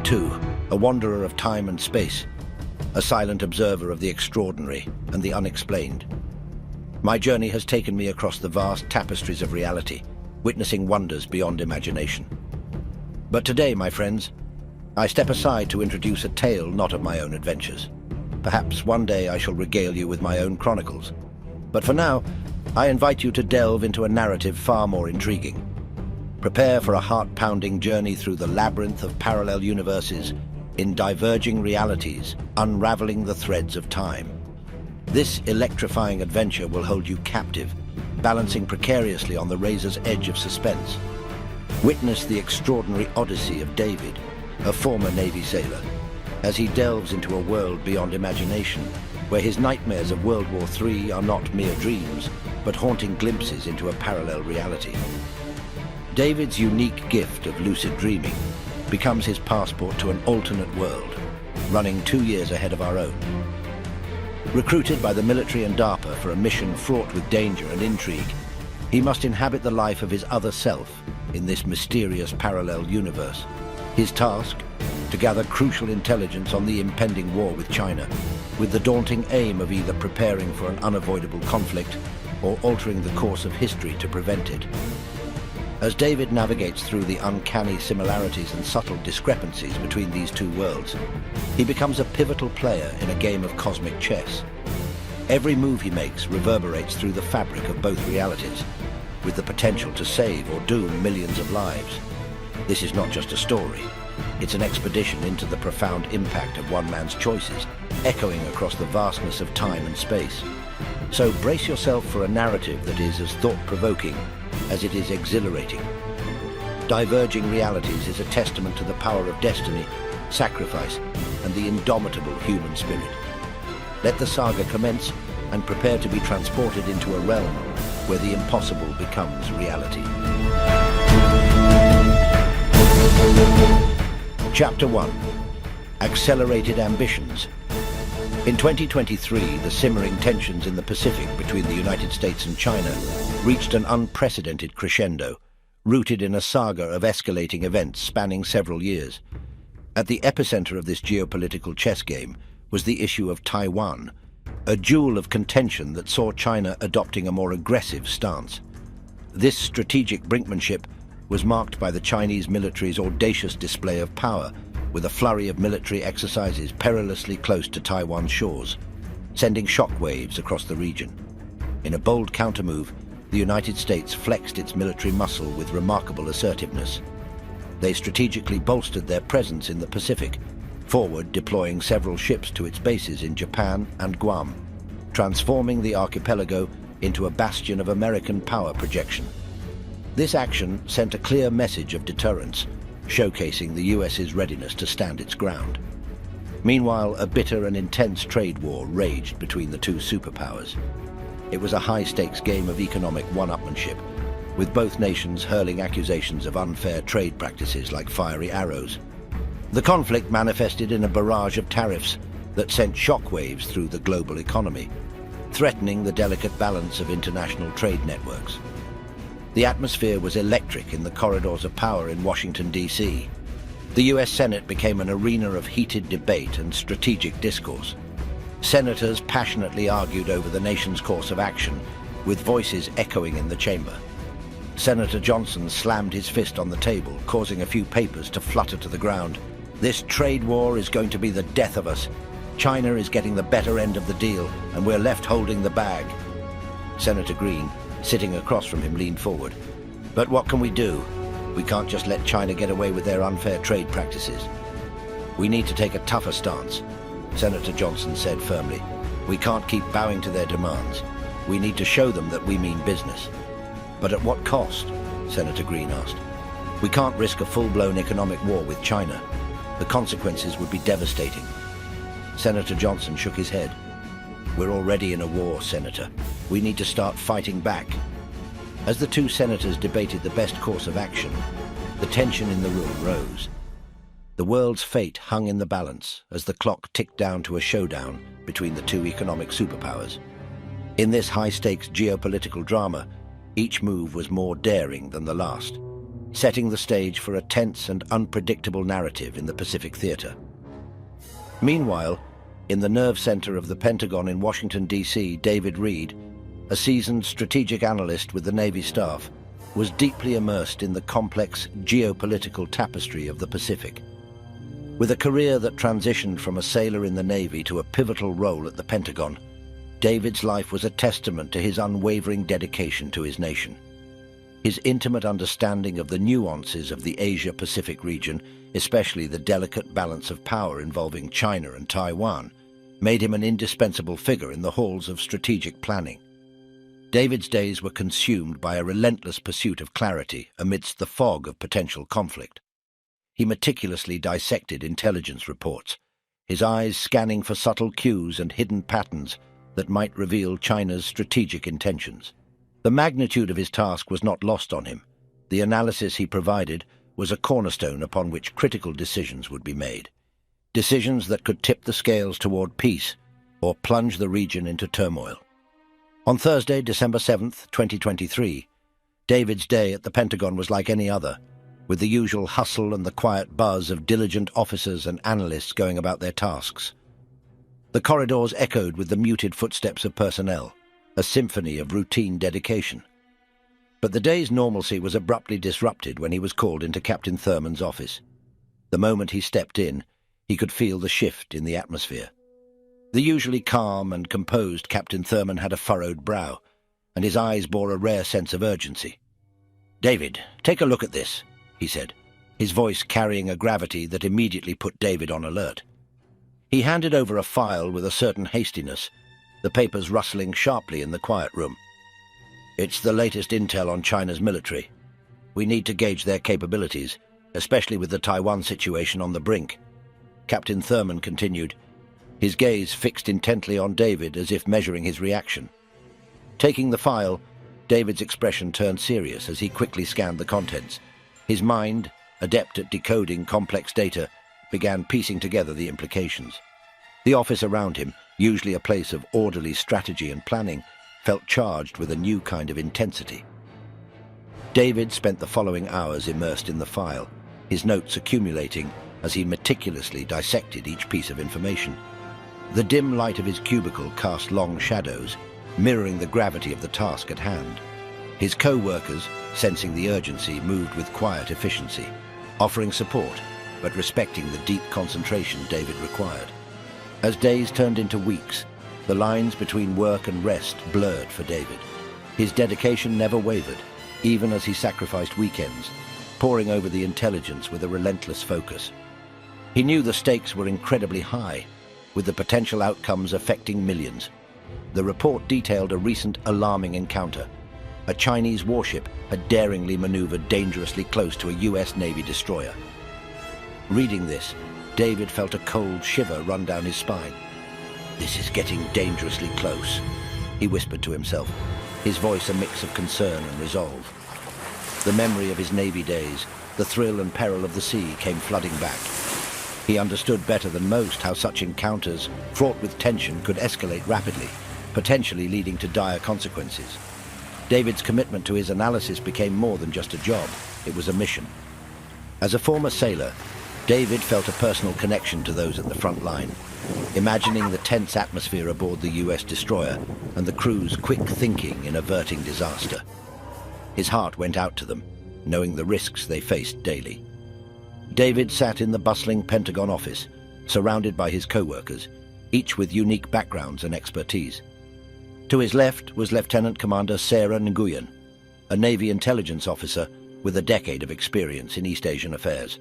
too, a wanderer of time and space, a silent observer of the extraordinary and the unexplained. My journey has taken me across the vast tapestries of reality, witnessing wonders beyond imagination. But today, my friends, I step aside to introduce a tale not of my own adventures. Perhaps one day I shall regale you with my own chronicles. But for now, I invite you to delve into a narrative far more intriguing. Prepare for a heart-pounding journey through the labyrinth of parallel universes in Diverging Realities, Unraveling the Threads of Time. This electrifying adventure will hold you captive, balancing precariously on the razor's edge of suspense. Witness the extraordinary odyssey of David, a former Navy sailor, as he delves into a world beyond imagination, where his nightmares of World War III are not mere dreams, but haunting glimpses into a parallel reality. David's unique gift of lucid dreaming becomes his passport to an alternate world, running 2 years ahead of our own. Recruited by the military and DARPA for a mission fraught with danger and intrigue, he must inhabit the life of his other self in this mysterious parallel universe. His task? To gather crucial intelligence on the impending war with China, with the daunting aim of either preparing for an unavoidable conflict or altering the course of history to prevent it. As David navigates through the uncanny similarities and subtle discrepancies between these two worlds, he becomes a pivotal player in a game of cosmic chess. Every move he makes reverberates through the fabric of both realities, with the potential to save or doom millions of lives. This is not just a story. It's an expedition into the profound impact of one man's choices, echoing across the vastness of time and space. So brace yourself for a narrative that is as thought-provoking as it is exhilarating. Diverging Realities is a testament to the power of destiny, sacrifice, and the indomitable human spirit. Let the saga commence and prepare to be transported into a realm where the impossible becomes reality. Chapter 1. Accelerated Ambitions. In 2023, the simmering tensions in the Pacific between the United States and China reached an unprecedented crescendo, rooted in a saga of escalating events spanning several years. At the epicenter of this geopolitical chess game was the issue of Taiwan, a jewel of contention that saw China adopting a more aggressive stance. This strategic brinkmanship was marked by the Chinese military's audacious display of power, with a flurry of military exercises perilously close to Taiwan's shores, sending shockwaves across the region. In a bold countermove, the United States flexed its military muscle with remarkable assertiveness. They strategically bolstered their presence in the Pacific, forward deploying several ships to its bases in Japan and Guam, transforming the archipelago into a bastion of American power projection. This action sent a clear message of deterrence, showcasing the US's readiness to stand its ground. Meanwhile, a bitter and intense trade war raged between the two superpowers. It was a high-stakes game of economic one-upmanship, with both nations hurling accusations of unfair trade practices like fiery arrows. The conflict manifested in a barrage of tariffs that sent shockwaves through the global economy, threatening the delicate balance of international trade networks. The atmosphere was electric in the corridors of power in Washington, D.C. The U.S. Senate became an arena of heated debate and strategic discourse. Senators passionately argued over the nation's course of action, with voices echoing in the chamber. Senator Johnson slammed his fist on the table, causing a few papers to flutter to the ground. "This trade war is going to be the death of us. China is getting the better end of the deal, and we're left holding the bag." Senator Green, sitting across from him, leaned forward. "But what can we do? We can't just let China get away with their unfair trade practices. We need to take a tougher stance," Senator Johnson said firmly. "We can't keep bowing to their demands. We need to show them that we mean business." "But at what cost?" Senator Green asked. "We can't risk a full-blown economic war with China. The consequences would be devastating." Senator Johnson shook his head. "We're already in a war, Senator. We need to start fighting back." As the two senators debated the best course of action, the tension in the room rose. The world's fate hung in the balance as the clock ticked down to a showdown between the two economic superpowers. In this high-stakes geopolitical drama, each move was more daring than the last. setting the stage for a tense and unpredictable narrative in the Pacific theater. Meanwhile, in the nerve center of the Pentagon in Washington, D.C., David Reed, a seasoned strategic analyst with the Navy staff, was deeply immersed in the complex geopolitical tapestry of the Pacific. With a career that transitioned from a sailor in the Navy to a pivotal role at the Pentagon, David's life was a testament to his unwavering dedication to his nation. His intimate understanding of the nuances of the Asia-Pacific region, especially the delicate balance of power involving China and Taiwan, made him an indispensable figure in the halls of strategic planning. David's days were consumed by a relentless pursuit of clarity amidst the fog of potential conflict. He meticulously dissected intelligence reports, his eyes scanning for subtle cues and hidden patterns that might reveal China's strategic intentions. The magnitude of his task was not lost on him. The analysis he provided was a cornerstone upon which critical decisions would be made. Decisions that could tip the scales toward peace or plunge the region into turmoil. On Thursday, December 7th, 2023, David's day at the Pentagon was like any other, with the usual hustle and the quiet buzz of diligent officers and analysts going about their tasks. The corridors echoed with the muted footsteps of personnel, a symphony of routine dedication. But the day's normalcy was abruptly disrupted when he was called into Captain Thurman's office. The moment he stepped in, he could feel the shift in the atmosphere. The usually calm and composed Captain Thurman had a furrowed brow, and his eyes bore a rare sense of urgency. "David, take a look at this," he said, his voice carrying a gravity that immediately put David on alert. He handed over a file with a certain hastiness, the papers rustling sharply in the quiet room. "It's the latest intel on China's military. We need to gauge their capabilities, especially with the Taiwan situation on the brink." Captain Thurman continued, his gaze fixed intently on David as if measuring his reaction. Taking the file, David's expression turned serious as he quickly scanned the contents. His mind, adept at decoding complex data, began piecing together the implications. The office around him, usually a place of orderly strategy and planning, felt charged with a new kind of intensity. David spent the following hours immersed in the file, his notes accumulating as he meticulously dissected each piece of information. The dim light of his cubicle cast long shadows, mirroring the gravity of the task at hand. His co-workers, sensing the urgency, moved with quiet efficiency, offering support, but respecting the deep concentration David required. As days turned into weeks, the lines between work and rest blurred for David. His dedication never wavered, even as he sacrificed weekends, poring over the intelligence with a relentless focus. He knew the stakes were incredibly high, with the potential outcomes affecting millions. The report detailed a recent alarming encounter. A Chinese warship had daringly maneuvered dangerously close to a US Navy destroyer. Reading this, David felt a cold shiver run down his spine. "This is getting dangerously close," he whispered to himself, his voice a mix of concern and resolve. The memory of his Navy days, the thrill and peril of the sea, came flooding back. He understood better than most how such encounters, fraught with tension, could escalate rapidly, potentially leading to dire consequences. David's commitment to his analysis became more than just a job. It was a mission. As a former sailor, David felt a personal connection to those at the front line, imagining the tense atmosphere aboard the US destroyer and the crew's quick thinking in averting disaster. His heart went out to them, knowing the risks they faced daily. David sat in the bustling Pentagon office, surrounded by his co-workers, each with unique backgrounds and expertise. To his left was Lieutenant Commander Sarah Nguyen, a Navy intelligence officer with a decade of experience in East Asian affairs.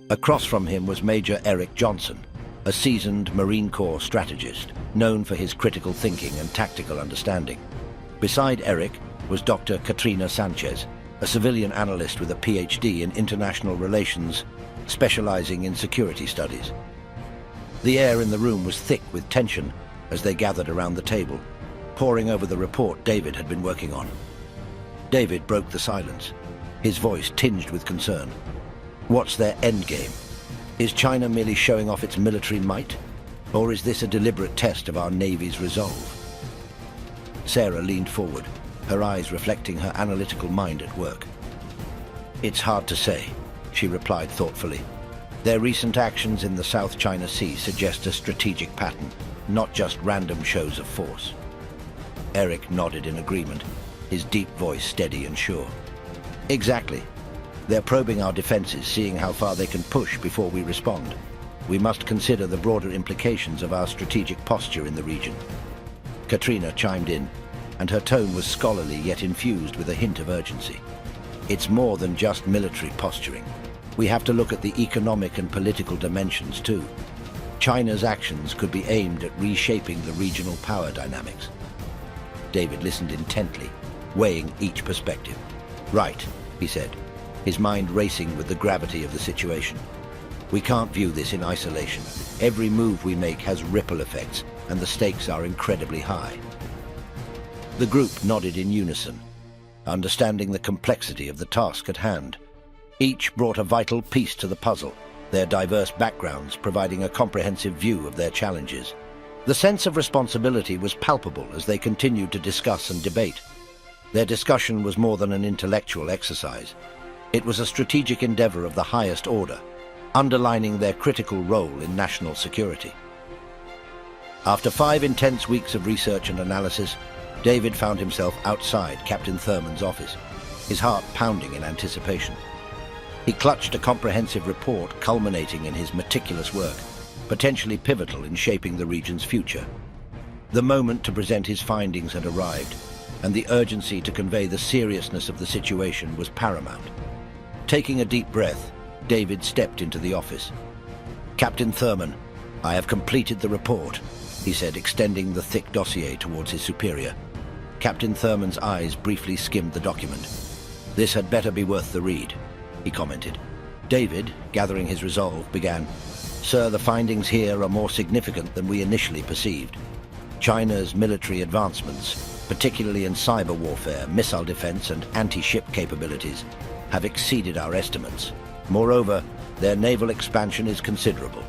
Across from him was Major Eric Johnson, a seasoned Marine Corps strategist, known for his critical thinking and tactical understanding. Beside Eric was Dr. Katrina Sanchez, a civilian analyst with a PhD in international relations, specializing in security studies. The air in the room was thick with tension as they gathered around the table, poring over the report David had been working on. David broke the silence, his voice tinged with concern. What's their endgame? Is China merely showing off its military might? Or is this a deliberate test of our Navy's resolve? Sarah leaned forward, her eyes reflecting her analytical mind at work. It's hard to say, she replied thoughtfully. Their recent actions in the South China Sea suggest a strategic pattern, not just random shows of force. Eric nodded in agreement, his deep voice steady and sure. Exactly. They're probing our defenses, seeing how far they can push before we respond. We must consider the broader implications of our strategic posture in the region. Katrina chimed in, and her tone was scholarly yet infused with a hint of urgency. It's more than just military posturing. We have to look at the economic and political dimensions too. China's actions could be aimed at reshaping the regional power dynamics. David listened intently, weighing each perspective. Right, he said, his mind racing with the gravity of the situation. We can't view this in isolation. Every move we make has ripple effects, and the stakes are incredibly high. The group nodded in unison, understanding the complexity of the task at hand. Each brought a vital piece to the puzzle, their diverse backgrounds providing a comprehensive view of their challenges. The sense of responsibility was palpable as they continued to discuss and debate. Their discussion was more than an intellectual exercise. It was a strategic endeavor of the highest order, underlining their critical role in national security. After 5 intense weeks of research and analysis, David found himself outside Captain Thurman's office, his heart pounding in anticipation. He clutched a comprehensive report culminating in his meticulous work, potentially pivotal in shaping the region's future. The moment to present his findings had arrived, and the urgency to convey the seriousness of the situation was paramount. Taking a deep breath, David stepped into the office. "Captain Thurman, I have completed the report," he said, extending the thick dossier towards his superior. Captain Thurman's eyes briefly skimmed the document. "This had better be worth the read," he commented. David, gathering his resolve, began, "Sir, the findings here are more significant than we initially perceived. China's military advancements, particularly in cyber warfare, missile defense, and anti-ship capabilities, have exceeded our estimates. Moreover, their naval expansion is considerable."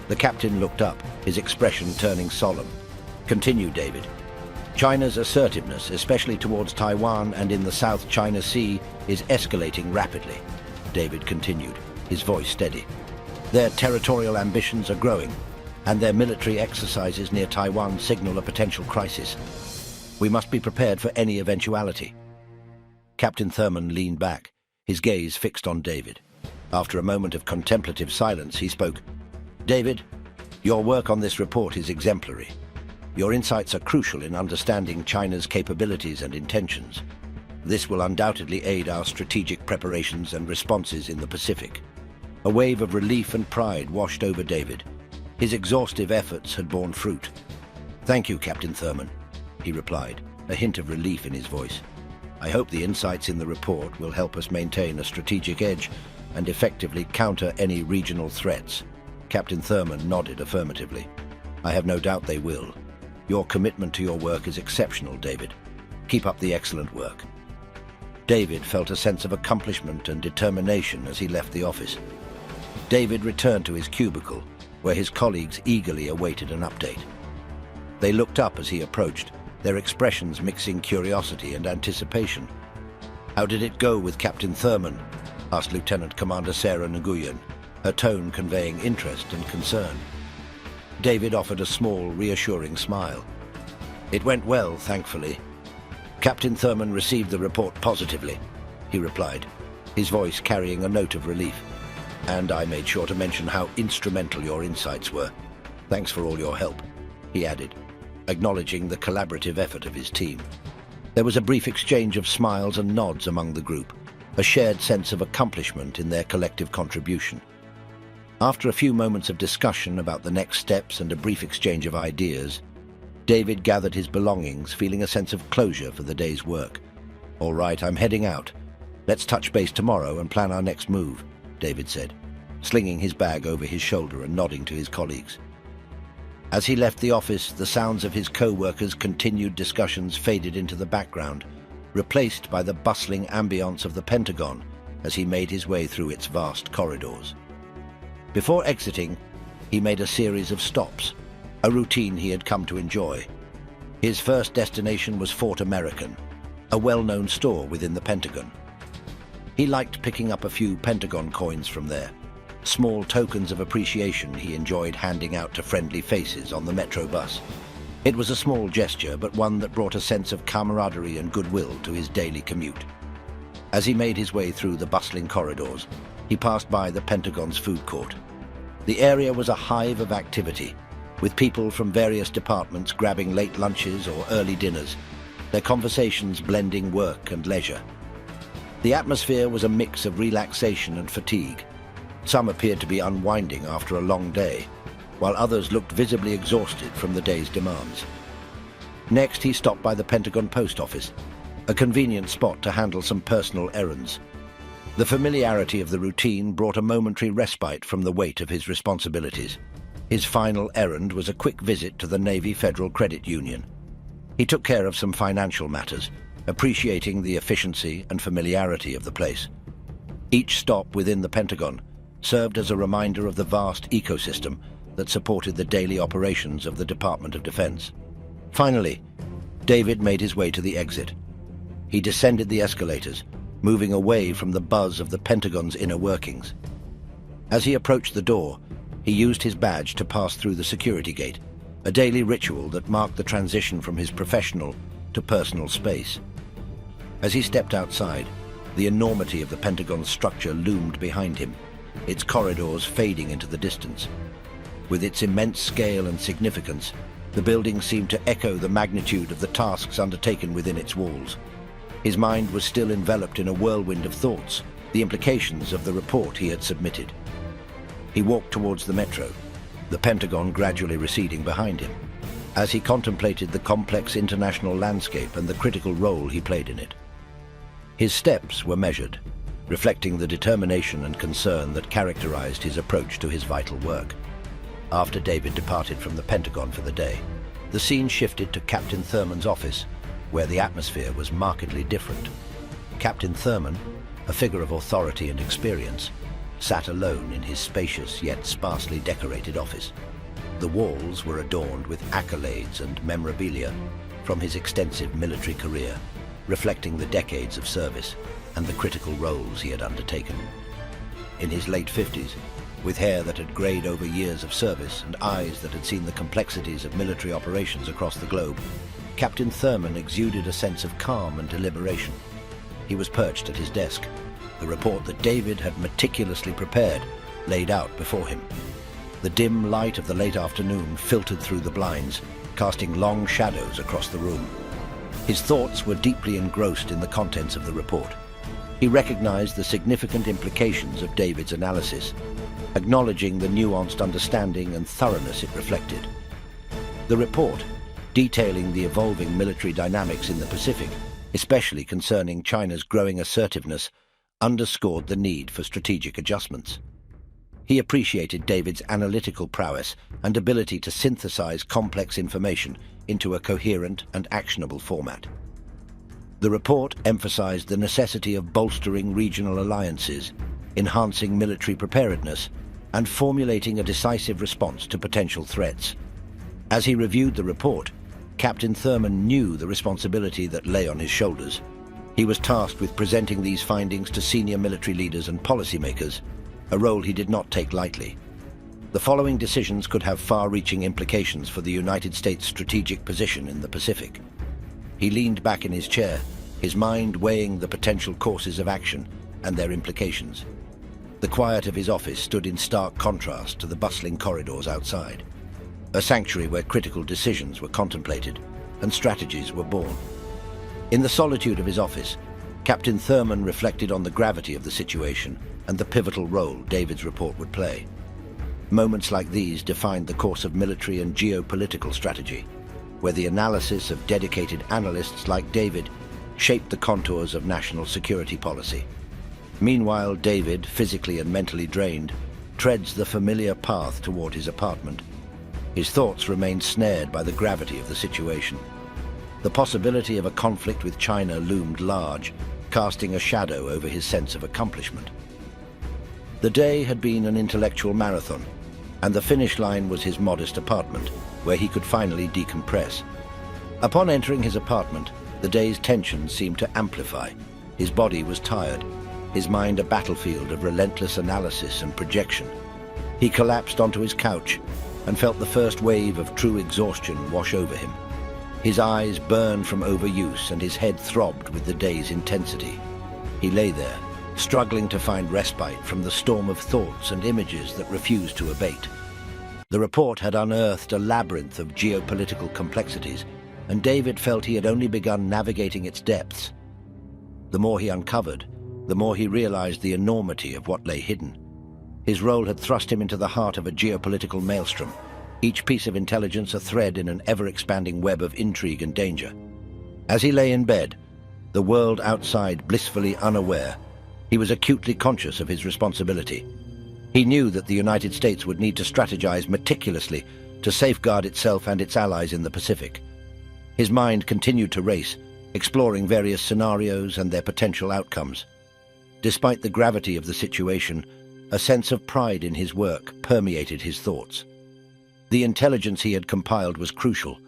The captain looked up, his expression turning solemn. "Continue, David. China's assertiveness, especially towards Taiwan and in the South China Sea, is escalating rapidly," David continued, his voice steady. "Their territorial ambitions are growing, and their military exercises near Taiwan signal a potential crisis. We must be prepared for any eventuality." Captain Thurman leaned back, his gaze fixed on David. After a moment of contemplative silence, he spoke. "David, your work on this report is exemplary. Your insights are crucial in understanding China's capabilities and intentions. This will undoubtedly aid our strategic preparations and responses in the Pacific." A wave of relief and pride washed over David. His exhaustive efforts had borne fruit. "Thank you, Captain Thurman," he replied, a hint of relief in his voice. "I hope the insights in the report will help us maintain a strategic edge and effectively counter any regional threats." Captain Thurman nodded affirmatively. "I have no doubt they will. Your commitment to your work is exceptional, David. Keep up the excellent work." David felt a sense of accomplishment and determination as he left the office. David returned to his cubicle, where his colleagues eagerly awaited an update. They looked up as he approached, their expressions mixing curiosity and anticipation. "How did it go with Captain Thurman?" asked Lieutenant Commander Sarah Nguyen, her tone conveying interest and concern. David offered a small, reassuring smile. "It went well, thankfully. Captain Thurman received the report positively," he replied, his voice carrying a note of relief. "And I made sure to mention how instrumental your insights were. Thanks for all your help," he added, acknowledging the collaborative effort of his team. There was a brief exchange of smiles and nods among the group, a shared sense of accomplishment in their collective contribution. After a few moments of discussion about the next steps and a brief exchange of ideas, David gathered his belongings, feeling a sense of closure for the day's work. "All right, I'm heading out. Let's touch base tomorrow and plan our next move," David said, slinging his bag over his shoulder and nodding to his colleagues. As he left the office, the sounds of his co-workers' continued discussions faded into the background, replaced by the bustling ambience of the Pentagon as he made his way through its vast corridors. Before exiting, he made a series of stops, a routine he had come to enjoy. His first destination was Fort American, a well-known store within the Pentagon. He liked picking up a few Pentagon coins from there, small tokens of appreciation he enjoyed handing out to friendly faces on the metro bus. It was a small gesture, but one that brought a sense of camaraderie and goodwill to his daily commute. As he made his way through the bustling corridors, he passed by the Pentagon's food court. The area was a hive of activity, with people from various departments grabbing late lunches or early dinners, their conversations blending work and leisure. The atmosphere was a mix of relaxation and fatigue. Some appeared to be unwinding after a long day, while others looked visibly exhausted from the day's demands. Next, he stopped by the Pentagon post office, a convenient spot to handle some personal errands. The familiarity of the routine brought a momentary respite from the weight of his responsibilities. His final errand was a quick visit to the Navy Federal Credit Union. He took care of some financial matters, appreciating the efficiency and familiarity of the place. Each stop within the Pentagon served as a reminder of the vast ecosystem that supported the daily operations of the Department of Defense. Finally, David made his way to the exit. He descended the escalators, moving away from the buzz of the Pentagon's inner workings. As he approached the door, he used his badge to pass through the security gate, a daily ritual that marked the transition from his professional to personal space. As he stepped outside, the enormity of the Pentagon's structure loomed behind him, its corridors fading into the distance. With its immense scale and significance, the building seemed to echo the magnitude of the tasks undertaken within its walls. His mind was still enveloped in a whirlwind of thoughts, the implications of the report he had submitted. He walked towards the metro, the Pentagon gradually receding behind him, as he contemplated the complex international landscape and the critical role he played in it. His steps were measured, reflecting the determination and concern that characterized his approach to his vital work. After David departed from the Pentagon for the day, the scene shifted to Captain Thurman's office, where the atmosphere was markedly different. Captain Thurman, a figure of authority and experience, sat alone in his spacious yet sparsely decorated office. The walls were adorned with accolades and memorabilia from his extensive military career, reflecting the decades of service and the critical roles he had undertaken. In his late 50s, with hair that had grayed over years of service and eyes that had seen the complexities of military operations across the globe, Captain Thurman exuded a sense of calm and deliberation. He was perched at his desk, the report that David had meticulously prepared laid out before him. The dim light of the late afternoon filtered through the blinds, casting long shadows across the room. His thoughts were deeply engrossed in the contents of the report. He recognized the significant implications of David's analysis, acknowledging the nuanced understanding and thoroughness it reflected. The report, detailing the evolving military dynamics in the Pacific, especially concerning China's growing assertiveness, underscored the need for strategic adjustments. He appreciated David's analytical prowess and ability to synthesize complex information into a coherent and actionable format. The report emphasized the necessity of bolstering regional alliances, enhancing military preparedness, and formulating a decisive response to potential threats. As he reviewed the report, Captain Thurman knew the responsibility that lay on his shoulders. He was tasked with presenting these findings to senior military leaders and policymakers, a role he did not take lightly. The following decisions could have far-reaching implications for the United States' strategic position in the Pacific. He leaned back in his chair, his mind weighing the potential courses of action and their implications. The quiet of his office stood in stark contrast to the bustling corridors outside, a sanctuary where critical decisions were contemplated and strategies were born. In the solitude of his office, Captain Thurman reflected on the gravity of the situation and the pivotal role David's report would play. Moments like these defined the course of military and geopolitical strategy, where the analysis of dedicated analysts like David shaped the contours of national security policy. Meanwhile, David, physically and mentally drained, treads the familiar path toward his apartment. His thoughts remained snared by the gravity of the situation. The possibility of a conflict with China loomed large, casting a shadow over his sense of accomplishment. The day had been an intellectual marathon, and the finish line was his modest apartment, where he could finally decompress. Upon entering his apartment, the day's tension seemed to amplify. His body was tired, his mind a battlefield of relentless analysis and projection. He collapsed onto his couch and felt the first wave of true exhaustion wash over him. His eyes burned from overuse and his head throbbed with the day's intensity. He lay there, struggling to find respite from the storm of thoughts and images that refused to abate. The report had unearthed a labyrinth of geopolitical complexities, and David felt he had only begun navigating its depths. The more he uncovered, the more he realized the enormity of what lay hidden. His role had thrust him into the heart of a geopolitical maelstrom, each piece of intelligence a thread in an ever-expanding web of intrigue and danger. As he lay in bed, the world outside blissfully unaware, he was acutely conscious of his responsibility. He knew that the United States would need to strategize meticulously to safeguard itself and its allies in the Pacific. His mind continued to race, exploring various scenarios and their potential outcomes. Despite the gravity of the situation, a sense of pride in his work permeated his thoughts. The intelligence he had compiled was crucial.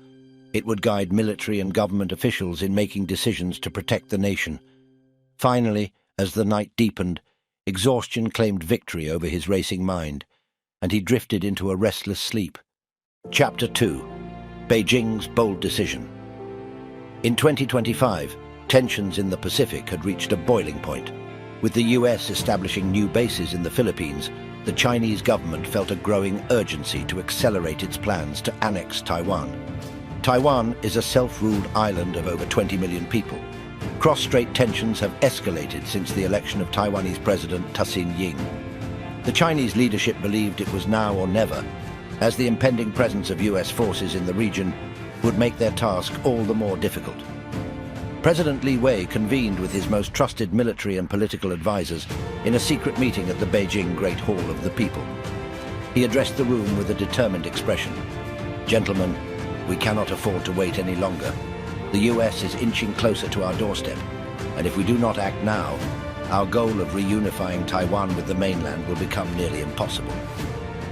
It would guide military and government officials in making decisions to protect the nation. Finally, as the night deepened, exhaustion claimed victory over his racing mind, and he drifted into a restless sleep. Chapter 2: Beijing's Bold Decision. In 2025, tensions in the Pacific had reached a boiling point. With the US establishing new bases in the Philippines, the Chinese government felt a growing urgency to accelerate its plans to annex Taiwan. Taiwan is a self-ruled island of over 20 million people. Cross-strait tensions have escalated since the election of Taiwanese President Tsin Ying. The Chinese leadership believed it was now or never, as the impending presence of US forces in the region would make their task all the more difficult. President Li Wei convened with his most trusted military and political advisors in a secret meeting at the Beijing Great Hall of the People. He addressed the room with a determined expression. "Gentlemen, we cannot afford to wait any longer. The US is inching closer to our doorstep, and if we do not act now, our goal of reunifying Taiwan with the mainland will become nearly impossible."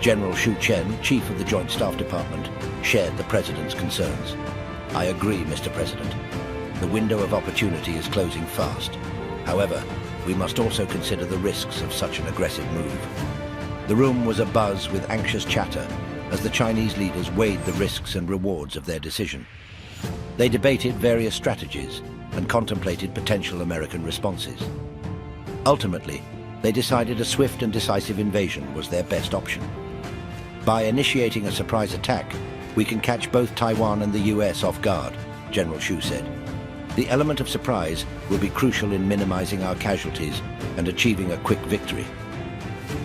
General Xu Chen, Chief of the Joint Staff Department, shared the President's concerns. "I agree, Mr. President. The window of opportunity is closing fast. However, we must also consider the risks of such an aggressive move." The room was abuzz with anxious chatter as the Chinese leaders weighed the risks and rewards of their decision. They debated various strategies and contemplated potential American responses. Ultimately, they decided a swift and decisive invasion was their best option. "By initiating a surprise attack, we can catch both Taiwan and the US off guard," General Xu said. "The element of surprise will be crucial in minimizing our casualties and achieving a quick victory."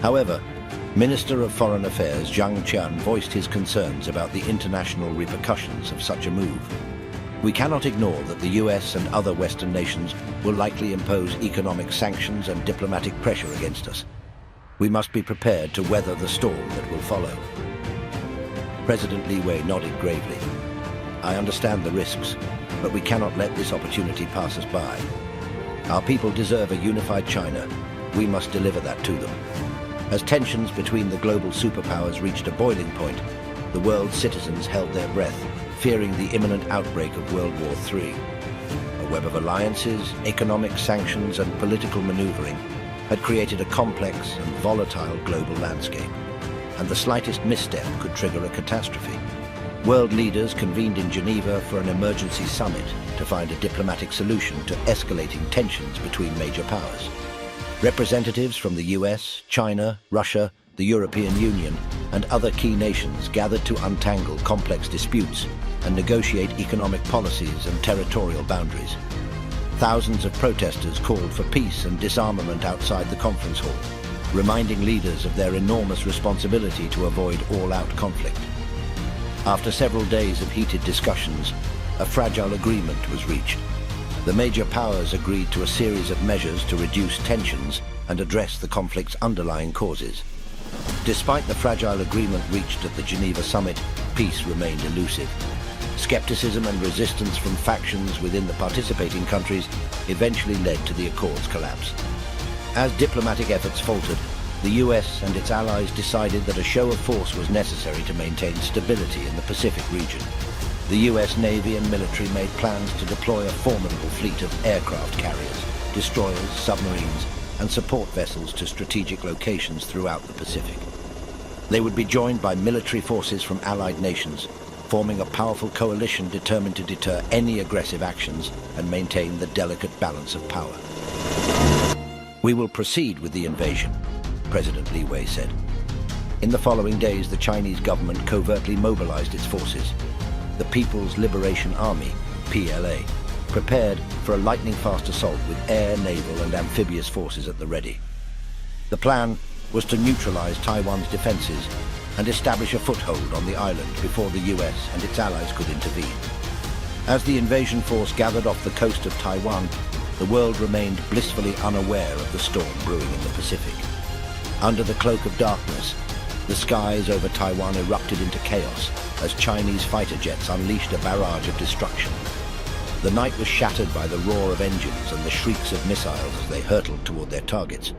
However, Minister of Foreign Affairs Zhang Qian voiced his concerns about the international repercussions of such a move. "We cannot ignore that the US and other Western nations will likely impose economic sanctions and diplomatic pressure against us. We must be prepared to weather the storm that will follow." President Li Wei nodded gravely. "I understand the risks, but we cannot let this opportunity pass us by. Our people deserve a unified China. We must deliver that to them." As tensions between the global superpowers reached a boiling point, the world's citizens held their breath, fearing the imminent outbreak of World War III. A web of alliances, economic sanctions, and political maneuvering had created a complex and volatile global landscape, and the slightest misstep could trigger a catastrophe. World leaders convened in Geneva for an emergency summit to find a diplomatic solution to escalating tensions between major powers. Representatives from the US, China, Russia, the European Union, and other key nations gathered to untangle complex disputes and negotiate economic policies and territorial boundaries. Thousands of protesters called for peace and disarmament outside the conference hall, reminding leaders of their enormous responsibility to avoid all-out conflict. After several days of heated discussions, a fragile agreement was reached. The major powers agreed to a series of measures to reduce tensions and address the conflict's underlying causes. Despite the fragile agreement reached at the Geneva summit, peace remained elusive. Skepticism and resistance from factions within the participating countries eventually led to the Accord's collapse. As diplomatic efforts faltered, the US and its allies decided that a show of force was necessary to maintain stability in the Pacific region. The US Navy and military made plans to deploy a formidable fleet of aircraft carriers, destroyers, submarines, and support vessels to strategic locations throughout the Pacific. They would be joined by military forces from allied nations, forming a powerful coalition determined to deter any aggressive actions and maintain the delicate balance of power. "We will proceed with the invasion," President Li Wei said. In the following days, the Chinese government covertly mobilized its forces. The People's Liberation Army, PLA, prepared for a lightning-fast assault with air, naval, and amphibious forces at the ready. The plan was to neutralize Taiwan's defenses and establish a foothold on the island before the US and its allies could intervene. As the invasion force gathered off the coast of Taiwan, the world remained blissfully unaware of the storm brewing in the Pacific. Under the cloak of darkness, the skies over Taiwan erupted into chaos as Chinese fighter jets unleashed a barrage of destruction. The night was shattered by the roar of engines and the shrieks of missiles as they hurtled toward their targets.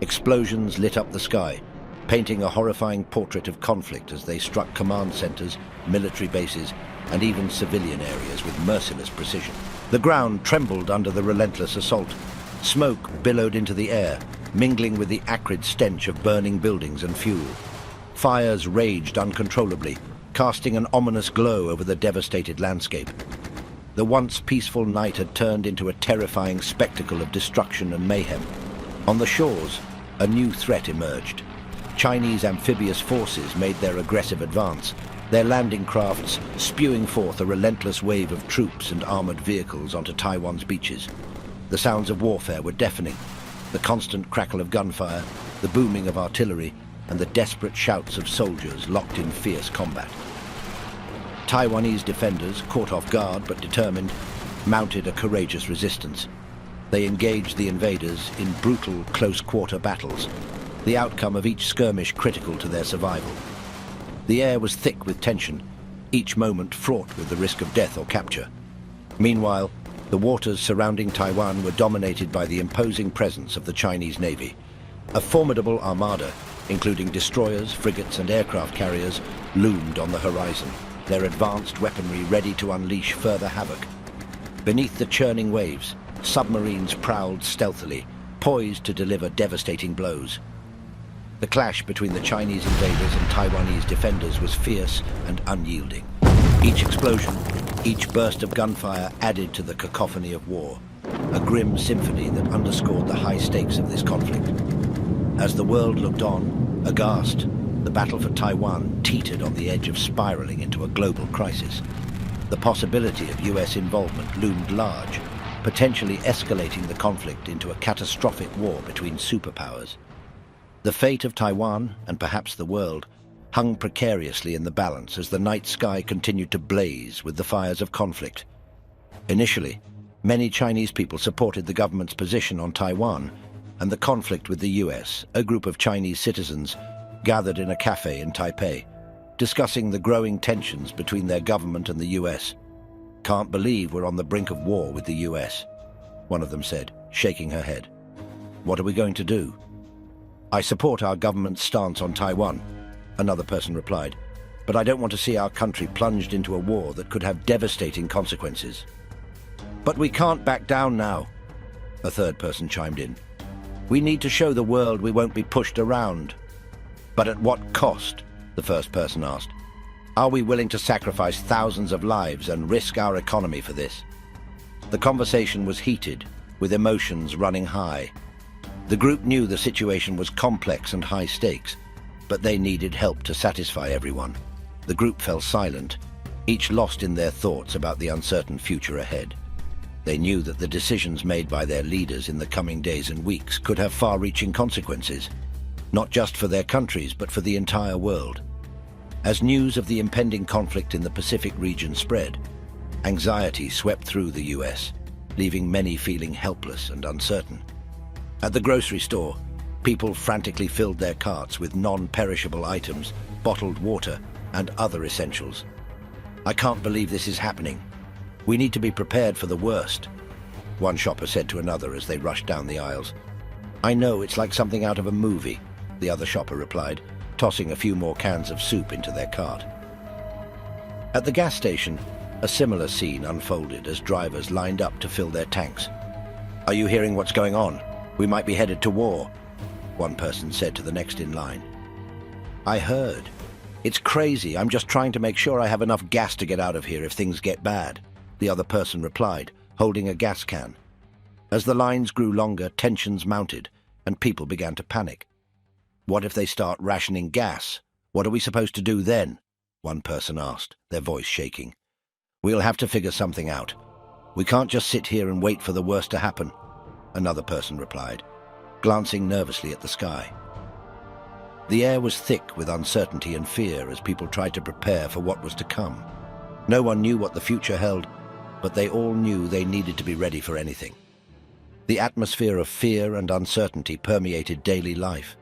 Explosions lit up the sky, painting a horrifying portrait of conflict as they struck command centers, military bases, and even civilian areas with merciless precision. The ground trembled under the relentless assault. Smoke billowed into the air, mingling with the acrid stench of burning buildings and fuel. Fires raged uncontrollably, casting an ominous glow over the devastated landscape. The once peaceful night had turned into a terrifying spectacle of destruction and mayhem. On the shores, a new threat emerged. Chinese amphibious forces made their aggressive advance, their landing crafts spewing forth a relentless wave of troops and armored vehicles onto Taiwan's beaches. The sounds of warfare were deafening. The constant crackle of gunfire, the booming of artillery, and the desperate shouts of soldiers locked in fierce combat. Taiwanese defenders, caught off guard but determined, mounted a courageous resistance. They engaged the invaders in brutal close-quarter battles, the outcome of each skirmish critical to their survival. The air was thick with tension, each moment fraught with the risk of death or capture. Meanwhile, the waters surrounding Taiwan were dominated by the imposing presence of the Chinese Navy. A formidable armada, including destroyers, frigates, and aircraft carriers, loomed on the horizon, their advanced weaponry ready to unleash further havoc. Beneath the churning waves, submarines prowled stealthily, poised to deliver devastating blows. The clash between the Chinese invaders and Taiwanese defenders was fierce and unyielding. Each explosion, each burst of gunfire added to the cacophony of war, a grim symphony that underscored the high stakes of this conflict. As the world looked on, aghast, the battle for Taiwan teetered on the edge of spiraling into a global crisis. The possibility of US involvement loomed large, potentially escalating the conflict into a catastrophic war between superpowers. The fate of Taiwan, and perhaps the world, hung precariously in the balance as the night sky continued to blaze with the fires of conflict. Initially, many Chinese people supported the government's position on Taiwan, and the conflict with the US, a group of Chinese citizens, gathered in a cafe in Taipei, discussing the growing tensions between their government and the US. "Can't believe we're on the brink of war with the US," one of them said, shaking her head. "What are we going to do?" "I support our government's stance on Taiwan," another person replied, "but I don't want to see our country plunged into a war that could have devastating consequences." "But we can't back down now," a third person chimed in. "We need to show the world we won't be pushed around." "But at what cost?" the first person asked. "Are we willing to sacrifice thousands of lives and risk our economy for this?" The conversation was heated, with emotions running high. The group knew the situation was complex and high stakes, but they needed help to satisfy everyone. The group fell silent, each lost in their thoughts about the uncertain future ahead. They knew that the decisions made by their leaders in the coming days and weeks could have far-reaching consequences, not just for their countries, but for the entire world. As news of the impending conflict in the Pacific region spread, anxiety swept through the US, leaving many feeling helpless and uncertain. At the grocery store, people frantically filled their carts with non-perishable items, bottled water, and other essentials. "I can't believe this is happening. We need to be prepared for the worst," one shopper said to another as they rushed down the aisles. "I know, it's like something out of a movie," the other shopper replied, tossing a few more cans of soup into their cart. At the gas station, a similar scene unfolded as drivers lined up to fill their tanks. "Are you hearing what's going on?" We might be headed to war, one person said to the next in line. I heard. It's crazy. I'm just trying to make sure I have enough gas to get out of here if things get bad, the other person replied, holding a gas can. As the lines grew longer, tensions mounted, and people began to panic. What if they start rationing gas? What are we supposed to do then? One person asked, their voice shaking. We'll have to figure something out. We can't just sit here and wait for the worst to happen, another person replied, glancing nervously at the sky. The air was thick with uncertainty and fear as people tried to prepare for what was to come. No one knew what the future held, but they all knew they needed to be ready for anything. The atmosphere of fear and uncertainty permeated daily life.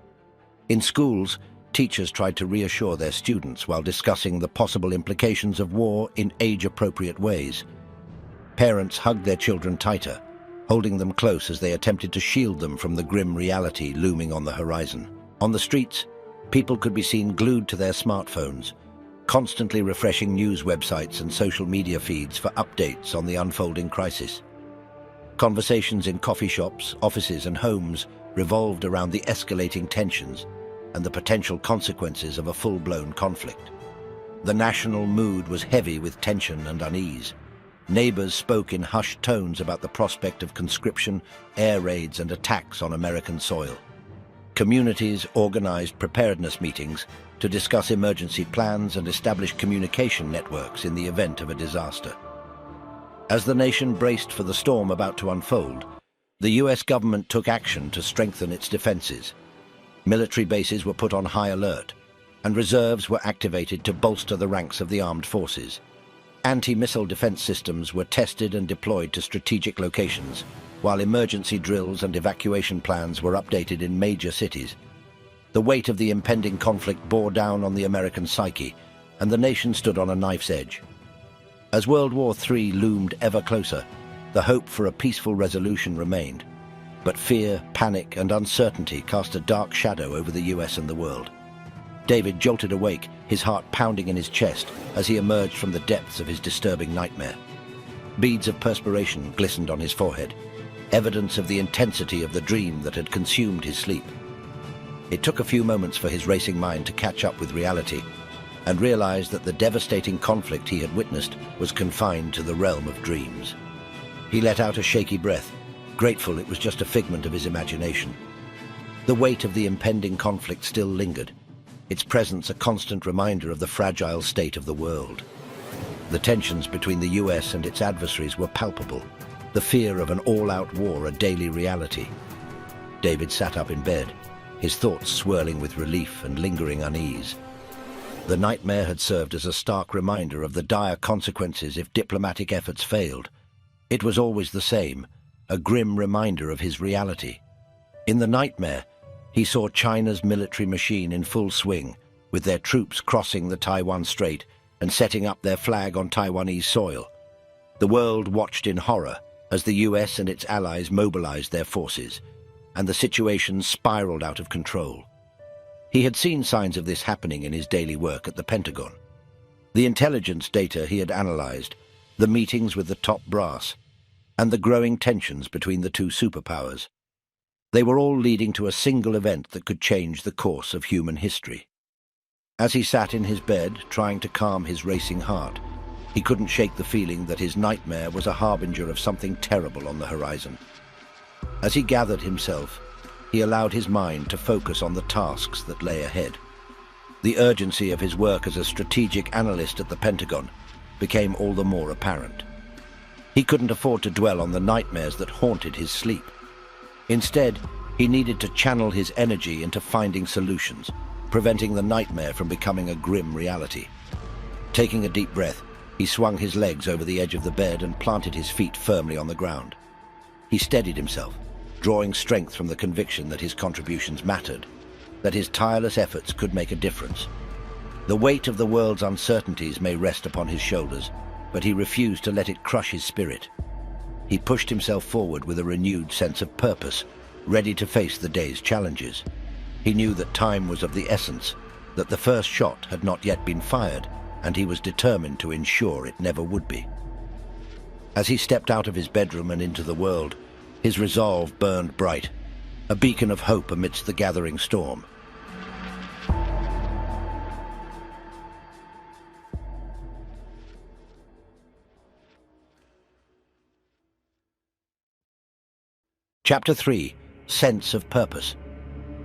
In schools, teachers tried to reassure their students while discussing the possible implications of war in age-appropriate ways. Parents hugged their children tighter, holding them close as they attempted to shield them from the grim reality looming on the horizon. On the streets, people could be seen glued to their smartphones, constantly refreshing news websites and social media feeds for updates on the unfolding crisis. Conversations in coffee shops, offices and homes revolved around the escalating tensions and the potential consequences of a full-blown conflict. The national mood was heavy with tension and unease. Neighbors spoke in hushed tones about the prospect of conscription, air raids and attacks on American soil. Communities organized preparedness meetings to discuss emergency plans and establish communication networks in the event of a disaster. As the nation braced for the storm about to unfold, the US government took action to strengthen its defenses. Military bases were put on high alert, and reserves were activated to bolster the ranks of the armed forces. Anti-missile defense systems were tested and deployed to strategic locations, while emergency drills and evacuation plans were updated in major cities. The weight of the impending conflict bore down on the American psyche, and the nation stood on a knife's edge. As World War III loomed ever closer, the hope for a peaceful resolution remained. But fear, panic, and uncertainty cast a dark shadow over the US and the world. David jolted awake, his heart pounding in his chest as he emerged from the depths of his disturbing nightmare. Beads of perspiration glistened on his forehead, evidence of the intensity of the dream that had consumed his sleep. It took a few moments for his racing mind to catch up with reality and realize that the devastating conflict he had witnessed was confined to the realm of dreams. He let out a shaky breath, grateful it was just a figment of his imagination. The weight of the impending conflict still lingered, its presence a constant reminder of the fragile state of the world. The tensions between the US and its adversaries were palpable, the fear of an all-out war a daily reality. David sat up in bed, his thoughts swirling with relief and lingering unease. The nightmare had served as a stark reminder of the dire consequences if diplomatic efforts failed. It was always the same, a grim reminder of his reality. In the nightmare, he saw China's military machine in full swing, with their troops crossing the Taiwan Strait and setting up their flag on Taiwanese soil. The world watched in horror as the US and its allies mobilized their forces, and the situation spiraled out of control. He had seen signs of this happening in his daily work at the Pentagon. The intelligence data he had analyzed, the meetings with the top brass, and the growing tensions between the two superpowers. They were all leading to a single event that could change the course of human history. As he sat in his bed, trying to calm his racing heart, he couldn't shake the feeling that his nightmare was a harbinger of something terrible on the horizon. As he gathered himself, he allowed his mind to focus on the tasks that lay ahead. The urgency of his work as a strategic analyst at the Pentagon became all the more apparent. He couldn't afford to dwell on the nightmares that haunted his sleep. Instead, he needed to channel his energy into finding solutions, preventing the nightmare from becoming a grim reality. Taking a deep breath, he swung his legs over the edge of the bed and planted his feet firmly on the ground. He steadied himself, drawing strength from the conviction that his contributions mattered, that his tireless efforts could make a difference. The weight of the world's uncertainties may rest upon his shoulders, but he refused to let it crush his spirit. He pushed himself forward with a renewed sense of purpose, ready to face the day's challenges. He knew that time was of the essence, that the first shot had not yet been fired, and he was determined to ensure it never would be. As he stepped out of his bedroom and into the world, his resolve burned bright. a beacon of hope amidst the gathering storm. Chapter 3. Sense of Purpose.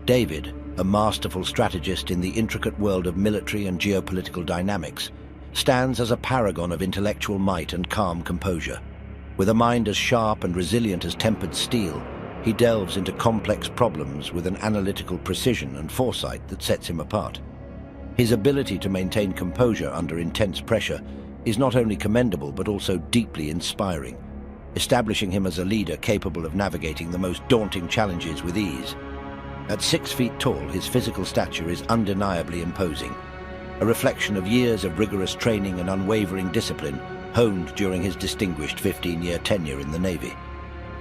David, a masterful strategist in the intricate world of military and geopolitical dynamics, stands as a paragon of intellectual might and calm composure. With a mind as sharp and resilient as tempered steel, he delves into complex problems with an analytical precision and foresight that sets him apart. His ability to maintain composure under intense pressure is not only commendable but also deeply inspiring, establishing him as a leader capable of navigating the most daunting challenges with ease. At 6 feet tall, his physical stature is undeniably imposing, a reflection of years of rigorous training and unwavering discipline honed during his distinguished 15-year tenure in the Navy.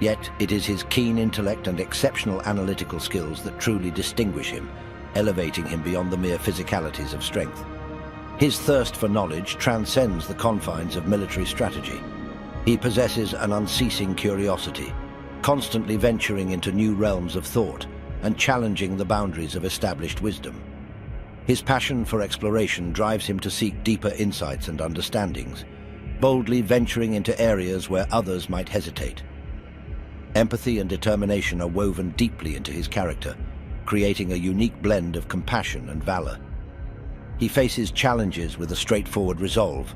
Yet it is his keen intellect and exceptional analytical skills that truly distinguish him, elevating him beyond the mere physicalities of strength. His thirst for knowledge transcends the confines of military strategy. He possesses an unceasing curiosity, constantly venturing into new realms of thought and challenging the boundaries of established wisdom. His passion for exploration drives him to seek deeper insights and understandings, boldly venturing into areas where others might hesitate. Empathy and determination are woven deeply into his character, creating a unique blend of compassion and valor. He faces challenges with a straightforward resolve,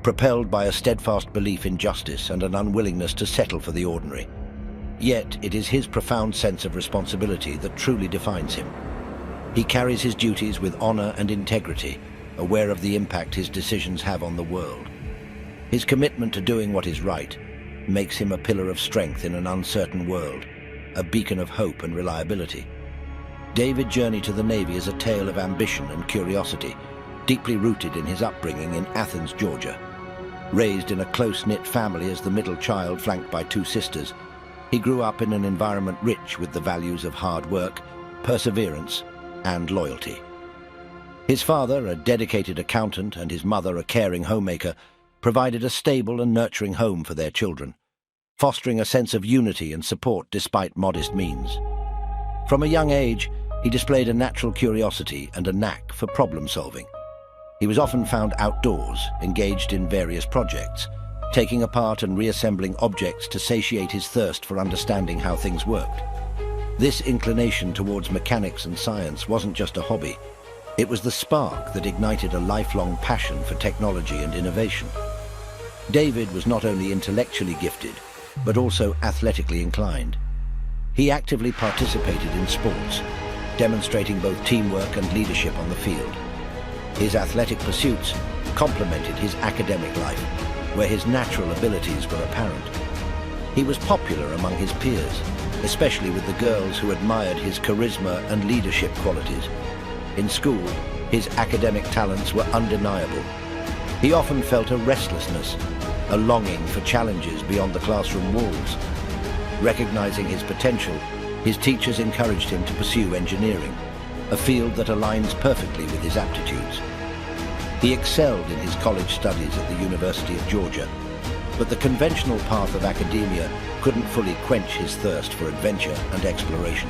propelled by a steadfast belief in justice and an unwillingness to settle for the ordinary. Yet it is his profound sense of responsibility that truly defines him. He carries his duties with honor and integrity, aware of the impact his decisions have on the world. His commitment to doing what is right makes him a pillar of strength in an uncertain world, a beacon of hope and reliability. David's journey to the Navy is a tale of ambition and curiosity, deeply rooted in his upbringing in Athens, Georgia. Raised in a close-knit family as the middle child flanked by 2 sisters, he grew up in an environment rich with the values of hard work, perseverance, and loyalty. His father, a dedicated accountant, and his mother, a caring homemaker, provided a stable and nurturing home for their children, fostering a sense of unity and support despite modest means. From a young age, he displayed a natural curiosity and a knack for problem-solving. He was often found outdoors, engaged in various projects, taking apart and reassembling objects to satiate his thirst for understanding how things worked. This inclination towards mechanics and science wasn't just a hobby. It was the spark that ignited a lifelong passion for technology and innovation. David was not only intellectually gifted, but also athletically inclined. He actively participated in sports, demonstrating both teamwork and leadership on the field. His athletic pursuits complemented his academic life, where his natural abilities were apparent. He was popular among his peers, especially with the girls who admired his charisma and leadership qualities. In school, his academic talents were undeniable. He often felt a restlessness, a longing for challenges beyond the classroom walls. Recognizing his potential, his teachers encouraged him to pursue engineering, a field that aligns perfectly with his aptitudes. He excelled in his college studies at the University of Georgia, but the conventional path of academia couldn't fully quench his thirst for adventure and exploration.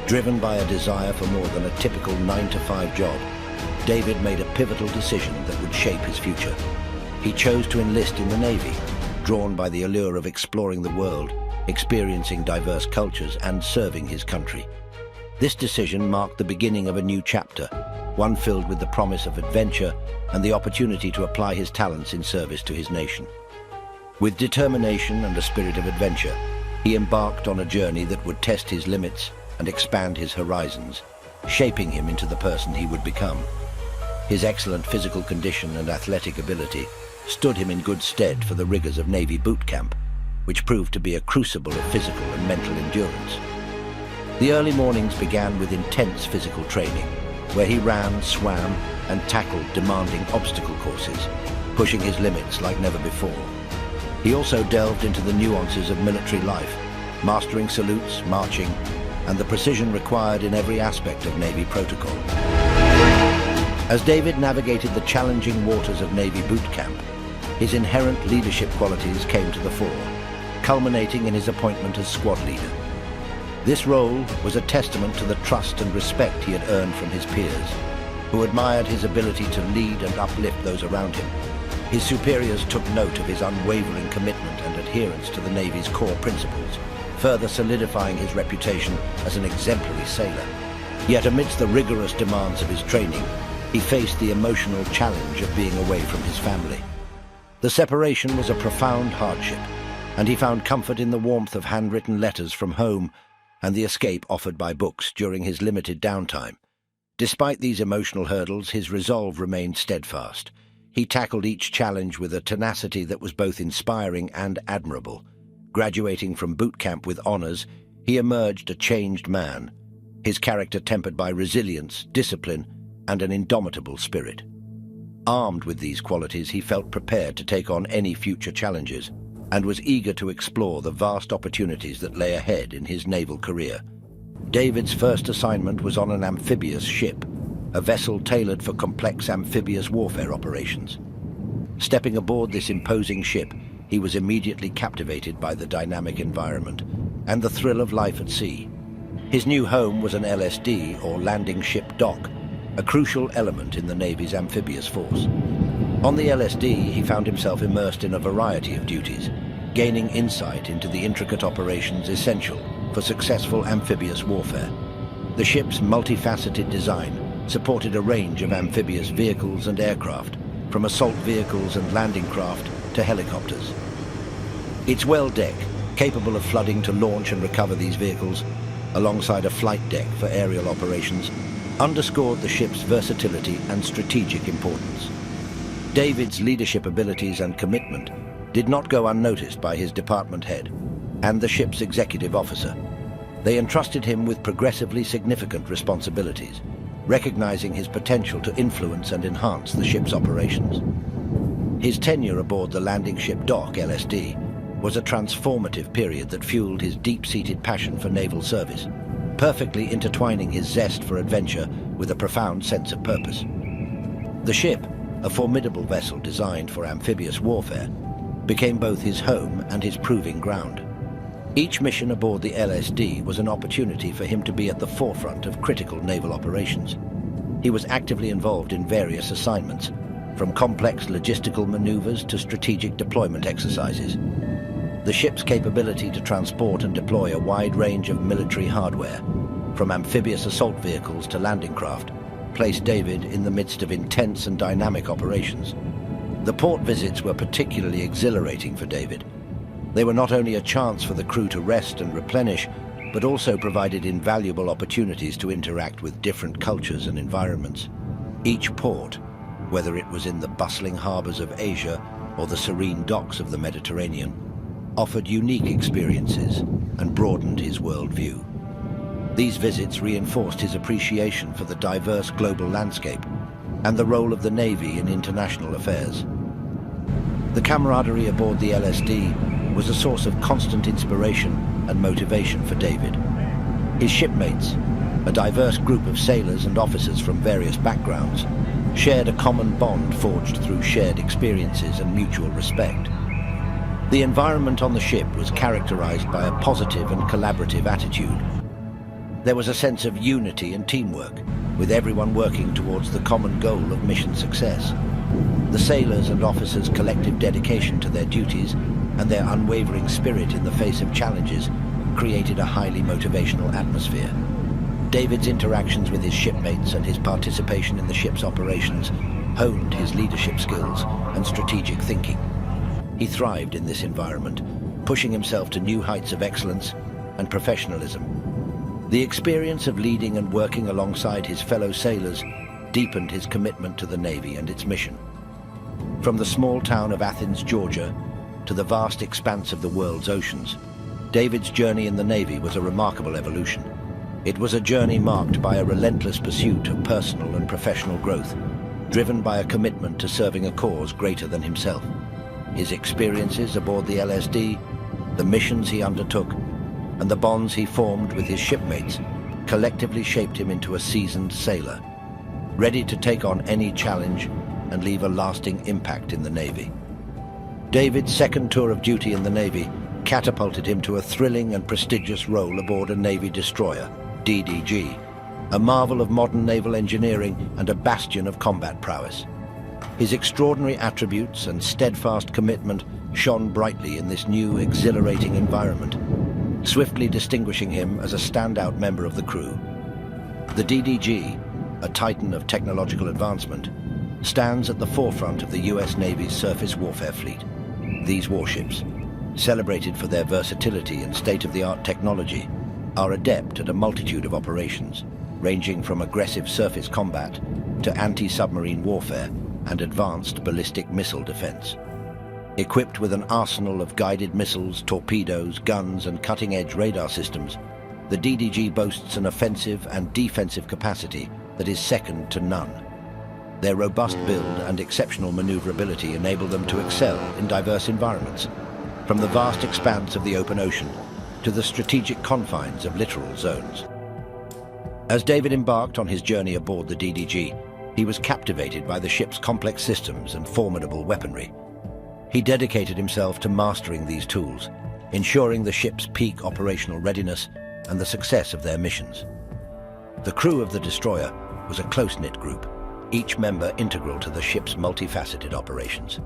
Driven by a desire for more than a typical 9-to-5 job, David made a pivotal decision that would shape his future. He chose to enlist in the Navy, drawn by the allure of exploring the world, experiencing diverse cultures, and serving his country. This decision marked the beginning of a new chapter, one filled with the promise of adventure and the opportunity to apply his talents in service to his nation. With determination and a spirit of adventure, he embarked on a journey that would test his limits and expand his horizons, shaping him into the person he would become. His excellent physical condition and athletic ability stood him in good stead for the rigors of Navy boot camp, which proved to be a crucible of physical and mental endurance. The early mornings began with intense physical training, where he ran, swam, and tackled demanding obstacle courses, pushing his limits like never before. He also delved into the nuances of military life, mastering salutes, marching, and the precision required in every aspect of Navy protocol. As David navigated the challenging waters of Navy boot camp, his inherent leadership qualities came to the fore, culminating in his appointment as squad leader. This role was a testament to the trust and respect he had earned from his peers, who admired his ability to lead and uplift those around him. His superiors took note of his unwavering commitment and adherence to the Navy's core principles, further solidifying his reputation as an exemplary sailor. Yet amidst the rigorous demands of his training, he faced the emotional challenge of being away from his family. The separation was a profound hardship, and he found comfort in the warmth of handwritten letters from home and the escape offered by books during his limited downtime. Despite these emotional hurdles, his resolve remained steadfast. He tackled each challenge with a tenacity that was both inspiring and admirable. Graduating from boot camp with honors, he emerged a changed man, his character tempered by resilience, discipline, and an indomitable spirit. Armed with these qualities, he felt prepared to take on any future challenges and was eager to explore the vast opportunities that lay ahead in his naval career. David's first assignment was on an amphibious ship, a vessel tailored for complex amphibious warfare operations. Stepping aboard this imposing ship, he was immediately captivated by the dynamic environment and the thrill of life at sea. His new home was an LSD, or landing ship dock, a crucial element in the Navy's amphibious force. On the LSD, he found himself immersed in a variety of duties, gaining insight into the intricate operations essential for successful amphibious warfare. The ship's multifaceted design supported a range of amphibious vehicles and aircraft, from assault vehicles and landing craft to helicopters. Its well deck, capable of flooding to launch and recover these vehicles, alongside a flight deck for aerial operations, underscored the ship's versatility and strategic importance. David's leadership abilities and commitment did not go unnoticed by his department head and the ship's executive officer. They entrusted him with progressively significant responsibilities, recognizing his potential to influence and enhance the ship's operations. His tenure aboard the landing ship dock, LSD, was a transformative period that fueled his deep-seated passion for naval service, perfectly intertwining his zest for adventure with a profound sense of purpose. The ship, a formidable vessel designed for amphibious warfare, became both his home and his proving ground. Each mission aboard the LSD was an opportunity for him to be at the forefront of critical naval operations. He was actively involved in various assignments, from complex logistical maneuvers to strategic deployment exercises. The ship's capability to transport and deploy a wide range of military hardware, from amphibious assault vehicles to landing craft, placed David in the midst of intense and dynamic operations. The port visits were particularly exhilarating for David. They were not only a chance for the crew to rest and replenish, but also provided invaluable opportunities to interact with different cultures and environments. Each port, whether it was in the bustling harbors of Asia or the serene docks of the Mediterranean, offered unique experiences and broadened his worldview. These visits reinforced his appreciation for the diverse global landscape and the role of the Navy in international affairs. The camaraderie aboard the LSD was a source of constant inspiration and motivation for David. His shipmates, a diverse group of sailors and officers from various backgrounds, shared a common bond forged through shared experiences and mutual respect. The environment on the ship was characterized by a positive and collaborative attitude. There was a sense of unity and teamwork, with everyone working towards the common goal of mission success. The sailors' and officers' collective dedication to their duties and their unwavering spirit in the face of challenges created a highly motivational atmosphere. David's interactions with his shipmates and his participation in the ship's operations honed his leadership skills and strategic thinking. He thrived in this environment, pushing himself to new heights of excellence and professionalism. The experience of leading and working alongside his fellow sailors deepened his commitment to the Navy and its mission. From the small town of Athens, Georgia, to the vast expanse of the world's oceans, David's journey in the Navy was a remarkable evolution. It was a journey marked by a relentless pursuit of personal and professional growth, driven by a commitment to serving a cause greater than himself. His experiences aboard the LSD, the missions he undertook, and the bonds he formed with his shipmates collectively shaped him into a seasoned sailor, ready to take on any challenge and leave a lasting impact in the Navy. David's second tour of duty in the Navy catapulted him to a thrilling and prestigious role aboard a Navy destroyer, DDG, a marvel of modern naval engineering and a bastion of combat prowess. His extraordinary attributes and steadfast commitment shone brightly in this new, exhilarating environment, swiftly distinguishing him as a standout member of the crew. The DDG, a titan of technological advancement, stands at the forefront of the US Navy's surface warfare fleet. These warships, celebrated for their versatility and state-of-the-art technology, are adept at a multitude of operations, ranging from aggressive surface combat to anti-submarine warfare and advanced ballistic missile defense. Equipped with an arsenal of guided missiles, torpedoes, guns, and cutting-edge radar systems, the DDG boasts an offensive and defensive capacity that is second to none. Their robust build and exceptional maneuverability enable them to excel in diverse environments, from the vast expanse of the open ocean to the strategic confines of littoral zones. As David embarked on his journey aboard the DDG, he was captivated by the ship's complex systems and formidable weaponry. He dedicated himself to mastering these tools, ensuring the ship's peak operational readiness and the success of their missions. The crew of the destroyer was a close-knit group, each member integral to the ship's multifaceted operations.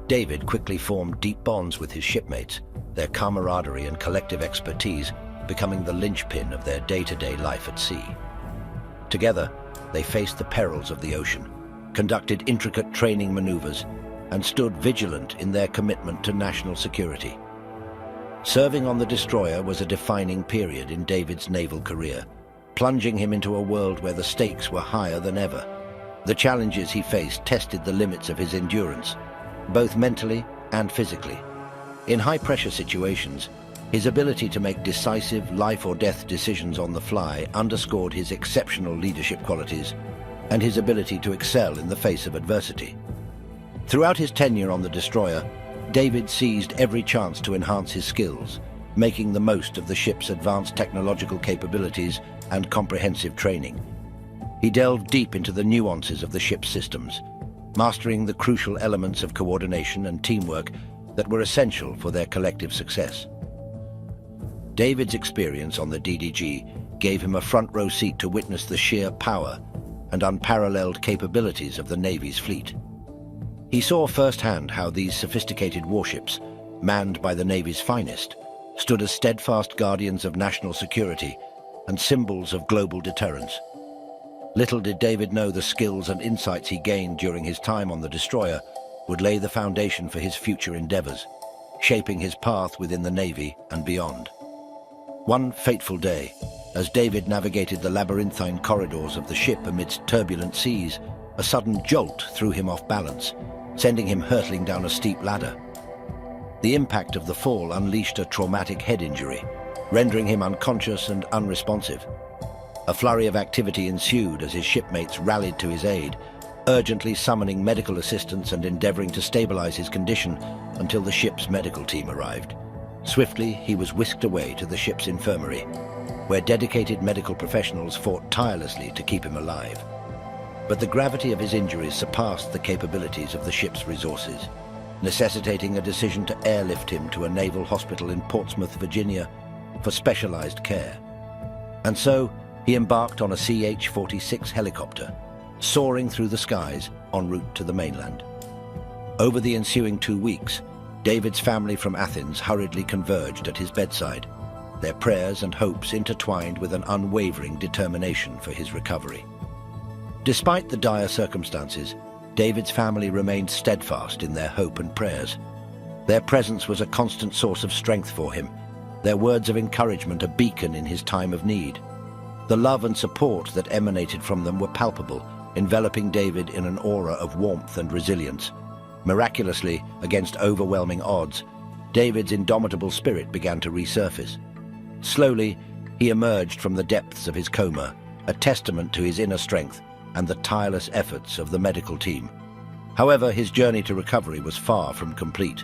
David quickly formed deep bonds with his shipmates, their camaraderie and collective expertise becoming the linchpin of their day-to-day life at sea. Together, they faced the perils of the ocean, conducted intricate training maneuvers, and stood vigilant in their commitment to national security. Serving on the destroyer was a defining period in David's naval career, plunging him into a world where the stakes were higher than ever. The challenges he faced tested the limits of his endurance, both mentally and physically. In high-pressure situations, his ability to make decisive life-or-death decisions on the fly underscored his exceptional leadership qualities and his ability to excel in the face of adversity. Throughout his tenure on the destroyer, David seized every chance to enhance his skills, making the most of the ship's advanced technological capabilities and comprehensive training. He delved deep into the nuances of the ship's systems, mastering the crucial elements of coordination and teamwork that were essential for their collective success. David's experience on the DDG gave him a front-row seat to witness the sheer power and unparalleled capabilities of the Navy's fleet. He saw firsthand how these sophisticated warships, manned by the Navy's finest, stood as steadfast guardians of national security and symbols of global deterrence. Little did David know the skills and insights he gained during his time on the destroyer would lay the foundation for his future endeavors, shaping his path within the Navy and beyond. One fateful day, as David navigated the labyrinthine corridors of the ship amidst turbulent seas, a sudden jolt threw him off balance, sending him hurtling down a steep ladder. The impact of the fall unleashed a traumatic head injury, rendering him unconscious and unresponsive. A flurry of activity ensued as his shipmates rallied to his aid, urgently summoning medical assistance and endeavoring to stabilize his condition until the ship's medical team arrived. Swiftly, he was whisked away to the ship's infirmary, where dedicated medical professionals fought tirelessly to keep him alive. But the gravity of his injuries surpassed the capabilities of the ship's resources, necessitating a decision to airlift him to a naval hospital in Portsmouth, Virginia, for specialized care. And so, he embarked on a CH-46 helicopter, soaring through the skies en route to the mainland. Over the ensuing 2 weeks, David's family from Athens hurriedly converged at his bedside, their prayers and hopes intertwined with an unwavering determination for his recovery. Despite the dire circumstances, David's family remained steadfast in their hope and prayers. Their presence was a constant source of strength for him, their words of encouragement a beacon in his time of need. The love and support that emanated from them were palpable, enveloping David in an aura of warmth and resilience. Miraculously, against overwhelming odds, David's indomitable spirit began to resurface. Slowly, he emerged from the depths of his coma, a testament to his inner strength and the tireless efforts of the medical team. However, his journey to recovery was far from complete.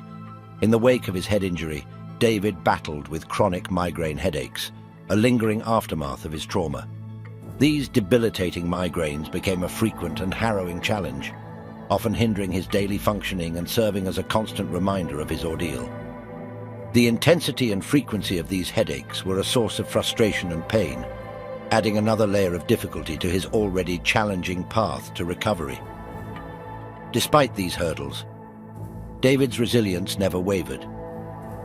In the wake of his head injury, David battled with chronic migraine headaches, a lingering aftermath of his trauma. These debilitating migraines became a frequent and harrowing challenge, often hindering his daily functioning and serving as a constant reminder of his ordeal. The intensity and frequency of these headaches were a source of frustration and pain, adding another layer of difficulty to his already challenging path to recovery. Despite these hurdles, David's resilience never wavered.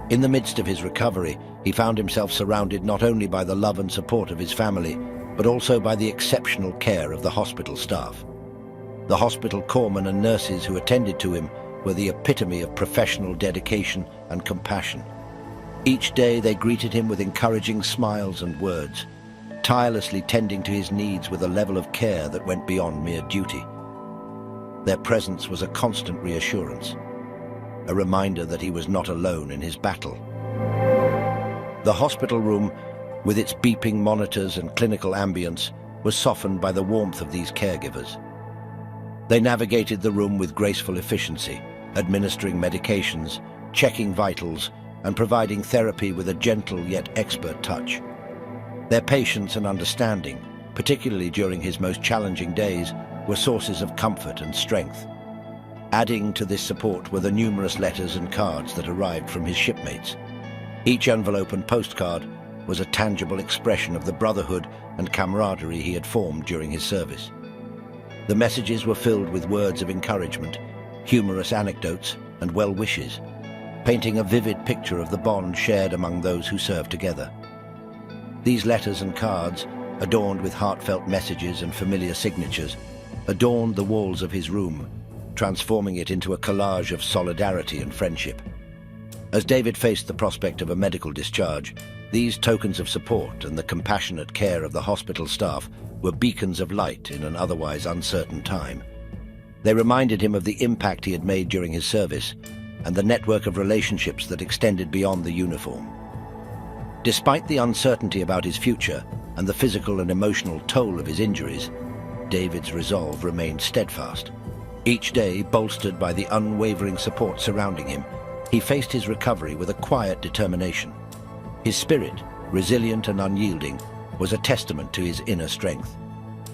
In the midst of his recovery, he found himself surrounded not only by the love and support of his family, but also by the exceptional care of the hospital staff. The hospital corpsmen and nurses who attended to him were the epitome of professional dedication and compassion. Each day they greeted him with encouraging smiles and words, tirelessly tending to his needs with a level of care that went beyond mere duty. Their presence was a constant reassurance, a reminder that he was not alone in his battle. The hospital room, with its beeping monitors and clinical ambience, was softened by the warmth of these caregivers. They navigated the room with graceful efficiency, administering medications, checking vitals, and providing therapy with a gentle yet expert touch. Their patience and understanding, particularly during his most challenging days, were sources of comfort and strength. Adding to this support were the numerous letters and cards that arrived from his shipmates. Each envelope and postcard was a tangible expression of the brotherhood and camaraderie he had formed during his service. The messages were filled with words of encouragement, humorous anecdotes, and well wishes, painting a vivid picture of the bond shared among those who served together. These letters and cards, adorned with heartfelt messages and familiar signatures, adorned the walls of his room, transforming it into a collage of solidarity and friendship. As David faced the prospect of a medical discharge, these tokens of support and the compassionate care of the hospital staff were beacons of light in an otherwise uncertain time. They reminded him of the impact he had made during his service and the network of relationships that extended beyond the uniform. Despite the uncertainty about his future and the physical and emotional toll of his injuries, David's resolve remained steadfast. Each day, bolstered by the unwavering support surrounding him, he faced his recovery with a quiet determination. His spirit, resilient and unyielding, was a testament to his inner strength.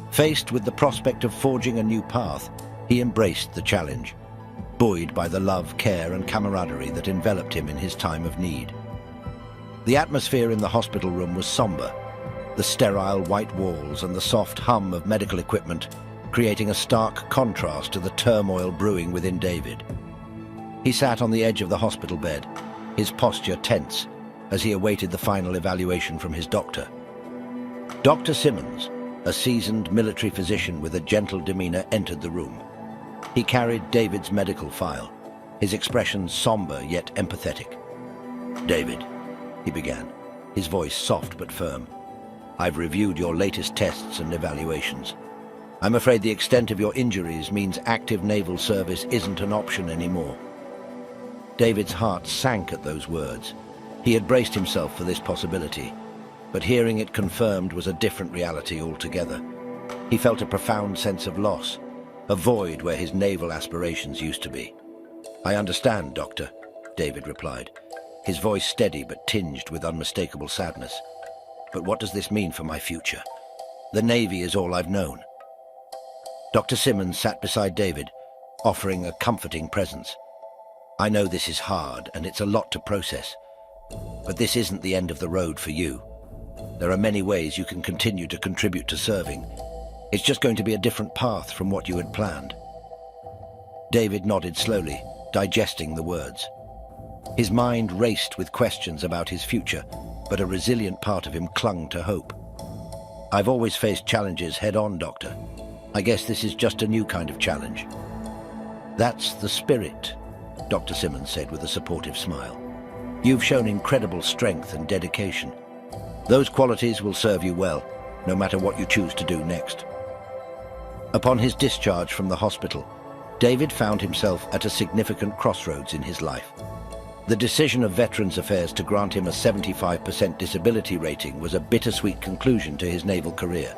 Faced with the prospect of forging a new path, he embraced the challenge, buoyed by the love, care, and camaraderie that enveloped him in his time of need. The atmosphere in the hospital room was somber, the sterile white walls and the soft hum of medical equipment creating a stark contrast to the turmoil brewing within David. He sat on the edge of the hospital bed, his posture tense as he awaited the final evaluation from his doctor. Dr. Simmons, a seasoned military physician with a gentle demeanor, entered the room. He carried David's medical file, his expression somber yet empathetic. "David," he began, his voice soft but firm, "I've reviewed your latest tests and evaluations. I'm afraid the extent of your injuries means active naval service isn't an option anymore." David's heart sank at those words. He had braced himself for this possibility, but hearing it confirmed was a different reality altogether. He felt a profound sense of loss, a void where his naval aspirations used to be. "I understand, Doctor," David replied, his voice steady but tinged with unmistakable sadness. "But what does this mean for my future? The Navy is all I've known." Dr. Simmons sat beside David, offering a comforting presence. "I know this is hard and it's a lot to process, but this isn't the end of the road for you. There are many ways you can continue to contribute to serving. It's just going to be a different path from what you had planned." David nodded slowly, digesting the words. His mind raced with questions about his future, but a resilient part of him clung to hope. "I've always faced challenges head-on, Doctor. I guess this is just a new kind of challenge." "That's the spirit," Dr. Simmons said with a supportive smile. "You've shown incredible strength and dedication. Those qualities will serve you well, no matter what you choose to do next." Upon his discharge from the hospital, David found himself at a significant crossroads in his life. The decision of Veterans Affairs to grant him a 75% disability rating was a bittersweet conclusion to his naval career.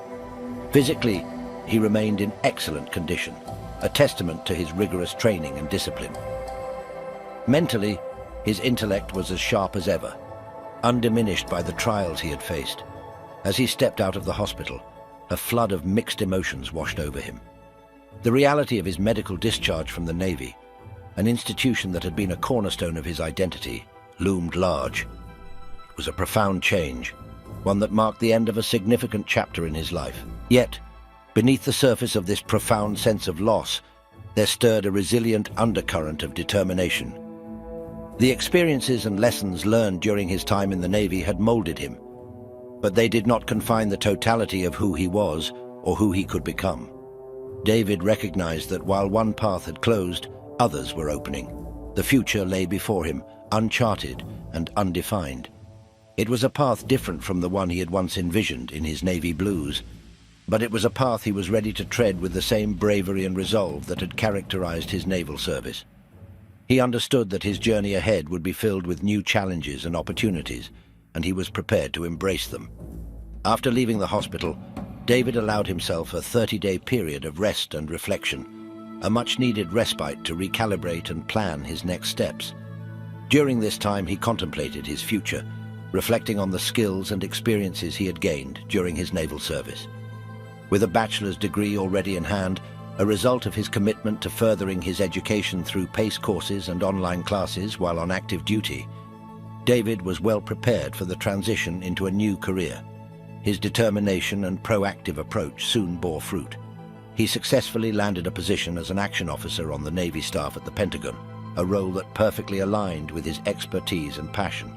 Physically, he remained in excellent condition, a testament to his rigorous training and discipline. Mentally, his intellect was as sharp as ever, undiminished by the trials he had faced. As he stepped out of the hospital, a flood of mixed emotions washed over him. The reality of his medical discharge from the Navy, an institution that had been a cornerstone of his identity, loomed large. It was a profound change, one that marked the end of a significant chapter in his life. Yet, beneath the surface of this profound sense of loss, there stirred a resilient undercurrent of determination. The experiences and lessons learned during his time in the Navy had molded him, but they did not confine the totality of who he was or who he could become. David recognized that while one path had closed, others were opening. The future lay before him, uncharted and undefined. It was a path different from the one he had once envisioned in his Navy blues, but it was a path he was ready to tread with the same bravery and resolve that had characterized his naval service. He understood that his journey ahead would be filled with new challenges and opportunities, and he was prepared to embrace them. After leaving the hospital, David allowed himself a 30-day period of rest and reflection, a much-needed respite to recalibrate and plan his next steps. During this time, he contemplated his future, reflecting on the skills and experiences he had gained during his naval service. With a bachelor's degree already in hand, a result of his commitment to furthering his education through PACE courses and online classes while on active duty, David was well prepared for the transition into a new career. His determination and proactive approach soon bore fruit. He successfully landed a position as an action officer on the Navy staff at the Pentagon, a role that perfectly aligned with his expertise and passion.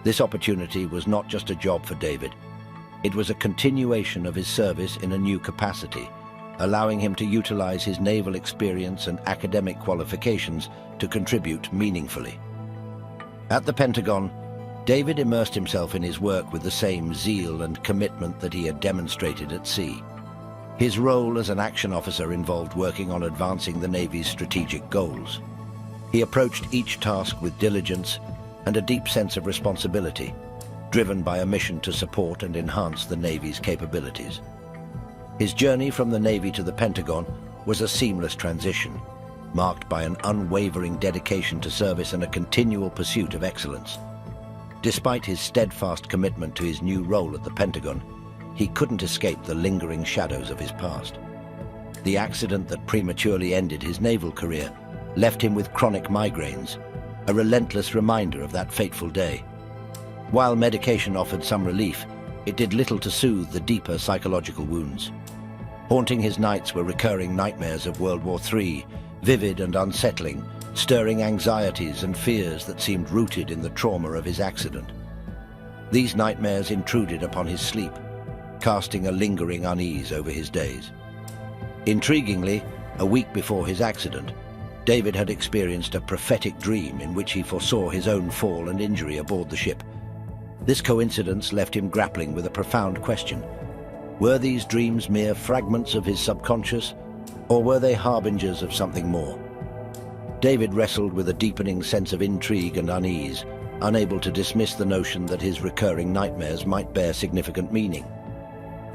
This opportunity was not just a job for David. It was a continuation of his service in a new capacity, allowing him to utilize his naval experience and academic qualifications to contribute meaningfully. At the Pentagon, David immersed himself in his work with the same zeal and commitment that he had demonstrated at sea. His role as an action officer involved working on advancing the Navy's strategic goals. He approached each task with diligence and a deep sense of responsibility, driven by a mission to support and enhance the Navy's capabilities. His journey from the Navy to the Pentagon was a seamless transition, marked by an unwavering dedication to service and a continual pursuit of excellence. Despite his steadfast commitment to his new role at the Pentagon, he couldn't escape the lingering shadows of his past. The accident that prematurely ended his naval career left him with chronic migraines, a relentless reminder of that fateful day. While medication offered some relief, it did little to soothe the deeper psychological wounds. Haunting his nights were recurring nightmares of World War III, vivid and unsettling, stirring anxieties and fears that seemed rooted in the trauma of his accident. These nightmares intruded upon his sleep, casting a lingering unease over his days. Intriguingly, a week before his accident, David had experienced a prophetic dream in which he foresaw his own fall and injury aboard the ship. This coincidence left him grappling with a profound question. Were these dreams mere fragments of his subconscious, or were they harbingers of something more? David wrestled with a deepening sense of intrigue and unease, unable to dismiss the notion that his recurring nightmares might bear significant meaning.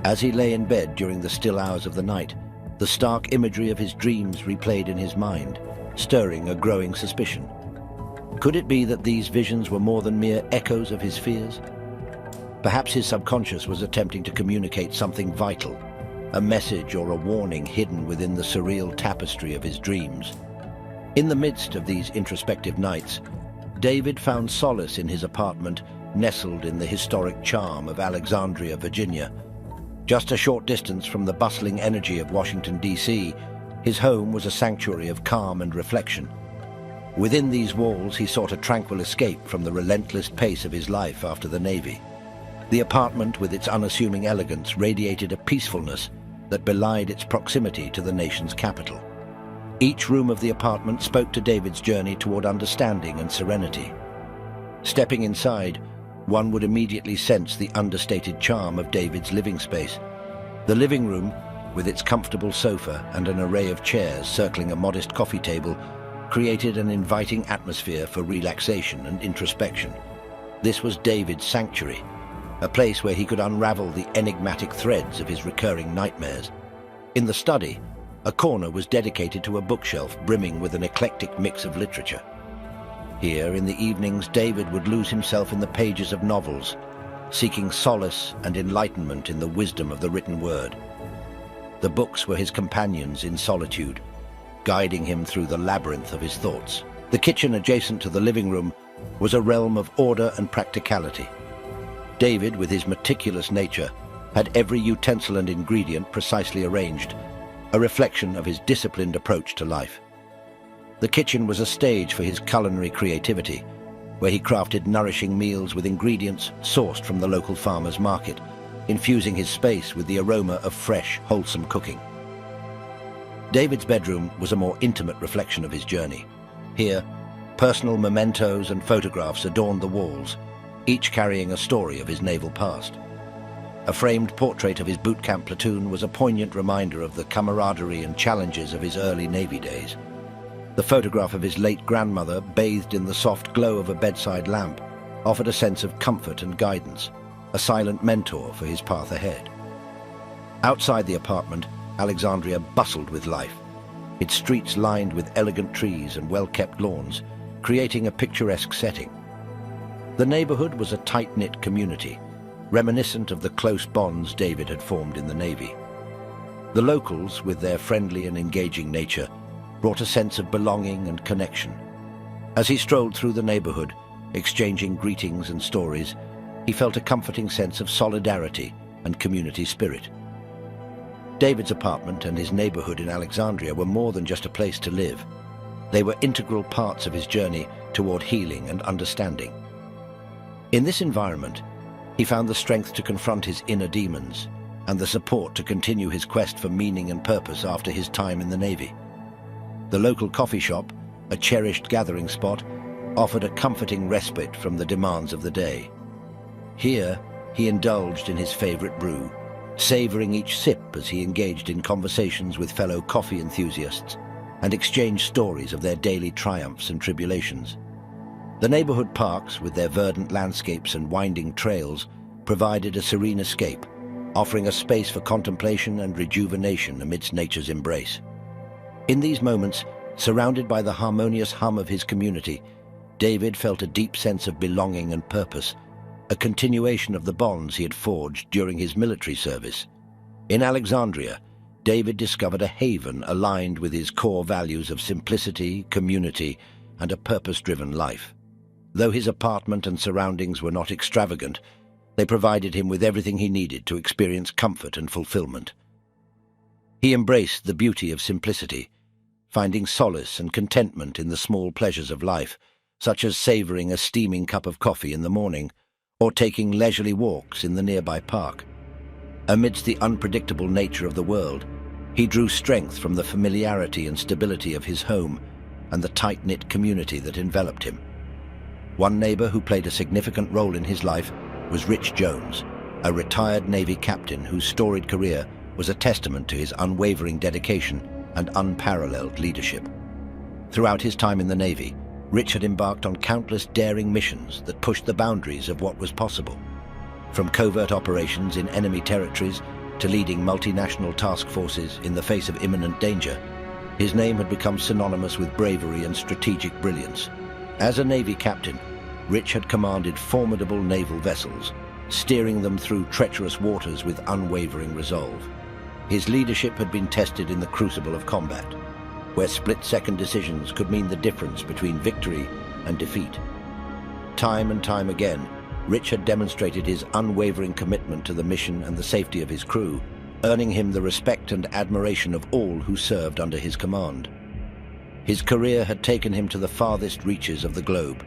As he lay in bed during the still hours of the night, the stark imagery of his dreams replayed in his mind, stirring a growing suspicion. Could it be that these visions were more than mere echoes of his fears? Perhaps his subconscious was attempting to communicate something vital, a message or a warning hidden within the surreal tapestry of his dreams. In the midst of these introspective nights, David found solace in his apartment nestled in the historic charm of Alexandria, Virginia. Just a short distance from the bustling energy of Washington, D.C., his home was a sanctuary of calm and reflection. Within these walls, he sought a tranquil escape from the relentless pace of his life after the Navy. The apartment, with its unassuming elegance, radiated a peacefulness that belied its proximity to the nation's capital. Each room of the apartment spoke to David's journey toward understanding and serenity. Stepping inside, one would immediately sense the understated charm of David's living space. The living room, with its comfortable sofa and an array of chairs circling a modest coffee table, created an inviting atmosphere for relaxation and introspection. This was David's sanctuary, a place where he could unravel the enigmatic threads of his recurring nightmares. In the study, a corner was dedicated to a bookshelf brimming with an eclectic mix of literature. Here, in the evenings, David would lose himself in the pages of novels, seeking solace and enlightenment in the wisdom of the written word. The books were his companions in solitude, guiding him through the labyrinth of his thoughts. The kitchen adjacent to the living room was a realm of order and practicality. David, with his meticulous nature, had every utensil and ingredient precisely arranged, a reflection of his disciplined approach to life. The kitchen was a stage for his culinary creativity, where he crafted nourishing meals with ingredients sourced from the local farmer's market, infusing his space with the aroma of fresh, wholesome cooking. David's bedroom was a more intimate reflection of his journey. Here, personal mementos and photographs adorned the walls, each carrying a story of his naval past. A framed portrait of his boot camp platoon was a poignant reminder of the camaraderie and challenges of his early Navy days. The photograph of his late grandmother, bathed in the soft glow of a bedside lamp, offered a sense of comfort and guidance, a silent mentor for his path ahead. Outside the apartment, Alexandria bustled with life, its streets lined with elegant trees and well-kept lawns, creating a picturesque setting. The neighborhood was a tight-knit community, reminiscent of the close bonds David had formed in the Navy. The locals, with their friendly and engaging nature, brought a sense of belonging and connection. As he strolled through the neighborhood, exchanging greetings and stories, he felt a comforting sense of solidarity and community spirit. David's apartment and his neighborhood in Alexandria were more than just a place to live. They were integral parts of his journey toward healing and understanding. In this environment, he found the strength to confront his inner demons and the support to continue his quest for meaning and purpose after his time in the Navy. The local coffee shop, a cherished gathering spot, offered a comforting respite from the demands of the day. Here, he indulged in his favorite brew, savoring each sip as he engaged in conversations with fellow coffee enthusiasts and exchanged stories of their daily triumphs and tribulations. The neighborhood parks, with their verdant landscapes and winding trails, provided a serene escape, offering a space for contemplation and rejuvenation amidst nature's embrace. In these moments, surrounded by the harmonious hum of his community, David felt a deep sense of belonging and purpose, a continuation of the bonds he had forged during his military service. In Alexandria, David discovered a haven aligned with his core values of simplicity, community, and a purpose-driven life. Though his apartment and surroundings were not extravagant, they provided him with everything he needed to experience comfort and fulfillment. He embraced the beauty of simplicity, finding solace and contentment in the small pleasures of life, such as savoring a steaming cup of coffee in the morning or taking leisurely walks in the nearby park. Amidst the unpredictable nature of the world, he drew strength from the familiarity and stability of his home and the tight-knit community that enveloped him. One neighbor who played a significant role in his life was Rich Jones, a retired Navy captain whose storied career was a testament to his unwavering dedication and unparalleled leadership. Throughout his time in the Navy, Rich had embarked on countless daring missions that pushed the boundaries of what was possible. From covert operations in enemy territories to leading multinational task forces in the face of imminent danger, his name had become synonymous with bravery and strategic brilliance. As a Navy captain, Rich had commanded formidable naval vessels, steering them through treacherous waters with unwavering resolve. His leadership had been tested in the crucible of combat, where split-second decisions could mean the difference between victory and defeat. Time and time again, Rich had demonstrated his unwavering commitment to the mission and the safety of his crew, earning him the respect and admiration of all who served under his command. His career had taken him to the farthest reaches of the globe,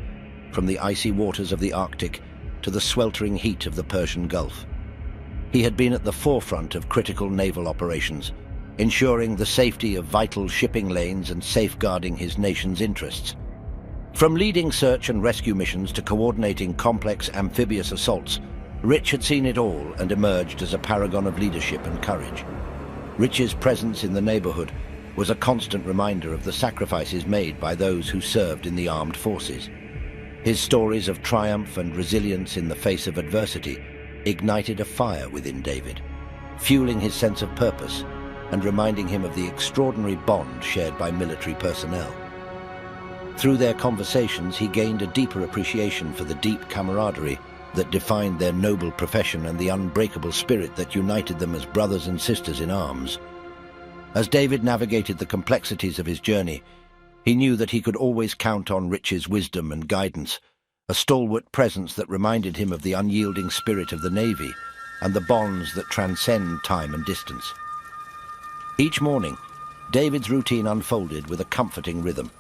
from the icy waters of the Arctic to the sweltering heat of the Persian Gulf. He had been at the forefront of critical naval operations, ensuring the safety of vital shipping lanes and safeguarding his nation's interests. From leading search and rescue missions to coordinating complex amphibious assaults, Rich had seen it all and emerged as a paragon of leadership and courage. Rich's presence in the neighborhood was a constant reminder of the sacrifices made by those who served in the armed forces. His stories of triumph and resilience in the face of adversity ignited a fire within David, fueling his sense of purpose and reminding him of the extraordinary bond shared by military personnel. Through their conversations, he gained a deeper appreciation for the deep camaraderie that defined their noble profession and the unbreakable spirit that united them as brothers and sisters in arms. As David navigated the complexities of his journey, he knew that he could always count on Rich's wisdom and guidance, a stalwart presence that reminded him of the unyielding spirit of the Navy and the bonds that transcend time and distance. Each morning, David's routine unfolded with a comforting rhythm.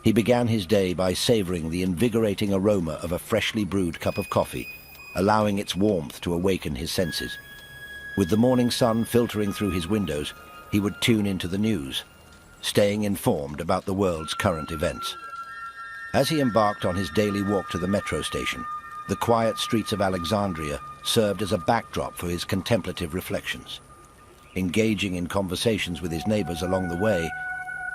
He began his day by savoring the invigorating aroma of a freshly brewed cup of coffee, allowing its warmth to awaken his senses. With the morning sun filtering through his windows, he would tune into the news, staying informed about the world's current events. As he embarked on his daily walk to the metro station, the quiet streets of Alexandria served as a backdrop for his contemplative reflections. Engaging in conversations with his neighbors along the way,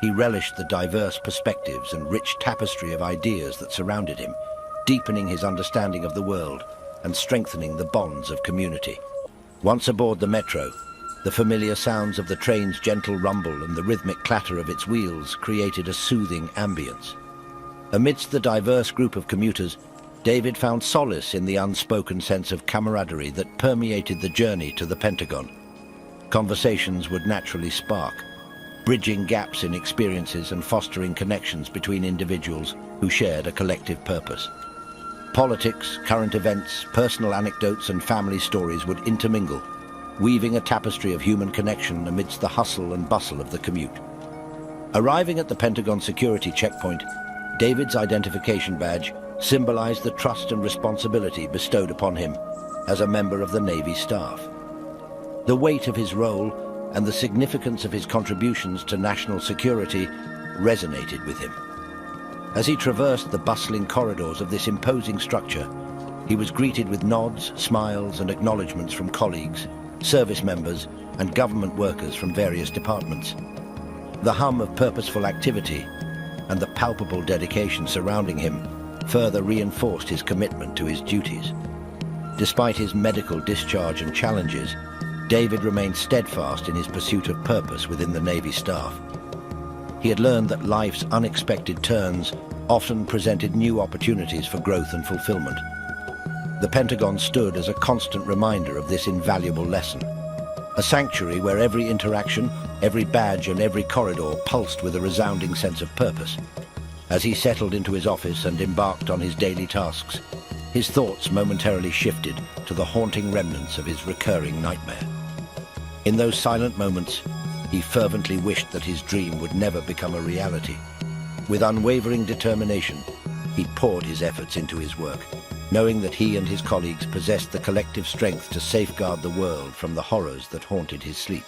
he relished the diverse perspectives and rich tapestry of ideas that surrounded him, deepening his understanding of the world and strengthening the bonds of community. Once aboard the metro, the familiar sounds of the train's gentle rumble and the rhythmic clatter of its wheels created a soothing ambience. Amidst the diverse group of commuters, David found solace in the unspoken sense of camaraderie that permeated the journey to the Pentagon. Conversations would naturally spark, bridging gaps in experiences and fostering connections between individuals who shared a collective purpose. Politics, current events, personal anecdotes and family stories would intermingle, weaving a tapestry of human connection amidst the hustle and bustle of the commute. Arriving at the Pentagon security checkpoint, David's identification badge symbolized the trust and responsibility bestowed upon him as a member of the Navy staff. The weight of his role and the significance of his contributions to national security resonated with him. As he traversed the bustling corridors of this imposing structure, he was greeted with nods, smiles, and acknowledgements from colleagues, service members, and government workers from various departments. The hum of purposeful activity and the palpable dedication surrounding him further reinforced his commitment to his duties. Despite his medical discharge and challenges, David remained steadfast in his pursuit of purpose within the Navy staff. He had learned that life's unexpected turns often presented new opportunities for growth and fulfillment. The Pentagon stood as a constant reminder of this invaluable lesson, a sanctuary where every interaction, every badge and every corridor pulsed with a resounding sense of purpose. As he settled into his office and embarked on his daily tasks, his thoughts momentarily shifted to the haunting remnants of his recurring nightmare. In those silent moments, he fervently wished that his dream would never become a reality. With unwavering determination, he poured his efforts into his work, knowing that he and his colleagues possessed the collective strength to safeguard the world from the horrors that haunted his sleep.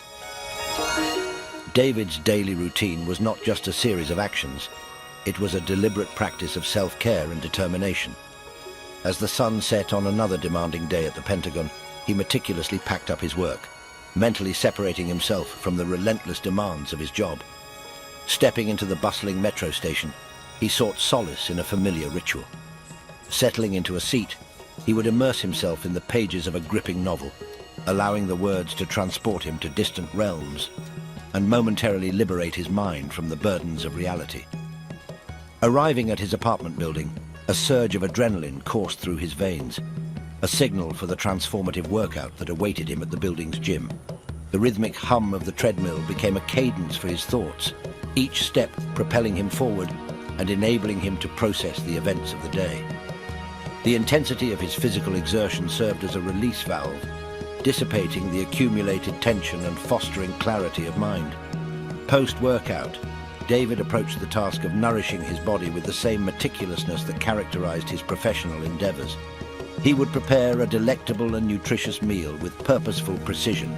David's daily routine was not just a series of actions. It was a deliberate practice of self-care and determination. As the sun set on another demanding day at the Pentagon, he meticulously packed up his work, mentally separating himself from the relentless demands of his job. Stepping into the bustling metro station, he sought solace in a familiar ritual. Settling into a seat, he would immerse himself in the pages of a gripping novel, allowing the words to transport him to distant realms and momentarily liberate his mind from the burdens of reality. Arriving at his apartment building, a surge of adrenaline coursed through his veins, a signal for the transformative workout that awaited him at the building's gym. The rhythmic hum of the treadmill became a cadence for his thoughts, each step propelling him forward and enabling him to process the events of the day. The intensity of his physical exertion served as a release valve, dissipating the accumulated tension and fostering clarity of mind. Post-workout, David approached the task of nourishing his body with the same meticulousness that characterized his professional endeavors. He would prepare a delectable and nutritious meal with purposeful precision,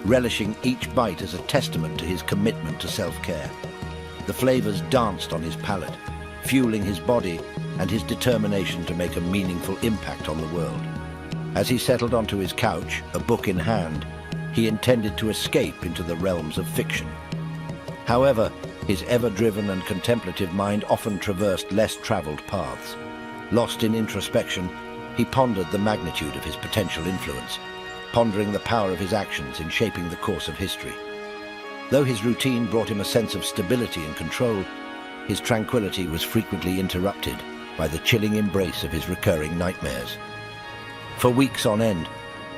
relishing each bite as a testament to his commitment to self-care. The flavors danced on his palate, fueling his body and his determination to make a meaningful impact on the world. As he settled onto his couch, a book in hand, he intended to escape into the realms of fiction. However, his ever-driven and contemplative mind often traversed less traveled paths. Lost in introspection, he pondered the magnitude of his potential influence, pondering the power of his actions in shaping the course of history. Though his routine brought him a sense of stability and control, his tranquility was frequently interrupted by the chilling embrace of his recurring nightmares. For weeks on end,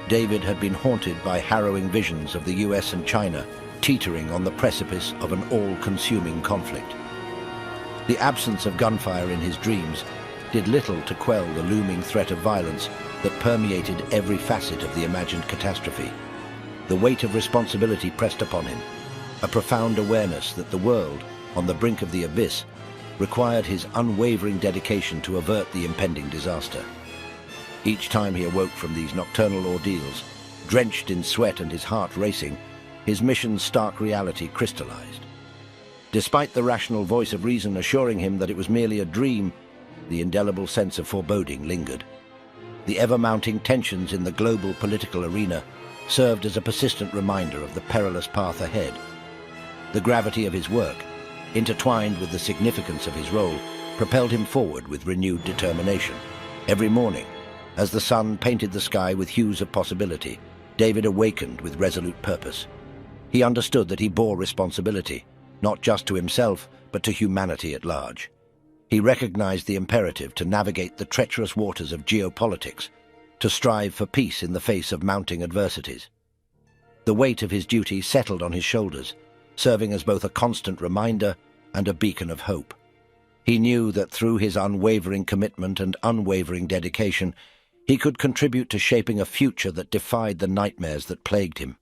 David had been haunted by harrowing visions of the US and China teetering on the precipice of an all-consuming conflict. The absence of gunfire in his dreams did little to quell the looming threat of violence that permeated every facet of the imagined catastrophe. The weight of responsibility pressed upon him, a profound awareness that the world, on the brink of the abyss, required his unwavering dedication to avert the impending disaster. Each time he awoke from these nocturnal ordeals, drenched in sweat and his heart racing, his mission's stark reality crystallized. Despite the rational voice of reason assuring him that it was merely a dream, the indelible sense of foreboding lingered. The ever-mounting tensions in the global political arena served as a persistent reminder of the perilous path ahead. The gravity of his work, intertwined with the significance of his role, propelled him forward with renewed determination. Every morning, as the sun painted the sky with hues of possibility, David awakened with resolute purpose. He understood that he bore responsibility, not just to himself, but to humanity at large. He recognized the imperative to navigate the treacherous waters of geopolitics, to strive for peace in the face of mounting adversities. The weight of his duty settled on his shoulders, serving as both a constant reminder and a beacon of hope. He knew that through his unwavering commitment and unwavering dedication, he could contribute to shaping a future that defied the nightmares that plagued him.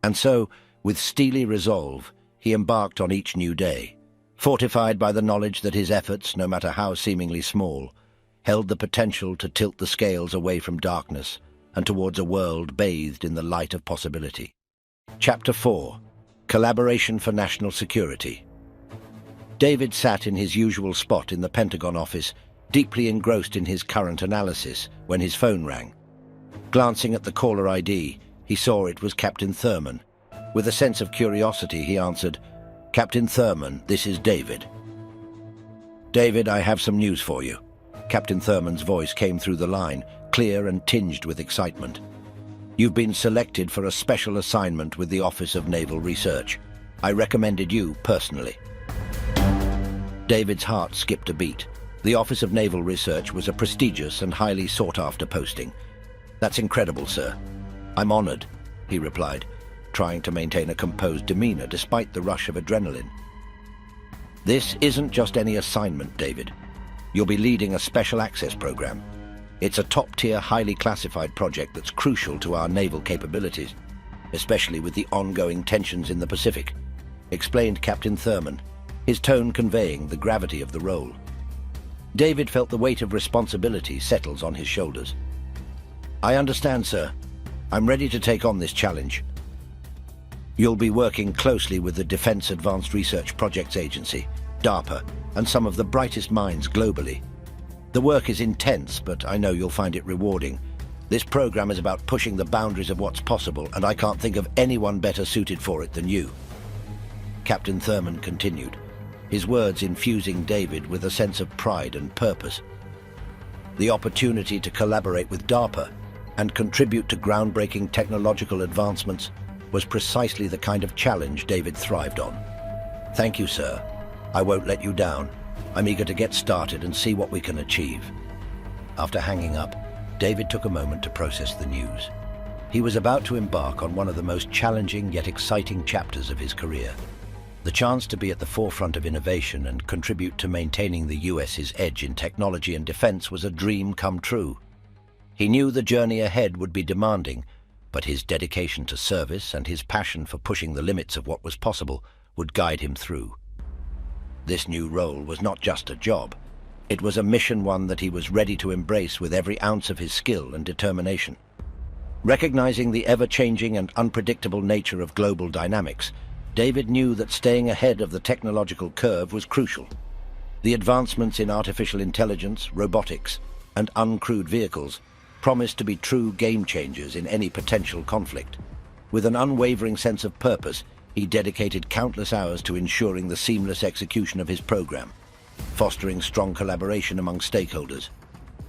And so, with steely resolve, he embarked on each new day, fortified by the knowledge that his efforts, no matter how seemingly small, held the potential to tilt the scales away from darkness and towards a world bathed in the light of possibility. Chapter 4. Collaboration for National Security. David sat in his usual spot in the Pentagon office, deeply engrossed in his current analysis, when his phone rang. Glancing at the caller ID, he saw it was Captain Thurman. With a sense of curiosity, he answered, "Captain Thurman, this is David." "David, I have some news for you." Captain Thurman's voice came through the line, clear and tinged with excitement. "You've been selected for a special assignment with the Office of Naval Research. I recommended you personally." David's heart skipped a beat. The Office of Naval Research was a prestigious and highly sought-after posting. "That's incredible, sir. I'm honored," he replied, trying to maintain a composed demeanor despite the rush of adrenaline. "This isn't just any assignment, David. You'll be leading a special access program. It's a top-tier, highly classified project that's crucial to our naval capabilities, especially with the ongoing tensions in the Pacific," explained Captain Thurman, his tone conveying the gravity of the role. David felt the weight of responsibility settles on his shoulders. "I understand, sir. I'm ready to take on this challenge. You'll be working closely with the Defense Advanced Research Projects Agency, DARPA, and some of the brightest minds globally. The work is intense, but I know you'll find it rewarding. This program is about pushing the boundaries of what's possible, and I can't think of anyone better suited for it than you." Captain Thurman continued, his words infusing David with a sense of pride and purpose. The opportunity to collaborate with DARPA and contribute to groundbreaking technological advancements was precisely the kind of challenge David thrived on. "Thank you, sir. I won't let you down. I'm eager to get started and see what we can achieve." After hanging up, David took a moment to process the news. He was about to embark on one of the most challenging yet exciting chapters of his career. The chance to be at the forefront of innovation and contribute to maintaining the US's edge in technology and defense was a dream come true. He knew the journey ahead would be demanding, but his dedication to service and his passion for pushing the limits of what was possible would guide him through. This new role was not just a job. It was a mission, one that he was ready to embrace with every ounce of his skill and determination. Recognizing the ever-changing and unpredictable nature of global dynamics, David knew that staying ahead of the technological curve was crucial. The advancements in artificial intelligence, robotics, and uncrewed vehicles promised to be true game-changers in any potential conflict. With an unwavering sense of purpose, he dedicated countless hours to ensuring the seamless execution of his program, fostering strong collaboration among stakeholders,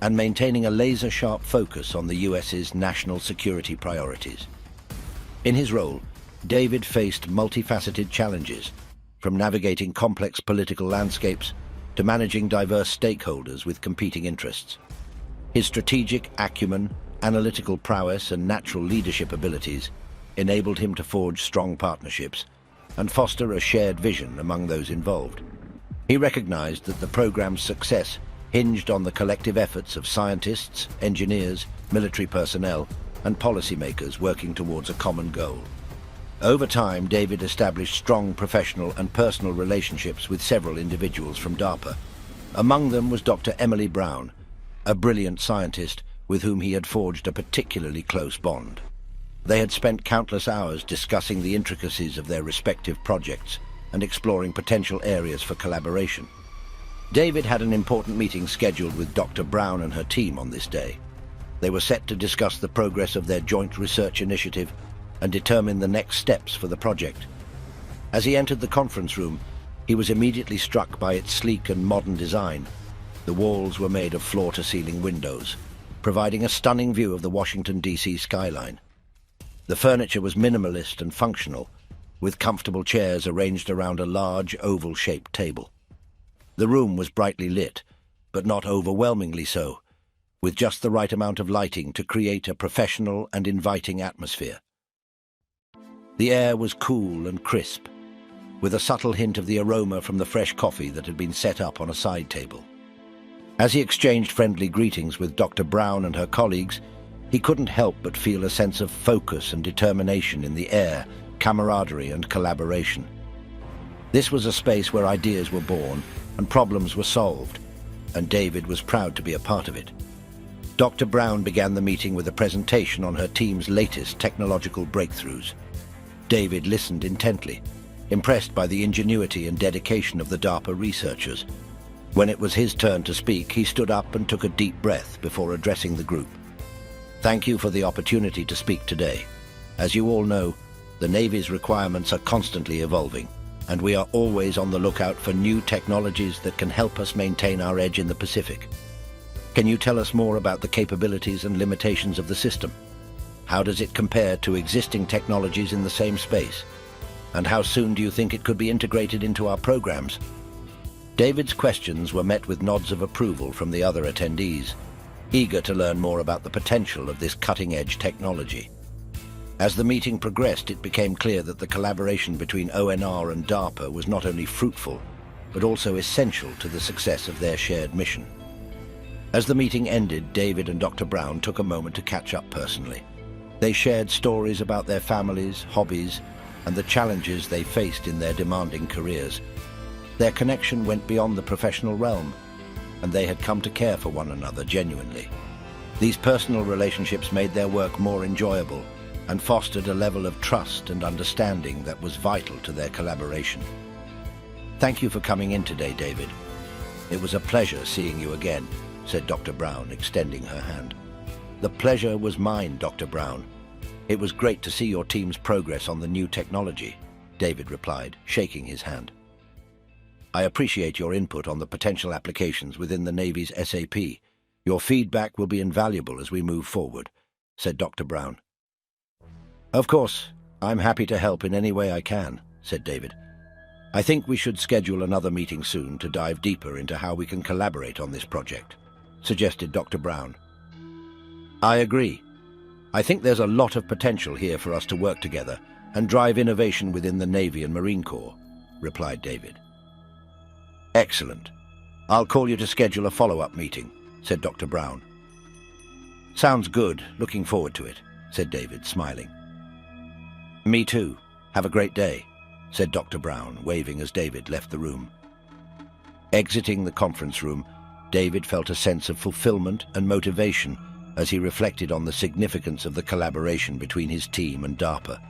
and maintaining a laser-sharp focus on the US's national security priorities. In his role, David faced multifaceted challenges, from navigating complex political landscapes to managing diverse stakeholders with competing interests. His strategic acumen, analytical prowess, and natural leadership abilities enabled him to forge strong partnerships and foster a shared vision among those involved. He recognized that the program's success hinged on the collective efforts of scientists, engineers, military personnel, and policymakers working towards a common goal. Over time, David established strong professional and personal relationships with several individuals from DARPA. Among them was Dr. Emily Brown, a brilliant scientist with whom he had forged a particularly close bond. They had spent countless hours discussing the intricacies of their respective projects and exploring potential areas for collaboration. David had an important meeting scheduled with Dr. Brown and her team on this day. They were set to discuss the progress of their joint research initiative and determine the next steps for the project. As he entered the conference room, he was immediately struck by its sleek and modern design. The walls were made of floor-to-ceiling windows, providing a stunning view of the Washington, D.C. skyline. The furniture was minimalist and functional, with comfortable chairs arranged around a large, oval-shaped table. The room was brightly lit, but not overwhelmingly so, with just the right amount of lighting to create a professional and inviting atmosphere. The air was cool and crisp, with a subtle hint of the aroma from the fresh coffee that had been set up on a side table. As he exchanged friendly greetings with Dr. Brown and her colleagues, he couldn't help but feel a sense of focus and determination in the air, camaraderie and collaboration. This was a space where ideas were born and problems were solved, and David was proud to be a part of it. Dr. Brown began the meeting with a presentation on her team's latest technological breakthroughs. David listened intently, impressed by the ingenuity and dedication of the DARPA researchers. When it was his turn to speak, he stood up and took a deep breath before addressing the group. Thank you for the opportunity to speak today. As you all know, the Navy's requirements are constantly evolving, and we are always on the lookout for new technologies that can help us maintain our edge in the Pacific. Can you tell us more about the capabilities and limitations of the system? How does it compare to existing technologies in the same space? And how soon do you think it could be integrated into our programs? David's questions were met with nods of approval from the other attendees, eager to learn more about the potential of this cutting-edge technology. As the meeting progressed, it became clear that the collaboration between ONR and DARPA was not only fruitful, but also essential to the success of their shared mission. As the meeting ended, David and Dr. Brown took a moment to catch up personally. They shared stories about their families, hobbies, and the challenges they faced in their demanding careers. Their connection went beyond the professional realm, and they had come to care for one another genuinely. These personal relationships made their work more enjoyable and fostered a level of trust and understanding that was vital to their collaboration. Thank you for coming in today, David. It was a pleasure seeing you again, said Dr. Brown, extending her hand. The pleasure was mine, Dr. Brown. It was great to see your team's progress on the new technology, David replied, shaking his hand. I appreciate your input on the potential applications within the Navy's SAP. Your feedback will be invaluable as we move forward, said Dr. Brown. Of course, I'm happy to help in any way I can, said David. I think we should schedule another meeting soon to dive deeper into how we can collaborate on this project, suggested Dr. Brown. I agree. I think there's a lot of potential here for us to work together and drive innovation within the Navy and Marine Corps, replied David. Excellent. I'll call you to schedule a follow-up meeting, said Dr. Brown. Sounds good. Looking forward to it, said David, smiling. Me too. Have a great day, said Dr. Brown, waving as David left the room. Exiting the conference room, David felt a sense of fulfillment and motivation as he reflected on the significance of the collaboration between his team and DARPA.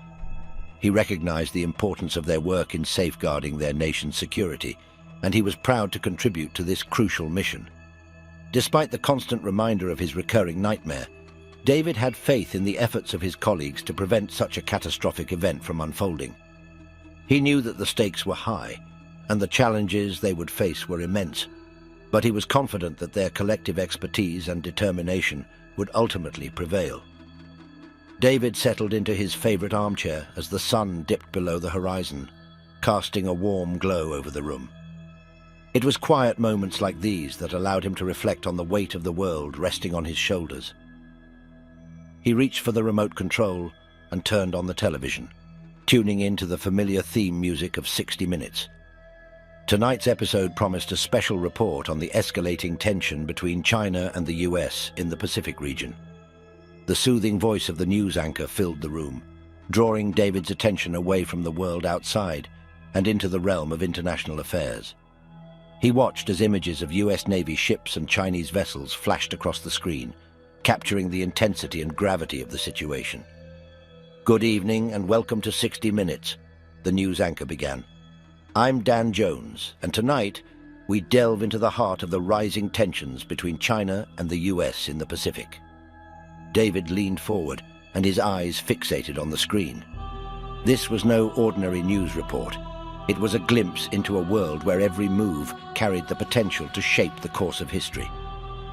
He recognized the importance of their work in safeguarding their nation's security, and he was proud to contribute to this crucial mission. Despite the constant reminder of his recurring nightmare, David had faith in the efforts of his colleagues to prevent such a catastrophic event from unfolding. He knew that the stakes were high, and the challenges they would face were immense, but he was confident that their collective expertise and determination would ultimately prevail. David settled into his favorite armchair as the sun dipped below the horizon, casting a warm glow over the room. It was quiet moments like these that allowed him to reflect on the weight of the world resting on his shoulders. He reached for the remote control and turned on the television, tuning in to the familiar theme music of 60 Minutes. Tonight's episode promised a special report on the escalating tension between China and the US in the Pacific region. The soothing voice of the news anchor filled the room, drawing David's attention away from the world outside and into the realm of international affairs. He watched as images of US Navy ships and Chinese vessels flashed across the screen, capturing the intensity and gravity of the situation. "Good evening and welcome to 60 Minutes, the news anchor began. "I'm Dan Jones, and tonight we delve into the heart of the rising tensions between China and the US in the Pacific." David leaned forward, and his eyes fixated on the screen. This was no ordinary news report. It was a glimpse into a world where every move carried the potential to shape the course of history.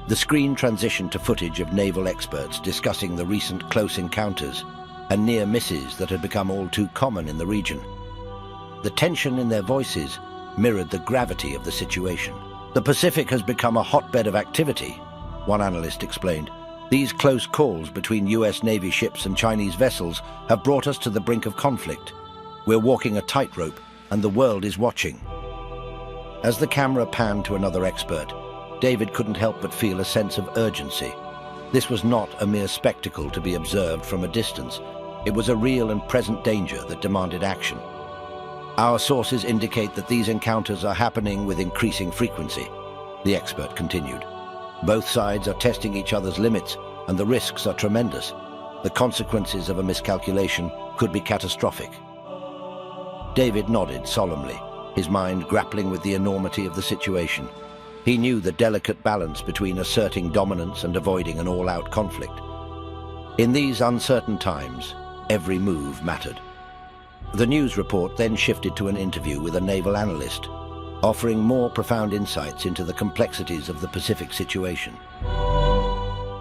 The screen transitioned to footage of naval experts discussing the recent close encounters and near misses that had become all too common in the region. The tension in their voices mirrored the gravity of the situation. "The Pacific has become a hotbed of activity," one analyst explained. "These close calls between US Navy ships and Chinese vessels have brought us to the brink of conflict. We're walking a tightrope, and the world is watching." As the camera panned to another expert, David couldn't help but feel a sense of urgency. This was not a mere spectacle to be observed from a distance. It was a real and present danger that demanded action. "Our sources indicate that these encounters are happening with increasing frequency," the expert continued. "Both sides are testing each other's limits, and the risks are tremendous. The consequences of a miscalculation could be catastrophic." David nodded solemnly, his mind grappling with the enormity of the situation. He knew the delicate balance between asserting dominance and avoiding an all-out conflict. In these uncertain times, every move mattered. The news report then shifted to an interview with a naval analyst, offering more profound insights into the complexities of the Pacific situation.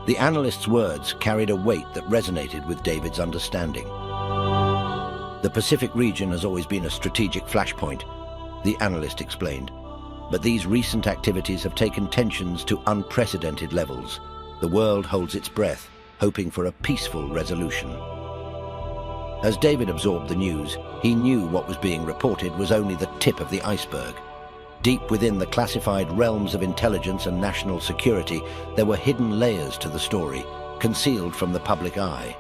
The analyst's words carried a weight that resonated with David's understanding. "The Pacific region has always been a strategic flashpoint," the analyst explained, "but these recent activities have taken tensions to unprecedented levels. The world holds its breath, hoping for a peaceful resolution." As David absorbed the news, he knew what was being reported was only the tip of the iceberg. Deep within the classified realms of intelligence and national security, there were hidden layers to the story, concealed from the public eye.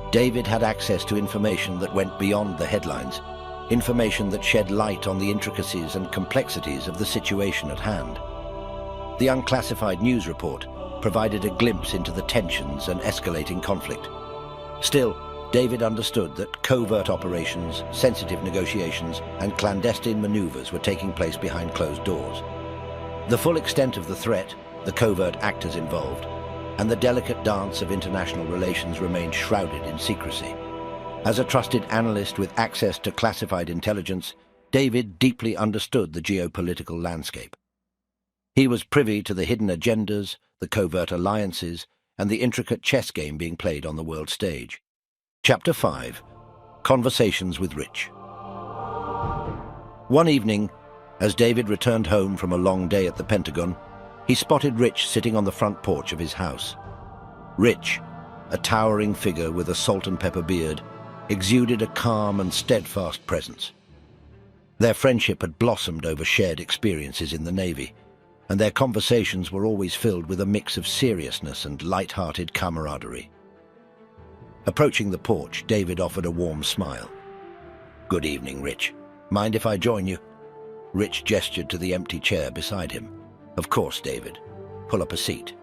David had access to information that went beyond the headlines, information that shed light on the intricacies and complexities of the situation at hand. The unclassified news report provided a glimpse into the tensions and escalating conflict. Still, David understood that covert operations, sensitive negotiations, and clandestine maneuvers were taking place behind closed doors. The full extent of the threat, the covert actors involved, and the delicate dance of international relations remained shrouded in secrecy. As a trusted analyst with access to classified intelligence, David deeply understood the geopolitical landscape. He was privy to the hidden agendas, the covert alliances, and the intricate chess game being played on the world stage. Chapter 5. Conversations with Rich. One evening, as David returned home from a long day at the Pentagon, he spotted Rich sitting on the front porch of his house. Rich, a towering figure with a salt and pepper beard, exuded a calm and steadfast presence. Their friendship had blossomed over shared experiences in the Navy, and their conversations were always filled with a mix of seriousness and light-hearted camaraderie. Approaching the porch, David offered a warm smile. "Good evening, Rich. Mind if I join you?" Rich gestured to the empty chair beside him. "Of course, David. Pull up a seat."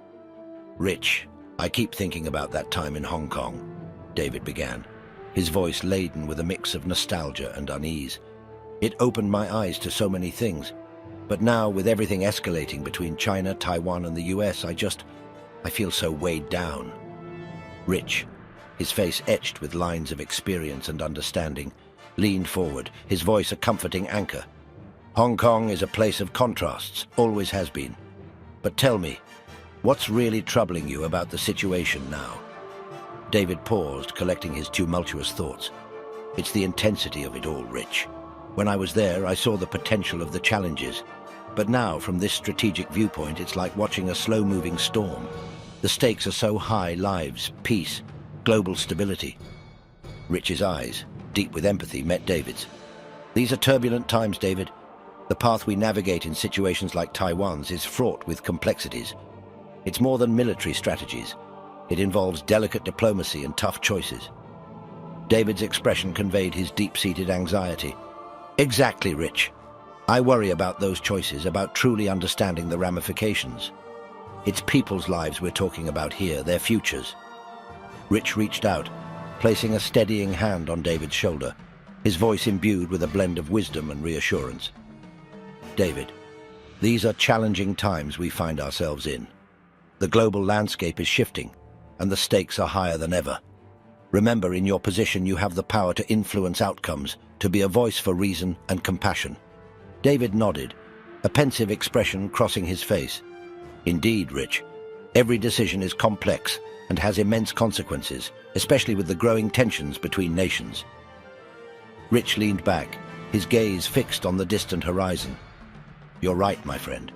"Rich, I keep thinking about that time in Hong Kong," David began, his voice laden with a mix of nostalgia and unease. "It opened my eyes to so many things. But now, with everything escalating between China, Taiwan, and the US, I feel so weighed down." Rich, his face etched with lines of experience and understanding, leaned forward, his voice a comforting anchor. "Hong Kong is a place of contrasts, always has been. But tell me, what's really troubling you about the situation now?" David paused, collecting his tumultuous thoughts. "It's the intensity of it all, Rich. When I was there, I saw the potential of the challenges. But now, from this strategic viewpoint, it's like watching a slow-moving storm. The stakes are so high: lives, peace, global stability." Rich's eyes, deep with empathy, met David's. "These are turbulent times, David. The path we navigate in situations like Taiwan's is fraught with complexities. It's more than military strategies. It involves delicate diplomacy and tough choices. David's expression conveyed his deep-seated anxiety. Exactly, Rich. I worry about those choices, about truly understanding the ramifications. It's people's lives we're talking about here, their futures. Rich reached out, placing a steadying hand on David's shoulder, his voice imbued with a blend of wisdom and reassurance. David, these are challenging times we find ourselves in. The global landscape is shifting, and the stakes are higher than ever. Remember, in your position, you have the power to influence outcomes, to be a voice for reason and compassion. David nodded, a pensive expression crossing his face. Indeed, Rich, every decision is complex and has immense consequences, especially with the growing tensions between nations. Rich leaned back, his gaze fixed on the distant horizon. You're right, my friend.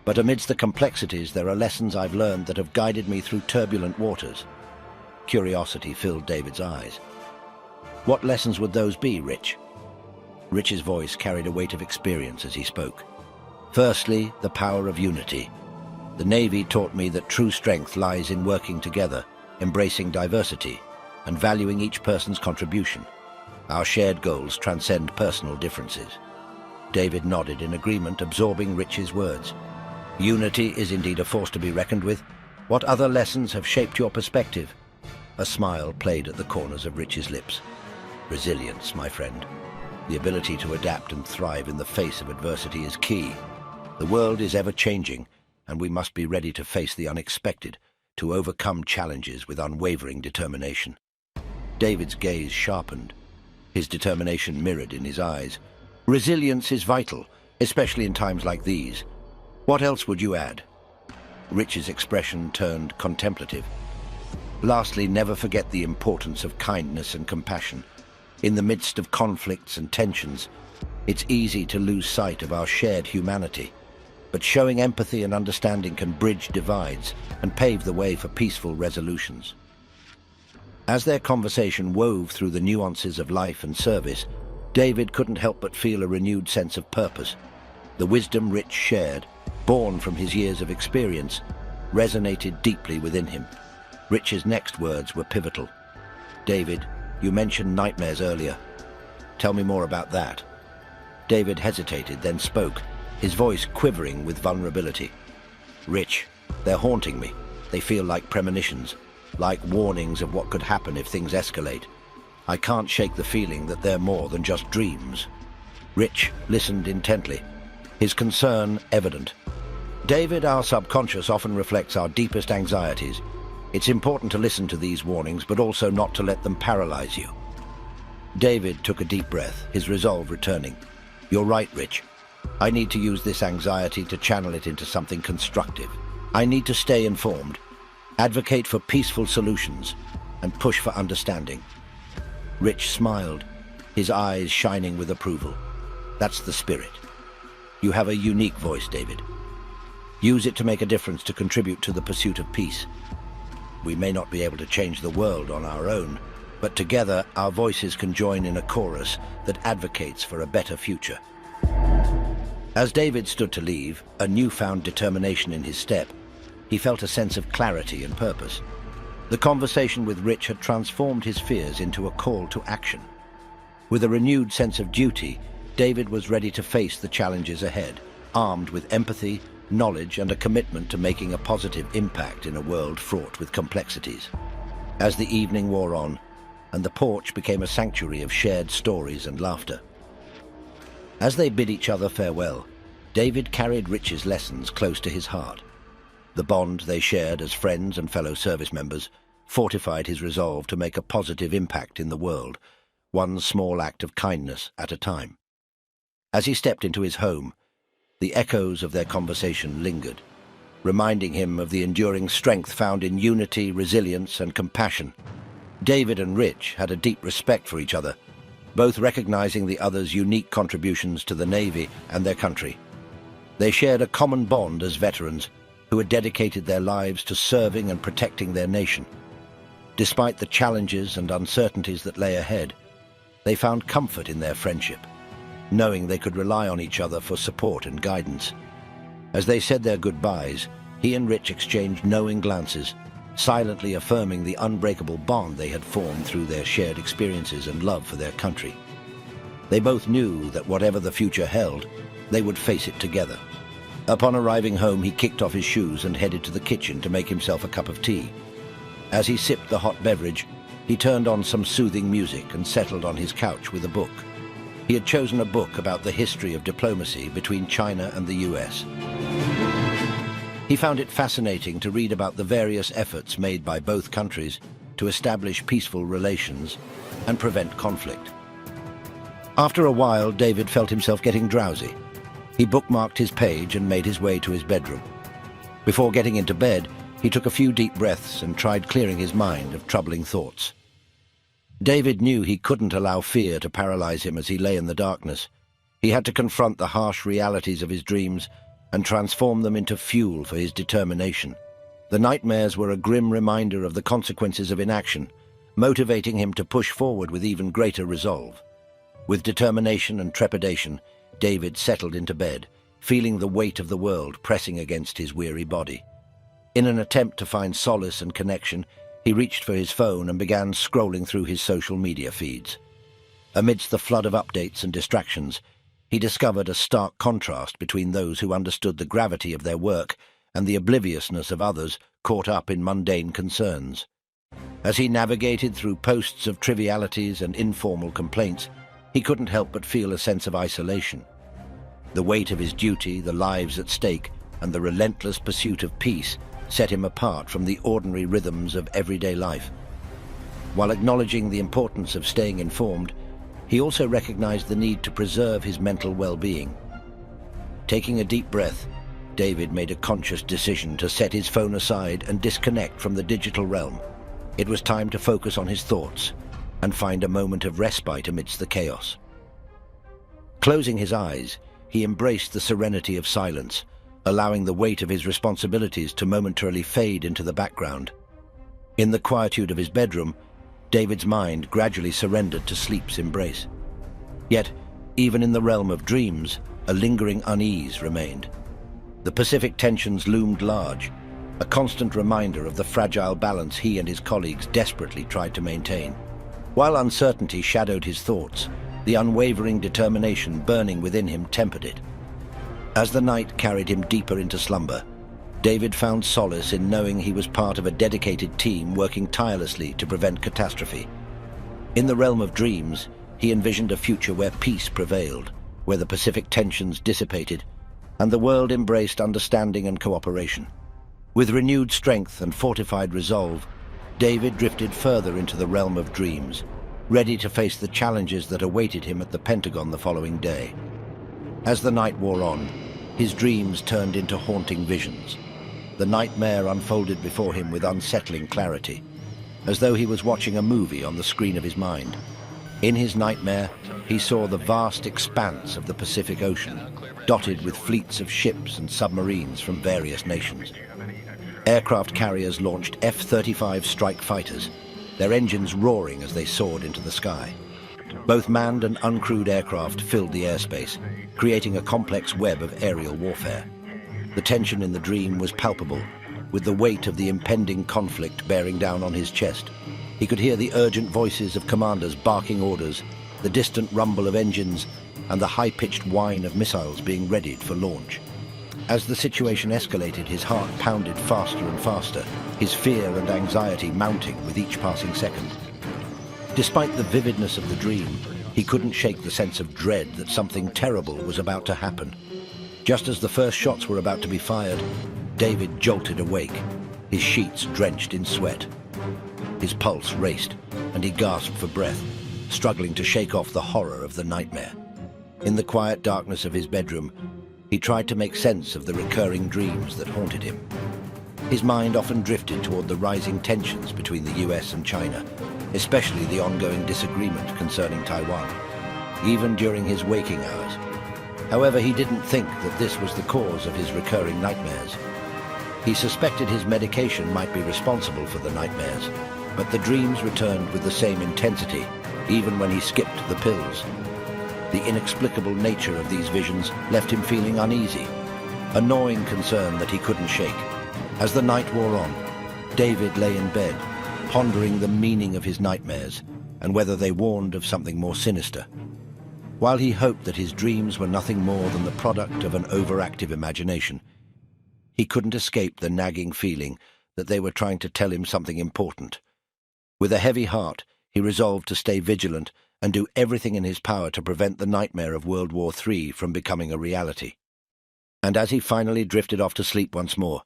But amidst the complexities, there are lessons I've learned that have guided me through turbulent waters. Curiosity filled David's eyes. What lessons would those be, Rich? Rich's voice carried a weight of experience as he spoke. Firstly, the power of unity. The Navy taught me that true strength lies in working together, embracing diversity, and valuing each person's contribution. Our shared goals transcend personal differences. David nodded in agreement, absorbing Rich's words. Unity is indeed a force to be reckoned with. What other lessons have shaped your perspective? A smile played at the corners of Rich's lips. Resilience, my friend. The ability to adapt and thrive in the face of adversity is key. The world is ever-changing, and we must be ready to face the unexpected, to overcome challenges with unwavering determination. David's gaze sharpened, his determination mirrored in his eyes. Resilience is vital, especially in times like these. What else would you add? Rich's expression turned contemplative. Lastly, never forget the importance of kindness and compassion. In the midst of conflicts and tensions, it's easy to lose sight of our shared humanity. But showing empathy and understanding can bridge divides and pave the way for peaceful resolutions. As their conversation wove through the nuances of life and service, David couldn't help but feel a renewed sense of purpose. The wisdom Rich shared, born from his years of experience, resonated deeply within him. Rich's next words were pivotal. David, you mentioned nightmares earlier. Tell me more about that. David hesitated, then spoke, his voice quivering with vulnerability. Rich, they're haunting me. They feel like premonitions, like warnings of what could happen if things escalate. I can't shake the feeling that they're more than just dreams. Rich listened intently, his concern evident. David, our subconscious often reflects our deepest anxieties. It's important to listen to these warnings, but also not to let them paralyze you. David took a deep breath, his resolve returning. You're right, Rich. I need to use this anxiety to channel it into something constructive. I need to stay informed, advocate for peaceful solutions, and push for understanding. Rich smiled, his eyes shining with approval. That's the spirit. You have a unique voice, David. Use it to make a difference, to contribute to the pursuit of peace. We may not be able to change the world on our own, but together our voices can join in a chorus that advocates for a better future. As David stood to leave, a newfound determination in his step, he felt a sense of clarity and purpose. The conversation with Rich had transformed his fears into a call to action. With a renewed sense of duty, David was ready to face the challenges ahead, armed with empathy, knowledge, and a commitment to making a positive impact in a world fraught with complexities. As the evening wore on, and the porch became a sanctuary of shared stories and laughter. As they bid each other farewell, David carried Rich's lessons close to his heart. The bond they shared as friends and fellow service members fortified his resolve to make a positive impact in the world, one small act of kindness at a time. As he stepped into his home, the echoes of their conversation lingered, reminding him of the enduring strength found in unity, resilience, and compassion. David and Rich had a deep respect for each other, both recognizing the other's unique contributions to the Navy and their country. They shared a common bond as veterans who had dedicated their lives to serving and protecting their nation. Despite the challenges and uncertainties that lay ahead, they found comfort in their friendship, knowing they could rely on each other for support and guidance. As they said their goodbyes, he and Rich exchanged knowing glances, silently affirming the unbreakable bond they had formed through their shared experiences and love for their country. They both knew that whatever the future held, they would face it together. Upon arriving home, he kicked off his shoes and headed to the kitchen to make himself a cup of tea. As he sipped the hot beverage, he turned on some soothing music and settled on his couch with a book. He had chosen a book about the history of diplomacy between China and the US. He found it fascinating to read about the various efforts made by both countries to establish peaceful relations and prevent conflict. After a while, David felt himself getting drowsy. He bookmarked his page and made his way to his bedroom. Before getting into bed, he took a few deep breaths and tried clearing his mind of troubling thoughts. David knew he couldn't allow fear to paralyze him as he lay in the darkness. He had to confront the harsh realities of his dreams and transform them into fuel for his determination. The nightmares were a grim reminder of the consequences of inaction, motivating him to push forward with even greater resolve. With determination and trepidation, David settled into bed, feeling the weight of the world pressing against his weary body. In an attempt to find solace and connection, he reached for his phone and began scrolling through his social media feeds. Amidst the flood of updates and distractions, he discovered a stark contrast between those who understood the gravity of their work and the obliviousness of others caught up in mundane concerns. As he navigated through posts of trivialities and informal complaints, he couldn't help but feel a sense of isolation. The weight of his duty, the lives at stake, and the relentless pursuit of peace set him apart from the ordinary rhythms of everyday life. While acknowledging the importance of staying informed, he also recognized the need to preserve his mental well-being. Taking a deep breath, David made a conscious decision to set his phone aside and disconnect from the digital realm. It was time to focus on his thoughts and find a moment of respite amidst the chaos. Closing his eyes, he embraced the serenity of silence, allowing the weight of his responsibilities to momentarily fade into the background. In the quietude of his bedroom, David's mind gradually surrendered to sleep's embrace. Yet, even in the realm of dreams, a lingering unease remained. The Pacific tensions loomed large, a constant reminder of the fragile balance he and his colleagues desperately tried to maintain. While uncertainty shadowed his thoughts, the unwavering determination burning within him tempered it. As the night carried him deeper into slumber, David found solace in knowing he was part of a dedicated team working tirelessly to prevent catastrophe. In the realm of dreams, he envisioned a future where peace prevailed, where the Pacific tensions dissipated, and the world embraced understanding and cooperation. With renewed strength and fortified resolve, David drifted further into the realm of dreams, ready to face the challenges that awaited him at the Pentagon the following day. As the night wore on, his dreams turned into haunting visions. The nightmare unfolded before him with unsettling clarity, as though he was watching a movie on the screen of his mind. In his nightmare, he saw the vast expanse of the Pacific Ocean, dotted with fleets of ships and submarines from various nations. Aircraft carriers launched F-35 strike fighters, their engines roaring as they soared into the sky. Both manned and uncrewed aircraft filled the airspace, creating a complex web of aerial warfare. The tension in the dream was palpable, with the weight of the impending conflict bearing down on his chest. He could hear the urgent voices of commanders barking orders, the distant rumble of engines, and the high-pitched whine of missiles being readied for launch. As the situation escalated, his heart pounded faster and faster, his fear and anxiety mounting with each passing second. Despite the vividness of the dream, he couldn't shake the sense of dread that something terrible was about to happen. Just as the first shots were about to be fired, David jolted awake, his sheets drenched in sweat. His pulse raced, and he gasped for breath, struggling to shake off the horror of the nightmare. In the quiet darkness of his bedroom, he tried to make sense of the recurring dreams that haunted him. His mind often drifted toward the rising tensions between the US and China, especially the ongoing disagreement concerning Taiwan, even during his waking hours. However, he didn't think that this was the cause of his recurring nightmares. He suspected his medication might be responsible for the nightmares, but the dreams returned with the same intensity, even when he skipped the pills. The inexplicable nature of these visions left him feeling uneasy, a gnawing concern that he couldn't shake. As the night wore on, David lay in bed, pondering the meaning of his nightmares and whether they warned of something more sinister. While he hoped that his dreams were nothing more than the product of an overactive imagination, he couldn't escape the nagging feeling that they were trying to tell him something important. With a heavy heart, he resolved to stay vigilant and do everything in his power to prevent the nightmare of World War III from becoming a reality. And as he finally drifted off to sleep once more,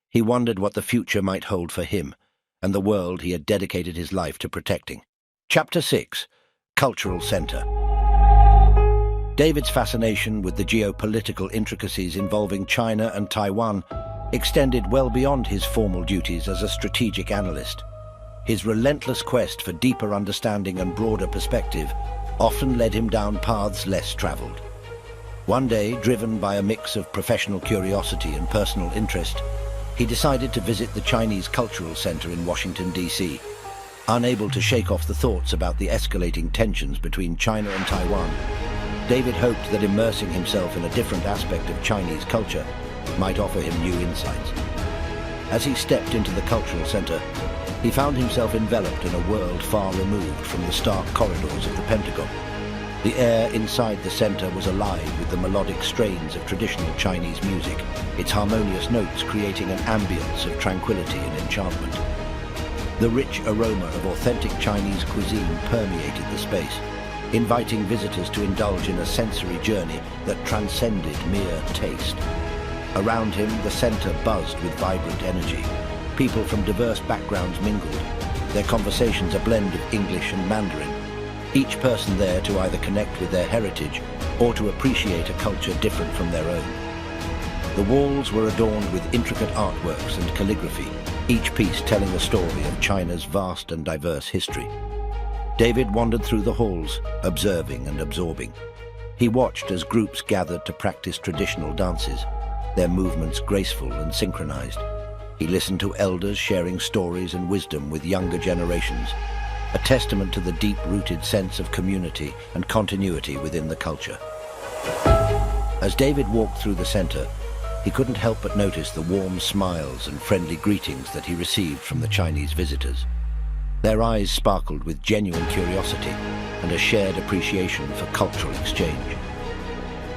he wondered what the future might hold for him and the world he had dedicated his life to protecting. Chapter 6. Cultural Center. David's fascination with the geopolitical intricacies involving China and Taiwan extended well beyond his formal duties as a strategic analyst. His relentless quest for deeper understanding and broader perspective often led him down paths less traveled. One day, driven by a mix of professional curiosity and personal interest, he decided to visit the Chinese Cultural Center in Washington, D.C. Unable to shake off the thoughts about the escalating tensions between China and Taiwan, David hoped that immersing himself in a different aspect of Chinese culture might offer him new insights. As he stepped into the Cultural Center, he found himself enveloped in a world far removed from the stark corridors of the Pentagon. The air inside the center was alive with the melodic strains of traditional Chinese music, its harmonious notes creating an ambience of tranquility and enchantment. The rich aroma of authentic Chinese cuisine permeated the space, inviting visitors to indulge in a sensory journey that transcended mere taste. Around him, the center buzzed with vibrant energy. People from diverse backgrounds mingled, their conversations a blend of English and Mandarin, each person there to either connect with their heritage or to appreciate a culture different from their own. The walls were adorned with intricate artworks and calligraphy, each piece telling a story of China's vast and diverse history. David wandered through the halls, observing and absorbing. He watched as groups gathered to practice traditional dances, their movements graceful and synchronized. He listened to elders sharing stories and wisdom with younger generations, a testament to the deep-rooted sense of community and continuity within the culture. As David walked through the center, he couldn't help but notice the warm smiles and friendly greetings that he received from the Chinese visitors. Their eyes sparkled with genuine curiosity and a shared appreciation for cultural exchange.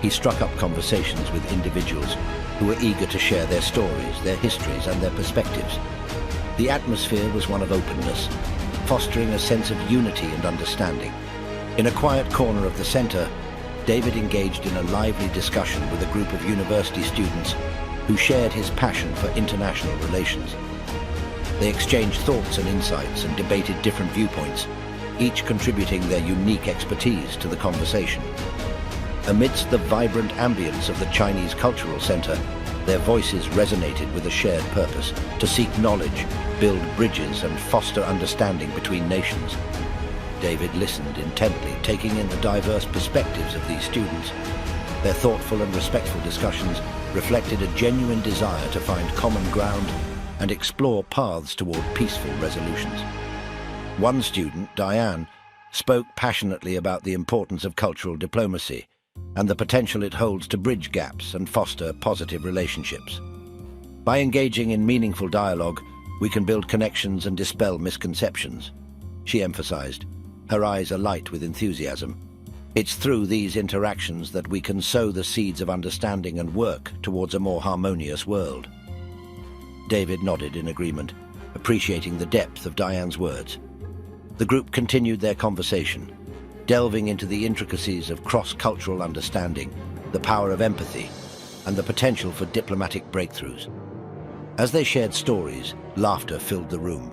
He struck up conversations with individuals who were eager to share their stories, their histories, and their perspectives. The atmosphere was one of openness, fostering a sense of unity and understanding. In a quiet corner of the center, David engaged in a lively discussion with a group of university students who shared his passion for international relations. They exchanged thoughts and insights and debated different viewpoints, each contributing their unique expertise to the conversation. Amidst the vibrant ambience of the Chinese Cultural Center, their voices resonated with a shared purpose: to seek knowledge, build bridges, and foster understanding between nations. David listened intently, taking in the diverse perspectives of these students. Their thoughtful and respectful discussions reflected a genuine desire to find common ground and explore paths toward peaceful resolutions. One student, Diane, spoke passionately about the importance of cultural diplomacy and the potential it holds to bridge gaps and foster positive relationships. By engaging in meaningful dialogue, we can build connections and dispel misconceptions, she emphasized, her eyes alight with enthusiasm. It's through these interactions that we can sow the seeds of understanding and work towards a more harmonious world. David nodded in agreement, appreciating the depth of Diane's words. The group continued their conversation, delving into the intricacies of cross-cultural understanding, the power of empathy, and the potential for diplomatic breakthroughs. As they shared stories, laughter filled the room,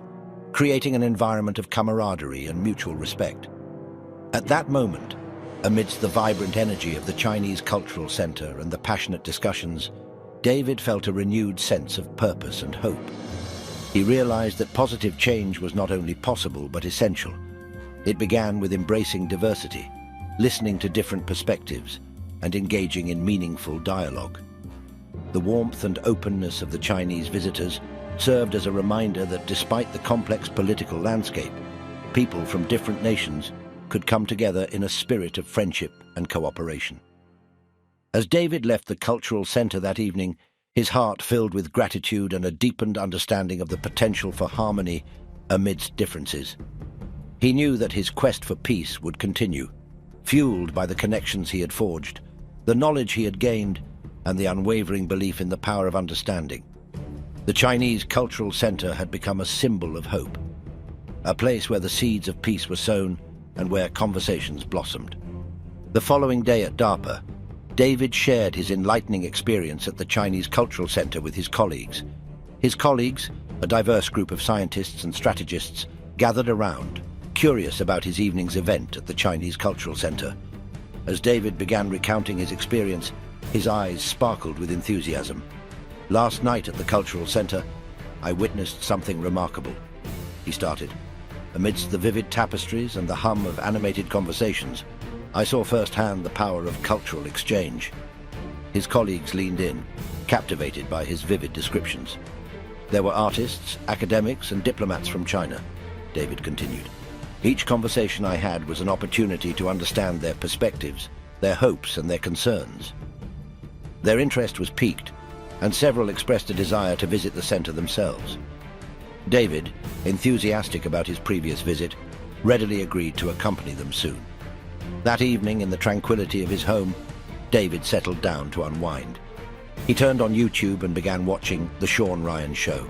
creating an environment of camaraderie and mutual respect. At that moment, amidst the vibrant energy of the Chinese Cultural Center and the passionate discussions, David felt a renewed sense of purpose and hope. He realized that positive change was not only possible but essential. It began with embracing diversity, listening to different perspectives, and engaging in meaningful dialogue. The warmth and openness of the Chinese visitors served as a reminder that despite the complex political landscape, people from different nations could come together in a spirit of friendship and cooperation. As David left the cultural center that evening, his heart filled with gratitude and a deepened understanding of the potential for harmony amidst differences. He knew that his quest for peace would continue, fueled by the connections he had forged, the knowledge he had gained, and the unwavering belief in the power of understanding. The Chinese Cultural Center had become a symbol of hope, a place where the seeds of peace were sown and where conversations blossomed. The following day at DARPA, David shared his enlightening experience at the Chinese Cultural Center with his colleagues. His colleagues, a diverse group of scientists and strategists, gathered around, curious about his evening's event at the Chinese Cultural Center. As David began recounting his experience, his eyes sparkled with enthusiasm. "Last night at the Cultural Center, I witnessed something remarkable," he started. "Amidst the vivid tapestries and the hum of animated conversations, I saw firsthand the power of cultural exchange." His colleagues leaned in, captivated by his vivid descriptions. "There were artists, academics, and diplomats from China," David continued. "Each conversation I had was an opportunity to understand their perspectives, their hopes, and their concerns. Their interest was piqued, and several expressed a desire to visit the center themselves." David, enthusiastic about his previous visit, readily agreed to accompany them soon. That evening, in the tranquility of his home, David settled down to unwind. He turned on YouTube and began watching The Sean Ryan Show,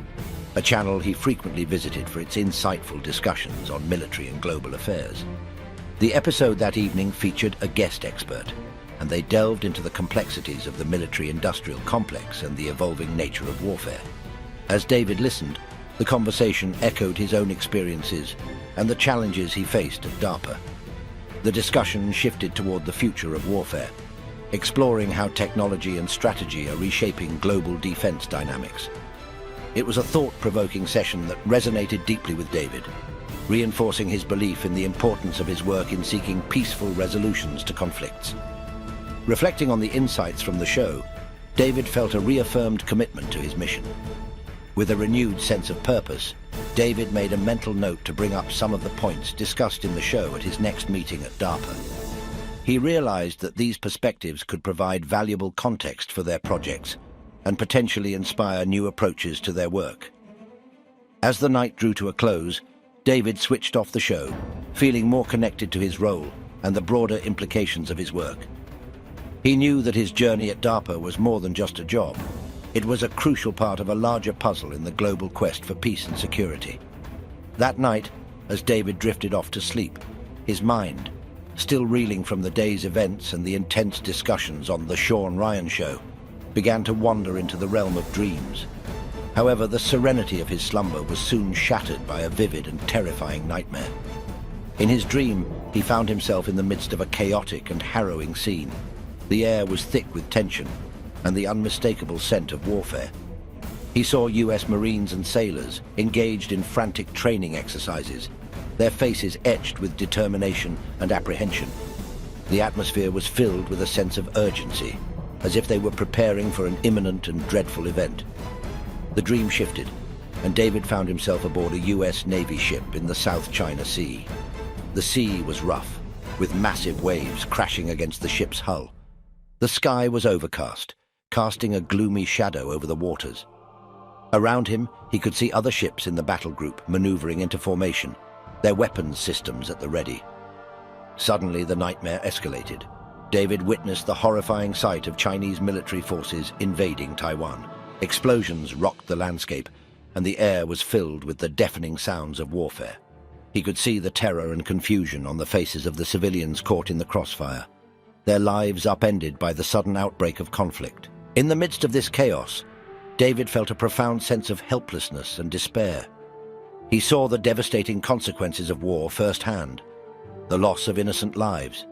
a channel he frequently visited for its insightful discussions on military and global affairs. The episode that evening featured a guest expert, and they delved into the complexities of the military-industrial complex and the evolving nature of warfare. As David listened, the conversation echoed his own experiences and the challenges he faced at DARPA. The discussion shifted toward the future of warfare, exploring how technology and strategy are reshaping global defense dynamics. It was a thought-provoking session that resonated deeply with David, reinforcing his belief in the importance of his work in seeking peaceful resolutions to conflicts. Reflecting on the insights from the show, David felt a reaffirmed commitment to his mission. With a renewed sense of purpose, David made a mental note to bring up some of the points discussed in the show at his next meeting at DARPA. He realized that these perspectives could provide valuable context for their projects and potentially inspire new approaches to their work. As the night drew to a close, David switched off the show, feeling more connected to his role and the broader implications of his work. He knew that his journey at DARPA was more than just a job. It was a crucial part of a larger puzzle in the global quest for peace and security. That night, as David drifted off to sleep, his mind, still reeling from the day's events and the intense discussions on The Sean Ryan Show, began to wander into the realm of dreams. However, the serenity of his slumber was soon shattered by a vivid and terrifying nightmare. In his dream, he found himself in the midst of a chaotic and harrowing scene. The air was thick with tension and the unmistakable scent of warfare. He saw US Marines and sailors engaged in frantic training exercises, their faces etched with determination and apprehension. The atmosphere was filled with a sense of urgency, as if they were preparing for an imminent and dreadful event. The dream shifted, and David found himself aboard a US Navy ship in the South China Sea. The sea was rough, with massive waves crashing against the ship's hull. The sky was overcast, casting a gloomy shadow over the waters. Around him, he could see other ships in the battle group maneuvering into formation, their weapons systems at the ready. Suddenly, the nightmare escalated. David witnessed the horrifying sight of Chinese military forces invading Taiwan. Explosions rocked the landscape, and the air was filled with the deafening sounds of warfare. He could see the terror and confusion on the faces of the civilians caught in the crossfire, their lives upended by the sudden outbreak of conflict. In the midst of this chaos, David felt a profound sense of helplessness and despair. He saw the devastating consequences of war firsthand, the loss of innocent lives,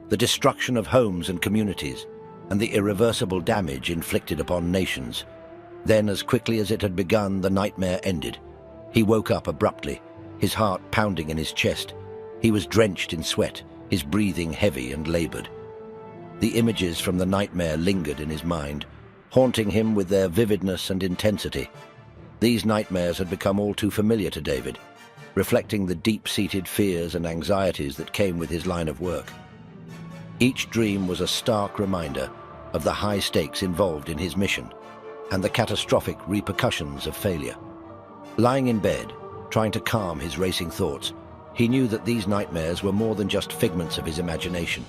the destruction of homes and communities, and the irreversible damage inflicted upon nations. Then, as quickly as it had begun, the nightmare ended. He woke up abruptly, his heart pounding in his chest. He was drenched in sweat, his breathing heavy and labored. The images from the nightmare lingered in his mind, haunting him with their vividness and intensity. These nightmares had become all too familiar to David, reflecting the deep-seated fears and anxieties that came with his line of work. Each dream was a stark reminder of the high stakes involved in his mission and the catastrophic repercussions of failure. Lying in bed, trying to calm his racing thoughts, he knew that these nightmares were more than just figments of his imagination.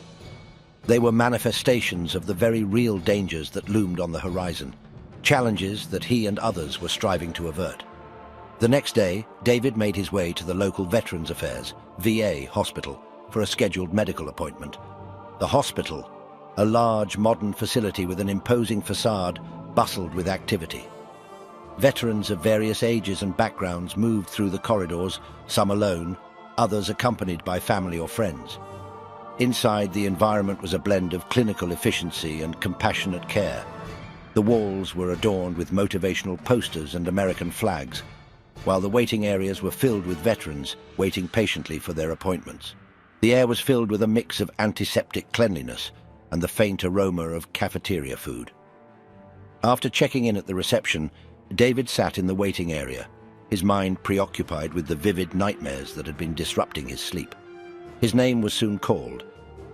They were manifestations of the very real dangers that loomed on the horizon, challenges that he and others were striving to avert. The next day, David made his way to the local Veterans Affairs, VA, hospital for a scheduled medical appointment. The hospital, a large modern facility with an imposing facade, bustled with activity. Veterans of various ages and backgrounds moved through the corridors, some alone, others accompanied by family or friends. Inside, the environment was a blend of clinical efficiency and compassionate care. The walls were adorned with motivational posters and American flags, while the waiting areas were filled with veterans waiting patiently for their appointments. The air was filled with a mix of antiseptic cleanliness and the faint aroma of cafeteria food. After checking in at the reception, David sat in the waiting area, his mind preoccupied with the vivid nightmares that had been disrupting his sleep. His name was soon called,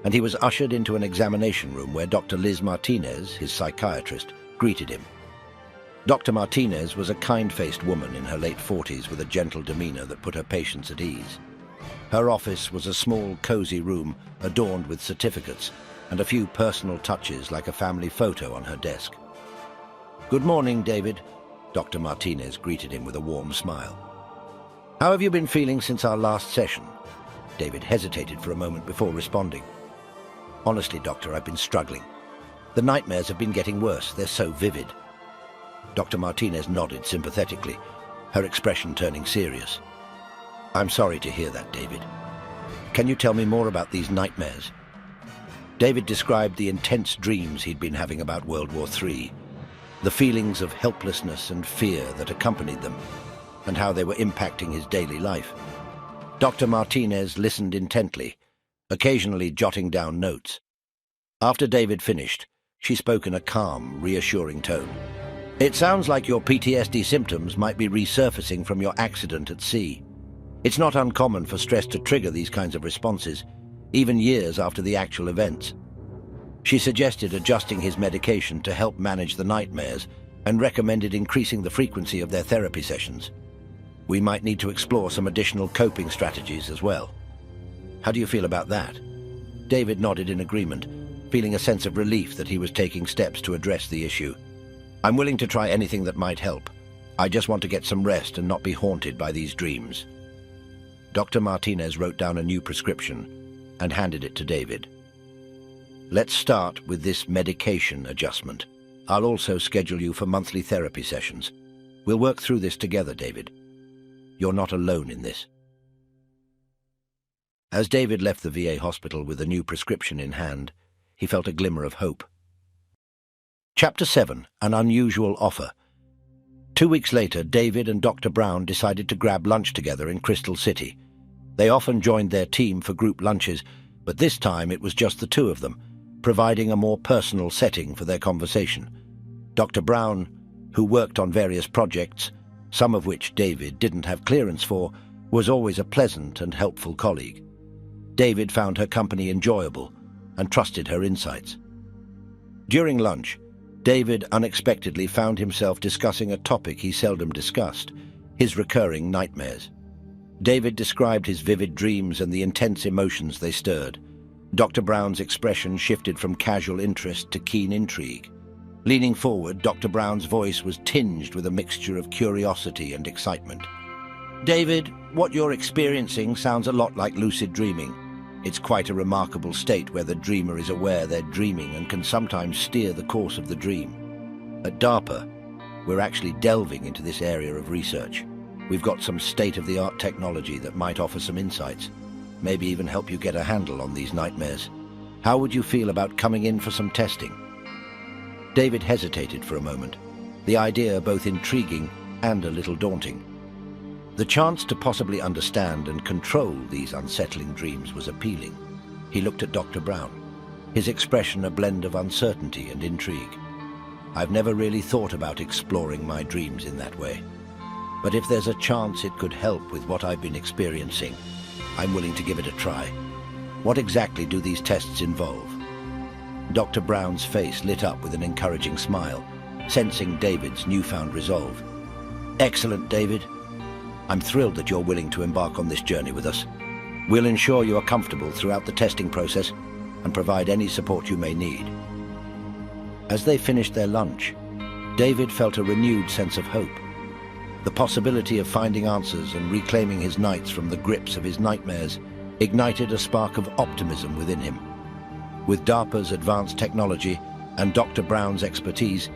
and he was ushered into an examination room where Dr. Liz Martinez, his psychiatrist, greeted him. Dr. Martinez was a kind-faced woman in her late 40s with a gentle demeanor that put her patients at ease. Her office was a small, cozy room adorned with certificates and a few personal touches like a family photo on her desk. "Good morning, David," Dr. Martinez greeted him with a warm smile. "How have you been feeling since our last session?" David hesitated for a moment before responding. "Honestly, Doctor, I've been struggling. The nightmares have been getting worse. They're so vivid." Dr. Martinez nodded sympathetically, her expression turning serious. "I'm sorry to hear that, David. Can you tell me more about these nightmares?" David described the intense dreams he'd been having about World War III, the feelings of helplessness and fear that accompanied them, and how they were impacting his daily life. Dr. Martinez listened intently, occasionally jotting down notes. After David finished, she spoke in a calm, reassuring tone. "It sounds like your PTSD symptoms might be resurfacing from your accident at sea. It's not uncommon for stress to trigger these kinds of responses, even years after the actual events." She suggested adjusting his medication to help manage the nightmares and recommended increasing the frequency of their therapy sessions. "We might need to explore some additional coping strategies as well. How do you feel about that?" David nodded in agreement, feeling a sense of relief that he was taking steps to address the issue. "I'm willing to try anything that might help. I just want to get some rest and not be haunted by these dreams." Dr. Martinez wrote down a new prescription and handed it to David. "Let's start with this medication adjustment. I'll also schedule you for monthly therapy sessions. We'll work through this together, David. You're not alone in this." As David left the VA hospital with a new prescription in hand, he felt a glimmer of hope. Chapter 7, An Unusual Offer. 2 weeks later, David and Dr. Brown decided to grab lunch together in Crystal City. They often joined their team for group lunches, but this time it was just the two of them, providing a more personal setting for their conversation. Dr. Brown, who worked on various projects, some of which David didn't have clearance for, was always a pleasant and helpful colleague. David found her company enjoyable and trusted her insights. During lunch, David unexpectedly found himself discussing a topic he seldom discussed, his recurring nightmares. David described his vivid dreams and the intense emotions they stirred. Dr. Brown's expression shifted from casual interest to keen intrigue. Leaning forward, Dr. Brown's voice was tinged with a mixture of curiosity and excitement. "David, what you're experiencing sounds a lot like lucid dreaming. It's quite a remarkable state where the dreamer is aware they're dreaming and can sometimes steer the course of the dream. At DARPA, we're actually delving into this area of research. We've got some state-of-the-art technology that might offer some insights, maybe even help you get a handle on these nightmares. How would you feel about coming in for some testing?" David hesitated for a moment, the idea both intriguing and a little daunting. The chance to possibly understand and control these unsettling dreams was appealing. He looked at Dr. Brown, his expression a blend of uncertainty and intrigue. "I've never really thought about exploring my dreams in that way." but if there's a chance it could help with what I've been experiencing, I'm willing to give it a try. What exactly do these tests involve?" Dr. Brown's face lit up with an encouraging smile, sensing David's newfound resolve. "Excellent, David. I'm thrilled that you're willing to embark on this journey with us. We'll ensure you are comfortable throughout the testing process and provide any support you may need." As they finished their lunch, David felt a renewed sense of hope. The possibility of finding answers and reclaiming his nights from the grips of his nightmares ignited a spark of optimism within him. With DARPA's advanced technology and Dr. Brown's expertise,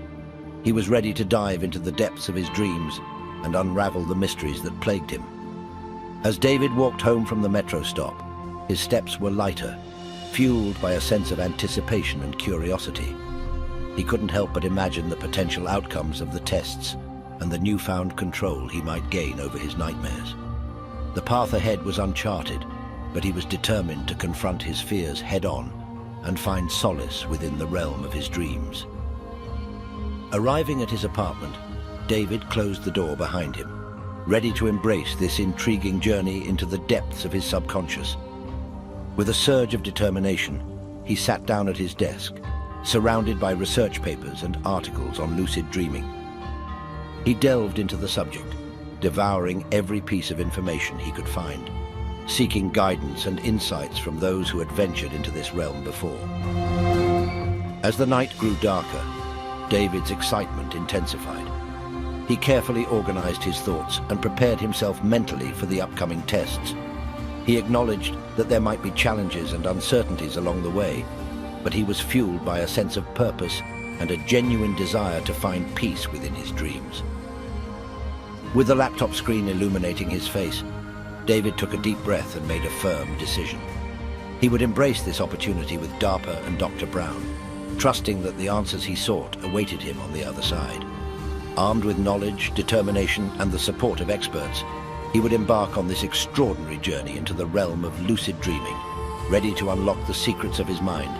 he was ready to dive into the depths of his dreams and unravel the mysteries that plagued him. As David walked home from the metro stop, his steps were lighter, fueled by a sense of anticipation and curiosity. He couldn't help but imagine the potential outcomes of the tests and the newfound control he might gain over his nightmares. The path ahead was uncharted, but he was determined to confront his fears head-on and find solace within the realm of his dreams. Arriving at his apartment, David closed the door behind him, ready to embrace this intriguing journey into the depths of his subconscious. With a surge of determination, he sat down at his desk, surrounded by research papers and articles on lucid dreaming. He delved into the subject, devouring every piece of information he could find, seeking guidance and insights from those who had ventured into this realm before. As the night grew darker, David's excitement intensified. He carefully organized his thoughts and prepared himself mentally for the upcoming tests. He acknowledged that there might be challenges and uncertainties along the way, but he was fueled by a sense of purpose and a genuine desire to find peace within his dreams. With the laptop screen illuminating his face, David took a deep breath and made a firm decision. He would embrace this opportunity with DARPA and Dr. Brown, trusting that the answers he sought awaited him on the other side. Armed with knowledge, determination, and the support of experts, he would embark on this extraordinary journey into the realm of lucid dreaming, ready to unlock the secrets of his mind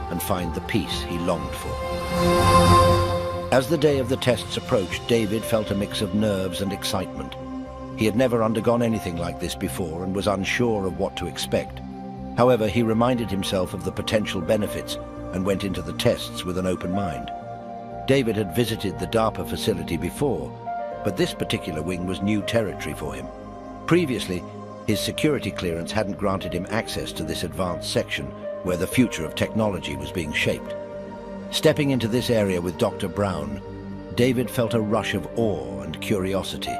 and find the peace he longed for. As the day of the tests approached, David felt a mix of nerves and excitement. He had never undergone anything like this before and was unsure of what to expect. However, he reminded himself of the potential benefits and went into the tests with an open mind. David had visited the DARPA facility before, but this particular wing was new territory for him. Previously, his security clearance hadn't granted him access to this advanced section where the future of technology was being shaped. Stepping into this area with Dr. Brown, David felt a rush of awe and curiosity.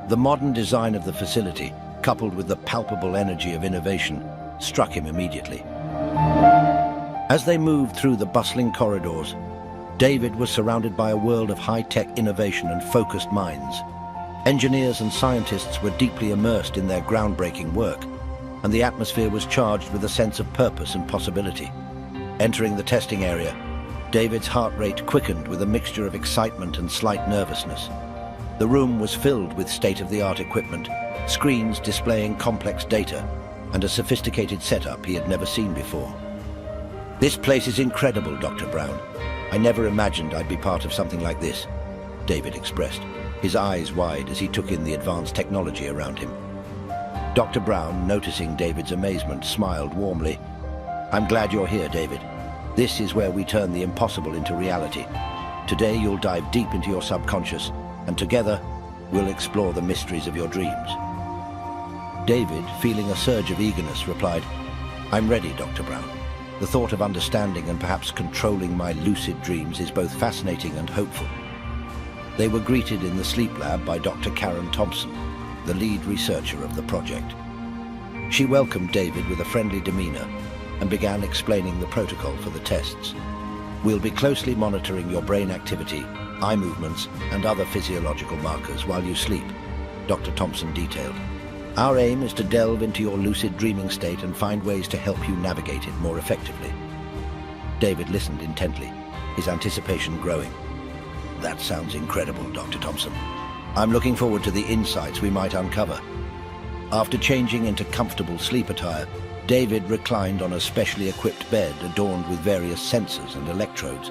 The modern design of the facility, coupled with the palpable energy of innovation, struck him immediately. As they moved through the bustling corridors, David was surrounded by a world of high-tech innovation and focused minds. Engineers and scientists were deeply immersed in their groundbreaking work, and the atmosphere was charged with a sense of purpose and possibility. Entering the testing area, David's heart rate quickened with a mixture of excitement and slight nervousness. The room was filled with state-of-the-art equipment, screens displaying complex data, and a sophisticated setup he had never seen before. "This place is incredible, Dr. Brown. I never imagined I'd be part of something like this," David expressed, his eyes wide as he took in the advanced technology around him. Dr. Brown, noticing David's amazement, smiled warmly. "I'm glad you're here, David. This is where we turn the impossible into reality. Today you'll dive deep into your subconscious, and together we'll explore the mysteries of your dreams." David, feeling a surge of eagerness, replied, "I'm ready, Dr. Brown. The thought of understanding and perhaps controlling my lucid dreams is both fascinating and hopeful." They were greeted in the sleep lab by Dr. Karen Thompson, the lead researcher of the project. She welcomed David with a friendly demeanor and began explaining the protocol for the tests. "We'll be closely monitoring your brain activity, eye movements, and other physiological markers while you sleep," Dr. Thompson detailed. "Our aim is to delve into your lucid dreaming state and find ways to help you navigate it more effectively." David listened intently, his anticipation growing. "That sounds incredible, Dr. Thompson. I'm looking forward to the insights we might uncover." After changing into comfortable sleep attire, David reclined on a specially equipped bed adorned with various sensors and electrodes.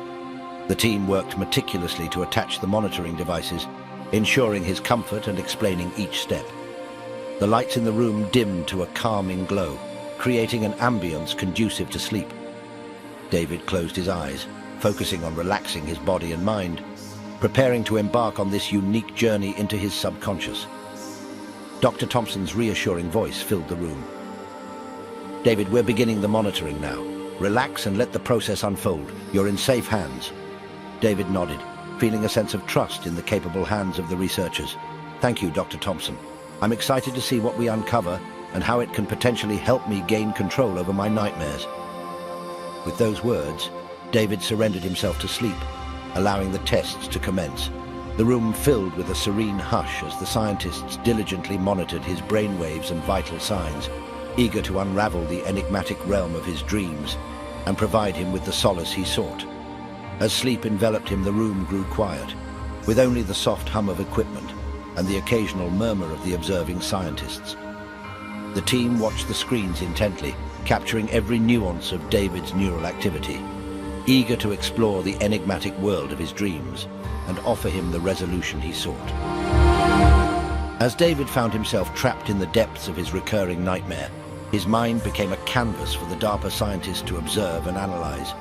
The team worked meticulously to attach the monitoring devices, ensuring his comfort and explaining each step. The lights in the room dimmed to a calming glow, creating an ambience conducive to sleep. David closed his eyes, focusing on relaxing his body and mind, preparing to embark on this unique journey into his subconscious. Dr. Thompson's reassuring voice filled the room. "David, we're beginning the monitoring now. Relax and let the process unfold. You're in safe hands." David nodded, feeling a sense of trust in the capable hands of the researchers. "Thank you, Dr. Thompson. I'm excited to see what we uncover and how it can potentially help me gain control over my nightmares." With those words, David surrendered himself to sleep, allowing the tests to commence. The room filled with a serene hush as the scientists diligently monitored his brainwaves and vital signs, eager to unravel the enigmatic realm of his dreams and provide him with the solace he sought. As sleep enveloped him, the room grew quiet, with only the soft hum of equipment and the occasional murmur of the observing scientists. The team watched the screens intently, capturing every nuance of David's neural activity, eager to explore the enigmatic world of his dreams and offer him the resolution he sought. As David found himself trapped in the depths of his recurring nightmare, his mind became a canvas for the DARPA scientists to observe and analyze.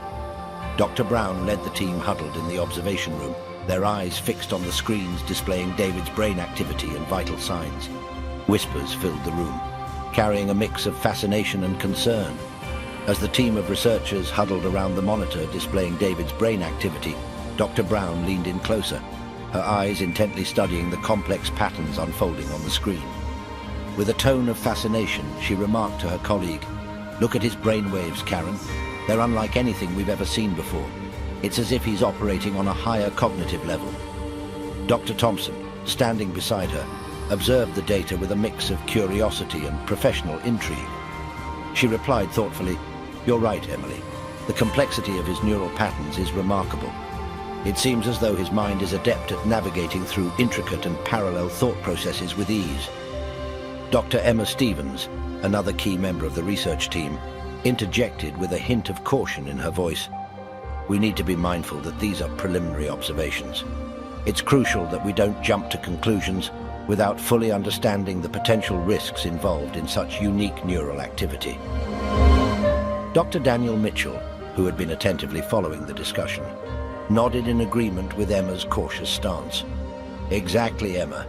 Dr. Brown led the team huddled in the observation room, their eyes fixed on the screens displaying David's brain activity and vital signs. Whispers filled the room, carrying a mix of fascination and concern. As the team of researchers huddled around the monitor displaying David's brain activity, Dr. Brown leaned in closer, her eyes intently studying the complex patterns unfolding on the screen. With a tone of fascination, she remarked to her colleague, "Look at his brainwaves, Karen. They're unlike anything we've ever seen before. It's as if he's operating on a higher cognitive level." Dr. Thompson, standing beside her, observed the data with a mix of curiosity and professional intrigue. She replied thoughtfully, "You're right, Emily. The complexity of his neural patterns is remarkable. It seems as though his mind is adept at navigating through intricate and parallel thought processes with ease." Dr. Emma Stevens, another key member of the research team, interjected with a hint of caution in her voice. "We need to be mindful that these are preliminary observations. It's crucial that we don't jump to conclusions without fully understanding the potential risks involved in such unique neural activity." Dr. Daniel Mitchell, who had been attentively following the discussion, nodded in agreement with Emma's cautious stance. "Exactly, Emma.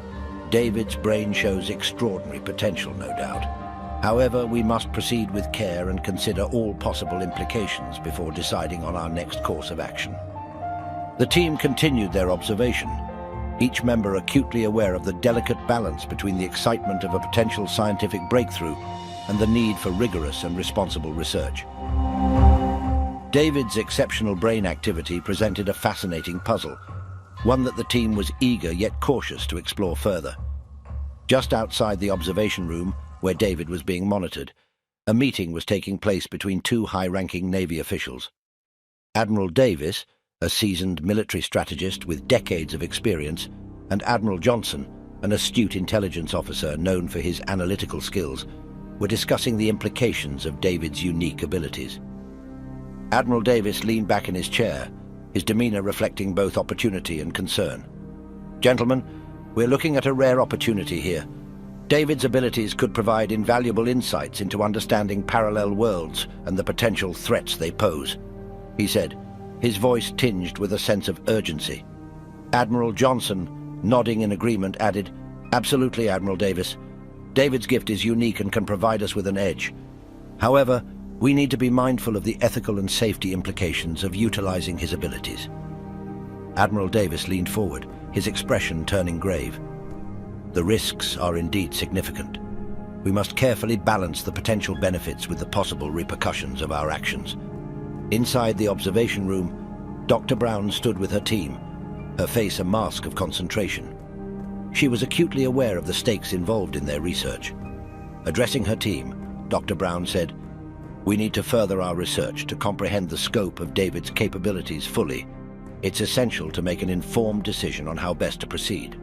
David's brain shows extraordinary potential, no doubt. However, we must proceed with care and consider all possible implications before deciding on our next course of action." The team continued their observation, each member acutely aware of the delicate balance between the excitement of a potential scientific breakthrough and the need for rigorous and responsible research. David's exceptional brain activity presented a fascinating puzzle, one that the team was eager yet cautious to explore further. Just outside the observation room, where David was being monitored, a meeting was taking place between two high-ranking Navy officials. Admiral Davis, a seasoned military strategist with decades of experience, and Admiral Johnson, an astute intelligence officer known for his analytical skills, were discussing the implications of David's unique abilities. Admiral Davis leaned back in his chair, his demeanor reflecting both opportunity and concern. "Gentlemen, we're looking at a rare opportunity here. David's abilities could provide invaluable insights into understanding parallel worlds and the potential threats they pose," he said, his voice tinged with a sense of urgency. Admiral Johnson, nodding in agreement, added, "Absolutely, Admiral Davis. David's gift is unique and can provide us with an edge. However, we need to be mindful of the ethical and safety implications of utilizing his abilities." Admiral Davis leaned forward, his expression turning grave. "The risks are indeed significant. We must carefully balance the potential benefits with the possible repercussions of our actions." Inside the observation room, Dr. Brown stood with her team, her face a mask of concentration. She was acutely aware of the stakes involved in their research. Addressing her team, Dr. Brown said, "We need to further our research to comprehend the scope of David's capabilities fully. It's essential to make an informed decision on how best to proceed."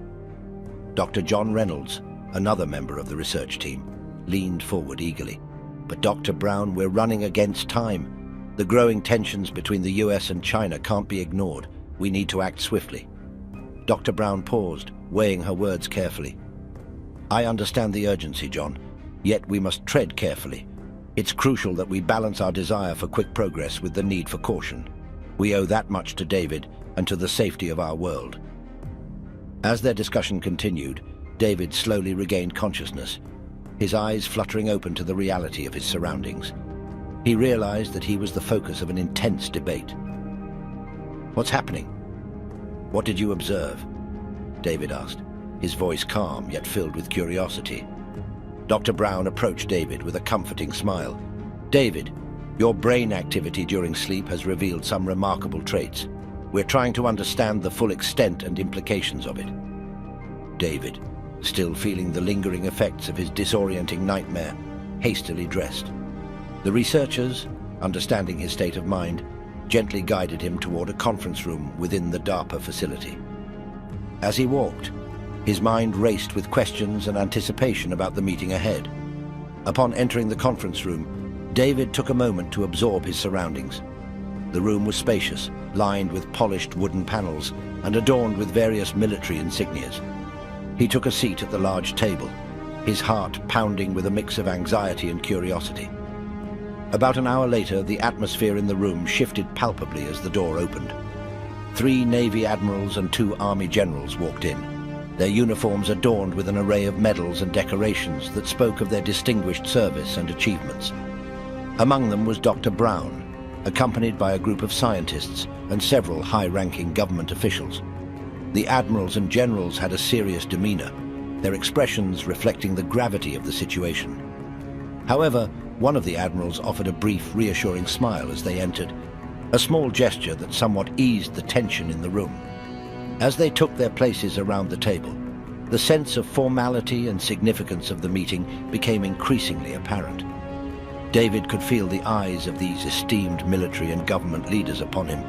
Dr. John Reynolds, another member of the research team, leaned forward eagerly. "But Dr. Brown, we're running against time. The growing tensions between the US and China can't be ignored. We need to act swiftly." Dr. Brown paused, weighing her words carefully. I understand the urgency, John, yet we must tread carefully. It's crucial that we balance our desire for quick progress with the need for caution. We owe that much to David and to the safety of our world. As their discussion continued, David slowly regained consciousness, his eyes fluttering open to the reality of his surroundings. He realized that he was the focus of an intense debate. What's happening? What did you observe? David asked, his voice calm yet filled with curiosity. Dr. Brown approached David with a comforting smile. David, your brain activity during sleep has revealed some remarkable traits. We're trying to understand the full extent and implications of it. David, still feeling the lingering effects of his disorienting nightmare, hastily dressed. The researchers, understanding his state of mind, gently guided him toward a conference room within the DARPA facility. As he walked, his mind raced with questions and anticipation about the meeting ahead. Upon entering the conference room, David took a moment to absorb his surroundings. The room was spacious, lined with polished wooden panels and adorned with various military insignias. He took a seat at the large table, his heart pounding with a mix of anxiety and curiosity. About an hour later, the atmosphere in the room shifted palpably as the door opened. 3 Navy admirals and 2 Army generals walked in, their uniforms adorned with an array of medals and decorations that spoke of their distinguished service and achievements. Among them was Dr. Brown, accompanied by a group of scientists and several high-ranking government officials. The admirals and generals had a serious demeanor, their expressions reflecting the gravity of the situation. However, one of the admirals offered a brief, reassuring smile as they entered, a small gesture that somewhat eased the tension in the room. As they took their places around the table, the sense of formality and significance of the meeting became increasingly apparent. David could feel the eyes of these esteemed military and government leaders upon him,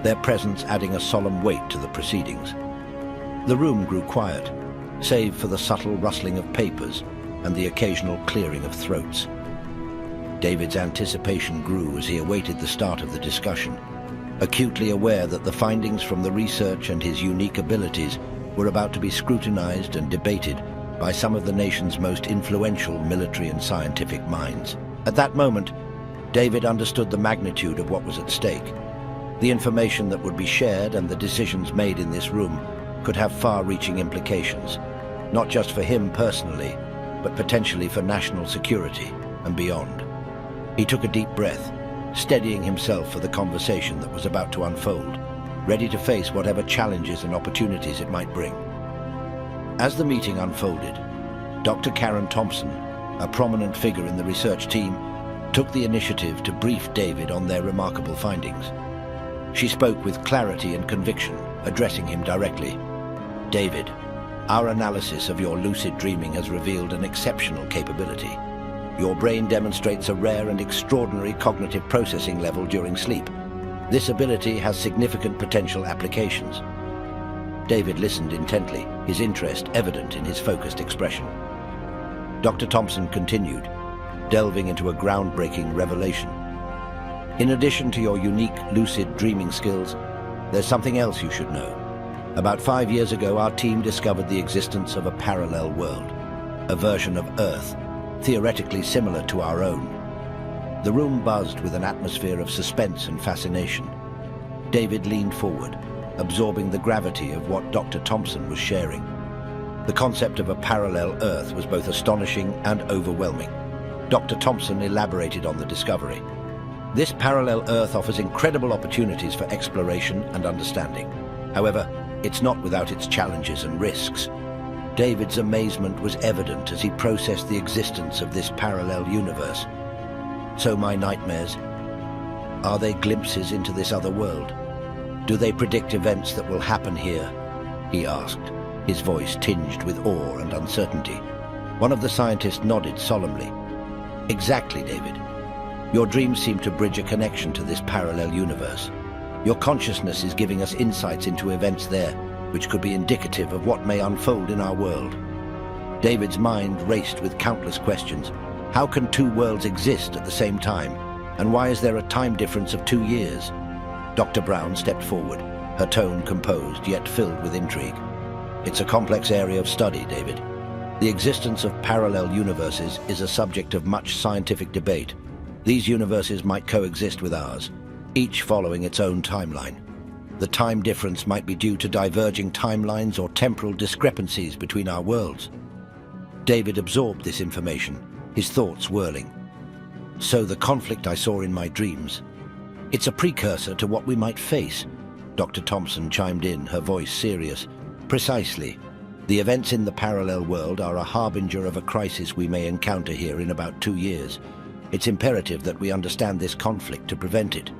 their presence adding a solemn weight to the proceedings. The room grew quiet, save for the subtle rustling of papers and the occasional clearing of throats. David's anticipation grew as he awaited the start of the discussion, acutely aware that the findings from the research and his unique abilities were about to be scrutinized and debated by some of the nation's most influential military and scientific minds. At that moment, David understood the magnitude of what was at stake. The information that would be shared and the decisions made in this room could have far-reaching implications, not just for him personally, but potentially for national security and beyond. He took a deep breath, steadying himself for the conversation that was about to unfold, ready to face whatever challenges and opportunities it might bring. As the meeting unfolded, Dr. Karen Thompson, a prominent figure in the research team, took the initiative to brief David on their remarkable findings. She spoke with clarity and conviction, addressing him directly. David, our analysis of your lucid dreaming has revealed an exceptional capability. Your brain demonstrates a rare and extraordinary cognitive processing level during sleep. This ability has significant potential applications. David listened intently, his interest evident in his focused expression. Dr. Thompson continued, delving into a groundbreaking revelation. In addition to your unique lucid dreaming skills, there's something else you should know. About 5 years ago, our team discovered the existence of a parallel world, a version of Earth, theoretically similar to our own. The room buzzed with an atmosphere of suspense and fascination. David leaned forward, absorbing the gravity of what Dr. Thompson was sharing. The concept of a parallel Earth was both astonishing and overwhelming. Dr. Thompson elaborated on the discovery. This parallel Earth offers incredible opportunities for exploration and understanding. However, it's not without its challenges and risks. David's amazement was evident as he processed the existence of this parallel universe. So my nightmares, are they glimpses into this other world? Do they predict events that will happen here? He asked, his voice tinged with awe and uncertainty. One of the scientists nodded solemnly. Exactly, David. Your dreams seem to bridge a connection to this parallel universe. Your consciousness is giving us insights into events there, which could be indicative of what may unfold in our world. David's mind raced with countless questions. How can 2 worlds exist at the same time? And why is there a time difference of 2 years? Dr. Brown stepped forward, her tone composed yet filled with intrigue. "It's a complex area of study, David. The existence of parallel universes is a subject of much scientific debate. These universes might coexist with ours, each following its own timeline. The time difference might be due to diverging timelines or temporal discrepancies between our worlds." David absorbed this information, his thoughts whirling. "So the conflict I saw in my dreams, it's a precursor to what we might face," Dr. Thompson chimed in, her voice serious. "Precisely. The events in the parallel world are a harbinger of a crisis we may encounter here in about 2 years. It's imperative that we understand this conflict to prevent it."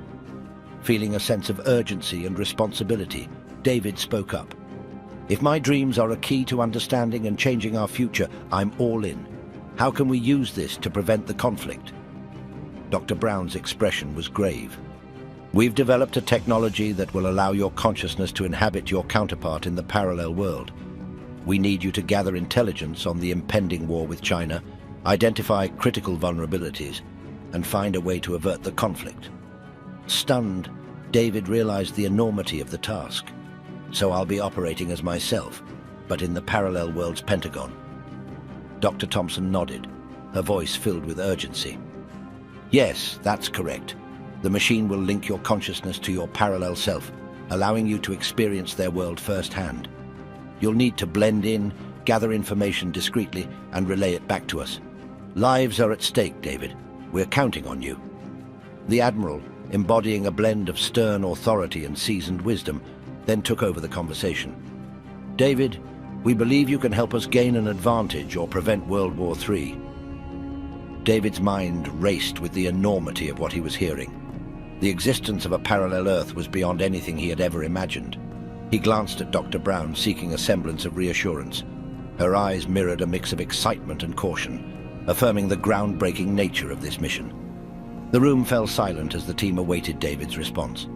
Feeling a sense of urgency and responsibility, David spoke up. "If my dreams are a key to understanding and changing our future, I'm all in. How can we use this to prevent the conflict?" Dr. Brown's expression was grave. "We've developed a technology that will allow your consciousness to inhabit your counterpart in the parallel world. We need you to gather intelligence on the impending war with China, identify critical vulnerabilities, and find a way to avert the conflict." Stunned, David realized the enormity of the task. "So I'll be operating as myself, but in the parallel world's Pentagon." Dr. Thompson nodded, her voice filled with urgency. "Yes, that's correct. The machine will link your consciousness to your parallel self, allowing you to experience their world firsthand. You'll need to blend in, gather information discreetly, and relay it back to us. Lives are at stake, David. We're counting on you." The Admiral, embodying a blend of stern authority and seasoned wisdom, then took over the conversation. "David, we believe you can help us gain an advantage or prevent World War III." David's mind raced with the enormity of what he was hearing. The existence of a parallel Earth was beyond anything he had ever imagined. He glanced at Dr. Brown, seeking a semblance of reassurance. Her eyes mirrored a mix of excitement and caution, affirming the groundbreaking nature of this mission. The room fell silent as the team awaited David's response.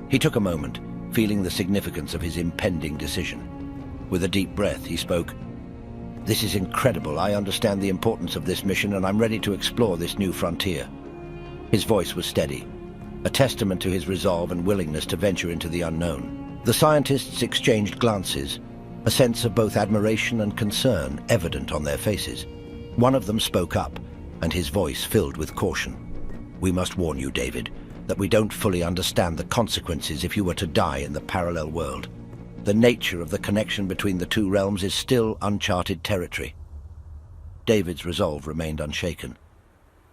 He took a moment, feeling the significance of his impending decision. With a deep breath, he spoke. "This is incredible. I understand the importance of this mission, and I'm ready to explore this new frontier." His voice was steady, a testament to his resolve and willingness to venture into the unknown. The scientists exchanged glances, a sense of both admiration and concern evident on their faces. One of them spoke up, and his voice filled with caution. "We must warn you, David, that we don't fully understand the consequences if you were to die in the parallel world. The nature of the connection between the two realms is still uncharted territory." David's resolve remained unshaken.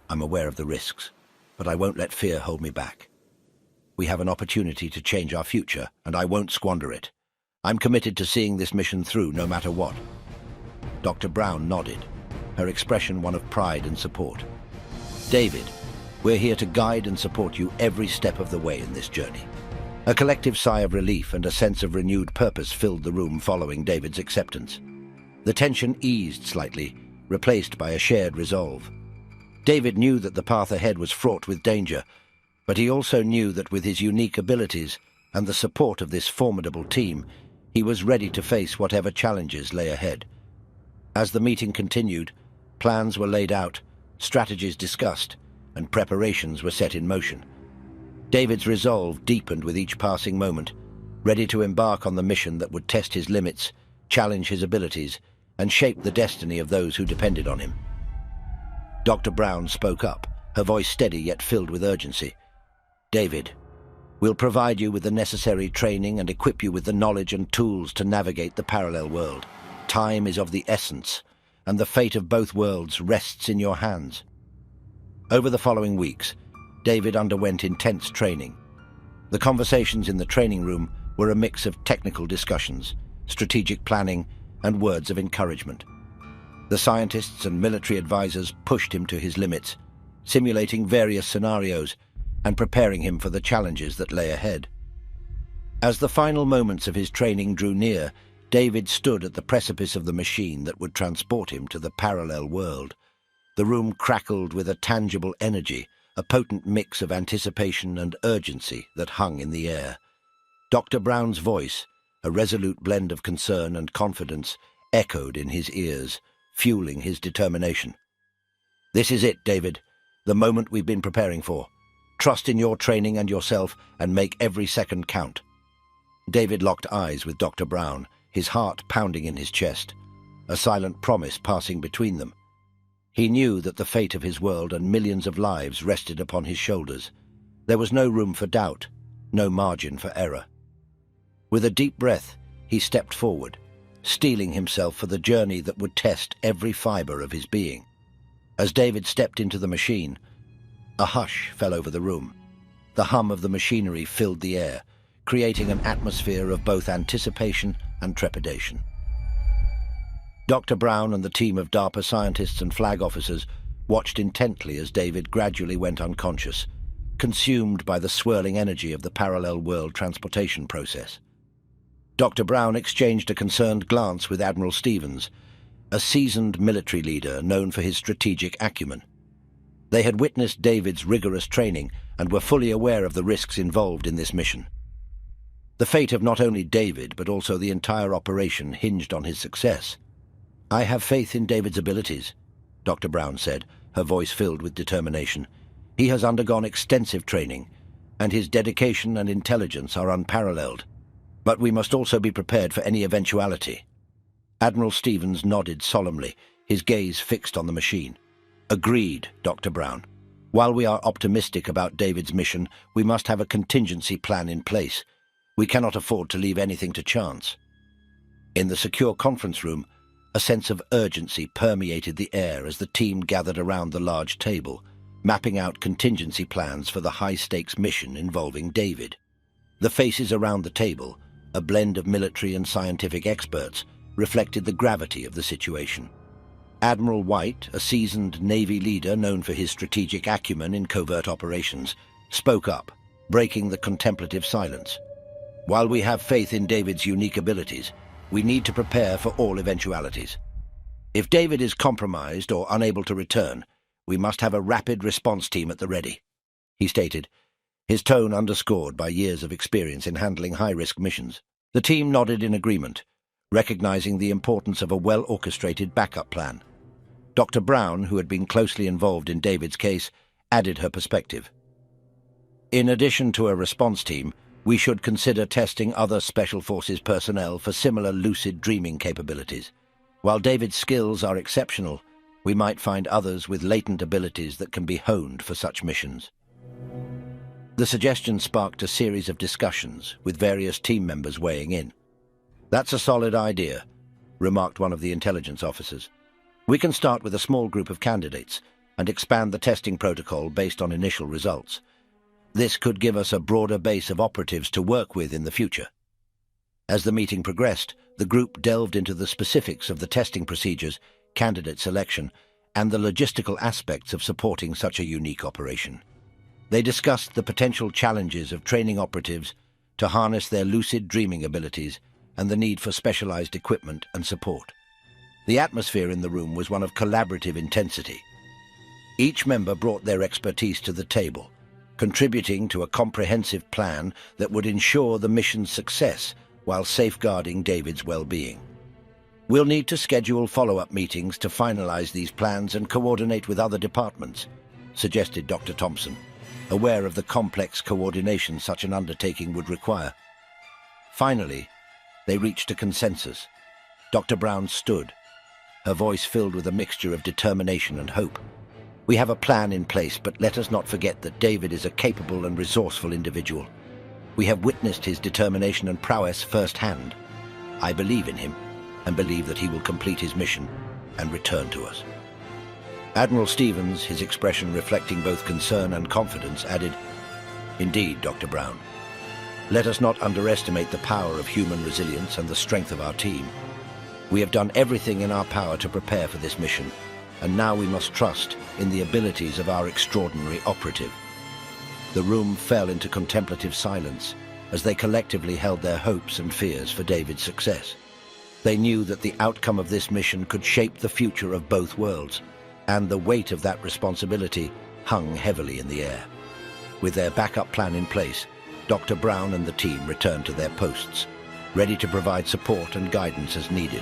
"I'm aware of the risks, but I won't let fear hold me back. We have an opportunity to change our future, and I won't squander it. I'm committed to seeing this mission through no matter what." Dr. Brown nodded, her expression one of pride and support. "David, we're here to guide and support you every step of the way in this journey." A collective sigh of relief and a sense of renewed purpose filled the room following David's acceptance. The tension eased slightly, replaced by a shared resolve. David knew that the path ahead was fraught with danger, but he also knew that with his unique abilities and the support of this formidable team, he was ready to face whatever challenges lay ahead. As the meeting continued, plans were laid out, strategies discussed, and preparations were set in motion. David's resolve deepened with each passing moment, ready to embark on the mission that would test his limits, challenge his abilities, and shape the destiny of those who depended on him. Dr. Brown spoke up, her voice steady yet filled with urgency. "David, we'll provide you with the necessary training and equip you with the knowledge and tools to navigate the parallel world. Time is of the essence, and the fate of both worlds rests in your hands." Over the following weeks, David underwent intense training. The conversations in the training room were a mix of technical discussions, strategic planning, and words of encouragement. The scientists and military advisors pushed him to his limits, simulating various scenarios and preparing him for the challenges that lay ahead. As the final moments of his training drew near, David stood at the precipice of the machine that would transport him to the parallel world. The room crackled with a tangible energy, a potent mix of anticipation and urgency that hung in the air. Dr. Brown's voice, a resolute blend of concern and confidence, echoed in his ears, fueling his determination. "This is it, David, the moment we've been preparing for. Trust in your training and yourself, and make every second count." David locked eyes with Dr. Brown, his heart pounding in his chest, a silent promise passing between them. He knew that the fate of his world and millions of lives rested upon his shoulders. There was no room for doubt, no margin for error. With a deep breath, he stepped forward, steeling himself for the journey that would test every fiber of his being. As David stepped into the machine, a hush fell over the room. The hum of the machinery filled the air, creating an atmosphere of both anticipation and trepidation. Dr. Brown and the team of DARPA scientists and flag officers watched intently as David gradually went unconscious, consumed by the swirling energy of the parallel world transportation process. Dr. Brown exchanged a concerned glance with Admiral Stevens, a seasoned military leader known for his strategic acumen. They had witnessed David's rigorous training and were fully aware of the risks involved in this mission. The fate of not only David, but also the entire operation hinged on his success. "I have faith in David's abilities," Dr. Brown said, her voice filled with determination. "He has undergone extensive training, and his dedication and intelligence are unparalleled. But we must also be prepared for any eventuality." Admiral Stevens nodded solemnly, his gaze fixed on the machine. "Agreed, Dr. Brown. While we are optimistic about David's mission, we must have a contingency plan in place. We cannot afford to leave anything to chance." In the secure conference room, a sense of urgency permeated the air as the team gathered around the large table, mapping out contingency plans for the high-stakes mission involving David. The faces around the table, a blend of military and scientific experts, reflected the gravity of the situation. Admiral White, a seasoned Navy leader known for his strategic acumen in covert operations, spoke up, breaking the contemplative silence. "While we have faith in David's unique abilities, we need to prepare for all eventualities. If David is compromised or unable to return, we must have a rapid response team at the ready," he stated, his tone underscored by years of experience in handling high-risk missions. The team nodded in agreement, recognizing the importance of a well-orchestrated backup plan. Dr. Brown, who had been closely involved in David's case, added her perspective. "In addition to a response team, we should consider testing other Special Forces personnel for similar lucid dreaming capabilities. While David's skills are exceptional, we might find others with latent abilities that can be honed for such missions." The suggestion sparked a series of discussions, with various team members weighing in. "That's a solid idea," remarked one of the intelligence officers. "We can start with a small group of candidates and expand the testing protocol based on initial results. This could give us a broader base of operatives to work with in the future." As the meeting progressed, the group delved into the specifics of the testing procedures, candidate selection, and the logistical aspects of supporting such a unique operation. They discussed the potential challenges of training operatives to harness their lucid dreaming abilities and the need for specialized equipment and support. The atmosphere in the room was one of collaborative intensity. Each member brought their expertise to the table, contributing to a comprehensive plan that would ensure the mission's success while safeguarding David's well-being. "We'll need to schedule follow-up meetings to finalize these plans and coordinate with other departments," suggested Dr. Thompson, aware of the complex coordination such an undertaking would require. Finally, they reached a consensus. Dr. Brown stood, her voice filled with a mixture of determination and hope. "We have a plan in place, but let us not forget that David is a capable and resourceful individual. We have witnessed his determination and prowess firsthand. I believe in him, and believe that he will complete his mission and return to us." Admiral Stevens, his expression reflecting both concern and confidence, added, "Indeed, Dr. Brown. Let us not underestimate the power of human resilience and the strength of our team. We have done everything in our power to prepare for this mission, and now we must trust in the abilities of our extraordinary operative." The room fell into contemplative silence as they collectively held their hopes and fears for David's success. They knew that the outcome of this mission could shape the future of both worlds, and the weight of that responsibility hung heavily in the air. With their backup plan in place, Dr. Brown and the team returned to their posts, ready to provide support and guidance as needed.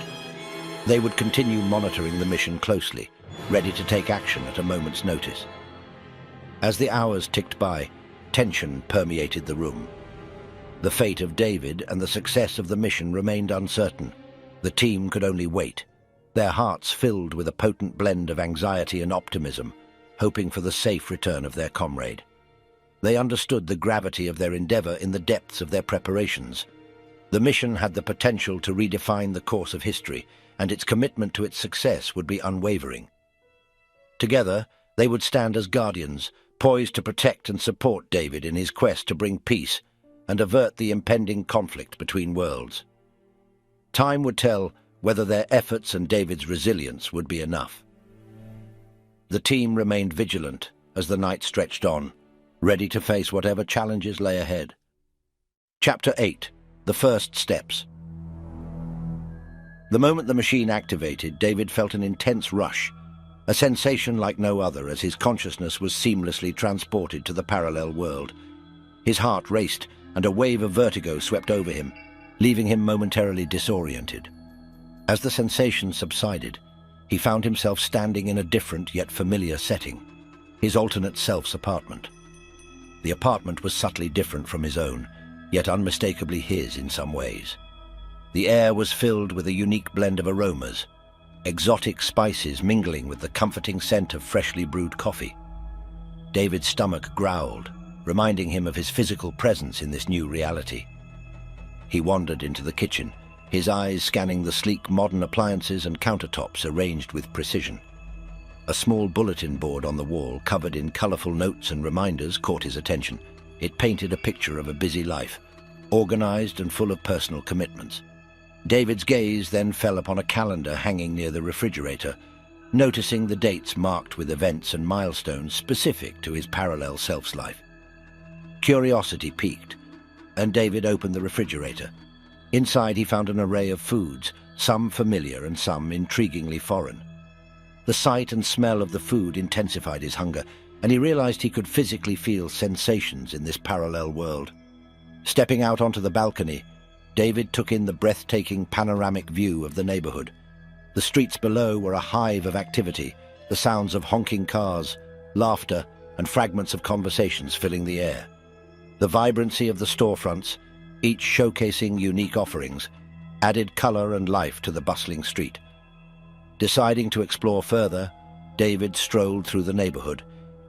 They would continue monitoring the mission closely, ready to take action at a moment's notice. As the hours ticked by, tension permeated the room. The fate of David and the success of the mission remained uncertain. The team could only wait, their hearts filled with a potent blend of anxiety and optimism, hoping for the safe return of their comrade. They understood the gravity of their endeavor in the depths of their preparations. The mission had the potential to redefine the course of history, and its commitment to its success would be unwavering. Together, they would stand as guardians, poised to protect and support David in his quest to bring peace and avert the impending conflict between worlds. Time would tell whether their efforts and David's resilience would be enough. The team remained vigilant as the night stretched on, ready to face whatever challenges lay ahead. Chapter 8. The First Steps. The moment the machine activated, David felt an intense rush, a sensation like no other as his consciousness was seamlessly transported to the parallel world. His heart raced, and a wave of vertigo swept over him, leaving him momentarily disoriented. As the sensation subsided, he found himself standing in a different yet familiar setting, his alternate self's apartment. The apartment was subtly different from his own, yet unmistakably his in some ways. The air was filled with a unique blend of aromas, exotic spices mingling with the comforting scent of freshly brewed coffee. David's stomach growled, reminding him of his physical presence in this new reality. He wandered into the kitchen, his eyes scanning the sleek modern appliances and countertops arranged with precision. A small bulletin board on the wall, covered in colorful notes and reminders, caught his attention. It painted a picture of a busy life, organized and full of personal commitments. David's gaze then fell upon a calendar hanging near the refrigerator, noticing the dates marked with events and milestones specific to his parallel self's life. Curiosity piqued, and David opened the refrigerator. Inside he found an array of foods, some familiar and some intriguingly foreign. The sight and smell of the food intensified his hunger, and he realized he could physically feel sensations in this parallel world. Stepping out onto the balcony, David took in the breathtaking panoramic view of the neighborhood. The streets below were a hive of activity, the sounds of honking cars, laughter, and fragments of conversations filling the air. The vibrancy of the storefronts, each showcasing unique offerings, added color and life to the bustling street. Deciding to explore further, David strolled through the neighborhood,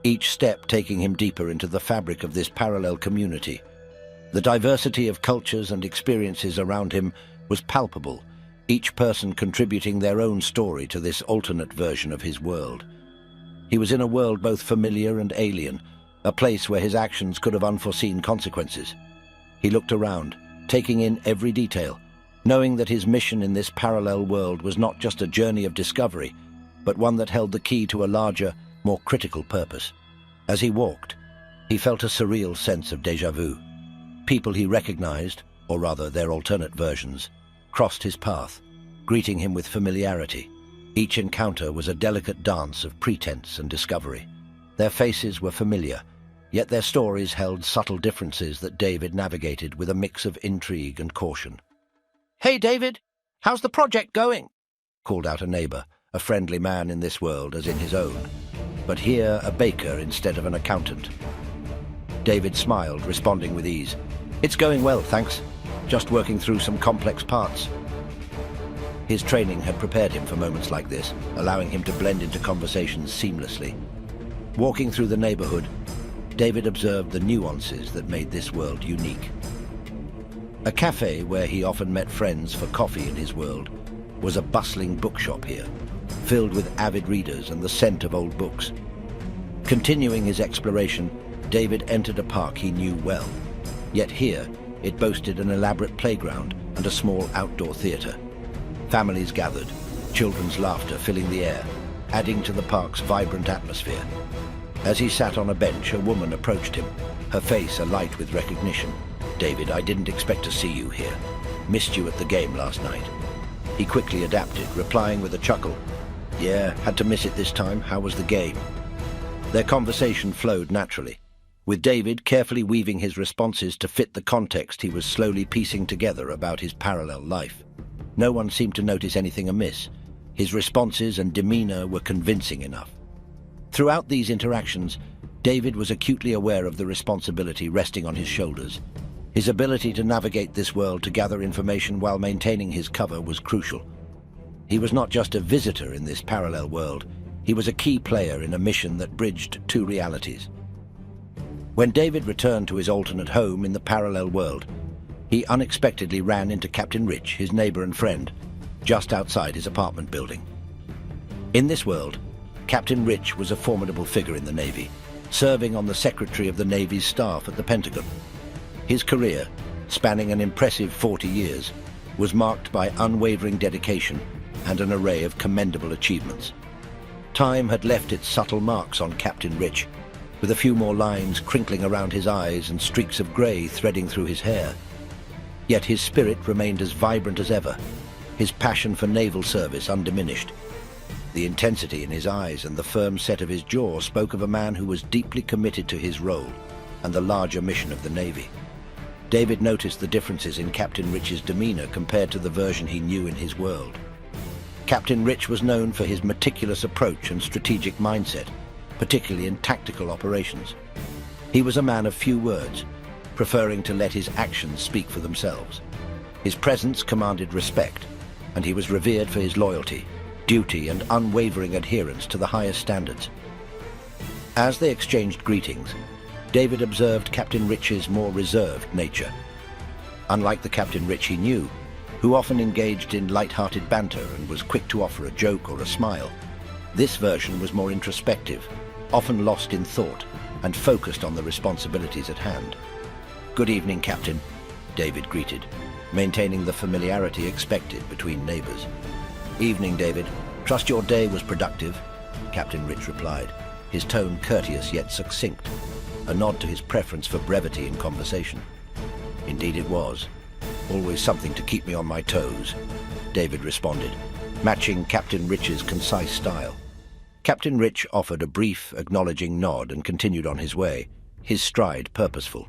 each step taking him deeper into the fabric of this parallel community. The diversity of cultures and experiences around him was palpable, each person contributing their own story to this alternate version of his world. He was in a world both familiar and alien, a place where his actions could have unforeseen consequences. He looked around, taking in every detail, knowing that his mission in this parallel world was not just a journey of discovery, but one that held the key to a larger, more critical purpose. As he walked, he felt a surreal sense of déjà vu. People he recognized, or rather their alternate versions, crossed his path, greeting him with familiarity. Each encounter was a delicate dance of pretense and discovery. Their faces were familiar, yet their stories held subtle differences that David navigated with a mix of intrigue and caution. "Hey, David, how's the project going?" called out a neighbor, a friendly man in this world as in his own, but here a baker instead of an accountant. David smiled, responding with ease. "It's going well, thanks. Just working through some complex parts." His training had prepared him for moments like this, allowing him to blend into conversations seamlessly. Walking through the neighborhood, David observed the nuances that made this world unique. A cafe where he often met friends for coffee in his world was a bustling bookshop here, filled with avid readers and the scent of old books. Continuing his exploration, David entered a park he knew well. Yet here, it boasted an elaborate playground and a small outdoor theater. Families gathered, children's laughter filling the air, adding to the park's vibrant atmosphere. As he sat on a bench, a woman approached him, her face alight with recognition. "David, I didn't expect to see you here. Missed you at the game last night." He quickly adapted, replying with a chuckle. "Yeah, had to miss it this time. How was the game?" Their conversation flowed naturally, with David carefully weaving his responses to fit the context he was slowly piecing together about his parallel life. No one seemed to notice anything amiss. His responses and demeanor were convincing enough. Throughout these interactions, David was acutely aware of the responsibility resting on his shoulders. His ability to navigate this world to gather information while maintaining his cover was crucial. He was not just a visitor in this parallel world, he was a key player in a mission that bridged two realities. When David returned to his alternate home in the parallel world, he unexpectedly ran into Captain Rich, his neighbor and friend, just outside his apartment building. In this world, Captain Rich was a formidable figure in the Navy, serving on the Secretary of the Navy's staff at the Pentagon. His career, spanning an impressive 40 years, was marked by unwavering dedication and an array of commendable achievements. Time had left its subtle marks on Captain Rich, with a few more lines crinkling around his eyes and streaks of grey threading through his hair. Yet his spirit remained as vibrant as ever, his passion for naval service undiminished. The intensity in his eyes and the firm set of his jaw spoke of a man who was deeply committed to his role and the larger mission of the Navy. David noticed the differences in Captain Rich's demeanor compared to the version he knew in his world. Captain Rich was known for his meticulous approach and strategic mindset, particularly in tactical operations. He was a man of few words, preferring to let his actions speak for themselves. His presence commanded respect, and he was revered for his loyalty, duty, and unwavering adherence to the highest standards. As they exchanged greetings, David observed Captain Rich's more reserved nature. Unlike the Captain Rich he knew, who often engaged in light-hearted banter and was quick to offer a joke or a smile, this version was more introspective, often lost in thought, and focused on the responsibilities at hand. "Good evening, Captain," David greeted, maintaining the familiarity expected between neighbors. "Evening, David. Trust your day was productive," Captain Rich replied, his tone courteous yet succinct, a nod to his preference for brevity in conversation. "Indeed it was. Always something to keep me on my toes," David responded, matching Captain Rich's concise style. Captain Rich offered a brief, acknowledging nod and continued on his way, his stride purposeful.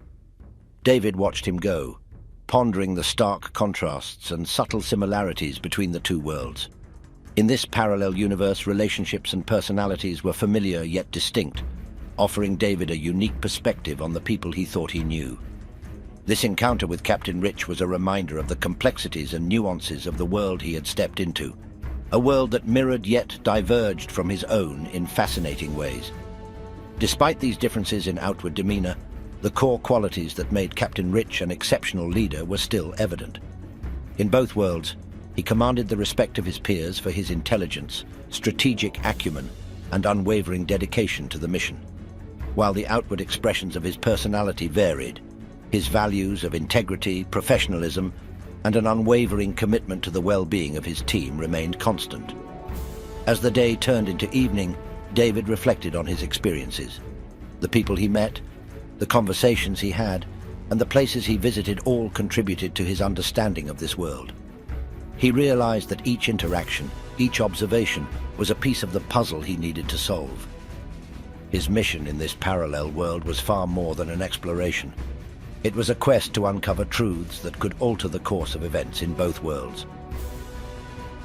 David watched him go, pondering the stark contrasts and subtle similarities between the two worlds. In this parallel universe, relationships and personalities were familiar yet distinct, offering David a unique perspective on the people he thought he knew. This encounter with Captain Rich was a reminder of the complexities and nuances of the world he had stepped into, a world that mirrored yet diverged from his own in fascinating ways. Despite these differences in outward demeanor, the core qualities that made Captain Rich an exceptional leader were still evident. In both worlds, he commanded the respect of his peers for his intelligence, strategic acumen, and unwavering dedication to the mission. While the outward expressions of his personality varied, his values of integrity, professionalism, and an unwavering commitment to the well-being of his team remained constant. As the day turned into evening, David reflected on his experiences. The people he met, the conversations he had, and the places he visited all contributed to his understanding of this world. He realized that each interaction, each observation, was a piece of the puzzle he needed to solve. His mission in this parallel world was far more than an exploration. It was a quest to uncover truths that could alter the course of events in both worlds.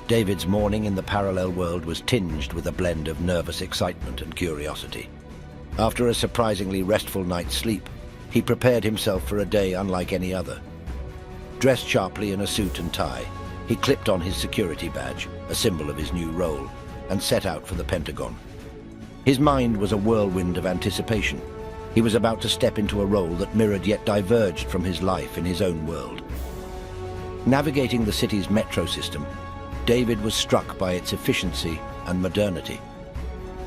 David's morning in the parallel world was tinged with a blend of nervous excitement and curiosity. After a surprisingly restful night's sleep, he prepared himself for a day unlike any other. Dressed sharply in a suit and tie, he clipped on his security badge, a symbol of his new role, and set out for the Pentagon. His mind was a whirlwind of anticipation. He was about to step into a role that mirrored yet diverged from his life in his own world. Navigating the city's metro system, David was struck by its efficiency and modernity.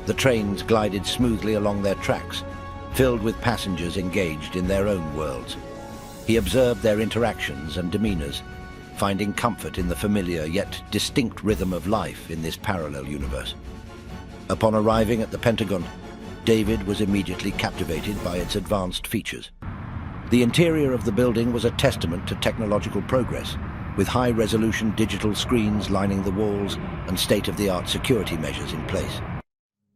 The trains glided smoothly along their tracks, filled with passengers engaged in their own worlds. He observed their interactions and demeanors, finding comfort in the familiar yet distinct rhythm of life in this parallel universe. Upon arriving at the Pentagon, David was immediately captivated by its advanced features. The interior of the building was a testament to technological progress, with high-resolution digital screens lining the walls and state-of-the-art security measures in place.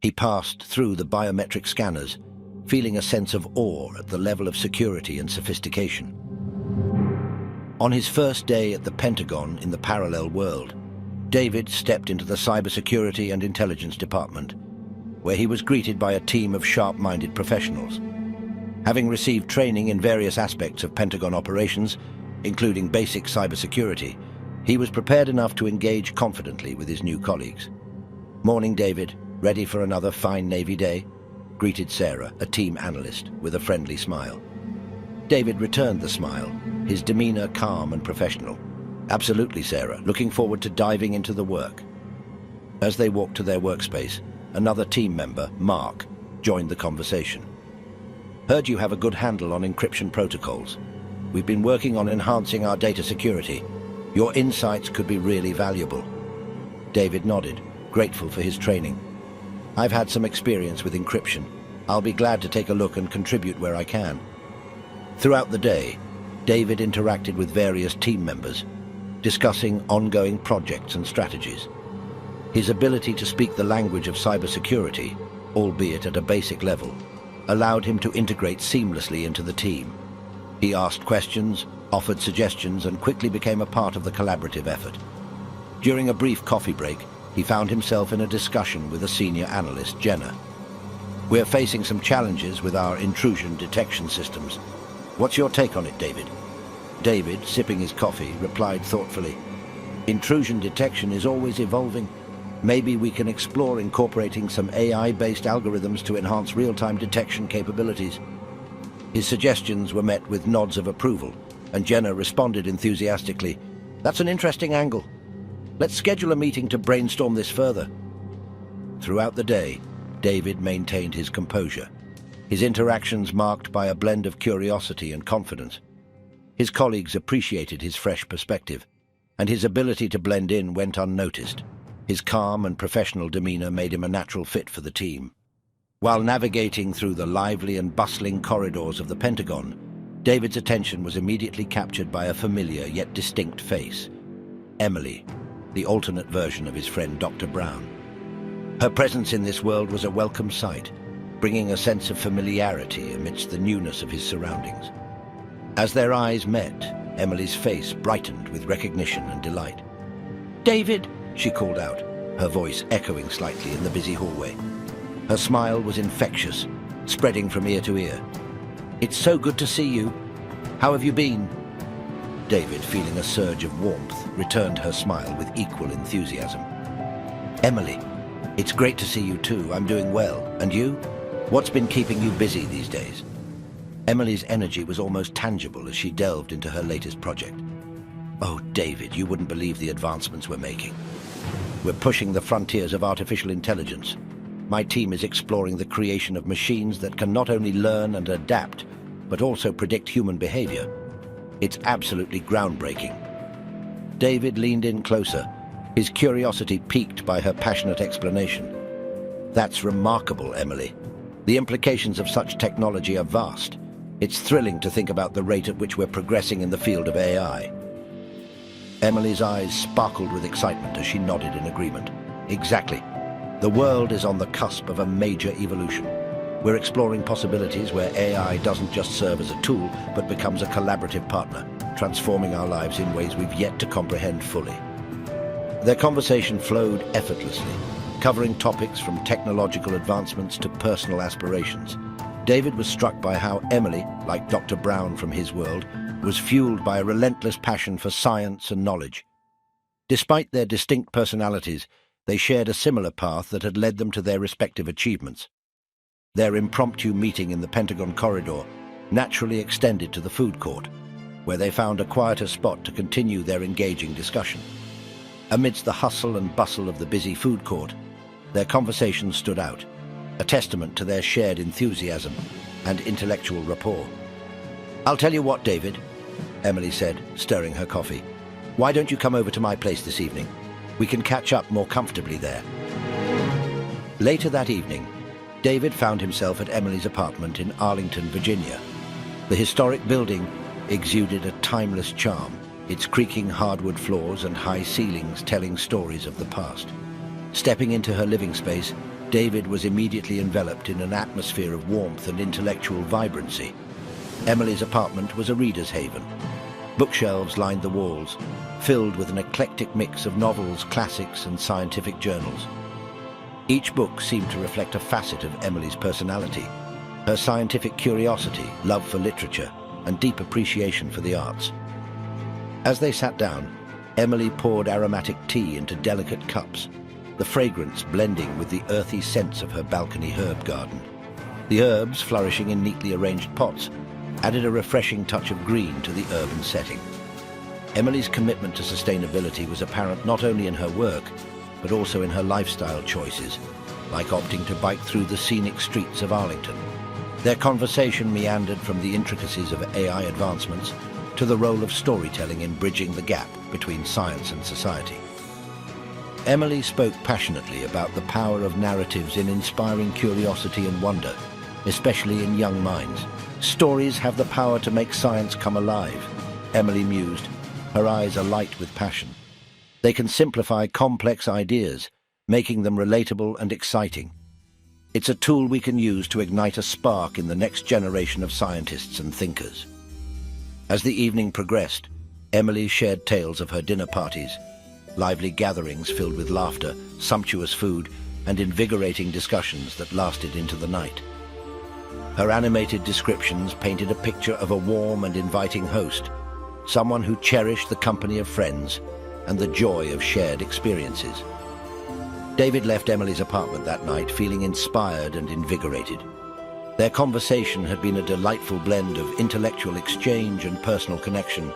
He passed through the biometric scanners, feeling a sense of awe at the level of security and sophistication. On his first day at the Pentagon in the parallel world, David stepped into the cybersecurity and intelligence department, where he was greeted by a team of sharp-minded professionals. Having received training in various aspects of Pentagon operations, including basic cybersecurity, he was prepared enough to engage confidently with his new colleagues. "Morning, David. Ready for another fine Navy day?" greeted Sarah, a team analyst, with a friendly smile. David returned the smile, his demeanor calm and professional. "Absolutely, Sarah. Looking forward to diving into the work." As they walked to their workspace, another team member, Mark, joined the conversation. "Heard you have a good handle on encryption protocols. We've been working on enhancing our data security. Your insights could be really valuable." David nodded, grateful for his training. "I've had some experience with encryption. I'll be glad to take a look and contribute where I can." Throughout the day, David interacted with various team members, discussing ongoing projects and strategies. His ability to speak the language of cybersecurity, albeit at a basic level, allowed him to integrate seamlessly into the team. He asked questions, offered suggestions, and quickly became a part of the collaborative effort. During a brief coffee break, he found himself in a discussion with a senior analyst, Jenna. "We're facing some challenges with our intrusion detection systems. What's your take on it, David?" David, sipping his coffee, replied thoughtfully, "Intrusion detection is always evolving. Maybe we can explore incorporating some AI-based algorithms to enhance real-time detection capabilities." His suggestions were met with nods of approval, and Jenna responded enthusiastically, "That's an interesting angle. Let's schedule a meeting to brainstorm this further." Throughout the day, David maintained his composure, his interactions marked by a blend of curiosity and confidence. His colleagues appreciated his fresh perspective, and his ability to blend in went unnoticed. His calm and professional demeanor made him a natural fit for the team. While navigating through the lively and bustling corridors of the Pentagon, David's attention was immediately captured by a familiar yet distinct face. Emily, the alternate version of his friend Dr. Brown. Her presence in this world was a welcome sight, bringing a sense of familiarity amidst the newness of his surroundings. As their eyes met, Emily's face brightened with recognition and delight. "David!" she called out, her voice echoing slightly in the busy hallway. Her smile was infectious, spreading from ear to ear. "It's so good to see you. How have you been?" David, feeling a surge of warmth, returned her smile with equal enthusiasm. "Emily, it's great to see you too. I'm doing well. And you? What's been keeping you busy these days?" Emily's energy was almost tangible as she delved into her latest project. "Oh, David, you wouldn't believe the advancements we're making. We're pushing the frontiers of artificial intelligence. My team is exploring the creation of machines that can not only learn and adapt, but also predict human behavior. It's absolutely groundbreaking." David leaned in closer, his curiosity piqued by her passionate explanation. "That's remarkable, Emily. The implications of such technology are vast. It's thrilling to think about the rate at which we're progressing in the field of AI." Emily's eyes sparkled with excitement as she nodded in agreement. "Exactly. The world is on the cusp of a major evolution. We're exploring possibilities where AI doesn't just serve as a tool, but becomes a collaborative partner, transforming our lives in ways we've yet to comprehend fully." Their conversation flowed effortlessly, covering topics from technological advancements to personal aspirations. David was struck by how Emily, like Dr. Brown from his world, was fueled by a relentless passion for science and knowledge. Despite their distinct personalities, they shared a similar path that had led them to their respective achievements. Their impromptu meeting in the Pentagon corridor naturally extended to the food court, where they found a quieter spot to continue their engaging discussion. Amidst the hustle and bustle of the busy food court, their conversation stood out, a testament to their shared enthusiasm and intellectual rapport. "I'll tell you what, David," Emily said, stirring her coffee. "Why don't you come over to my place this evening? We can catch up more comfortably there." Later that evening, David found himself at Emily's apartment in Arlington, Virginia. The historic building exuded a timeless charm, its creaking hardwood floors and high ceilings telling stories of the past. Stepping into her living space, David was immediately enveloped in an atmosphere of warmth and intellectual vibrancy. Emily's apartment was a reader's haven. Bookshelves lined the walls, filled with an eclectic mix of novels, classics, and scientific journals. Each book seemed to reflect a facet of Emily's personality, her scientific curiosity, love for literature, and deep appreciation for the arts. As they sat down, Emily poured aromatic tea into delicate cups, the fragrance blending with the earthy scents of her balcony herb garden. The herbs, flourishing in neatly arranged pots, added a refreshing touch of green to the urban setting. Emily's commitment to sustainability was apparent not only in her work, but also in her lifestyle choices, like opting to bike through the scenic streets of Arlington. Their conversation meandered from the intricacies of AI advancements to the role of storytelling in bridging the gap between science and society. Emily spoke passionately about the power of narratives in inspiring curiosity and wonder, especially in young minds. Stories have the power to make science come alive, Emily mused, her eyes alight with passion. They can simplify complex ideas, making them relatable and exciting. It's a tool we can use to ignite a spark in the next generation of scientists and thinkers. As the evening progressed, Emily shared tales of her dinner parties, lively gatherings filled with laughter, sumptuous food, and invigorating discussions that lasted into the night. Her animated descriptions painted a picture of a warm and inviting host, someone who cherished the company of friends and the joy of shared experiences. David left Emily's apartment that night feeling inspired and invigorated. Their conversation had been a delightful blend of intellectual exchange and personal connection,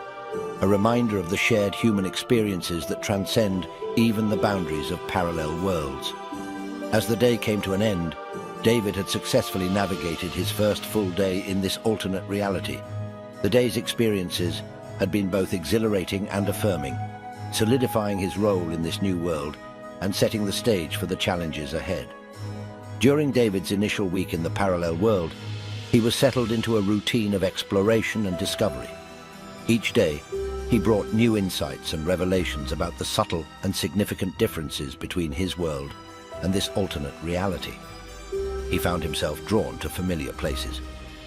a reminder of the shared human experiences that transcend even the boundaries of parallel worlds. As the day came to an end, David had successfully navigated his first full day in this alternate reality. The day's experiences had been both exhilarating and affirming, solidifying his role in this new world and setting the stage for the challenges ahead. During David's initial week in the parallel world, he was settled into a routine of exploration and discovery. Each day, he brought new insights and revelations about the subtle and significant differences between his world and this alternate reality. He found himself drawn to familiar places,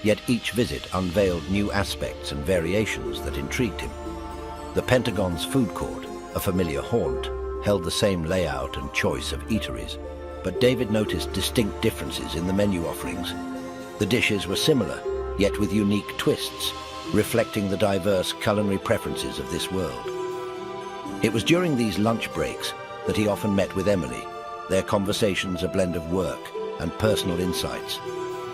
yet each visit unveiled new aspects and variations that intrigued him. The Pentagon's food court, a familiar haunt, held the same layout and choice of eateries, but David noticed distinct differences in the menu offerings. The dishes were similar, yet with unique twists, reflecting the diverse culinary preferences of this world. It was during these lunch breaks that he often met with Emily, their conversations a blend of work and personal insights.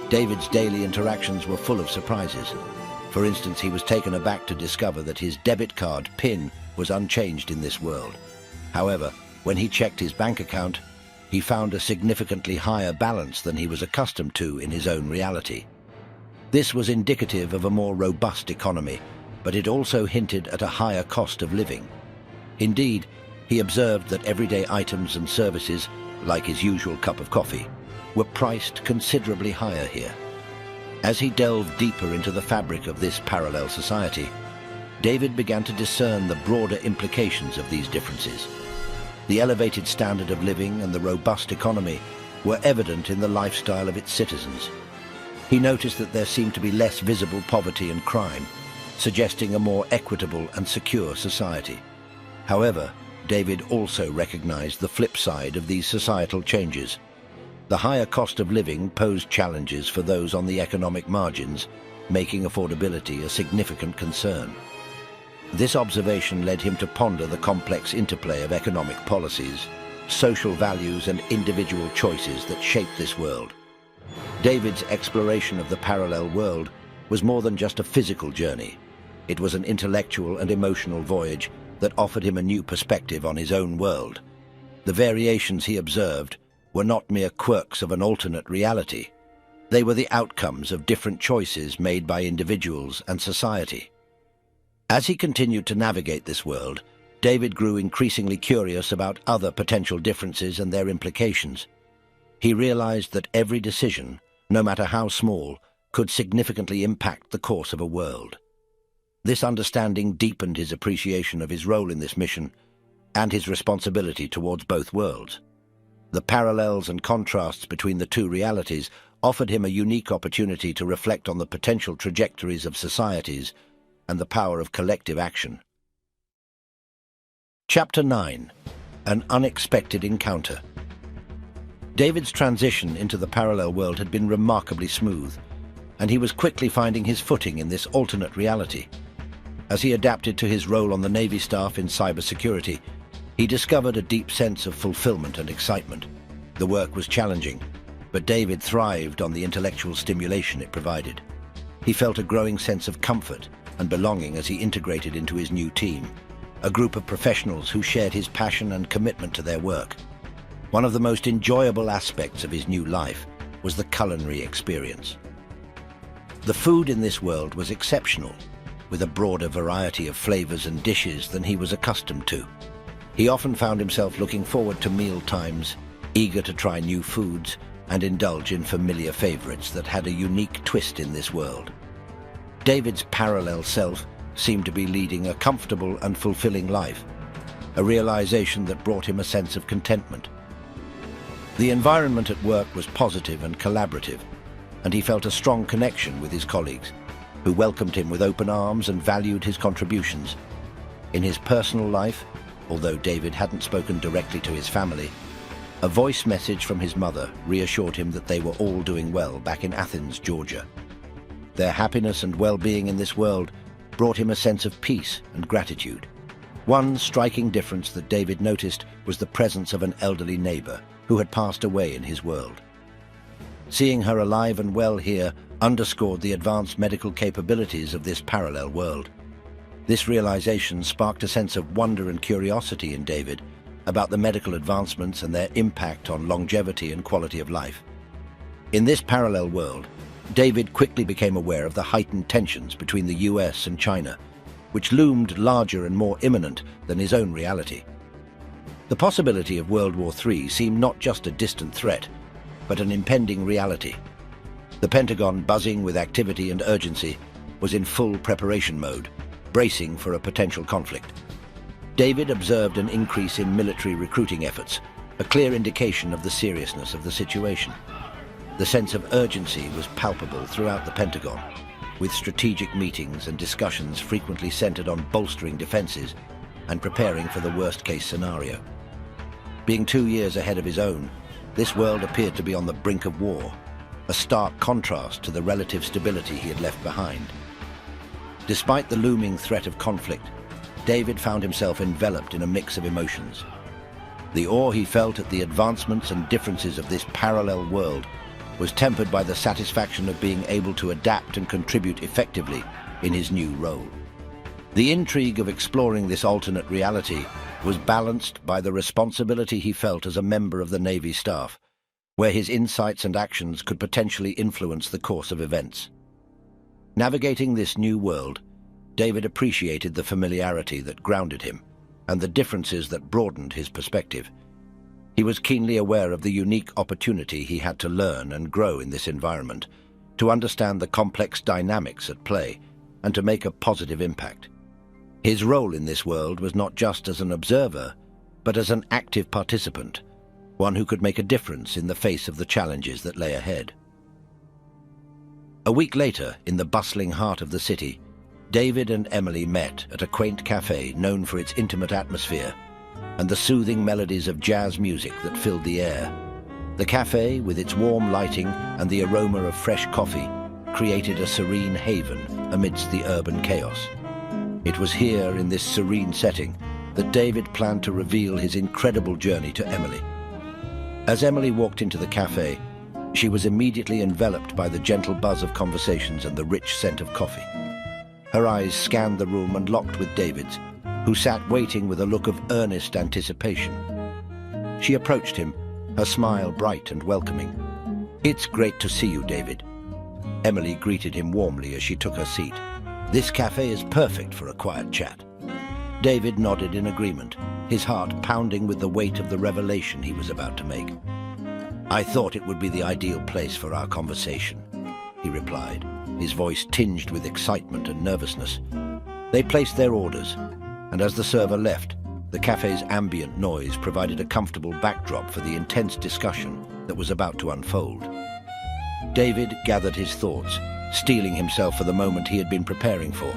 David's daily interactions were full of surprises. For instance, he was taken aback to discover that his debit card PIN was unchanged in this world. However, when he checked his bank account, he found a significantly higher balance than he was accustomed to in his own reality. This was indicative of a more robust economy, but it also hinted at a higher cost of living. Indeed, he observed that everyday items and services, like his usual cup of coffee, were priced considerably higher here. As he delved deeper into the fabric of this parallel society, David began to discern the broader implications of these differences. The elevated standard of living and the robust economy were evident in the lifestyle of its citizens. He noticed that there seemed to be less visible poverty and crime, suggesting a more equitable and secure society. However, David also recognized the flip side of these societal changes. The higher cost of living posed challenges for those on the economic margins, making affordability a significant concern. This observation led him to ponder the complex interplay of economic policies, social values, and individual choices that shape this world. David's exploration of the parallel world was more than just a physical journey. It was an intellectual and emotional voyage that offered him a new perspective on his own world. The variations he observed were not mere quirks of an alternate reality. They were the outcomes of different choices made by individuals and society. As he continued to navigate this world, David grew increasingly curious about other potential differences and their implications. He realized that every decision, no matter how small, could significantly impact the course of a world. This understanding deepened his appreciation of his role in this mission and his responsibility towards both worlds. The parallels and contrasts between the two realities offered him a unique opportunity to reflect on the potential trajectories of societies and the power of collective action. Chapter 9. An Unexpected Encounter. David's transition into the parallel world had been remarkably smooth, and he was quickly finding his footing in this alternate reality. As he adapted to his role on the Navy staff in cybersecurity, he discovered a deep sense of fulfillment and excitement. The work was challenging, but David thrived on the intellectual stimulation it provided. He felt a growing sense of comfort and belonging as he integrated into his new team, a group of professionals who shared his passion and commitment to their work. One of the most enjoyable aspects of his new life was the culinary experience. The food in this world was exceptional, with a broader variety of flavors and dishes than he was accustomed to. He often found himself looking forward to meal times, eager to try new foods and indulge in familiar favorites that had a unique twist in this world. David's parallel self seemed to be leading a comfortable and fulfilling life, a realization that brought him a sense of contentment. The environment at work was positive and collaborative, and he felt a strong connection with his colleagues, who welcomed him with open arms and valued his contributions. In his personal life, although David hadn't spoken directly to his family, a voice message from his mother reassured him that they were all doing well back in Athens, Georgia. Their happiness and well-being in this world brought him a sense of peace and gratitude. One striking difference that David noticed was the presence of an elderly neighbor who had passed away in his world. Seeing her alive and well here underscored the advanced medical capabilities of this parallel world. This realization sparked a sense of wonder and curiosity in David about the medical advancements and their impact on longevity and quality of life. In this parallel world, David quickly became aware of the heightened tensions between the US and China, which loomed larger and more imminent than his own reality. The possibility of World War III seemed not just a distant threat, but an impending reality. The Pentagon, buzzing with activity and urgency, was in full preparation mode, bracing for a potential conflict. David observed an increase in military recruiting efforts, a clear indication of the seriousness of the situation. The sense of urgency was palpable throughout the Pentagon, with strategic meetings and discussions frequently centered on bolstering defenses and preparing for the worst-case scenario. Being 2 years ahead of his own, this world appeared to be on the brink of war, a stark contrast to the relative stability he had left behind. Despite the looming threat of conflict, David found himself enveloped in a mix of emotions. The awe he felt at the advancements and differences of this parallel world was tempered by the satisfaction of being able to adapt and contribute effectively in his new role. The intrigue of exploring this alternate reality was balanced by the responsibility he felt as a member of the Navy staff, where his insights and actions could potentially influence the course of events. Navigating this new world, David appreciated the familiarity that grounded him and the differences that broadened his perspective. He was keenly aware of the unique opportunity he had to learn and grow in this environment, to understand the complex dynamics at play, and to make a positive impact. His role in this world was not just as an observer, but as an active participant, one who could make a difference in the face of the challenges that lay ahead. A week later, in the bustling heart of the city, David and Emily met at a quaint cafe known for its intimate atmosphere and the soothing melodies of jazz music that filled the air. The cafe, with its warm lighting and the aroma of fresh coffee, created a serene haven amidst the urban chaos. It was here, in this serene setting, that David planned to reveal his incredible journey to Emily. As Emily walked into the cafe, she was immediately enveloped by the gentle buzz of conversations and the rich scent of coffee. Her eyes scanned the room and locked with David's, who sat waiting with a look of earnest anticipation. She approached him, her smile bright and welcoming. "It's great to see you, David." Emily greeted him warmly as she took her seat. "This cafe is perfect for a quiet chat." David nodded in agreement, his heart pounding with the weight of the revelation he was about to make. "I thought it would be the ideal place for our conversation," he replied, his voice tinged with excitement and nervousness. They placed their orders, and as the server left, the cafe's ambient noise provided a comfortable backdrop for the intense discussion that was about to unfold. David gathered his thoughts, steeling himself for the moment he had been preparing for.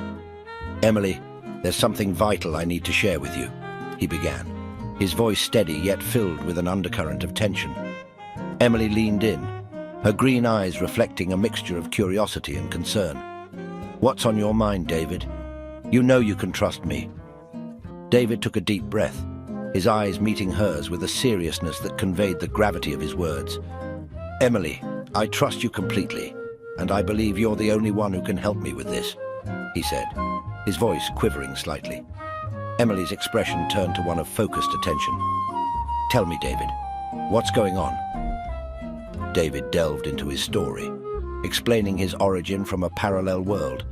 "Emily, there's something vital I need to share with you," he began, his voice steady yet filled with an undercurrent of tension. Emily leaned in, her green eyes reflecting a mixture of curiosity and concern. "What's on your mind, David? You know you can trust me." David took a deep breath, his eyes meeting hers with a seriousness that conveyed the gravity of his words. "Emily, I trust you completely, and I believe you're the only one who can help me with this," he said, his voice quivering slightly. Emily's expression turned to one of focused attention. "Tell me, David, what's going on?" David delved into his story, explaining his origin from a parallel world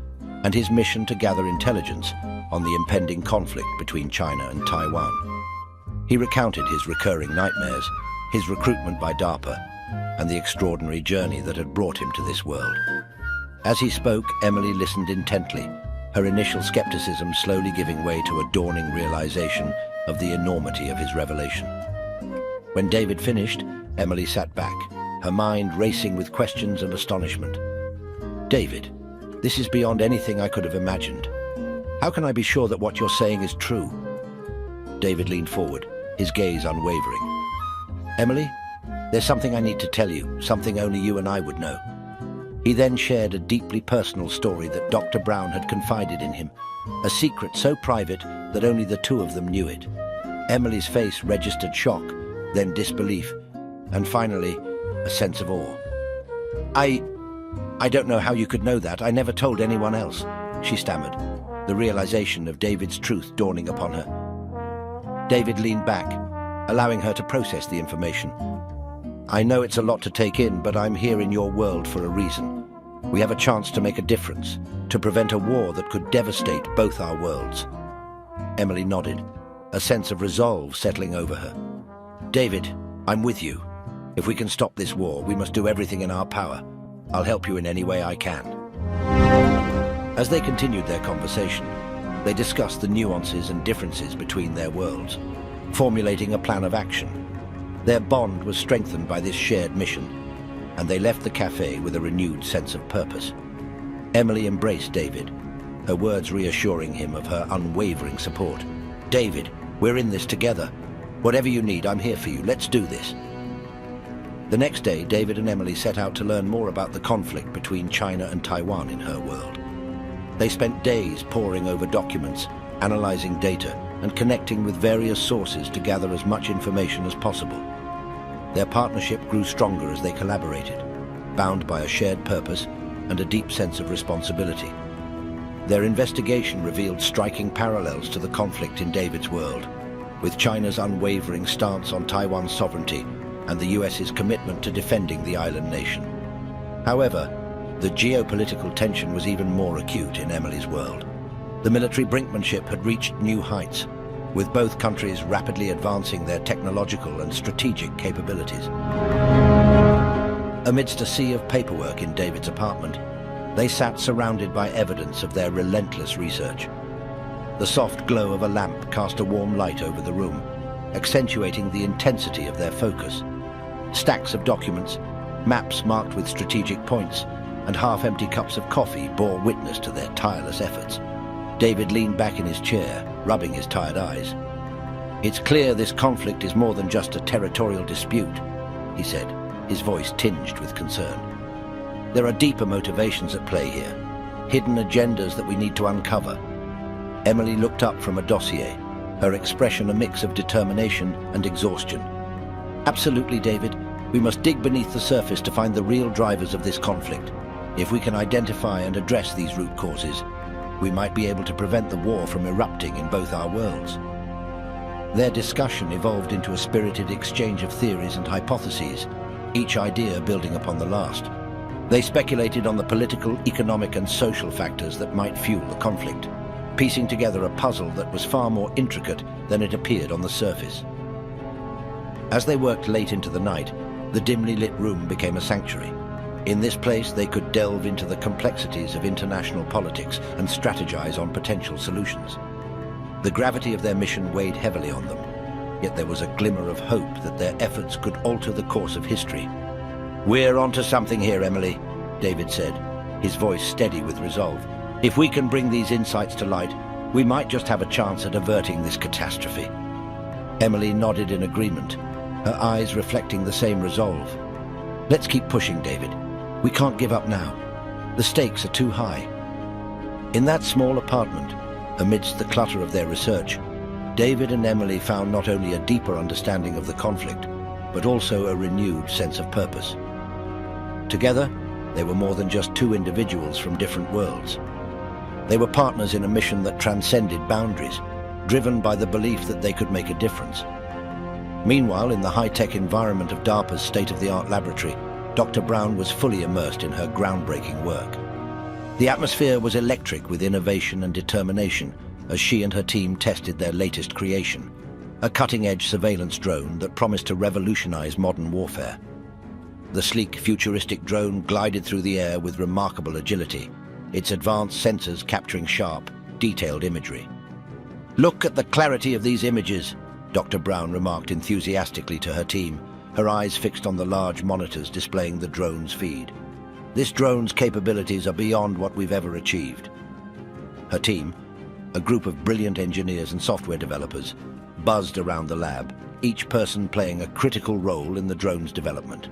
and his mission to gather intelligence on the impending conflict between China and Taiwan. He recounted his recurring nightmares, his recruitment by DARPA, and the extraordinary journey that had brought him to this world. As he spoke, Emily listened intently, her initial skepticism slowly giving way to a dawning realization of the enormity of his revelation. When David finished, Emily sat back, her mind racing with questions and astonishment. "David, this is beyond anything I could have imagined. How can I be sure that what you're saying is true?" David leaned forward, his gaze unwavering. "Emily, there's something I need to tell you, something only you and I would know." He then shared a deeply personal story that Dr. Brown had confided in him, a secret so private that only the two of them knew it. Emily's face registered shock, then disbelief, and finally, a sense of awe. I don't know how you could know that. I never told anyone else," she stammered, the realization of David's truth dawning upon her. David leaned back, allowing her to process the information. "I know it's a lot to take in, but I'm here in your world for a reason. We have a chance to make a difference, to prevent a war that could devastate both our worlds." Emily nodded, a sense of resolve settling over her. "David, I'm with you. If we can stop this war, we must do everything in our power. I'll help you in any way I can." As they continued their conversation, they discussed the nuances and differences between their worlds, formulating a plan of action. Their bond was strengthened by this shared mission, and they left the cafe with a renewed sense of purpose. Emily embraced David, her words reassuring him of her unwavering support. "David, we're in this together. Whatever you need, I'm here for you. Let's do this." The next day, David and Emily set out to learn more about the conflict between China and Taiwan in her world. They spent days poring over documents, analyzing data, and connecting with various sources to gather as much information as possible. Their partnership grew stronger as they collaborated, bound by a shared purpose and a deep sense of responsibility. Their investigation revealed striking parallels to the conflict in David's world, with China's unwavering stance on Taiwan's sovereignty and the US's commitment to defending the island nation. However, the geopolitical tension was even more acute in Emily's world. The military brinkmanship had reached new heights, with both countries rapidly advancing their technological and strategic capabilities. Amidst a sea of paperwork in David's apartment, they sat surrounded by evidence of their relentless research. The soft glow of a lamp cast a warm light over the room, accentuating the intensity of their focus. Stacks of documents, maps marked with strategic points, and half-empty cups of coffee bore witness to their tireless efforts. David leaned back in his chair, rubbing his tired eyes. "It's clear this conflict is more than just a territorial dispute," he said, his voice tinged with concern. "There are deeper motivations at play here, hidden agendas that we need to uncover." Emily looked up from a dossier, her expression a mix of determination and exhaustion. "Absolutely, David. We must dig beneath the surface to find the real drivers of this conflict. If we can identify and address these root causes, we might be able to prevent the war from erupting in both our worlds." Their discussion evolved into a spirited exchange of theories and hypotheses, each idea building upon the last. They speculated on the political, economic, and social factors that might fuel the conflict, piecing together a puzzle that was far more intricate than it appeared on the surface. As they worked late into the night, the dimly lit room became a sanctuary. In this place, they could delve into the complexities of international politics and strategize on potential solutions. The gravity of their mission weighed heavily on them, yet there was a glimmer of hope that their efforts could alter the course of history. "We're onto something here, Emily," David said, his voice steady with resolve. "If we can bring these insights to light, we might just have a chance at averting this catastrophe." Emily nodded in agreement, her eyes reflecting the same resolve. Let's keep pushing, David. We can't give up now. The stakes are too high. In that small apartment, amidst the clutter of their research, David and Emily found not only a deeper understanding of the conflict, but also a renewed sense of purpose. Together, they were more than just two individuals from different worlds. They were partners in a mission that transcended boundaries, driven by the belief that they could make a difference. Meanwhile, in the high-tech environment of DARPA's state-of-the-art laboratory, Dr. Brown was fully immersed in her groundbreaking work. The atmosphere was electric with innovation and determination as she and her team tested their latest creation, a cutting-edge surveillance drone that promised to revolutionize modern warfare. The sleek, futuristic drone glided through the air with remarkable agility, its advanced sensors capturing sharp, detailed imagery. "Look at the clarity of these images," Dr. Brown remarked enthusiastically to her team, her eyes fixed on the large monitors displaying the drone's feed. "This drone's capabilities are beyond what we've ever achieved." Her team, a group of brilliant engineers and software developers, buzzed around the lab, each person playing a critical role in the drone's development.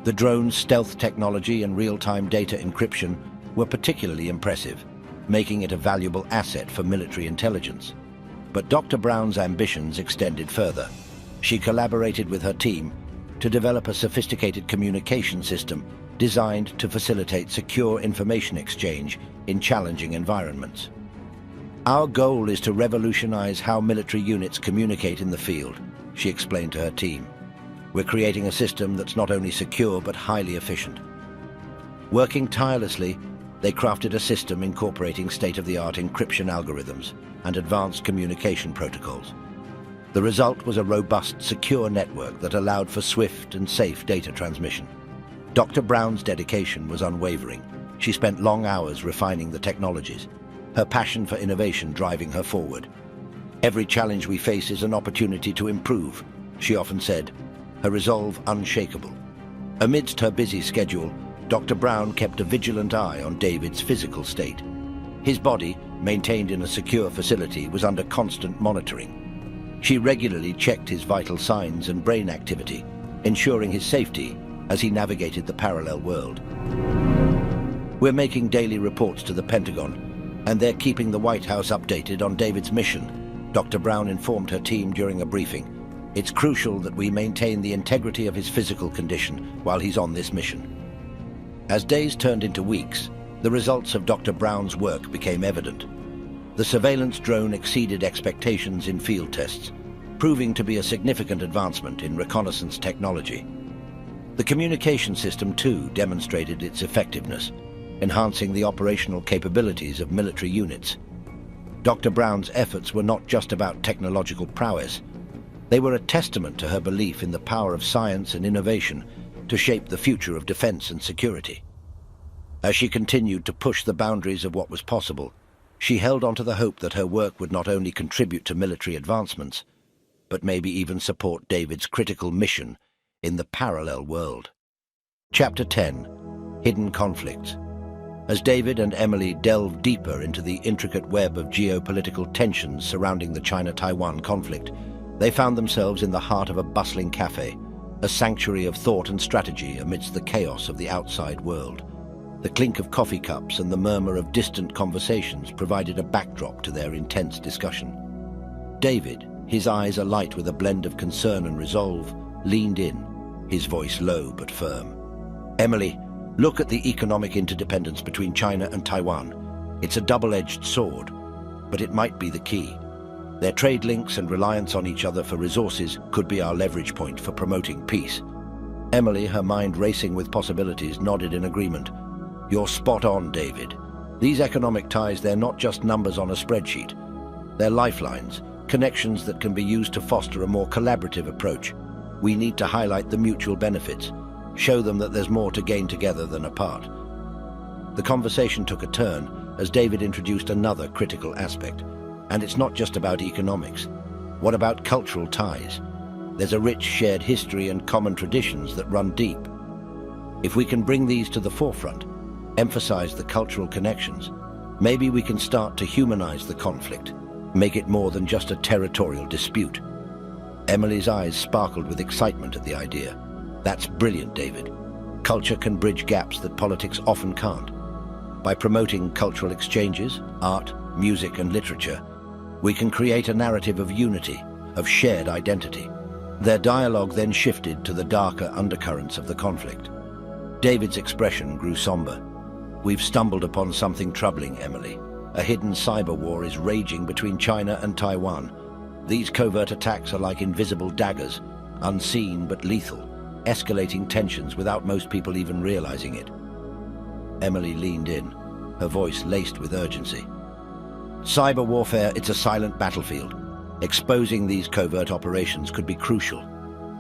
The drone's stealth technology and real-time data encryption were particularly impressive, making it a valuable asset for military intelligence. But Dr. Brown's ambitions extended further. She collaborated with her team to develop a sophisticated communication system designed to facilitate secure information exchange in challenging environments. "Our goal is to revolutionize how military units communicate in the field," she explained to her team. "We're creating a system that's not only secure but highly efficient." Working tirelessly, they crafted a system incorporating state-of-the-art encryption algorithms and advanced communication protocols. The result was a robust, secure network that allowed for swift and safe data transmission. Dr. Brown's dedication was unwavering. She spent long hours refining the technologies, her passion for innovation driving her forward. "Every challenge we face is an opportunity to improve," she often said, her resolve unshakable. Amidst her busy schedule, Dr. Brown kept a vigilant eye on David's physical state. His body, maintained in a secure facility, was under constant monitoring. She regularly checked his vital signs and brain activity, ensuring his safety as he navigated the parallel world. "We're making daily reports to the Pentagon, and they're keeping the White House updated on David's mission," Dr. Brown informed her team during a briefing. "It's crucial that we maintain the integrity of his physical condition while he's on this mission." As days turned into weeks, the results of Dr. Brown's work became evident. The surveillance drone exceeded expectations in field tests, proving to be a significant advancement in reconnaissance technology. The communication system, too, demonstrated its effectiveness, enhancing the operational capabilities of military units. Dr. Brown's efforts were not just about technological prowess. They were a testament to her belief in the power of science and innovation to shape the future of defense and security. As she continued to push the boundaries of what was possible, she held on to the hope that her work would not only contribute to military advancements, but maybe even support David's critical mission in the parallel world. Chapter 10: Hidden Conflicts. As David and Emily delved deeper into the intricate web of geopolitical tensions surrounding the China-Taiwan conflict, they found themselves in the heart of a bustling cafe, a sanctuary of thought and strategy amidst the chaos of the outside world. The clink of coffee cups and the murmur of distant conversations provided a backdrop to their intense discussion. David, his eyes alight with a blend of concern and resolve, leaned in, his voice low but firm. "Emily, look at the economic interdependence between China and Taiwan. It's a double-edged sword, but it might be the key. Their trade links and reliance on each other for resources could be our leverage point for promoting peace." Emily, her mind racing with possibilities, nodded in agreement. "You're spot on, David. These economic ties, they're not just numbers on a spreadsheet. They're lifelines, connections that can be used to foster a more collaborative approach. We need to highlight the mutual benefits, show them that there's more to gain together than apart." The conversation took a turn as David introduced another critical aspect. And it's not just about economics. What about cultural ties? There's a rich shared history and common traditions that run deep. If we can bring these to the forefront, emphasize the cultural connections, maybe we can start to humanize the conflict, make it more than just a territorial dispute. Emily's eyes sparkled with excitement at the idea. "That's brilliant, David. culture can bridge gaps that politics often can't. By promoting cultural exchanges, art, music, and literature, we can create a narrative of unity, of shared identity. Their dialogue then shifted to the darker undercurrents of the conflict. David's expression grew somber. "We've stumbled upon something troubling, Emily. A hidden cyber war is raging between China and Taiwan. These covert attacks are like invisible daggers, unseen but lethal, escalating tensions without most people even realizing it." Emily leaned in, her voice laced with urgency. "Cyber warfare, it's a silent battlefield. Exposing these covert operations could be crucial.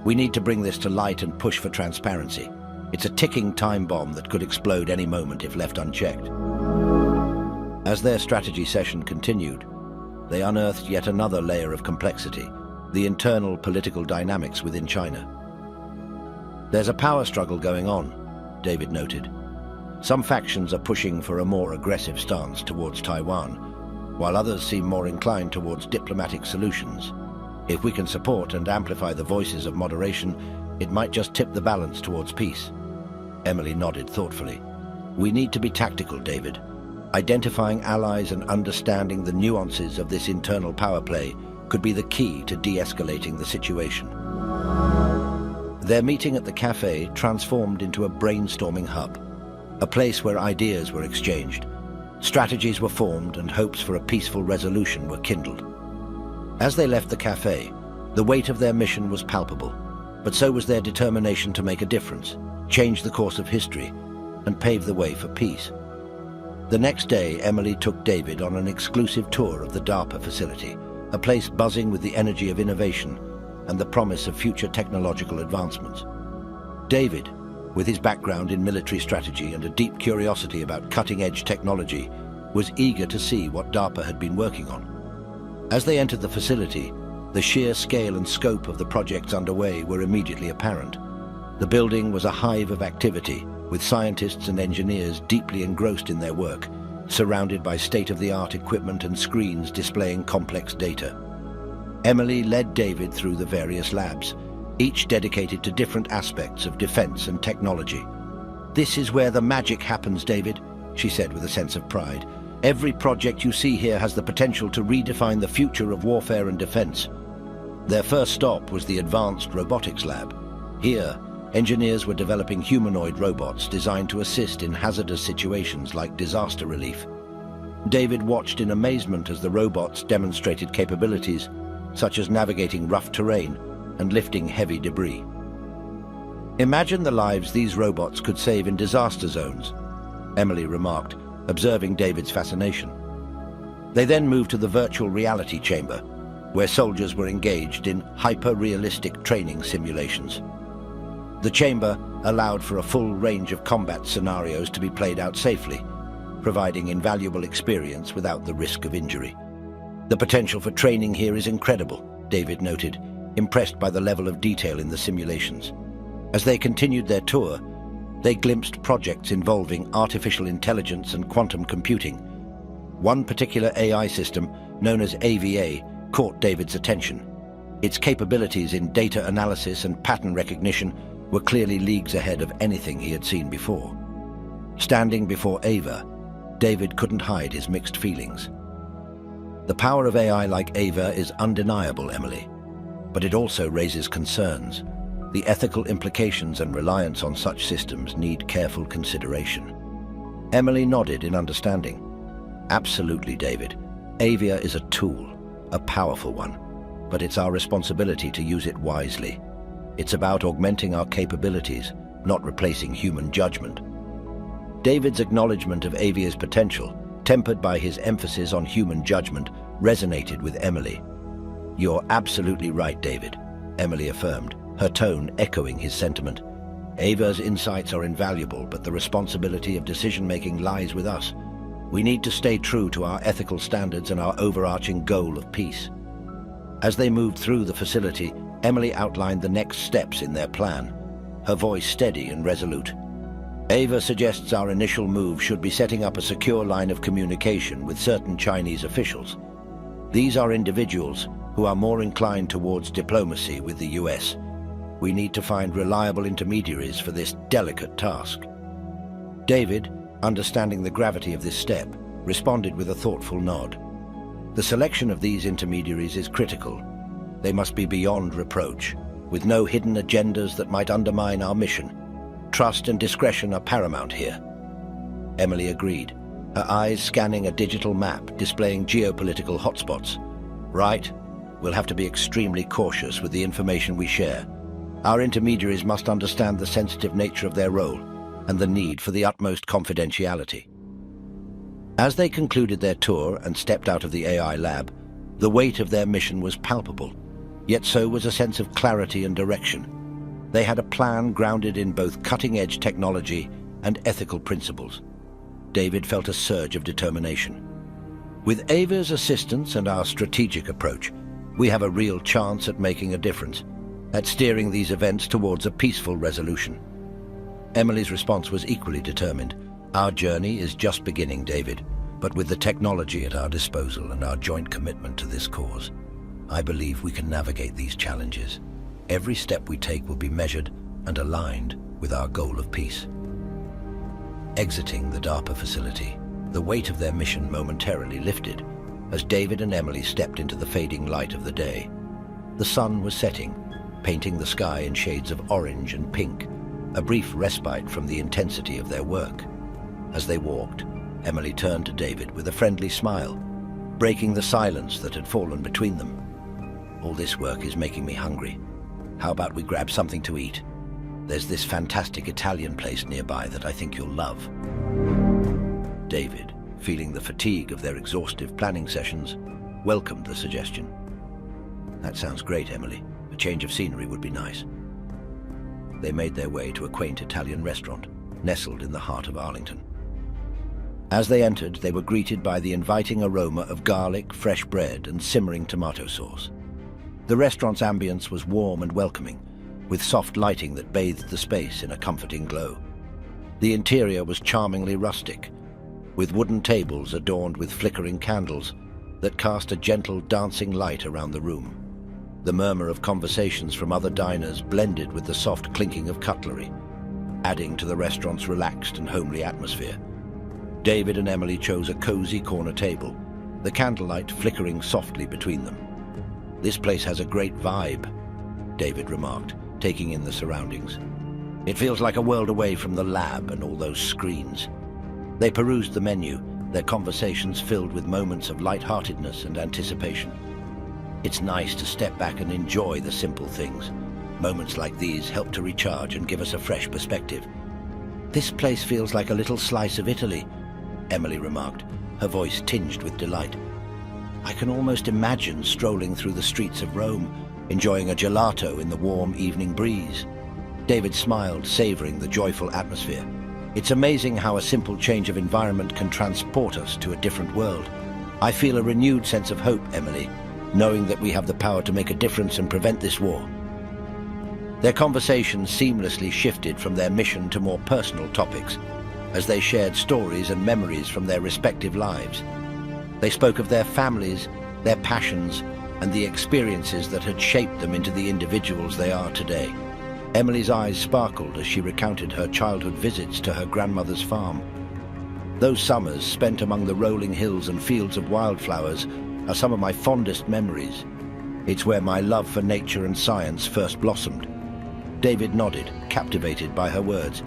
We need to bring this to light and push for transparency. It's a ticking time bomb that could explode any moment if left unchecked." As their strategy session continued, they unearthed yet another layer of complexity, the internal political dynamics within China. "There's a power struggle going on," David noted. "Some factions are pushing for a more aggressive stance towards Taiwan, while others seem more inclined towards diplomatic solutions. If we can support and amplify the voices of moderation, it might just tip the balance towards peace." Emily nodded thoughtfully. "We need to be tactical, David. Identifying allies and understanding the nuances of this internal power play could be the key to de-escalating the situation." Their meeting at the cafe transformed into a brainstorming hub, a place where ideas were exchanged. Strategies were formed and hopes for a peaceful resolution were kindled. As they left the cafe, the weight of their mission was palpable, but so was their determination to make a difference, change the course of history, and pave the way for peace. The next day, Emily took David on an exclusive tour of the DARPA facility, a place buzzing with the energy of innovation and the promise of future technological advancements. David, with his background in military strategy and a deep curiosity about cutting-edge technology, was eager to see what DARPA had been working on. As they entered the facility, the sheer scale and scope of the projects underway were immediately apparent. The building was a hive of activity, with scientists and engineers deeply engrossed in their work, surrounded by state-of-the-art equipment and screens displaying complex data. Emily led David through the various labs, each dedicated to different aspects of defense and technology. "This is where the magic happens, David," she said with a sense of pride. "Every project you see here has the potential to redefine the future of warfare and defense." Their first stop was the Advanced Robotics Lab. Here, engineers were developing humanoid robots designed to assist in hazardous situations like disaster relief. David watched in amazement as the robots demonstrated capabilities such as navigating rough terrain and lifting heavy debris. "Imagine the lives these robots could save in disaster zones," Emily remarked, observing David's fascination. They then moved to the virtual reality chamber, where soldiers were engaged in hyper-realistic training simulations. The chamber allowed for a full range of combat scenarios to be played out safely, providing invaluable experience without the risk of injury. "The potential for training here is incredible," David noted, impressed by the level of detail in the simulations. As they continued their tour, they glimpsed projects involving artificial intelligence and quantum computing. One particular AI system, known as AVA, caught David's attention. Its capabilities in data analysis and pattern recognition were clearly leagues ahead of anything he had seen before. Standing before Ava, David couldn't hide his mixed feelings. The power of AI like Ava is undeniable, Emily, but it also raises concerns. The ethical implications and reliance on such systems need careful consideration. Emily nodded in understanding. "Absolutely, David. Ava is a tool, a powerful one, but it's our responsibility to use it wisely. It's about augmenting our capabilities, not replacing human judgment." David's acknowledgement of Ava's potential, tempered by his emphasis on human judgment, resonated with Emily. "You're absolutely right, David," Emily affirmed, her tone echoing his sentiment. "Ava's insights are invaluable, but the responsibility of decision-making lies with us. We need to stay true to our ethical standards and our overarching goal of peace." As they moved through the facility, Emily outlined the next steps in their plan, her voice steady and resolute. "Ava suggests our initial move should be setting up a secure line of communication with certain Chinese officials. These are individuals who are more inclined towards diplomacy with the US. We need to find reliable intermediaries for this delicate task. David, understanding the gravity of this step, responded with a thoughtful nod. The selection of these intermediaries is critical. They must be beyond reproach, with no hidden agendas that might undermine our mission. Trust and discretion are paramount here. Emily agreed, her eyes scanning a digital map displaying geopolitical hotspots. Right, we'll have to be extremely cautious with the information we share. Our intermediaries must understand the sensitive nature of their role and the need for the utmost confidentiality. As they concluded their tour and stepped out of the AI lab, the weight of their mission was palpable, yet so was a sense of clarity and direction. They had a plan grounded in both cutting-edge technology and ethical principles. David felt a surge of determination. With Ava's assistance and our strategic approach, we have a real chance at making a difference, at steering these events towards a peaceful resolution. Emily's response was equally determined. Our journey is just beginning, David, but with the technology at our disposal and our joint commitment to this cause, I believe we can navigate these challenges. Every step we take will be measured and aligned with our goal of peace. Exiting the DARPA facility, the weight of their mission momentarily lifted as David and Emily stepped into the fading light of the day. The sun was setting, painting the sky in shades of orange and pink, a brief respite from the intensity of their work. As they walked, Emily turned to David with a friendly smile, breaking the silence that had fallen between them. All this work is making me hungry. How about we grab something to eat? There's this fantastic Italian place nearby that I think you'll love. David, feeling the fatigue of their exhaustive planning sessions, welcomed the suggestion. That sounds great, Emily. A change of scenery would be nice. They made their way to a quaint Italian restaurant, nestled in the heart of Arlington. As they entered, they were greeted by the inviting aroma of garlic, fresh bread, and simmering tomato sauce. The restaurant's ambience was warm and welcoming, with soft lighting that bathed the space in a comforting glow. The interior was charmingly rustic, with wooden tables adorned with flickering candles that cast a gentle dancing light around the room. The murmur of conversations from other diners blended with the soft clinking of cutlery, adding to the restaurant's relaxed and homely atmosphere. David and Emily chose a cozy corner table, the candlelight flickering softly between them. "This place has a great vibe," David remarked, taking in the surroundings. "It feels like a world away from the lab and all those screens." They perused the menu, their conversations filled with moments of lightheartedness and anticipation. It's nice to step back and enjoy the simple things. Moments like these help to recharge and give us a fresh perspective. "This place feels like a little slice of Italy," Emily remarked, her voice tinged with delight. "I can almost imagine strolling through the streets of Rome, enjoying a gelato in the warm evening breeze." David smiled, savoring the joyful atmosphere. "It's amazing how a simple change of environment can transport us to a different world. I feel a renewed sense of hope, Emily, knowing that we have the power to make a difference and prevent this war." Their conversation seamlessly shifted from their mission to more personal topics, as they shared stories and memories from their respective lives. They spoke of their families, their passions, and the experiences that had shaped them into the individuals they are today. Emily's eyes sparkled as she recounted her childhood visits to her grandmother's farm. "Those summers spent among the rolling hills and fields of wildflowers are some of my fondest memories. It's where my love for nature and science first blossomed." David nodded, captivated by her words.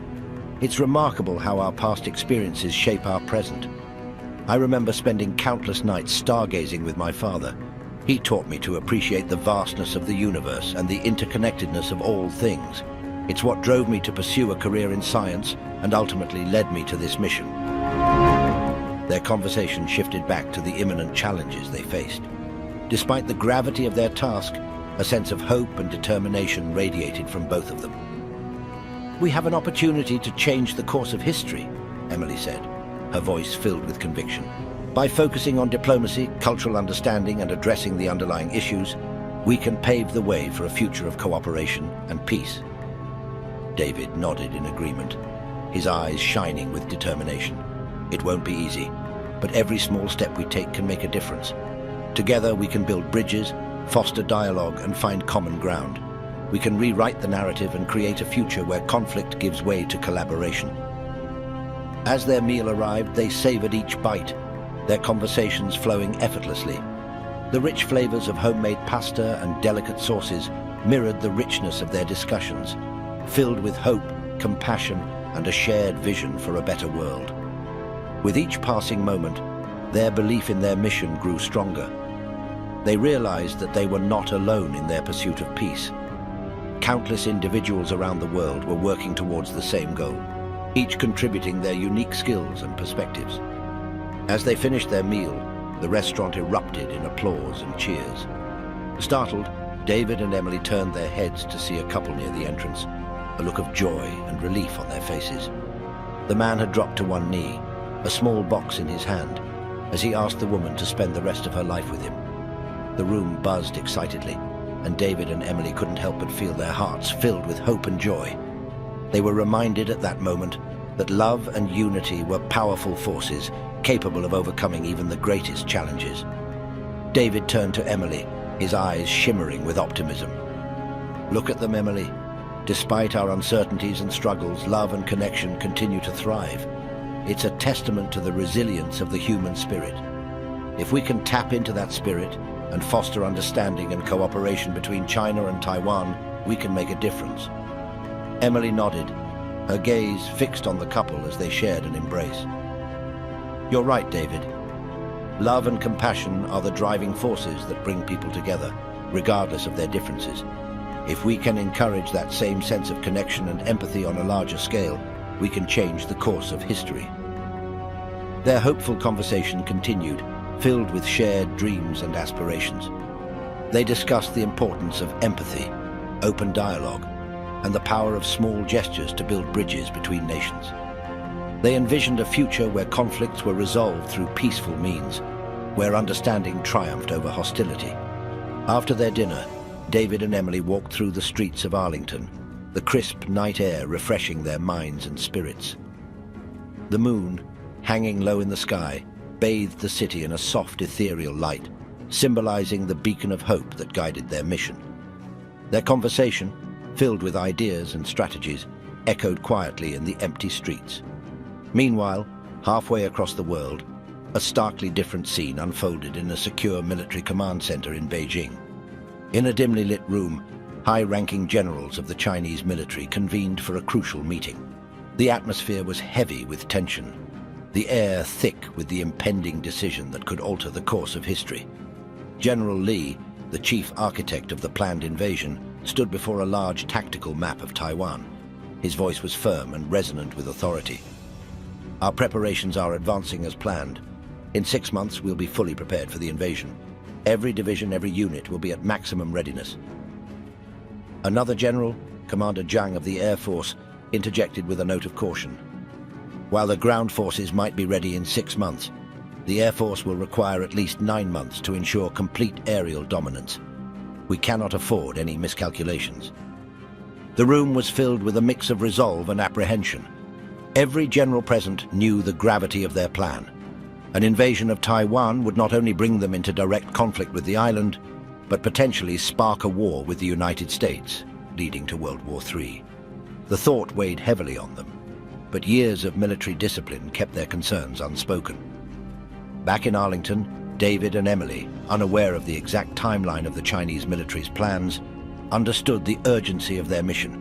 "It's remarkable how our past experiences shape our present. I remember spending countless nights stargazing with my father. He taught me to appreciate the vastness of the universe and the interconnectedness of all things. It's what drove me to pursue a career in science and ultimately led me to this mission." Their conversation shifted back to the imminent challenges they faced. Despite the gravity of their task, a sense of hope and determination radiated from both of them. "We have an opportunity to change the course of history," Emily said, her voice filled with conviction. "By focusing on diplomacy, cultural understanding, and addressing the underlying issues, we can pave the way for a future of cooperation and peace." David nodded in agreement, his eyes shining with determination. "It won't be easy, but every small step we take can make a difference. Together we can build bridges, foster dialogue, and find common ground. We can rewrite the narrative and create a future where conflict gives way to collaboration. As their meal arrived, they savored each bite, their conversations flowing effortlessly. The rich flavors of homemade pasta and delicate sauces mirrored the richness of their discussions, filled with hope, compassion, and a shared vision for a better world. With each passing moment, their belief in their mission grew stronger. They realized that they were not alone in their pursuit of peace. Countless individuals around the world were working towards the same goal, each contributing their unique skills and perspectives. As they finished their meal, the restaurant erupted in applause and cheers. Startled, David and Emily turned their heads to see a couple near the entrance, a look of joy and relief on their faces. The man had dropped to one knee, a small box in his hand, as he asked the woman to spend the rest of her life with him. The room buzzed excitedly, and David and Emily couldn't help but feel their hearts filled with hope and joy. They were reminded at that moment that love and unity were powerful forces capable of overcoming even the greatest challenges. David turned to Emily, his eyes shimmering with optimism. "Look at them, Emily. Despite our uncertainties and struggles, love and connection continue to thrive. It's a testament to the resilience of the human spirit. If we can tap into that spirit and foster understanding and cooperation between China and Taiwan, we can make a difference." Emily nodded, her gaze fixed on the couple as they shared an embrace. "You're right, David. Love and compassion are the driving forces that bring people together, regardless of their differences. If we can encourage that same sense of connection and empathy on a larger scale, we can change the course of history." Their hopeful conversation continued, filled with shared dreams and aspirations. They discussed the importance of empathy, open dialogue, and the power of small gestures to build bridges between nations. They envisioned a future where conflicts were resolved through peaceful means, where understanding triumphed over hostility. After their dinner, David and Emily walked through the streets of Arlington, the crisp night air refreshing their minds and spirits. The moon, hanging low in the sky, bathed the city in a soft ethereal light, symbolizing the beacon of hope that guided their mission. Their conversation, filled with ideas and strategies, echoed quietly in the empty streets. Meanwhile, halfway across the world, a starkly different scene unfolded in a secure military command center in Beijing. In a dimly lit room, high-ranking generals of the Chinese military convened for a crucial meeting. The atmosphere was heavy with tension, the air thick with the impending decision that could alter the course of history. General Li, the chief architect of the planned invasion, stood before a large tactical map of Taiwan. His voice was firm and resonant with authority. "Our preparations are advancing as planned. In 6 months, we'll be fully prepared for the invasion. Every division, every unit will be at maximum readiness." Another general, Commander Zhang of the Air Force, interjected with a note of caution. "While the ground forces might be ready in 6 months, the Air Force will require at least 9 months to ensure complete aerial dominance. We cannot afford any miscalculations." The room was filled with a mix of resolve and apprehension. Every general present knew the gravity of their plan. An invasion of Taiwan would not only bring them into direct conflict with the island, but potentially spark a war with the United States, leading to World War III. The thought weighed heavily on them, but years of military discipline kept their concerns unspoken. Back in Arlington, David and Emily, unaware of the exact timeline of the Chinese military's plans, understood the urgency of their mission.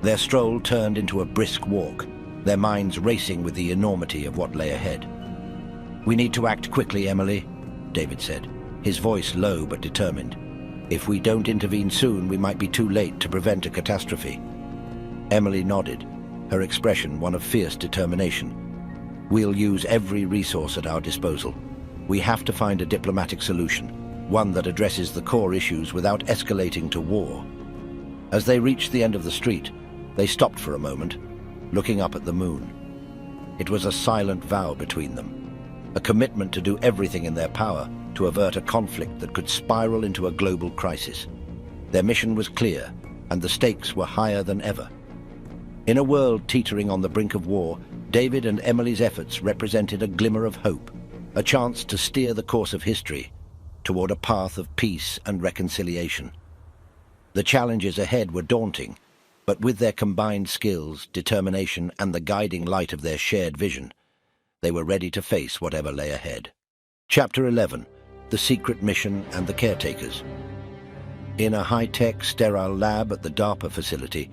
Their stroll turned into a brisk walk, their minds racing with the enormity of what lay ahead. "We need to act quickly, Emily," David said, his voice low but determined. "If we don't intervene soon, we might be too late to prevent a catastrophe." Emily nodded, her expression one of fierce determination. "We'll use every resource at our disposal. We have to find a diplomatic solution, one that addresses the core issues without escalating to war." As they reached the end of the street, they stopped for a moment, looking up at the moon. It was a silent vow between them, a commitment to do everything in their power to avert a conflict that could spiral into a global crisis. Their mission was clear, and the stakes were higher than ever. In a world teetering on the brink of war, David and Emily's efforts represented a glimmer of hope, a chance to steer the course of history toward a path of peace and reconciliation. The challenges ahead were daunting, but with their combined skills, determination, and the guiding light of their shared vision, they were ready to face whatever lay ahead. Chapter 11: The Secret Mission and the Caretakers. In a high-tech, sterile lab at the DARPA facility,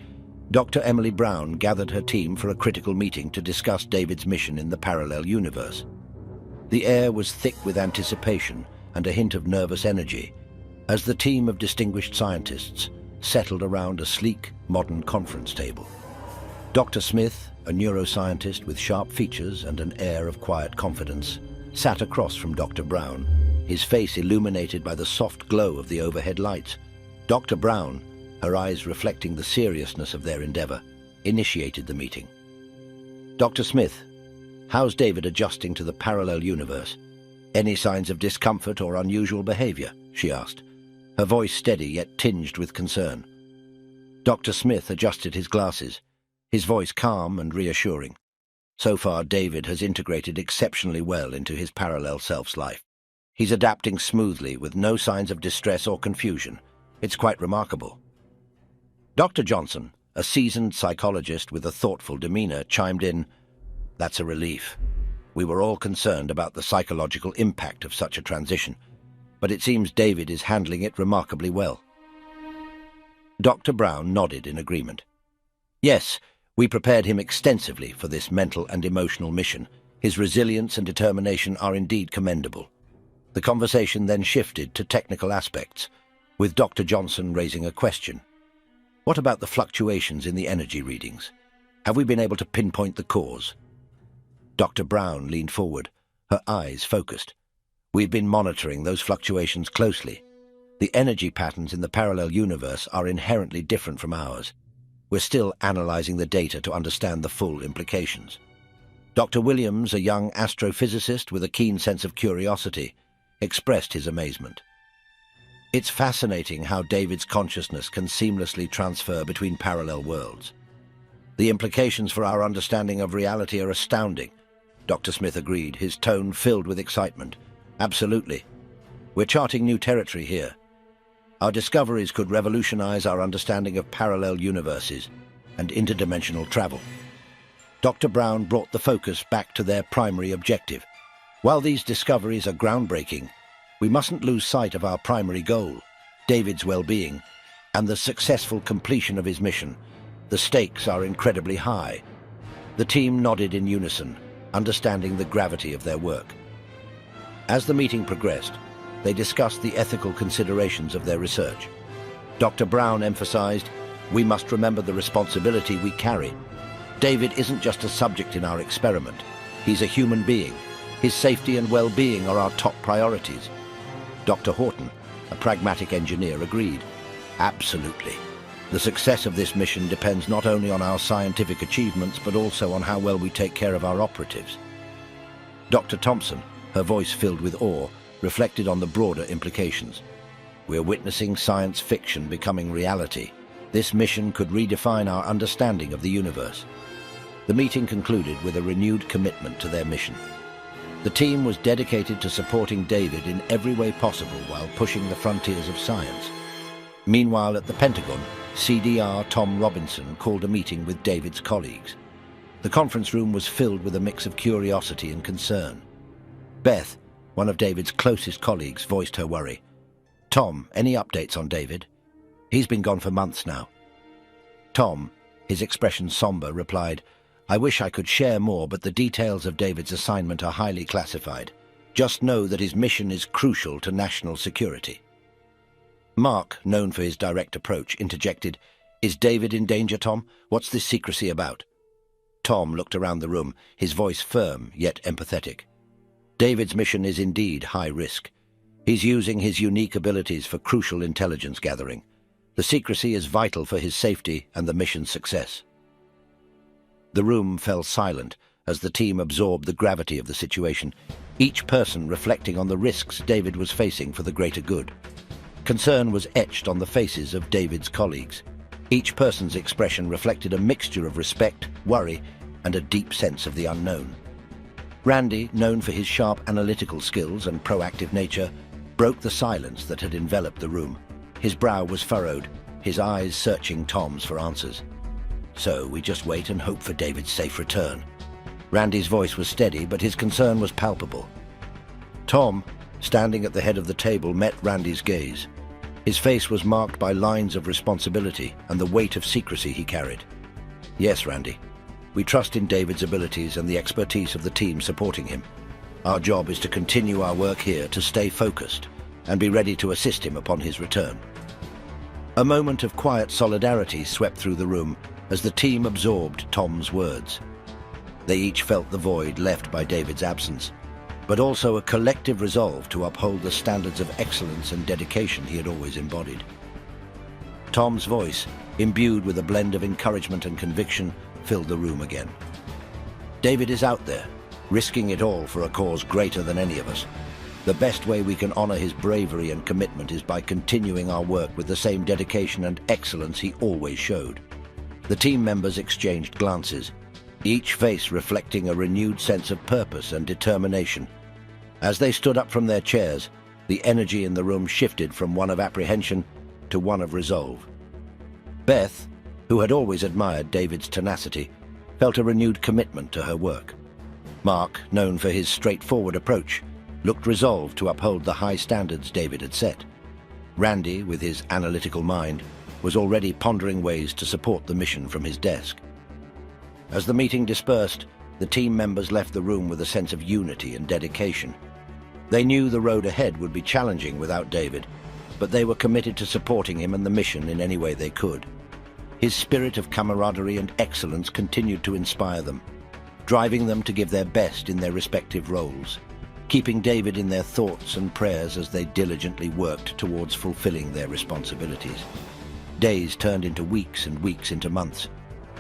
Dr. Emily Brown gathered her team for a critical meeting to discuss David's mission in the parallel universe. The air was thick with anticipation and a hint of nervous energy as the team of distinguished scientists settled around a sleek, modern conference table. Dr. Smith, a neuroscientist with sharp features and an air of quiet confidence, sat across from Dr. Brown, his face illuminated by the soft glow of the overhead lights. Dr. Brown, her eyes reflecting the seriousness of their endeavor, initiated the meeting. Dr. Smith, how's David adjusting to the parallel universe? Any signs of discomfort or unusual behavior? She asked, her voice steady yet tinged with concern. Dr. Smith adjusted his glasses, his voice calm and reassuring. So far, David has integrated exceptionally well into his parallel self's life. He's adapting smoothly with no signs of distress or confusion. It's quite remarkable. Dr. Johnson, a seasoned psychologist with a thoughtful demeanor, chimed in, "That's a relief. We were all concerned about the psychological impact of such a transition, but it seems David is handling it remarkably well." Dr. Brown nodded in agreement. "Yes, we prepared him extensively for this mental and emotional mission. His resilience and determination are indeed commendable." The conversation then shifted to technical aspects, with Dr. Johnson raising a question. "What about the fluctuations in the energy readings? Have we been able to pinpoint the cause?" Dr. Brown leaned forward, her eyes focused. "We've been monitoring those fluctuations closely. The energy patterns in the parallel universe are inherently different from ours. We're still analyzing the data to understand the full implications." Dr. Williams, a young astrophysicist with a keen sense of curiosity, expressed his amazement. "It's fascinating how David's consciousness can seamlessly transfer between parallel worlds. The implications for our understanding of reality are astounding." Dr. Smith agreed, his tone filled with excitement. "Absolutely. We're charting new territory here. Our discoveries could revolutionize our understanding of parallel universes and interdimensional travel." Dr. Brown brought the focus back to their primary objective. "While these discoveries are groundbreaking, we mustn't lose sight of our primary goal, David's well-being, and the successful completion of his mission. The stakes are incredibly high." The team nodded in unison, understanding the gravity of their work. As the meeting progressed, they discussed the ethical considerations of their research. Dr. Brown emphasized, "We must remember the responsibility we carry. David isn't just a subject in our experiment. He's a human being. His safety and well-being are our top priorities." Dr. Horton, a pragmatic engineer, agreed. "Absolutely. The success of this mission depends not only on our scientific achievements, but also on how well we take care of our operatives." Dr. Thompson, her voice filled with awe, reflected on the broader implications. "We're witnessing science fiction becoming reality. This mission could redefine our understanding of the universe." The meeting concluded with a renewed commitment to their mission. The team was dedicated to supporting David in every way possible while pushing the frontiers of science. Meanwhile, at the Pentagon, CDR Tom Robinson called a meeting with David's colleagues. The conference room was filled with a mix of curiosity and concern. Beth, one of David's closest colleagues, voiced her worry. "Tom, any updates on David? He's been gone for months now." Tom, his expression somber, replied, "I wish I could share more, but the details of David's assignment are highly classified. Just know that his mission is crucial to national security." Mark, known for his direct approach, interjected, "Is David in danger, Tom? What's this secrecy about?" Tom looked around the room, his voice firm yet empathetic. "David's mission is indeed high risk. He's using his unique abilities for crucial intelligence gathering. The secrecy is vital for his safety and the mission's success." The room fell silent as the team absorbed the gravity of the situation, each person reflecting on the risks David was facing for the greater good. Concern was etched on the faces of David's colleagues. Each person's expression reflected a mixture of respect, worry, and a deep sense of the unknown. Randy, known for his sharp analytical skills and proactive nature, broke the silence that had enveloped the room. His brow was furrowed, his eyes searching Tom's for answers. "So we just wait and hope for David's safe return." Randy's voice was steady, but his concern was palpable. Tom, standing at the head of the table, met Randy's gaze. His face was marked by lines of responsibility and the weight of secrecy he carried. "Yes, Randy. We trust in David's abilities and the expertise of the team supporting him. Our job is to continue our work here, to stay focused, and be ready to assist him upon his return." A moment of quiet solidarity swept through the room as the team absorbed Tom's words. They each felt the void left by David's absence, but also a collective resolve to uphold the standards of excellence and dedication he had always embodied. Tom's voice, imbued with a blend of encouragement and conviction, filled the room again. "David is out there, risking it all for a cause greater than any of us. The best way we can honor his bravery and commitment is by continuing our work with the same dedication and excellence he always showed." The team members exchanged glances, each face reflecting a renewed sense of purpose and determination. As they stood up from their chairs, the energy in the room shifted from one of apprehension to one of resolve. Beth, who had always admired David's tenacity, felt a renewed commitment to her work. Mark, known for his straightforward approach, looked resolved to uphold the high standards David had set. Randy, with his analytical mind, was already pondering ways to support the mission from his desk. As the meeting dispersed, the team members left the room with a sense of unity and dedication. They knew the road ahead would be challenging without David, but they were committed to supporting him and the mission in any way they could. His spirit of camaraderie and excellence continued to inspire them, driving them to give their best in their respective roles, keeping David in their thoughts and prayers as they diligently worked towards fulfilling their responsibilities. Days turned into weeks and weeks into months,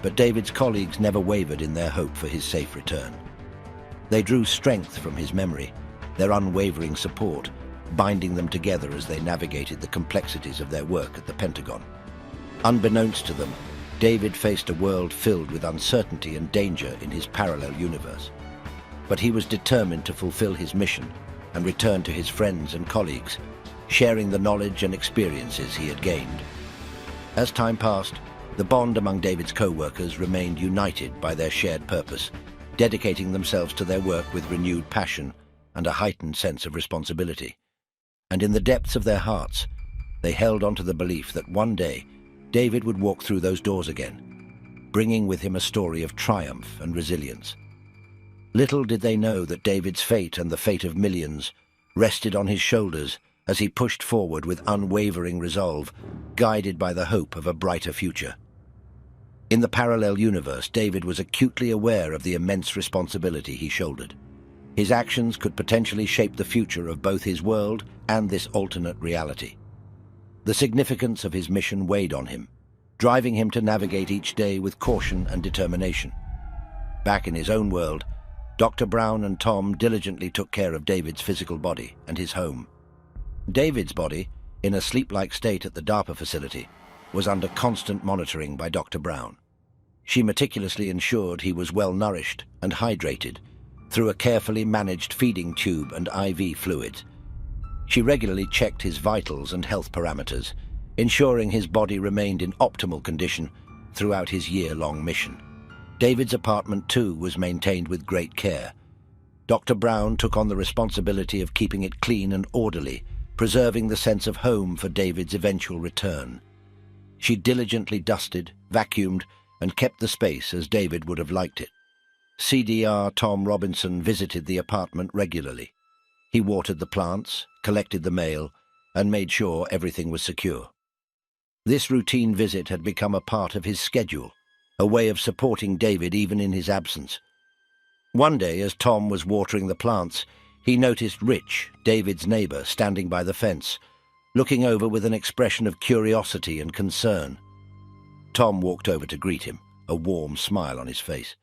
but David's colleagues never wavered in their hope for his safe return. They drew strength from his memory, their unwavering support, binding them together as they navigated the complexities of their work at the Pentagon. Unbeknownst to them, David faced a world filled with uncertainty and danger in his parallel universe. But he was determined to fulfill his mission and return to his friends and colleagues, sharing the knowledge and experiences he had gained. As time passed, the bond among David's co-workers remained united by their shared purpose, dedicating themselves to their work with renewed passion and a heightened sense of responsibility. And in the depths of their hearts, they held on to the belief that one day David would walk through those doors again, bringing with him a story of triumph and resilience. Little did they know that David's fate and the fate of millions rested on his shoulders as he pushed forward with unwavering resolve, guided by the hope of a brighter future. In the parallel universe, David was acutely aware of the immense responsibility he shouldered. His actions could potentially shape the future of both his world and this alternate reality. The significance of his mission weighed on him, driving him to navigate each day with caution and determination. Back in his own world, Dr. Brown and Tom diligently took care of David's physical body and his home. David's body, in a sleep-like state at the DARPA facility, was under constant monitoring by Dr. Brown. She meticulously ensured he was well nourished and hydrated through a carefully managed feeding tube and IV fluids. She regularly checked his vitals and health parameters, ensuring his body remained in optimal condition throughout his year-long mission. David's apartment, too, was maintained with great care. Dr. Brown took on the responsibility of keeping it clean and orderly, preserving the sense of home for David's eventual return. She diligently dusted, vacuumed, and kept the space as David would have liked it. CDR Tom Robinson visited the apartment regularly. He watered the plants, collected the mail, and made sure everything was secure. This routine visit had become a part of his schedule, a way of supporting David even in his absence. One day, as Tom was watering the plants, he noticed Rich, David's neighbor, standing by the fence, looking over with an expression of curiosity and concern. Tom walked over to greet him, a warm smile on his face.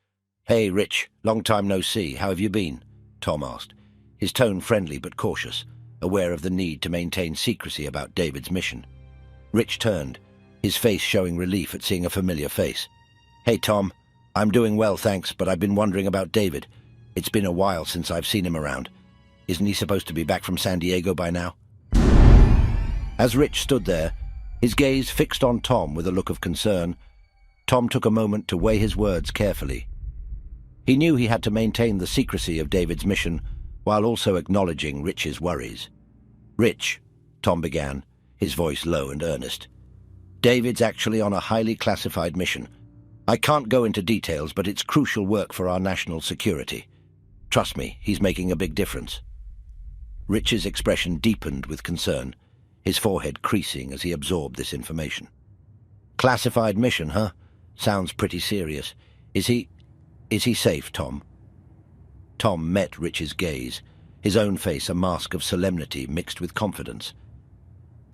"Hey, Rich, long time no see. How have you been?" Tom asked, his tone friendly but cautious, aware of the need to maintain secrecy about David's mission. Rich turned, his face showing relief at seeing a familiar face. "Hey, Tom, I'm doing well, thanks, but I've been wondering about David. It's been a while since I've seen him around. Isn't he supposed to be back from San Diego by now?" As Rich stood there, His gaze fixed on Tom with a look of concern. Tom took a moment to weigh his words carefully. He knew he had to maintain the secrecy of David's mission while also acknowledging Rich's worries. "Rich," Tom began, his voice low and earnest. "David's actually on a highly classified mission. I can't go into details, but it's crucial work for our national security. Trust me, he's making a big difference." Rich's expression deepened with concern, his forehead creasing as he absorbed this information. "Classified mission, huh? Sounds pretty serious. Is he safe, Tom?" Tom met Rich's gaze, his own face a mask of solemnity mixed with confidence.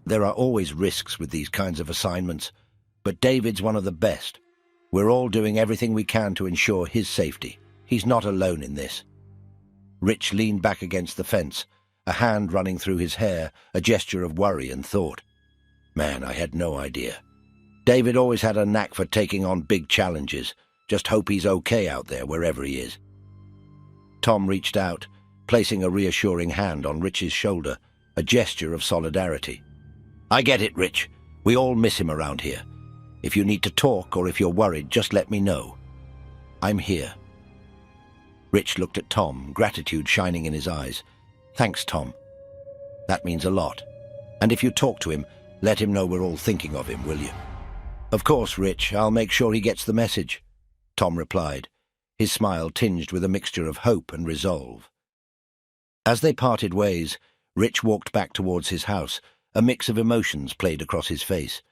"There are always risks with these kinds of assignments, but David's one of the best. We're all doing everything we can to ensure his safety. He's not alone in this." Rich leaned back against the fence, a hand running through his hair, a gesture of worry and thought. "Man, I had no idea. David always had a knack for taking on big challenges. Just hope he's okay out there, wherever he is." Tom reached out, placing a reassuring hand on Rich's shoulder, a gesture of solidarity. "I get it, Rich. We all miss him around here. If you need to talk or if you're worried, just let me know. I'm here." Rich looked at Tom, gratitude shining in his eyes. "Thanks, Tom. That means a lot. And if you talk to him, let him know we're all thinking of him, will you?" "Of course, Rich. I'll make sure he gets the message," Tom replied, his smile tinged with a mixture of hope and resolve. As they parted ways, Rich walked back towards his house. A mix of emotions played across his face.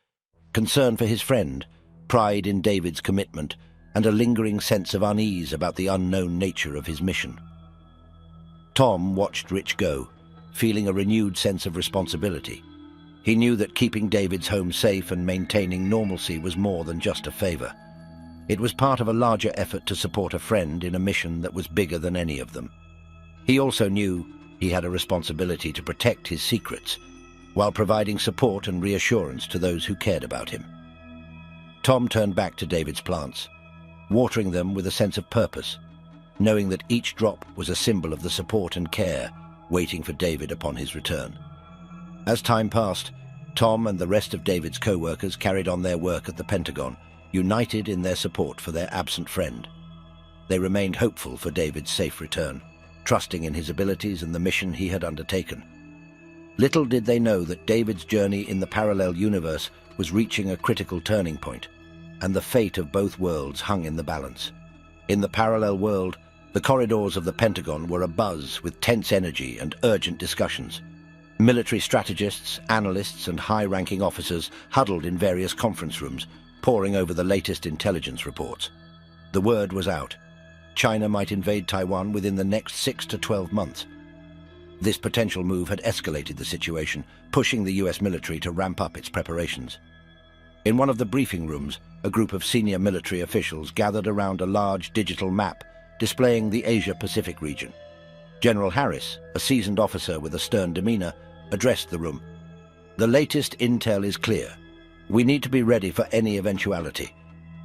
Concern for his friend, pride in David's commitment, and a lingering sense of unease about the unknown nature of his mission. Tom watched Rich go, feeling a renewed sense of responsibility. He knew that keeping David's home safe and maintaining normalcy was more than just a favor. It was part of a larger effort to support a friend in a mission that was bigger than any of them. He also knew he had a responsibility to protect his secrets, while providing support and reassurance to those who cared about him. Tom turned back to David's plants, watering them with a sense of purpose, knowing that each drop was a symbol of the support and care waiting for David upon his return. As time passed, Tom and the rest of David's co-workers carried on their work at the Pentagon, united in their support for their absent friend. They remained hopeful for David's safe return, trusting in his abilities and the mission he had undertaken. Little did they know that David's journey in the parallel universe was reaching a critical turning point, and the fate of both worlds hung in the balance. In the parallel world, the corridors of the Pentagon were abuzz with tense energy and urgent discussions. Military strategists, analysts, and high-ranking officers huddled in various conference rooms, poring over the latest intelligence reports. The word was out. China might invade Taiwan within the next 6 to 12 months. This potential move had escalated the situation, pushing the US military to ramp up its preparations. In one of the briefing rooms, a group of senior military officials gathered around a large digital map displaying the Asia-Pacific region. General Harris, a seasoned officer with a stern demeanor, addressed the room. "The latest intel is clear. We need to be ready for any eventuality.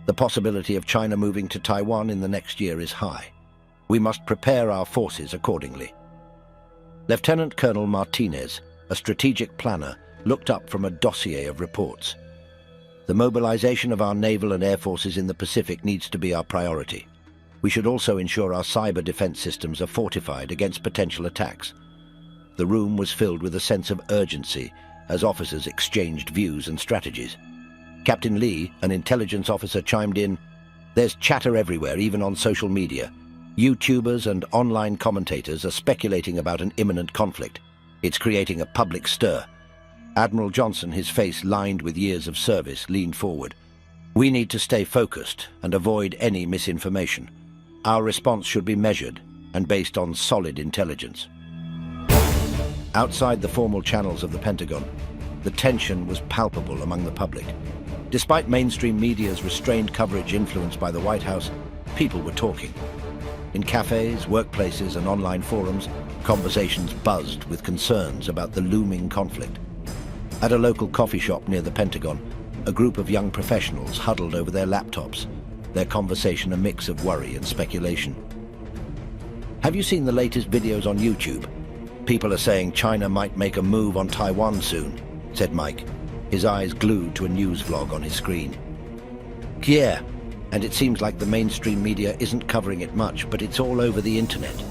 The possibility of China moving to Taiwan in the next year is high. We must prepare our forces accordingly." Lieutenant Colonel Martinez, a strategic planner, looked up from a dossier of reports. "The mobilization of our naval and air forces in the Pacific needs to be our priority. We should also ensure our cyber defense systems are fortified against potential attacks." The room was filled with a sense of urgency as officers exchanged views and strategies. Captain Lee, an intelligence officer, chimed in, "There's chatter everywhere, even on social media. YouTubers and online commentators are speculating about an imminent conflict. It's creating a public stir." Admiral Johnson, his face lined with years of service, leaned forward. "We need to stay focused and avoid any misinformation. Our response should be measured and based on solid intelligence." Outside the formal channels of the Pentagon, the tension was palpable among the public. Despite mainstream media's restrained coverage influenced by the White House, people were talking. In cafes, workplaces, and online forums, conversations buzzed with concerns about the looming conflict. At a local coffee shop near the Pentagon, a group of young professionals huddled over their laptops, their conversation a mix of worry and speculation. "Have you seen the latest videos on YouTube? People are saying China might make a move on Taiwan soon," said Mike. his eyes glued to a news vlog on his screen. Yeah, and it seems like the mainstream media isn't covering it much, but it's all over the internet,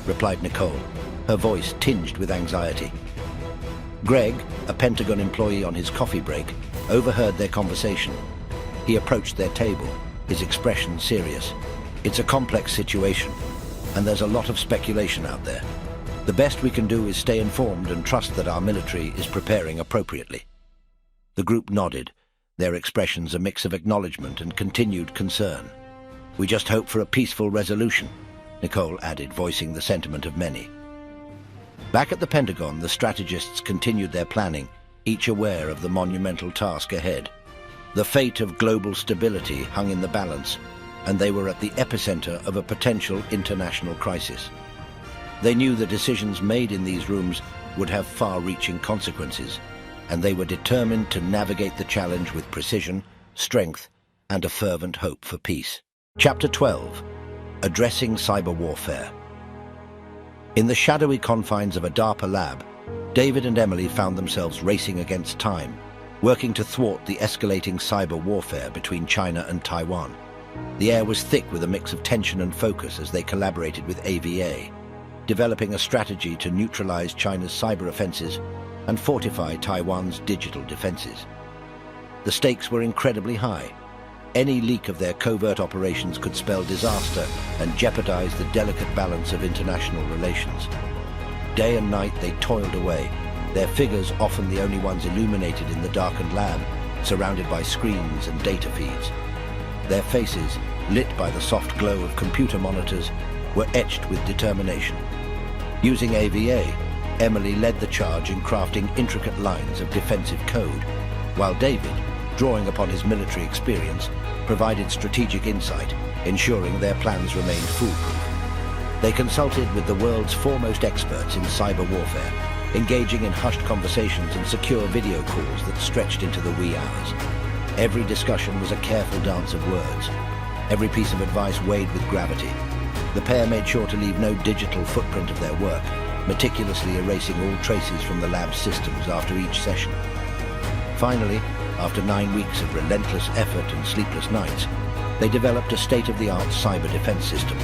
replied Nicole, her voice tinged with anxiety. Greg, a Pentagon employee on his coffee break, overheard their conversation. He approached their table, his expression serious. It's a complex situation, and there's a lot of speculation out there. The best we can do is stay informed and trust that our military is preparing appropriately. The group nodded, their expressions a mix of acknowledgement and continued concern. We just hope for a peaceful resolution, Nicole added, voicing the sentiment of many. Back at the Pentagon, the strategists continued their planning, each aware of the monumental task ahead. The fate of global stability hung in the balance, and they were at the epicenter of a potential international crisis. They knew the decisions made in these rooms would have far-reaching consequences, and they were determined to navigate the challenge with precision, strength, and a fervent hope for peace. Chapter 12. Addressing Cyber Warfare. In the shadowy confines of a DARPA lab, David and Emily found themselves racing against time, working to thwart the escalating cyber warfare between China and Taiwan. The air was thick with a mix of tension and focus as they collaborated with AVA, developing a strategy to neutralize China's cyber offenses and fortify Taiwan's digital defenses. The stakes were incredibly high. Any leak of their covert operations could spell disaster and jeopardize the delicate balance of international relations. Day and night they toiled away, their figures often the only ones illuminated in the darkened lab, surrounded by screens and data feeds. Their faces, lit by the soft glow of computer monitors, were etched with determination. Using AVA, Emily led the charge in crafting intricate lines of defensive code, while David, drawing upon his military experience, provided strategic insight, ensuring their plans remained foolproof. They consulted with the world's foremost experts in cyber warfare, engaging in hushed conversations and secure video calls that stretched into the wee hours. Every discussion was a careful dance of words, every piece of advice weighed with gravity. The pair made sure to leave no digital footprint of their work, meticulously erasing all traces from the lab's systems after each session. Finally, after 9 weeks of relentless effort and sleepless nights, they developed a state-of-the-art cyber defense system.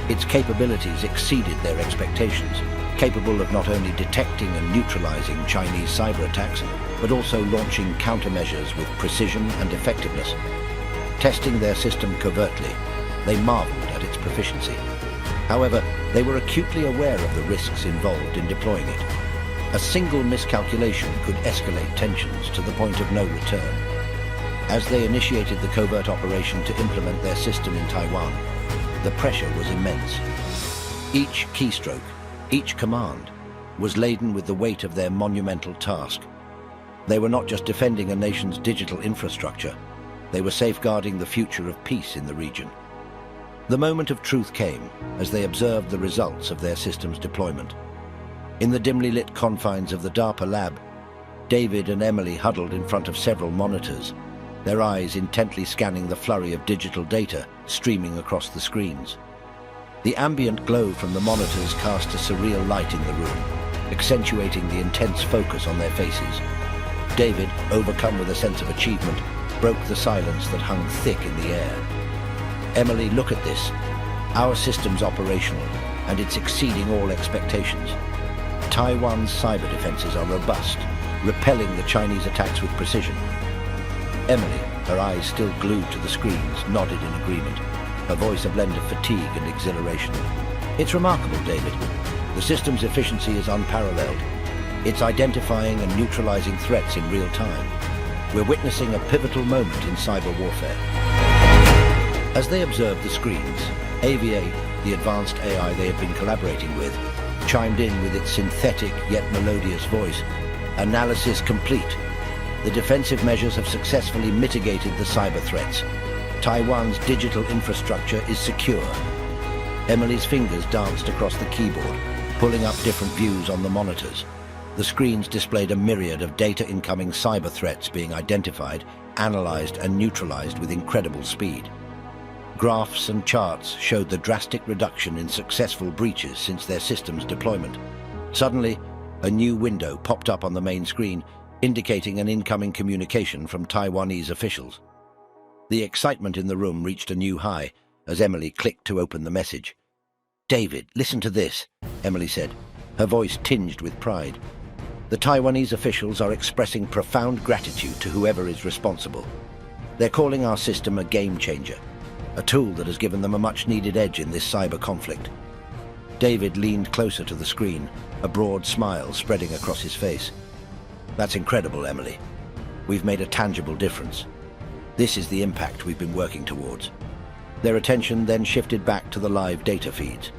Its capabilities exceeded their expectations, capable of not only detecting and neutralizing Chinese cyber attacks, but also launching countermeasures with precision and effectiveness. Testing their system covertly, they marveled at its proficiency. However, they were acutely aware of the risks involved in deploying it. A single miscalculation could escalate tensions to the point of no return. As they initiated the covert operation to implement their system in Taiwan, the pressure was immense. Each keystroke, each command, was laden with the weight of their monumental task. They were not just defending a nation's digital infrastructure, they were safeguarding the future of peace in the region. The moment of truth came as they observed the results of their system's deployment. In the dimly lit confines of the DARPA lab, David and Emily huddled in front of several monitors, their eyes intently scanning the flurry of digital data streaming across the screens. The ambient glow from the monitors cast a surreal light in the room, accentuating the intense focus on their faces. David, overcome with a sense of achievement, broke the silence that hung thick in the air. Emily, look at this. Our system's operational, and it's exceeding all expectations. Taiwan's cyber defenses are robust, repelling the Chinese attacks with precision. Emily, her eyes still glued to the screens, nodded in agreement, her voice a blend of fatigue and exhilaration. It's remarkable, David. The system's efficiency is unparalleled. It's identifying and neutralizing threats in real time. We're witnessing a pivotal moment in cyber warfare. As they observed the screens, AVA, the advanced AI they had been collaborating with, chimed in with its synthetic yet melodious voice. Analysis complete. The defensive measures have successfully mitigated the cyber threats. Taiwan's digital infrastructure is secure. Emily's fingers danced across the keyboard, pulling up different views on the monitors. The screens displayed a myriad of data-incoming cyber threats being identified, analyzed, and neutralized with incredible speed. Graphs and charts showed the drastic reduction in successful breaches since their system's deployment. Suddenly, a new window popped up on the main screen, indicating an incoming communication from Taiwanese officials. The excitement in the room reached a new high as Emily clicked to open the message. "David, listen to this," Emily said, her voice tinged with pride. "The Taiwanese officials are expressing profound gratitude to whoever is responsible. They're calling our system a game changer, a tool that has given them a much-needed edge in this cyber conflict." David leaned closer to the screen, a broad smile spreading across his face. "That's incredible, Emily. We've made a tangible difference. This is the impact we've been working towards." Their attention then shifted back to the live data feeds.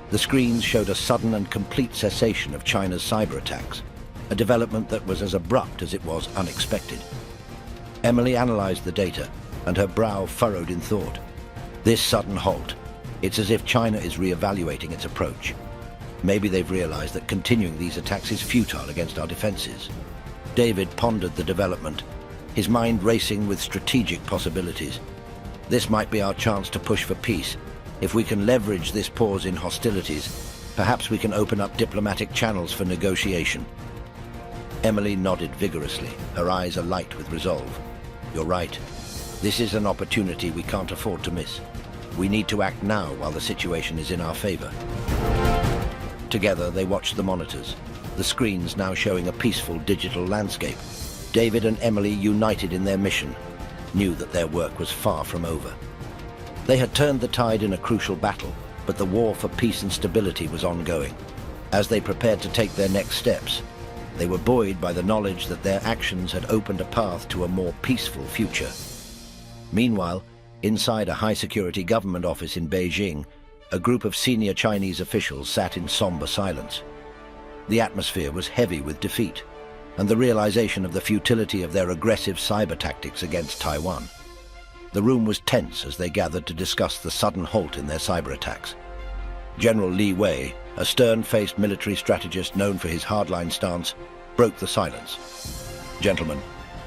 The screens showed a sudden and complete cessation of China's cyber attacks, a development that was as abrupt as it was unexpected. Emily analyzed the data, and her brow furrowed in thought. This sudden halt, it's as if China is re-evaluating its approach. Maybe they've realized that continuing these attacks is futile against our defenses. David pondered the development, his mind racing with strategic possibilities. This might be our chance to push for peace. If we can leverage this pause in hostilities, perhaps we can open up diplomatic channels for negotiation. Emily nodded vigorously, her eyes alight with resolve. "You're right. This is an opportunity we can't afford to miss. We need to act now while the situation is in our favor." Together they watched the monitors, the screens now showing a peaceful digital landscape. David and Emily, united in their mission, knew that their work was far from over. They had turned the tide in a crucial battle, but the war for peace and stability was ongoing. As they prepared to take their next steps, they were buoyed by the knowledge that their actions had opened a path to a more peaceful future. Meanwhile, inside a high-security government office in Beijing, a group of senior Chinese officials sat in somber silence. The atmosphere was heavy with defeat, and the realization of the futility of their aggressive cyber tactics against Taiwan. The room was tense as they gathered to discuss the sudden halt in their cyber attacks. General Li Wei, a stern-faced military strategist known for his hardline stance, broke the silence. "Gentlemen,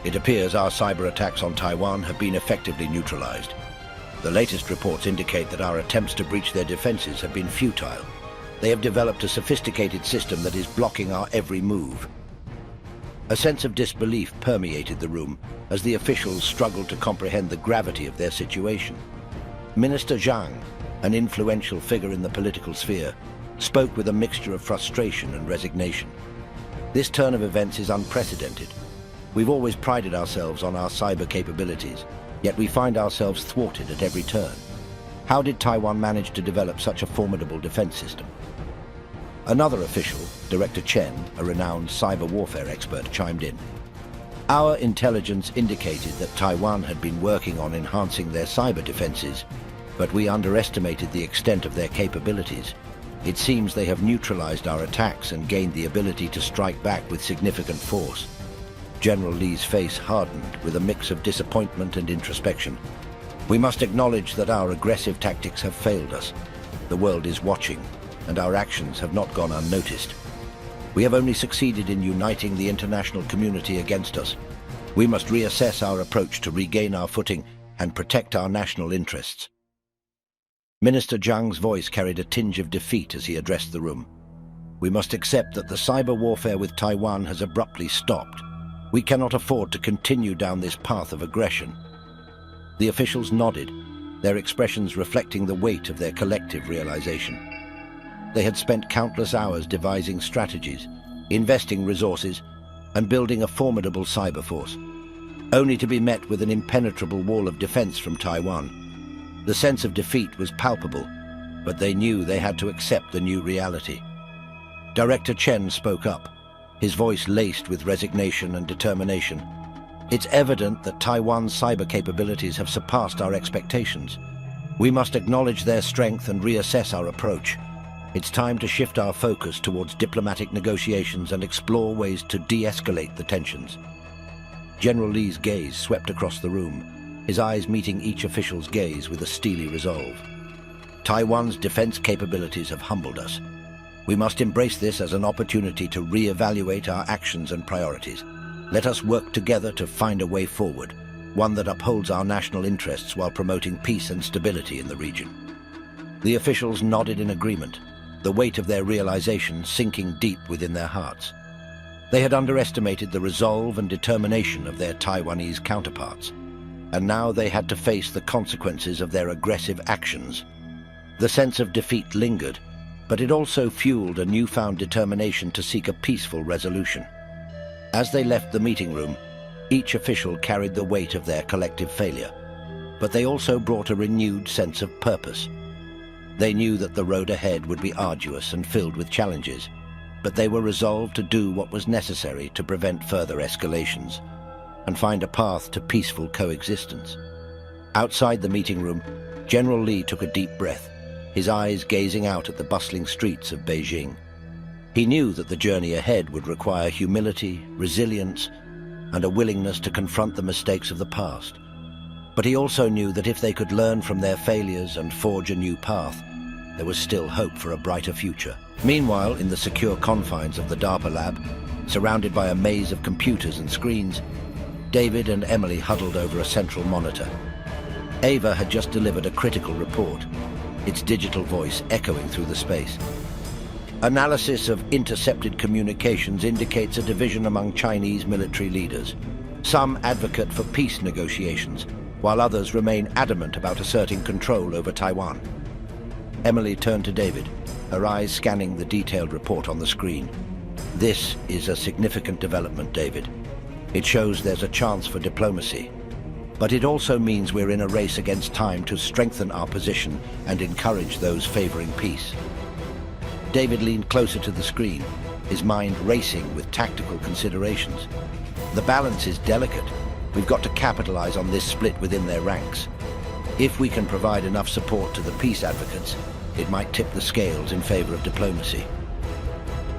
it appears our cyber attacks on Taiwan have been effectively neutralized. The latest reports indicate that our attempts to breach their defenses have been futile. They have developed a sophisticated system that is blocking our every move." A sense of disbelief permeated the room as the officials struggled to comprehend the gravity of their situation. Minister Zhang, an influential figure in the political sphere, spoke with a mixture of frustration and resignation. "This turn of events is unprecedented. We've always prided ourselves on our cyber capabilities, yet we find ourselves thwarted at every turn. How did Taiwan manage to develop such a formidable defense system?" Another official, Director Chen, a renowned cyber warfare expert, chimed in. "Our intelligence indicated that Taiwan had been working on enhancing their cyber defenses, but we underestimated the extent of their capabilities. It seems they have neutralized our attacks and gained the ability to strike back with significant force." General Li's face hardened with a mix of disappointment and introspection. "We must acknowledge that our aggressive tactics have failed us. The world is watching, and our actions have not gone unnoticed. We have only succeeded in uniting the international community against us. We must reassess our approach to regain our footing and protect our national interests." Minister Zhang's voice carried a tinge of defeat as he addressed the room. "We must accept that the cyber warfare with Taiwan has abruptly stopped. We cannot afford to continue down this path of aggression." The officials nodded, their expressions reflecting the weight of their collective realization. They had spent countless hours devising strategies, investing resources, and building a formidable cyber force, only to be met with an impenetrable wall of defense from Taiwan. The sense of defeat was palpable, but they knew they had to accept the new reality. Director Chen spoke up, his voice laced with resignation and determination. "It's evident that Taiwan's cyber capabilities have surpassed our expectations. We must acknowledge their strength and reassess our approach. It's time to shift our focus towards diplomatic negotiations and explore ways to de-escalate the tensions." General Li's gaze swept across the room, his eyes meeting each official's gaze with a steely resolve. "Taiwan's defense capabilities have humbled us. We must embrace this as an opportunity to re-evaluate our actions and priorities. Let us work together to find a way forward, one that upholds our national interests while promoting peace and stability in the region." The officials nodded in agreement, the weight of their realization sinking deep within their hearts. They had underestimated the resolve and determination of their Taiwanese counterparts, and now they had to face the consequences of their aggressive actions. The sense of defeat lingered, but it also fueled a newfound determination to seek a peaceful resolution. As they left the meeting room, each official carried the weight of their collective failure, but they also brought a renewed sense of purpose. They knew that the road ahead would be arduous and filled with challenges, but they were resolved to do what was necessary to prevent further escalations and find a path to peaceful coexistence. Outside the meeting room, General Li took a deep breath, his eyes gazing out at the bustling streets of Beijing. He knew that the journey ahead would require humility, resilience, and a willingness to confront the mistakes of the past. But he also knew that if they could learn from their failures and forge a new path, there was still hope for a brighter future. Meanwhile, in the secure confines of the DARPA lab, surrounded by a maze of computers and screens, David and Emily huddled over a central monitor. Ava had just delivered a critical report, its digital voice echoing through the space. Analysis of intercepted communications indicates a division among Chinese military leaders. Some advocate for peace negotiations, while others remain adamant about asserting control over Taiwan. Emily turned to David, her eyes scanning the detailed report on the screen. This is a significant development, David. It shows there's a chance for diplomacy. But it also means we're in a race against time to strengthen our position and encourage those favoring peace. David leaned closer to the screen, his mind racing with tactical considerations. The balance is delicate. We've got to capitalize on this split within their ranks. If we can provide enough support to the peace advocates, it might tip the scales in favor of diplomacy.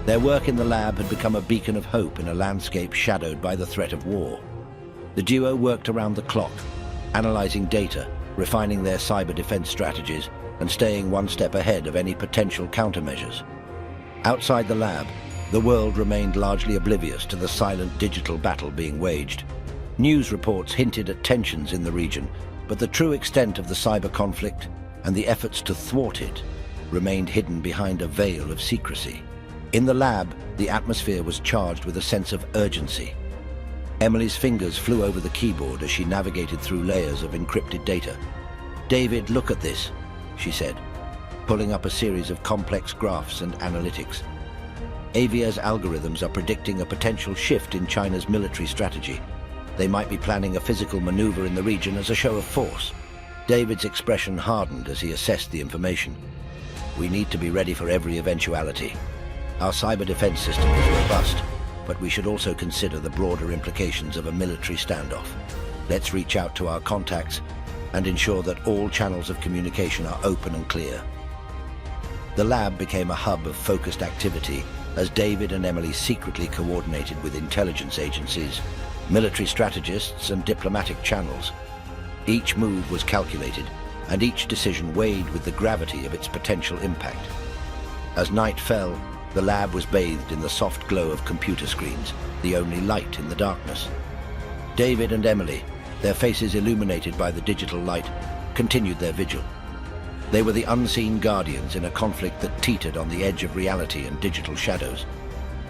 Their work in the lab had become a beacon of hope in a landscape shadowed by the threat of war. The duo worked around the clock, analyzing data, refining their cyber defense strategies, and staying one step ahead of any potential countermeasures. Outside the lab, the world remained largely oblivious to the silent digital battle being waged. News reports hinted at tensions in the region, but the true extent of the cyber conflict and the efforts to thwart it remained hidden behind a veil of secrecy. In the lab, the atmosphere was charged with a sense of urgency. Emily's fingers flew over the keyboard as she navigated through layers of encrypted data. "David, look at this," she said, pulling up a series of complex graphs and analytics. AVIA's algorithms are predicting a potential shift in China's military strategy. They might be planning a physical maneuver in the region as a show of force. David's expression hardened as he assessed the information. "We need to be ready for every eventuality. Our cyber defense system is robust, but we should also consider the broader implications of a military standoff. Let's reach out to our contacts and ensure that all channels of communication are open and clear." The lab became a hub of focused activity as David and Emily secretly coordinated with intelligence agencies, military strategists, and diplomatic channels. Each move was calculated, and each decision weighed with the gravity of its potential impact. As night fell, the lab was bathed in the soft glow of computer screens, the only light in the darkness. David and Emily, their faces illuminated by the digital light, continued their vigil. They were the unseen guardians in a conflict that teetered on the edge of reality and digital shadows.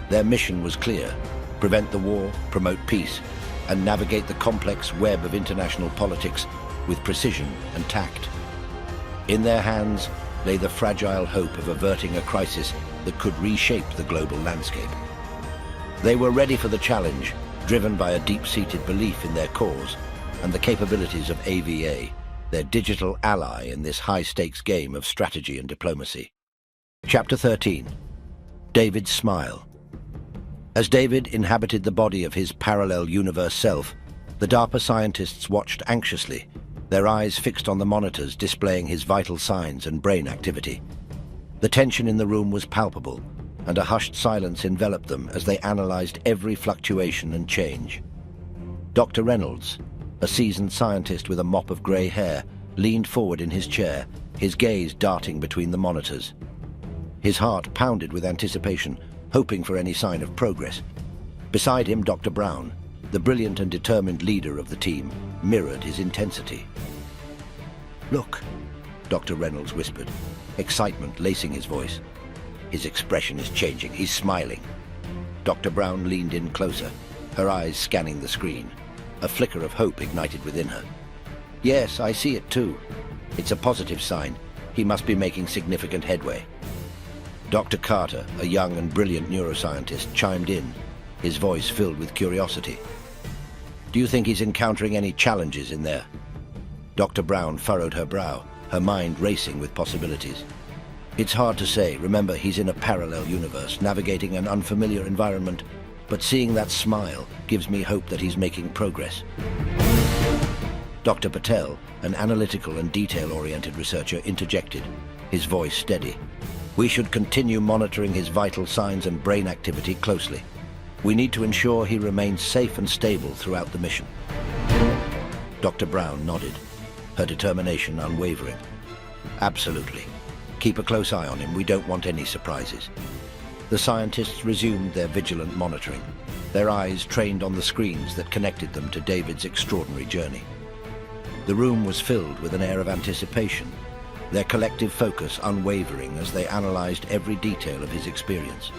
Their mission was clear: prevent the war, promote peace, and navigate the complex web of international politics with precision and tact. In their hands lay the fragile hope of averting a crisis that could reshape the global landscape. They were ready for the challenge, driven by a deep-seated belief in their cause and the capabilities of AVA, their digital ally in this high-stakes game of strategy and diplomacy. Chapter 13. David's Smile. As David inhabited the body of his parallel universe self, the DARPA scientists watched anxiously, their eyes fixed on the monitors displaying his vital signs and brain activity. The tension in the room was palpable, and a hushed silence enveloped them as they analyzed every fluctuation and change. Dr. Reynolds, a seasoned scientist with a mop of grey hair, leaned forward in his chair, his gaze darting between the monitors. His heart pounded with anticipation, hoping for any sign of progress. Beside him, Dr. Brown, the brilliant and determined leader of the team, mirrored his intensity. "Look," Dr. Reynolds whispered, excitement lacing his voice. "His expression is changing. He's smiling." Dr. Brown leaned in closer, her eyes scanning the screen. A flicker of hope ignited within her. Yes, I see it too. It's a positive sign. He must be making significant headway. Dr. Carter, a young and brilliant neuroscientist, chimed in, his voice filled with curiosity. Do you think he's encountering any challenges in there? Dr. Brown furrowed her brow, her mind racing with possibilities. It's hard to say. Remember, he's in a parallel universe, navigating an unfamiliar environment, but seeing that smile gives me hope that he's making progress. Dr. Patel, an analytical and detail-oriented researcher, interjected, his voice steady. We should continue monitoring his vital signs and brain activity closely. We need to ensure he remains safe and stable throughout the mission. Dr. Brown nodded, her determination unwavering. Absolutely. Keep a close eye on him. We don't want any surprises. The scientists resumed their vigilant monitoring, their eyes trained on the screens that connected them to David's extraordinary journey. The room was filled with an air of anticipation, their collective focus unwavering as they analyzed every detail of his experience.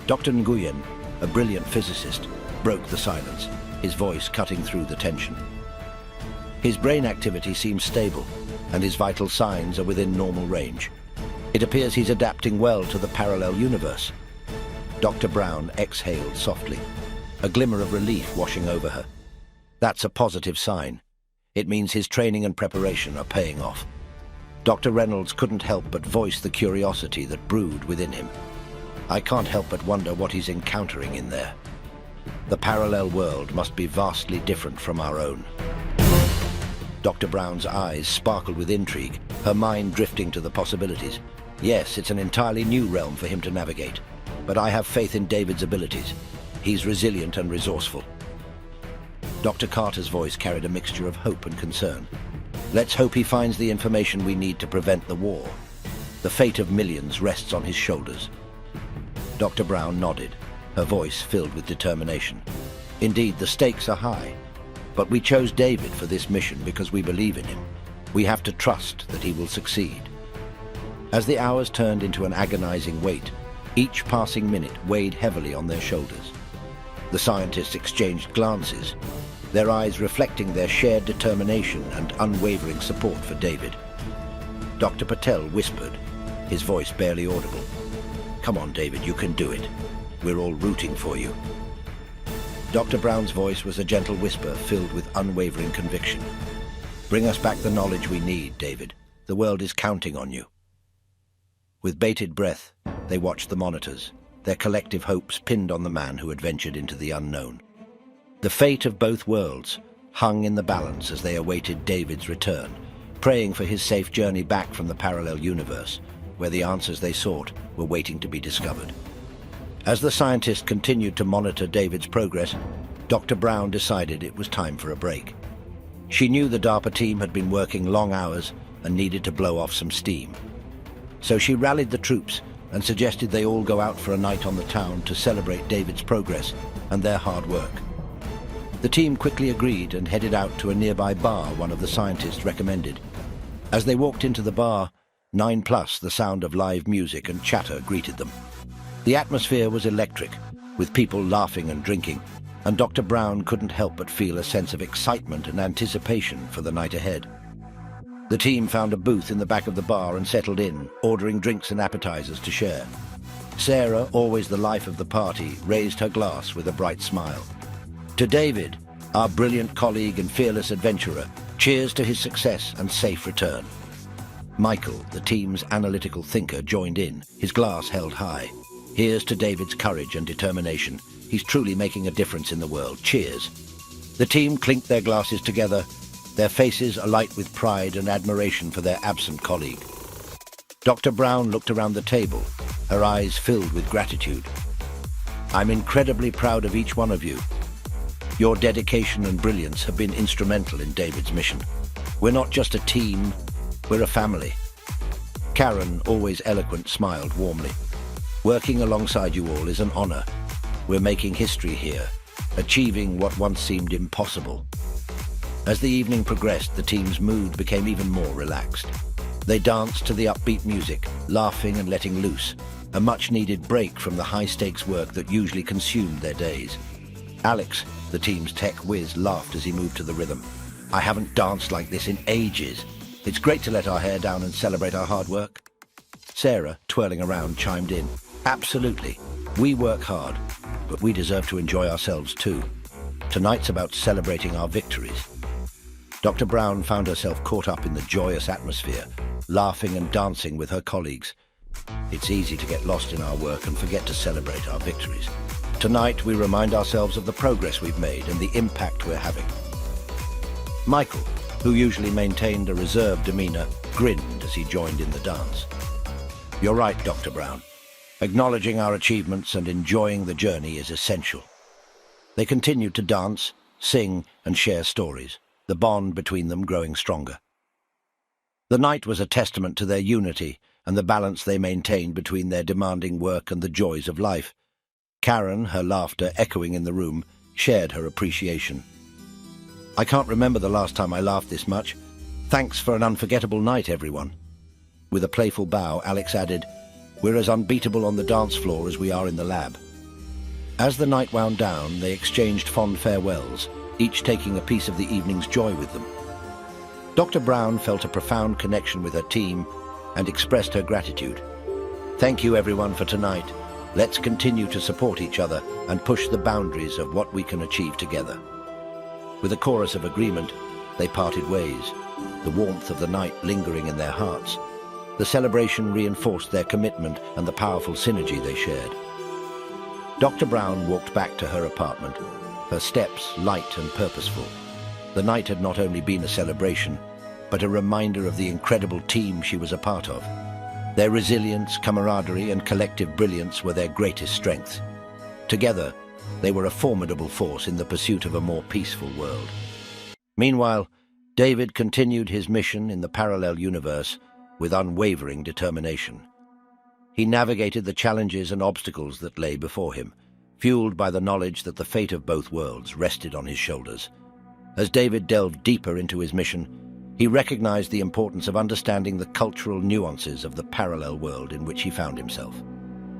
Dr. Nguyen, a brilliant physicist, broke the silence, his voice cutting through the tension. His brain activity seems stable, and his vital signs are within normal range. It appears he's adapting well to the parallel universe. Dr. Brown exhaled softly, a glimmer of relief washing over her. That's a positive sign. It means his training and preparation are paying off. Dr. Reynolds couldn't help but voice the curiosity that brewed within him. I can't help but wonder what he's encountering in there. The parallel world must be vastly different from our own. Dr. Brown's eyes sparkled with intrigue, her mind drifting to the possibilities. Yes, it's an entirely new realm for him to navigate, but I have faith in David's abilities. He's resilient and resourceful. Dr. Carter's voice carried a mixture of hope and concern. Let's hope he finds the information we need to prevent the war. The fate of millions rests on his shoulders. Dr. Brown nodded, her voice filled with determination. Indeed, the stakes are high, but we chose David for this mission because we believe in him. We have to trust that he will succeed. As the hours turned into an agonizing wait, each passing minute weighed heavily on their shoulders. The scientists exchanged glances, their eyes reflecting their shared determination and unwavering support for David. Dr. Patel whispered, his voice barely audible. Come on, David, you can do it. We're all rooting for you. Dr. Brown's voice was a gentle whisper filled with unwavering conviction. Bring us back the knowledge we need, David. The world is counting on you. With bated breath, they watched the monitors, their collective hopes pinned on the man who had ventured into the unknown. The fate of both worlds hung in the balance as they awaited David's return, praying for his safe journey back from the parallel universe, where the answers they sought were waiting to be discovered. As the scientists continued to monitor David's progress, Dr. Brown decided it was time for a break. She knew the DARPA team had been working long hours and needed to blow off some steam. So she rallied the troops and suggested they all go out for a night on the town to celebrate David's progress and their hard work. The team quickly agreed and headed out to a nearby bar one of the scientists recommended. As they walked into the bar, 9+, the sound of live music and chatter greeted them. The atmosphere was electric, with people laughing and drinking, and Dr. Brown couldn't help but feel a sense of excitement and anticipation for the night ahead. The team found a booth in the back of the bar and settled in, ordering drinks and appetizers to share. Sarah, always the life of the party, raised her glass with a bright smile. To David, our brilliant colleague and fearless adventurer, cheers to his success and safe return. Michael, the team's analytical thinker, joined in, his glass held high. Here's to David's courage and determination. He's truly making a difference in the world. Cheers. The team clinked their glasses together, their faces alight with pride and admiration for their absent colleague. Dr. Brown looked around the table, her eyes filled with gratitude. I'm incredibly proud of each one of you. Your dedication and brilliance have been instrumental in David's mission. We're not just a team, we're a family. Karen, always eloquent, smiled warmly. Working alongside you all is an honor. We're making history here, achieving what once seemed impossible. As the evening progressed, the team's mood became even more relaxed. They danced to the upbeat music, laughing and letting loose, a much-needed break from the high-stakes work that usually consumed their days. Alex, the team's tech whiz, laughed as he moved to the rhythm. "I haven't danced like this in ages. It's great to let our hair down and celebrate our hard work." Sarah, twirling around, chimed in. "Absolutely. We work hard, but we deserve to enjoy ourselves too. Tonight's about celebrating our victories." Dr. Brown found herself caught up in the joyous atmosphere, laughing and dancing with her colleagues. It's easy to get lost in our work and forget to celebrate our victories. Tonight, we remind ourselves of the progress we've made and the impact we're having. Michael, who usually maintained a reserved demeanor, grinned as he joined in the dance. "You're right, Dr. Brown. Acknowledging our achievements and enjoying the journey is essential." They continued to dance, sing, and share stories, the bond between them growing stronger. The night was a testament to their unity and the balance they maintained between their demanding work and the joys of life. Karen, her laughter echoing in the room, shared her appreciation. "I can't remember the last time I laughed this much. Thanks for an unforgettable night, everyone." With a playful bow, Alex added, "We're as unbeatable on the dance floor as we are in the lab." As the night wound down, they exchanged fond farewells, each taking a piece of the evening's joy with them. Dr. Brown felt a profound connection with her team and expressed her gratitude. "Thank you, everyone, for tonight. Let's continue to support each other and push the boundaries of what we can achieve together." With a chorus of agreement, they parted ways, the warmth of the night lingering in their hearts. The celebration reinforced their commitment and the powerful synergy they shared. Dr. Brown walked back to her apartment, her steps light and purposeful. The night had not only been a celebration, but a reminder of the incredible team she was a part of. Their resilience, camaraderie, and collective brilliance were their greatest strengths. Together, they were a formidable force in the pursuit of a more peaceful world. Meanwhile, David continued his mission in the parallel universe with unwavering determination. He navigated the challenges and obstacles that lay before him, fueled by the knowledge that the fate of both worlds rested on his shoulders. As David delved deeper into his mission, he recognized the importance of understanding the cultural nuances of the parallel world in which he found himself.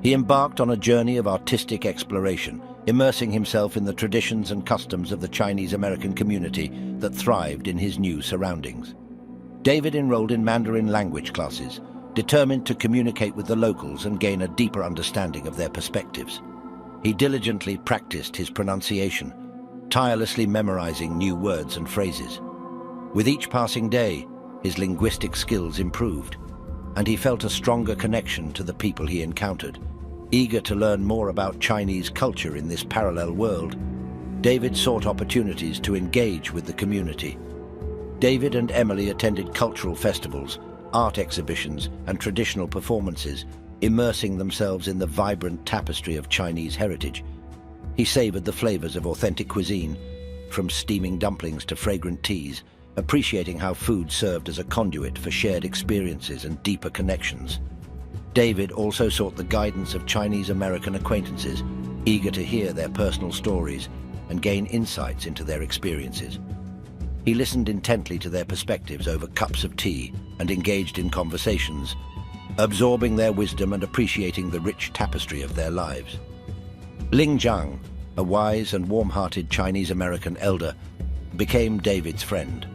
He embarked on a journey of artistic exploration, immersing himself in the traditions and customs of the Chinese-American community that thrived in his new surroundings. David enrolled in Mandarin language classes, determined to communicate with the locals and gain a deeper understanding of their perspectives. He diligently practiced his pronunciation, tirelessly memorizing new words and phrases. With each passing day, his linguistic skills improved, and he felt a stronger connection to the people he encountered. Eager to learn more about Chinese culture in this parallel world, David sought opportunities to engage with the community. David and Emily attended cultural festivals, art exhibitions, and traditional performances, immersing themselves in the vibrant tapestry of Chinese heritage. He savored the flavors of authentic cuisine, from steaming dumplings to fragrant teas, appreciating how food served as a conduit for shared experiences and deeper connections. David also sought the guidance of Chinese-American acquaintances, eager to hear their personal stories and gain insights into their experiences. He listened intently to their perspectives over cups of tea and engaged in conversations, absorbing their wisdom and appreciating the rich tapestry of their lives. Ling Zhang, a wise and warm-hearted Chinese-American elder, became David's friend.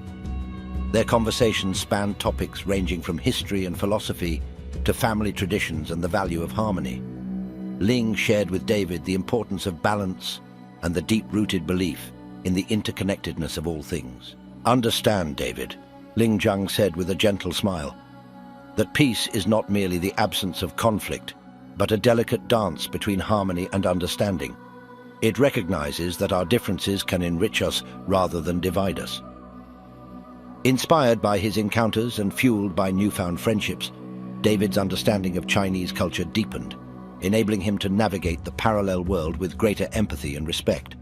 Their conversations spanned topics ranging from history and philosophy to family traditions and the value of harmony. Ling shared with David the importance of balance and the deep-rooted belief in the interconnectedness of all things. "Understand, David," Ling Zhang said with a gentle smile, "that peace is not merely the absence of conflict, but a delicate dance between harmony and understanding. It recognizes that our differences can enrich us rather than divide us." Inspired by his encounters and fueled by newfound friendships, David's understanding of Chinese culture deepened, enabling him to navigate the parallel world with greater empathy and respect.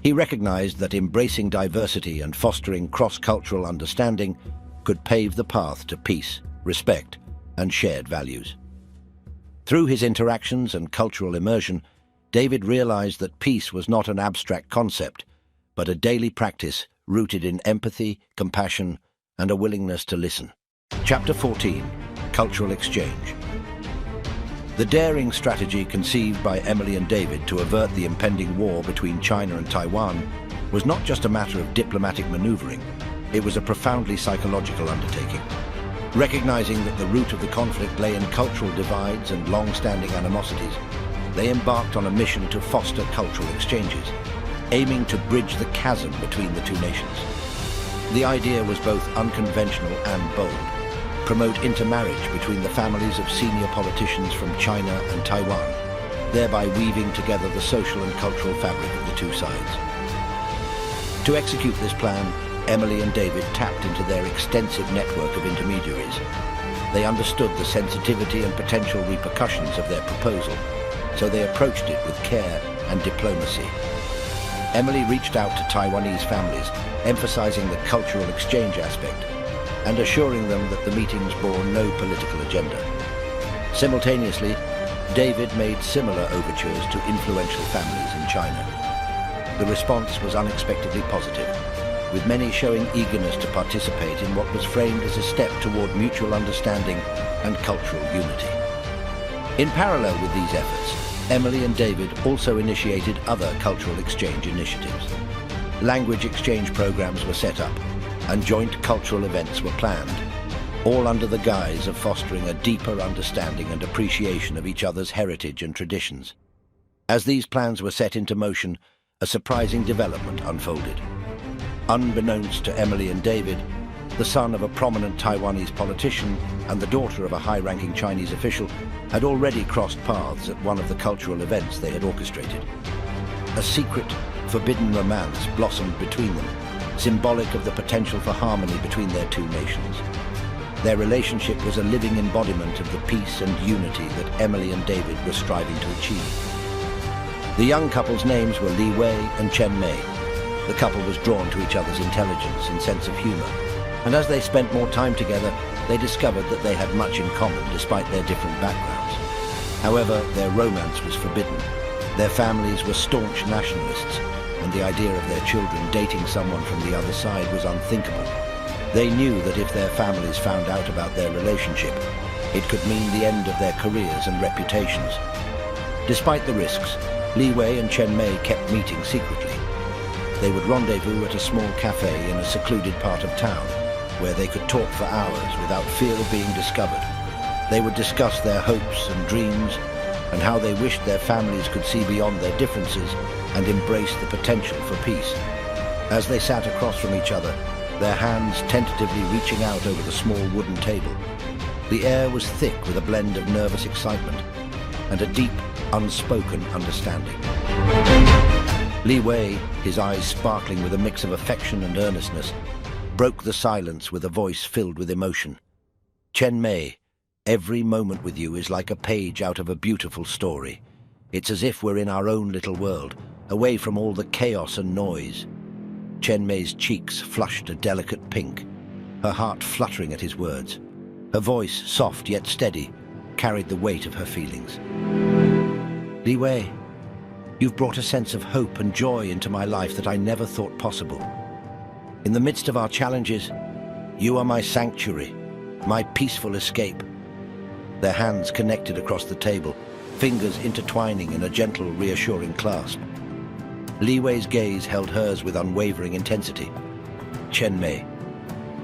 He recognized that embracing diversity and fostering cross-cultural understanding could pave the path to peace, respect, and shared values. Through his interactions and cultural immersion, David realized that peace was not an abstract concept, but a daily practice rooted in empathy, compassion, and a willingness to listen. Chapter 14, Cultural Exchange. The daring strategy conceived by Emily and David to avert the impending war between China and Taiwan was not just a matter of diplomatic maneuvering, it was a profoundly psychological undertaking. Recognizing that the root of the conflict lay in cultural divides and long-standing animosities, they embarked on a mission to foster cultural exchanges, aiming to bridge the chasm between the two nations. The idea was both unconventional and bold: promote intermarriage between the families of senior politicians from China and Taiwan, thereby weaving together the social and cultural fabric of the two sides. To execute this plan, Emily and David tapped into their extensive network of intermediaries. They understood the sensitivity and potential repercussions of their proposal, so they approached it with care and diplomacy. Emily reached out to Taiwanese families, emphasizing the cultural exchange aspect, and assuring them that the meetings bore no political agenda. Simultaneously, David made similar overtures to influential families in China. The response was unexpectedly positive, with many showing eagerness to participate in what was framed as a step toward mutual understanding and cultural unity. In parallel with these efforts, Emily and David also initiated other cultural exchange initiatives. Language exchange programs were set up, and joint cultural events were planned, all under the guise of fostering a deeper understanding and appreciation of each other's heritage and traditions. As these plans were set into motion, a surprising development unfolded. Unbeknownst to Emily and David, the son of a prominent Taiwanese politician and the daughter of a high-ranking Chinese official had already crossed paths at one of the cultural events they had orchestrated. A secret, forbidden romance blossomed between them, symbolic of the potential for harmony between their two nations. Their relationship was a living embodiment of the peace and unity that Emily and David were striving to achieve. The young couple's names were Li Wei and Chen Mei. The couple was drawn to each other's intelligence and sense of humor, and as they spent more time together, they discovered that they had much in common despite their different backgrounds. However, their romance was forbidden. Their families were staunch nationalists, and the idea of their children dating someone from the other side was unthinkable. They knew that if their families found out about their relationship, it could mean the end of their careers and reputations. Despite the risks, Li Wei and Chen Mei kept meeting secretly. They would rendezvous at a small cafe in a secluded part of town, where they could talk for hours without fear of being discovered. They would discuss their hopes and dreams, and how they wished their families could see beyond their differences and embrace the potential for peace. As they sat across from each other, their hands tentatively reaching out over the small wooden table, the air was thick with a blend of nervous excitement and a deep, unspoken understanding. Li Wei, his eyes sparkling with a mix of affection and earnestness, broke the silence with a voice filled with emotion. Chen Mei, every moment with you is like a page out of a beautiful story. It's as if we're in our own little world, away from all the chaos and noise. Chen Mei's cheeks flushed a delicate pink, her heart fluttering at his words. Her voice, soft yet steady, carried the weight of her feelings. Li Wei, you've brought a sense of hope and joy into my life that I never thought possible. In the midst of our challenges, you are my sanctuary, my peaceful escape. Their hands connected across the table, fingers intertwining in a gentle, reassuring clasp. Li Wei's gaze held hers with unwavering intensity. Chen Mei,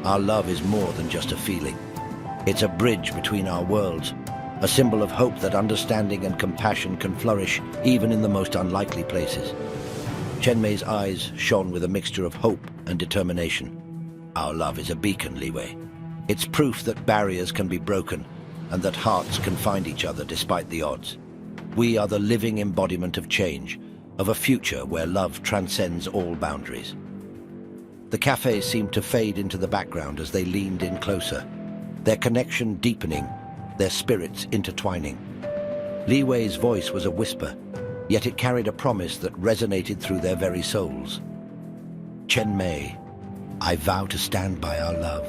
our love is more than just a feeling. It's a bridge between our worlds, a symbol of hope that understanding and compassion can flourish even in the most unlikely places. Chen Mei's eyes shone with a mixture of hope and determination. Our love is a beacon, Li Wei. It's proof that barriers can be broken and that hearts can find each other despite the odds. We are the living embodiment of change, of a future where love transcends all boundaries. The cafe seemed to fade into the background as they leaned in closer, their connection deepening, their spirits intertwining. Li Wei's voice was a whisper, yet it carried a promise that resonated through their very souls. Chen Mei, I vow to stand by our love,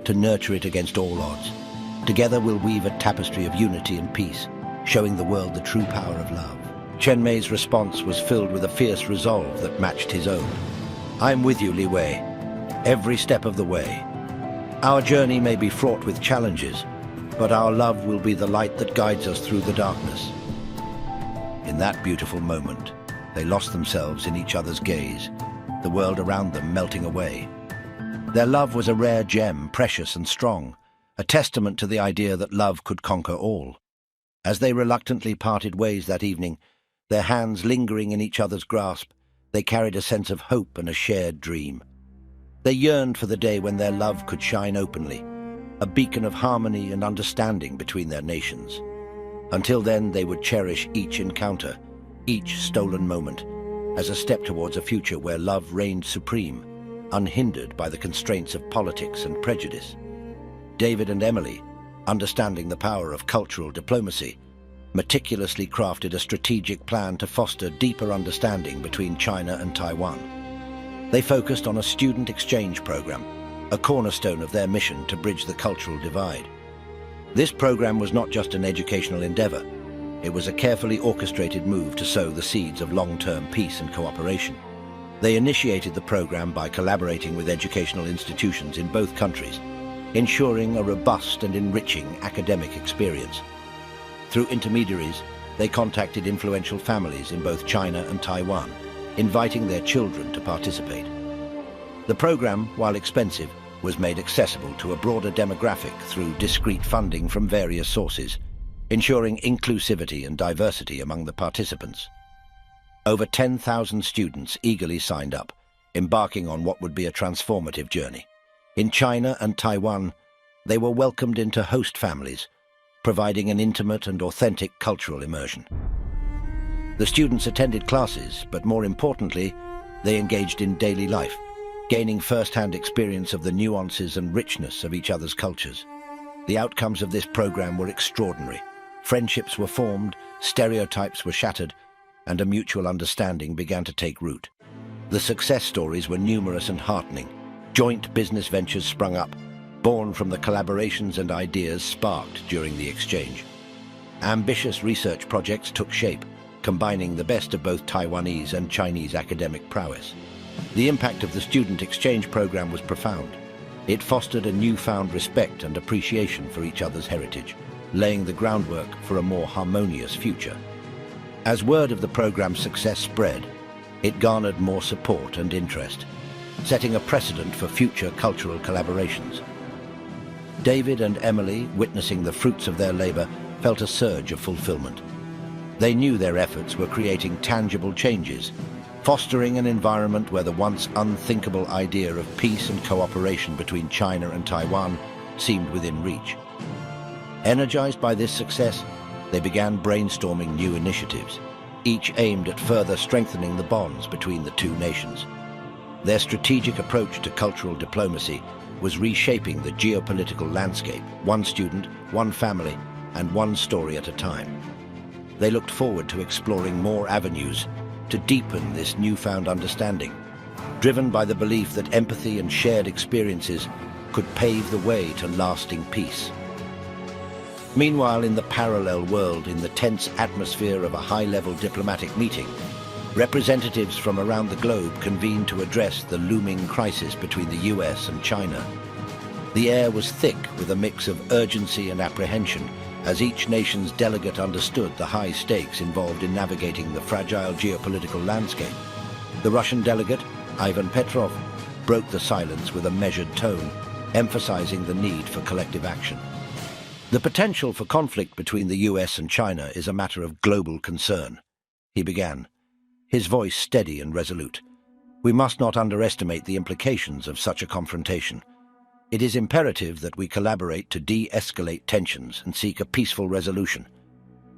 to nurture it against all odds. Together we'll weave a tapestry of unity and peace, showing the world the true power of love. Chen Mei's response was filled with a fierce resolve that matched his own. I'm with you, Li Wei, every step of the way. Our journey may be fraught with challenges, but our love will be the light that guides us through the darkness." In that beautiful moment, they lost themselves in each other's gaze, the world around them melting away. Their love was a rare gem, precious and strong, a testament to the idea that love could conquer all. As they reluctantly parted ways that evening, their hands lingering in each other's grasp, they carried a sense of hope and a shared dream. They yearned for the day when their love could shine openly, a beacon of harmony and understanding between their nations. Until then, they would cherish each encounter, each stolen moment, as a step towards a future where love reigned supreme, unhindered by the constraints of politics and prejudice. David and Emily, understanding the power of cultural diplomacy, meticulously crafted a strategic plan to foster deeper understanding between China and Taiwan. They focused on a student exchange program, a cornerstone of their mission to bridge the cultural divide. This program was not just an educational endeavor. It was a carefully orchestrated move to sow the seeds of long-term peace and cooperation. They initiated the program by collaborating with educational institutions in both countries, ensuring a robust and enriching academic experience. Through intermediaries, they contacted influential families in both China and Taiwan, inviting their children to participate. The program, while expensive, was made accessible to a broader demographic through discrete funding from various sources, ensuring inclusivity and diversity among the participants. Over 10,000 students eagerly signed up, embarking on what would be a transformative journey. In China and Taiwan, they were welcomed into host families, providing an intimate and authentic cultural immersion. The students attended classes, but more importantly, they engaged in daily life, gaining first-hand experience of the nuances and richness of each other's cultures. The outcomes of this program were extraordinary. Friendships were formed, stereotypes were shattered, and a mutual understanding began to take root. The success stories were numerous and heartening. Joint business ventures sprung up, born from the collaborations and ideas sparked during the exchange. Ambitious research projects took shape, combining the best of both Taiwanese and Chinese academic prowess. The impact of the student exchange program was profound. It fostered a newfound respect and appreciation for each other's heritage, laying the groundwork for a more harmonious future. As word of the program's success spread, it garnered more support and interest, setting a precedent for future cultural collaborations. David and Emily, witnessing the fruits of their labor, felt a surge of fulfillment. They knew their efforts were creating tangible changes, fostering an environment where the once unthinkable idea of peace and cooperation between China and Taiwan seemed within reach. Energized by this success, they began brainstorming new initiatives, each aimed at further strengthening the bonds between the two nations. Their strategic approach to cultural diplomacy was reshaping the geopolitical landscape, one student, one family, and one story at a time. They looked forward to exploring more avenues to deepen this newfound understanding, driven by the belief that empathy and shared experiences could pave the way to lasting peace. Meanwhile, in the parallel world, in the tense atmosphere of a high-level diplomatic meeting, representatives from around the globe convened to address the looming crisis between the US and China. The air was thick with a mix of urgency and apprehension, as each nation's delegate understood the high stakes involved in navigating the fragile geopolitical landscape. The Russian delegate, Ivan Petrov, broke the silence with a measured tone, emphasizing the need for collective action. The potential for conflict between the US and China is a matter of global concern, he began, his voice steady and resolute. We must not underestimate the implications of such a confrontation. It is imperative that we collaborate to de-escalate tensions and seek a peaceful resolution.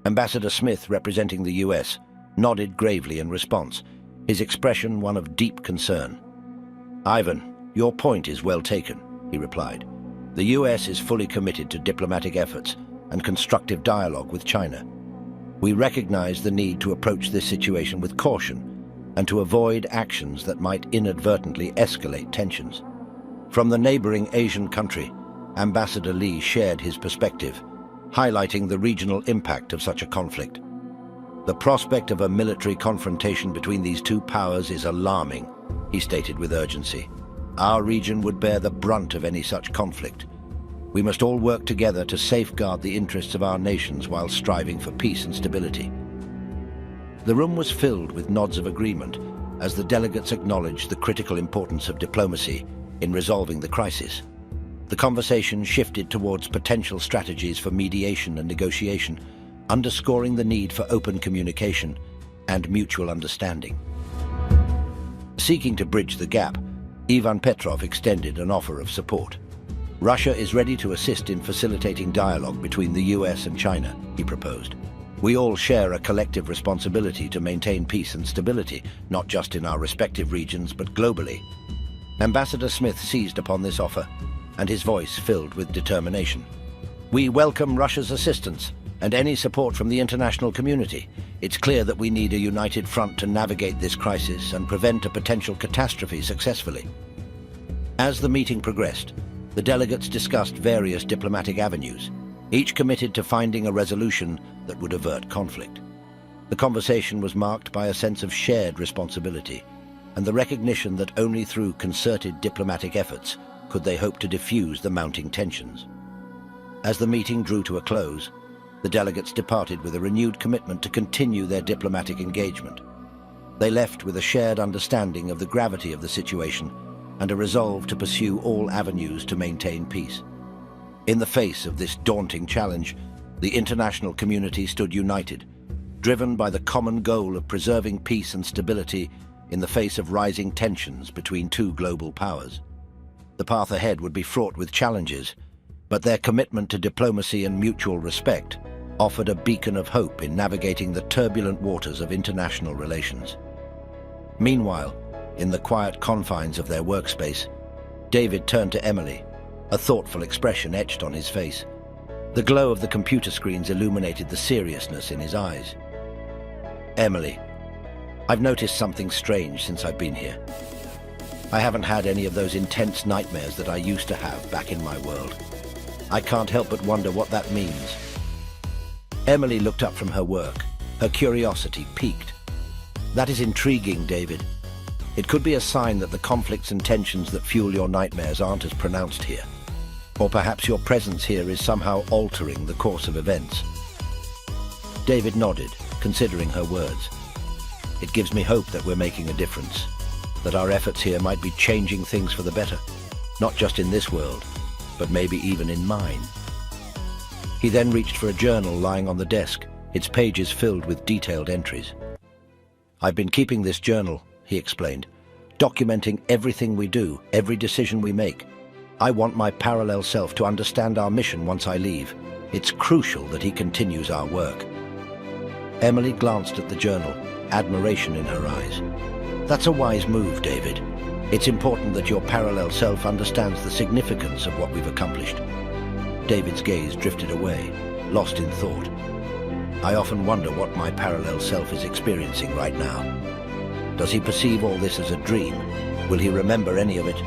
Ambassador Smith, representing the US, nodded gravely in response, his expression one of deep concern. Ivan, your point is well taken, he replied. The US is fully committed to diplomatic efforts and constructive dialogue with China. We recognize the need to approach this situation with caution and to avoid actions that might inadvertently escalate tensions. From the neighboring Asian country, Ambassador Lee shared his perspective, highlighting the regional impact of such a conflict. The prospect of a military confrontation between these two powers is alarming, he stated with urgency. Our region would bear the brunt of any such conflict. We must all work together to safeguard the interests of our nations while striving for peace and stability." The room was filled with nods of agreement as the delegates acknowledged the critical importance of diplomacy in resolving the crisis. The conversation shifted towards potential strategies for mediation and negotiation, underscoring the need for open communication and mutual understanding. Seeking to bridge the gap, Ivan Petrov extended an offer of support. "Russia is ready to assist in facilitating dialogue between the US and China," he proposed. "We all share a collective responsibility to maintain peace and stability, not just in our respective regions, but globally." Ambassador Smith seized upon this offer, and his voice filled with determination. "We welcome Russia's assistance and any support from the international community. It's clear that we need a united front to navigate this crisis and prevent a potential catastrophe successfully." As the meeting progressed, the delegates discussed various diplomatic avenues, each committed to finding a resolution that would avert conflict. The conversation was marked by a sense of shared responsibility and the recognition that only through concerted diplomatic efforts could they hope to diffuse the mounting tensions. As the meeting drew to a close, the delegates departed with a renewed commitment to continue their diplomatic engagement. They left with a shared understanding of the gravity of the situation and a resolve to pursue all avenues to maintain peace. In the face of this daunting challenge, the international community stood united, driven by the common goal of preserving peace and stability in the face of rising tensions between two global powers. The path ahead would be fraught with challenges, but their commitment to diplomacy and mutual respect offered a beacon of hope in navigating the turbulent waters of international relations. Meanwhile, in the quiet confines of their workspace, David turned to Emily, a thoughtful expression etched on his face. The glow of the computer screens illuminated the seriousness in his eyes. "Emily, I've noticed something strange since I've been here. I haven't had any of those intense nightmares that I used to have back in my world. I can't help but wonder what that means." Emily looked up from her work, her curiosity piqued. "That is intriguing, David. It could be a sign that the conflicts and tensions that fuel your nightmares aren't as pronounced here. Or perhaps your presence here is somehow altering the course of events." David nodded, considering her words. "It gives me hope that we're making a difference, that our efforts here might be changing things for the better, not just in this world, but maybe even in mine." He then reached for a journal lying on the desk, its pages filled with detailed entries. "I've been keeping this journal," he explained, "documenting everything we do, every decision we make. I want my parallel self to understand our mission once I leave. It's crucial that he continues our work." Emily glanced at the journal, admiration in her eyes. "That's a wise move, David. It's important that your parallel self understands the significance of what we've accomplished." David's gaze drifted away, lost in thought. "I often wonder what my parallel self is experiencing right now. Does he perceive all this as a dream? Will he remember any of it?"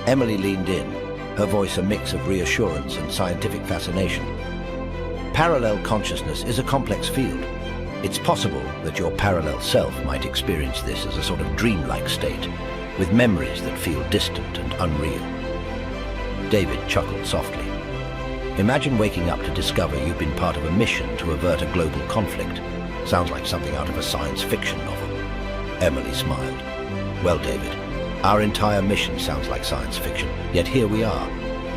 Emily leaned in, her voice a mix of reassurance and scientific fascination. "Parallel consciousness is a complex field. It's possible that your parallel self might experience this as a sort of dreamlike state, with memories that feel distant and unreal." David chuckled softly. "Imagine waking up to discover you've been part of a mission to avert a global conflict. Sounds like something out of a science fiction novel." Emily smiled. "Well, David, our entire mission sounds like science fiction, yet here we are.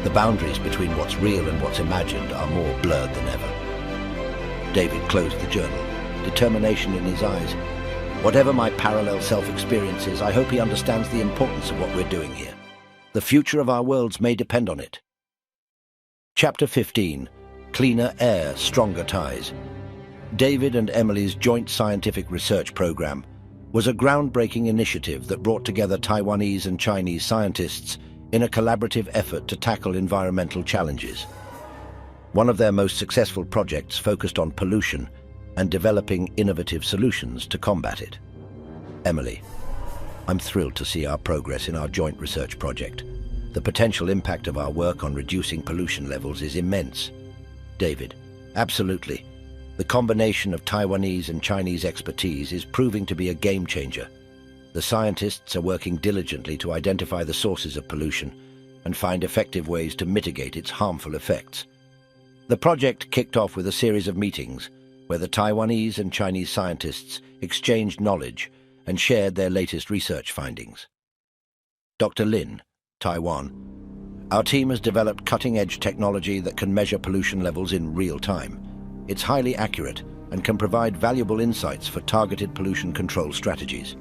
The boundaries between what's real and what's imagined are more blurred than ever." David closed the journal, determination in his eyes. "Whatever my parallel self experiences, I hope he understands the importance of what we're doing here. The future of our worlds may depend on it." Chapter 15. Cleaner Air, Stronger Ties. David and Emily's joint scientific research program was a groundbreaking initiative that brought together Taiwanese and Chinese scientists in a collaborative effort to tackle environmental challenges. One of their most successful projects focused on pollution and developing innovative solutions to combat it. Emily, I'm thrilled to see our progress in our joint research project. The potential impact of our work on reducing pollution levels is immense. David, absolutely. The combination of Taiwanese and Chinese expertise is proving to be a game changer. The scientists are working diligently to identify the sources of pollution, and find effective ways to mitigate its harmful effects. The project kicked off with a series of meetings where the Taiwanese and Chinese scientists exchanged knowledge and shared their latest research findings. Dr. Lin, Taiwan. Our team has developed cutting-edge technology that can measure pollution levels in real time. It's highly accurate and can provide valuable insights for targeted pollution control strategies.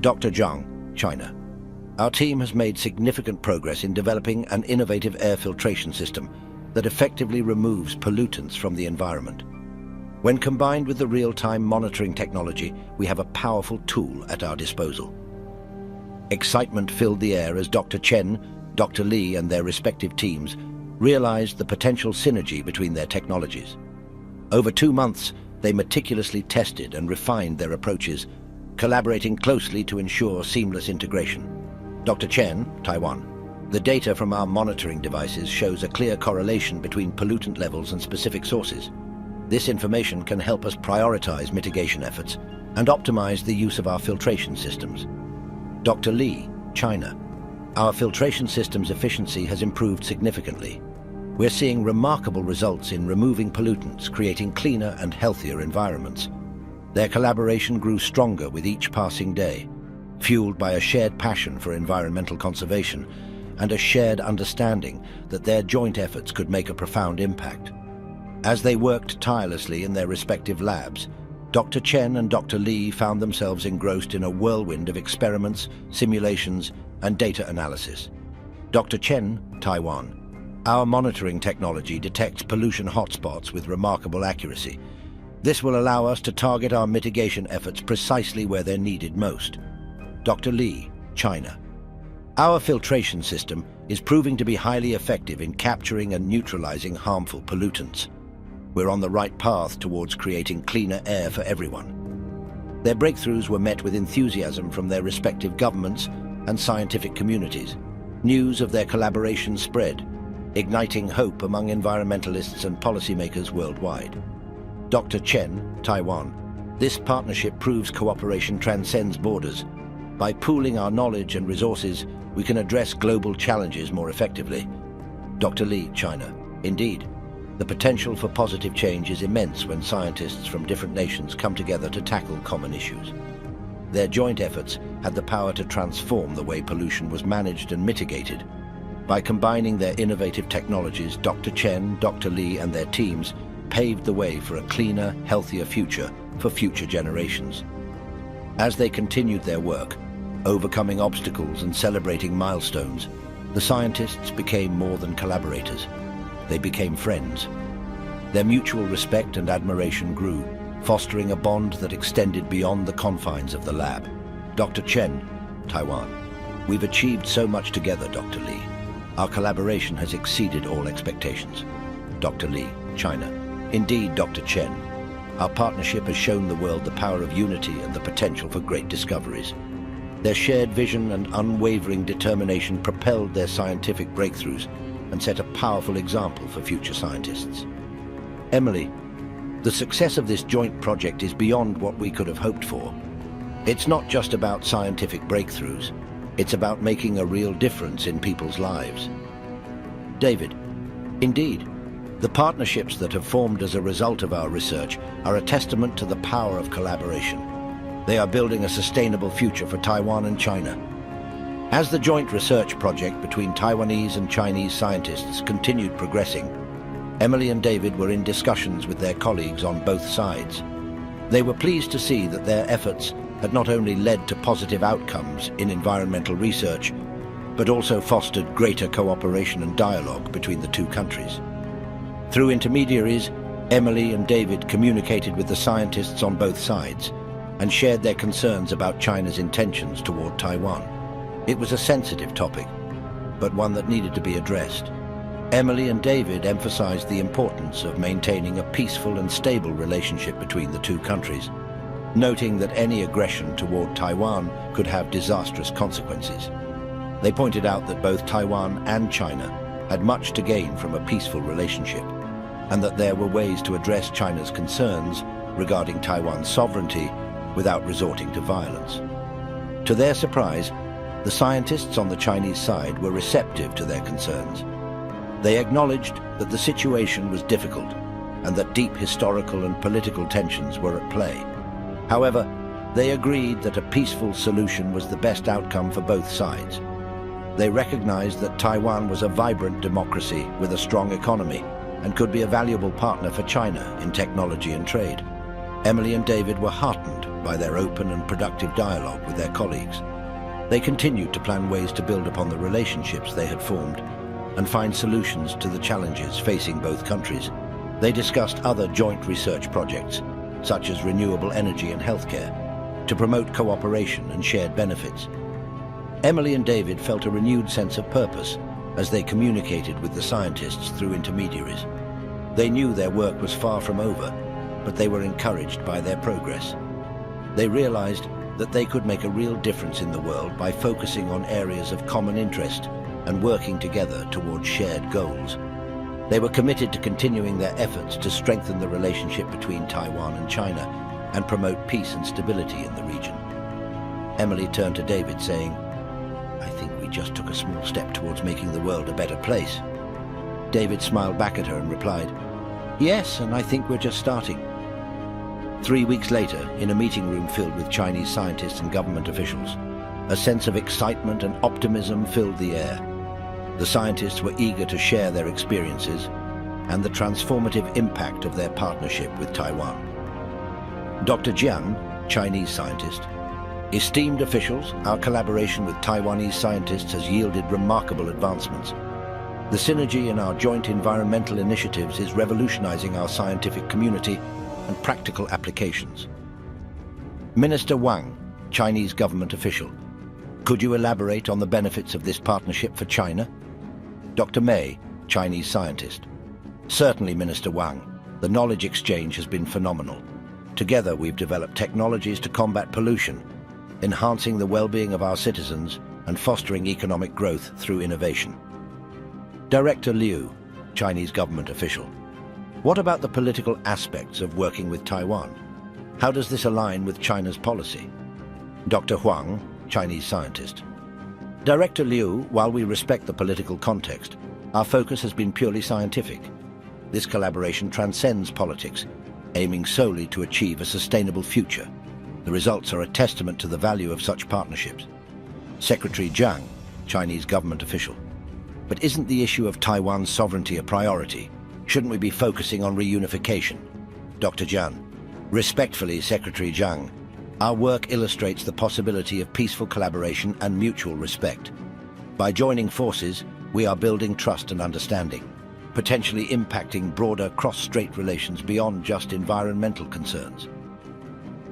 Dr. Zhang, China. Our team has made significant progress in developing an innovative air filtration system that effectively removes pollutants from the environment. When combined with the real-time monitoring technology, we have a powerful tool at our disposal. Excitement filled the air as Dr. Chen, Dr. Li and their respective teams realized the potential synergy between their technologies. Over 2 months, they meticulously tested and refined their approaches, collaborating closely to ensure seamless integration. Dr. Chen, Taiwan. The data from our monitoring devices shows a clear correlation between pollutant levels and specific sources. This information can help us prioritize mitigation efforts and optimize the use of our filtration systems. Dr. Li, China. Our filtration system's efficiency has improved significantly. We're seeing remarkable results in removing pollutants, creating cleaner and healthier environments. Their collaboration grew stronger with each passing day, fueled by a shared passion for environmental conservation and a shared understanding that their joint efforts could make a profound impact. As they worked tirelessly in their respective labs, Dr. Chen and Dr. Li found themselves engrossed in a whirlwind of experiments, simulations, and data analysis. Dr. Chen, Taiwan. Our monitoring technology detects pollution hotspots with remarkable accuracy. This will allow us to target our mitigation efforts precisely where they're needed most. Dr. Li, China. Our filtration system is proving to be highly effective in capturing and neutralizing harmful pollutants. We're on the right path towards creating cleaner air for everyone. Their breakthroughs were met with enthusiasm from their respective governments and scientific communities. News of their collaboration spread, igniting hope among environmentalists and policymakers worldwide. Dr. Chen, Taiwan. This partnership proves cooperation transcends borders. By pooling our knowledge and resources, we can address global challenges more effectively. Dr. Li, China. Indeed, the potential for positive change is immense when scientists from different nations come together to tackle common issues. Their joint efforts had the power to transform the way pollution was managed and mitigated. By combining their innovative technologies, Dr. Chen, Dr. Li and their teams paved the way for a cleaner, healthier future for future generations. As they continued their work, overcoming obstacles and celebrating milestones, the scientists became more than collaborators. They became friends. Their mutual respect and admiration grew, fostering a bond that extended beyond the confines of the lab. Dr. Chen, Taiwan. We've achieved so much together, Dr. Li. Our collaboration has exceeded all expectations. Dr. Li, China. Indeed, Dr. Chen. Our partnership has shown the world the power of unity and the potential for great discoveries. Their shared vision and unwavering determination propelled their scientific breakthroughs and set a powerful example for future scientists. Emily, the success of this joint project is beyond what we could have hoped for. It's not just about scientific breakthroughs, it's about making a real difference in people's lives. David, indeed, the partnerships that have formed as a result of our research are a testament to the power of collaboration. They are building a sustainable future for Taiwan and China. As the joint research project between Taiwanese and Chinese scientists continued progressing, Emily and David were in discussions with their colleagues on both sides. They were pleased to see that their efforts had not only led to positive outcomes in environmental research, but also fostered greater cooperation and dialogue between the two countries. Through intermediaries, Emily and David communicated with the scientists on both sides and shared their concerns about China's intentions toward Taiwan. It was a sensitive topic, but one that needed to be addressed. Emily and David emphasized the importance of maintaining a peaceful and stable relationship between the two countries, noting that any aggression toward Taiwan could have disastrous consequences. They pointed out that both Taiwan and China had much to gain from a peaceful relationship, and that there were ways to address China's concerns regarding Taiwan's sovereignty without resorting to violence. To their surprise, The scientists on the Chinese side were receptive to their concerns. They acknowledged that the situation was difficult and that deep historical and political tensions were at play. However, they agreed that a peaceful solution was the best outcome for both sides. They recognized that Taiwan was a vibrant democracy with a strong economy and could be a valuable partner for China in technology and trade. Emily and David were heartened by their open and productive dialogue with their colleagues. They continued to plan ways to build upon the relationships they had formed and find solutions to the challenges facing both countries. They discussed other joint research projects, such as renewable energy and healthcare, to promote cooperation and shared benefits. Emily and David felt a renewed sense of purpose as they communicated with the scientists through intermediaries. They knew their work was far from over, but they were encouraged by their progress. They realized that they could make a real difference in the world by focusing on areas of common interest and working together towards shared goals. They were committed to continuing their efforts to strengthen the relationship between Taiwan and China and promote peace and stability in the region. Emily turned to David, saying, "I think we just took a small step towards making the world a better place." David smiled back at her and replied, "Yes, and I think we're just starting." 3 weeks later, in a meeting room filled with Chinese scientists and government officials, a sense of excitement and optimism filled the air. The scientists were eager to share their experiences and the transformative impact of their partnership with Taiwan. Dr. Jiang, Chinese scientist: "Esteemed officials, our collaboration with Taiwanese scientists has yielded remarkable advancements. The synergy in our joint environmental initiatives is revolutionizing our scientific community and practical applications." Minister Wang, Chinese government official: "Could you elaborate on the benefits of this partnership for China?" Dr. May, Chinese scientist: "Certainly, Minister Wang. The knowledge exchange has been phenomenal. Together we've developed technologies to combat pollution, enhancing the well-being of our citizens and fostering economic growth through innovation." Director Liu, Chinese government official: "What about the political aspects of working with Taiwan? How does this align with China's policy?" Dr. Huang, Chinese scientist: "Director Liu, while we respect the political context, our focus has been purely scientific. This collaboration transcends politics, aiming solely to achieve a sustainable future. The results are a testament to the value of such partnerships." Secretary Zhang, Chinese government official: "But isn't the issue of Taiwan's sovereignty a priority? Shouldn't we be focusing on reunification?" Dr. Jian: "Respectfully, Secretary Zhang, our work illustrates the possibility of peaceful collaboration and mutual respect. By joining forces, we are building trust and understanding, potentially impacting broader cross-strait relations beyond just environmental concerns."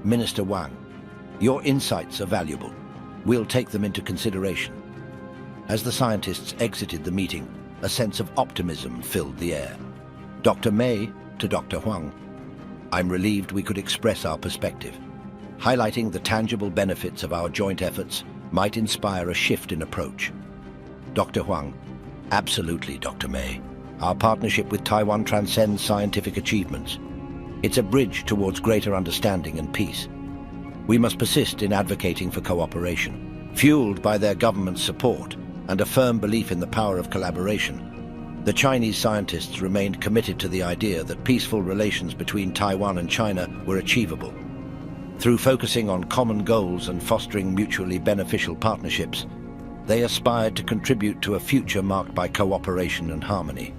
Minister Wang: "Your insights are valuable. We'll take them into consideration." As the scientists exited the meeting, a sense of optimism filled the air. Dr. May to Dr. Huang: "I'm relieved we could express our perspective. Highlighting the tangible benefits of our joint efforts might inspire a shift in approach." Dr. Huang: "Absolutely, Dr. May. Our partnership with Taiwan transcends scientific achievements. It's a bridge towards greater understanding and peace. We must persist in advocating for cooperation. Fueled by their government's support and a firm belief in the power of collaboration, the Chinese scientists remained committed to the idea that peaceful relations between Taiwan and China were achievable. Through focusing on common goals and fostering mutually beneficial partnerships, they aspired to contribute to a future marked by cooperation and harmony.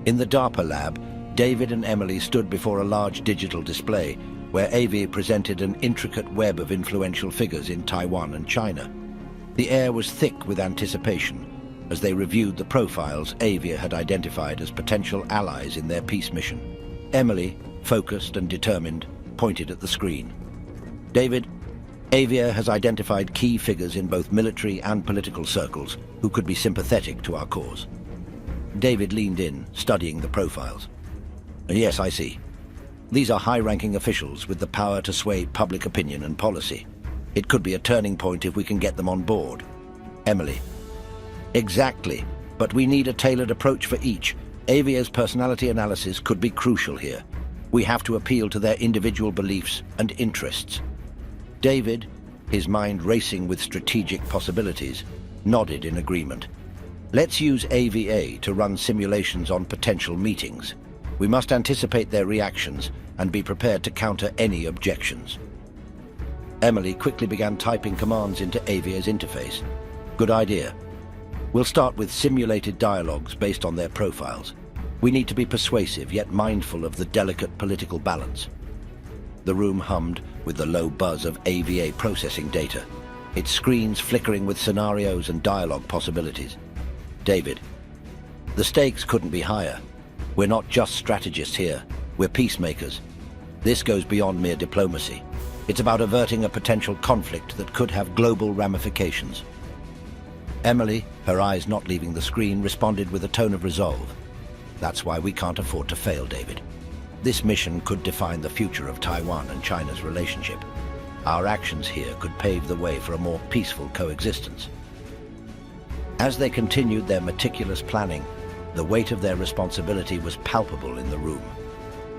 In the DARPA lab, David and Emily stood before a large digital display where Avi presented an intricate web of influential figures in Taiwan and China. The air was thick with anticipation as they reviewed the profiles Avia had identified as potential allies in their peace mission. Emily, focused and determined, pointed at the screen. "David, Avia has identified key figures in both military and political circles who could be sympathetic to our cause." David leaned in, studying the profiles. "Yes, I see. These are high-ranking officials with the power to sway public opinion and policy. It could be a turning point if we can get them on board." Emily: "Exactly, but we need a tailored approach for each. Avia's personality analysis could be crucial here. We have to appeal to their individual beliefs and interests." David, his mind racing with strategic possibilities, nodded in agreement. Let's use AVA to run simulations on potential meetings. We must anticipate their reactions and be prepared to counter any objections. Emily quickly began typing commands into AVA's interface. Good idea. We'll start with simulated dialogues based on their profiles. We need to be persuasive, yet mindful of the delicate political balance. The room hummed with the low buzz of AVA processing data, its screens flickering with scenarios and dialogue possibilities. David, the stakes couldn't be higher. We're not just strategists here, we're peacemakers. This goes beyond mere diplomacy. It's about averting a potential conflict that could have global ramifications. Emily, her eyes not leaving the screen, responded with a tone of resolve. That's why we can't afford to fail, David. This mission could define the future of Taiwan and China's relationship. Our actions here could pave the way for a more peaceful coexistence. As they continued their meticulous planning, the weight of their responsibility was palpable in the room.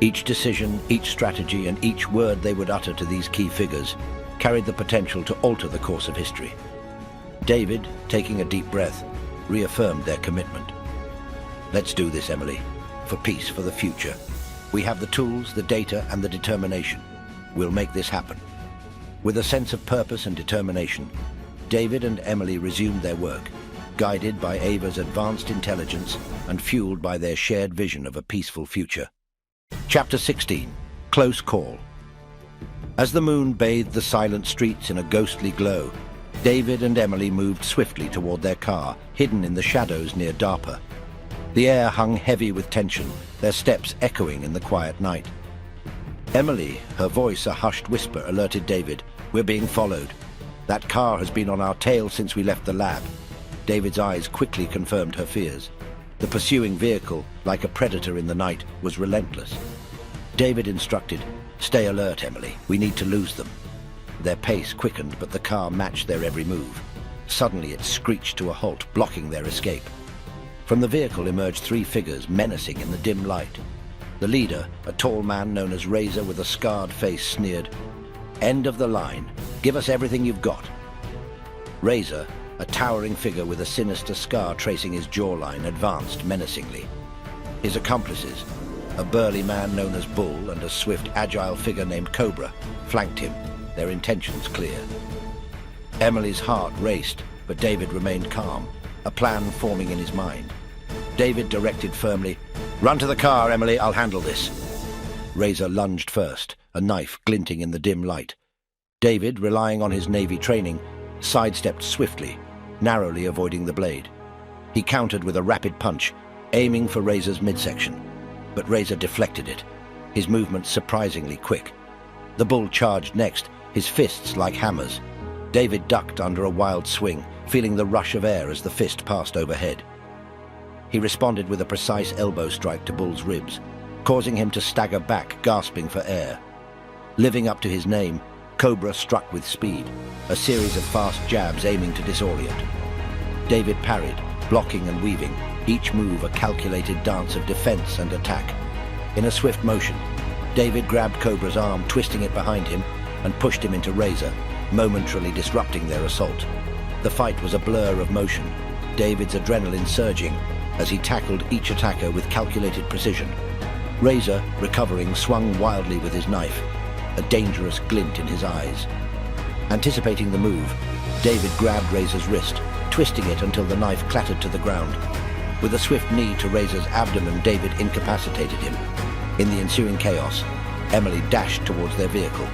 Each decision, each strategy, and each word they would utter to these key figures carried the potential to alter the course of history. David, taking a deep breath, reaffirmed their commitment. Let's do this, Emily. For peace, for the future. We have the tools, the data, and the determination. We'll make this happen. With a sense of purpose and determination, David and Emily resumed their work, guided by Ava's advanced intelligence and fueled by their shared vision of a peaceful future. Chapter 16. Close Call. As the moon bathed the silent streets in a ghostly glow, David and Emily moved swiftly toward their car, hidden in the shadows near DARPA. The air hung heavy with tension, their steps echoing in the quiet night. Emily, her voice a hushed whisper, alerted David, "We're being followed. That car has been on our tail since we left the lab." David's eyes quickly confirmed her fears. The pursuing vehicle, like a predator in the night, was relentless. David instructed, "Stay alert, Emily. We need to lose them." Their pace quickened, but the car matched their every move. Suddenly it screeched to a halt, blocking their escape. From the vehicle emerged three figures, menacing in the dim light. The leader, a tall man known as Razor with a scarred face, sneered, "End of the line. Give us everything you've got." Razor, a towering figure with a sinister scar tracing his jawline, advanced menacingly. His accomplices, a burly man known as Bull and a swift, agile figure named Cobra, flanked him, their intentions clear. Emily's heart raced, but David remained calm, a plan forming in his mind. David directed firmly, "Run to the car, Emily, I'll handle this." Razor lunged first, a knife glinting in the dim light. David, relying on his Navy training, sidestepped swiftly, narrowly avoiding the blade. He countered with a rapid punch, aiming for Razor's midsection, but Razor deflected it, his movements surprisingly quick. The Bull charged next, his fists like hammers. David ducked under a wild swing, feeling the rush of air as the fist passed overhead. He responded with a precise elbow strike to Bull's ribs, causing him to stagger back, gasping for air. Living up to his name, Cobra struck with speed, a series of fast jabs aiming to disorient. David parried, blocking and weaving, each move a calculated dance of defense and attack. In a swift motion, David grabbed Cobra's arm, twisting it behind him, and pushed him into Razor, momentarily disrupting their assault. The fight was a blur of motion, David's adrenaline surging as he tackled each attacker with calculated precision. Razor, recovering, swung wildly with his knife, a dangerous glint in his eyes. Anticipating the move, David grabbed Razor's wrist, twisting it until the knife clattered to the ground. With a swift knee to Razor's abdomen, David incapacitated him. In the ensuing chaos, Emily dashed towards their vehicle.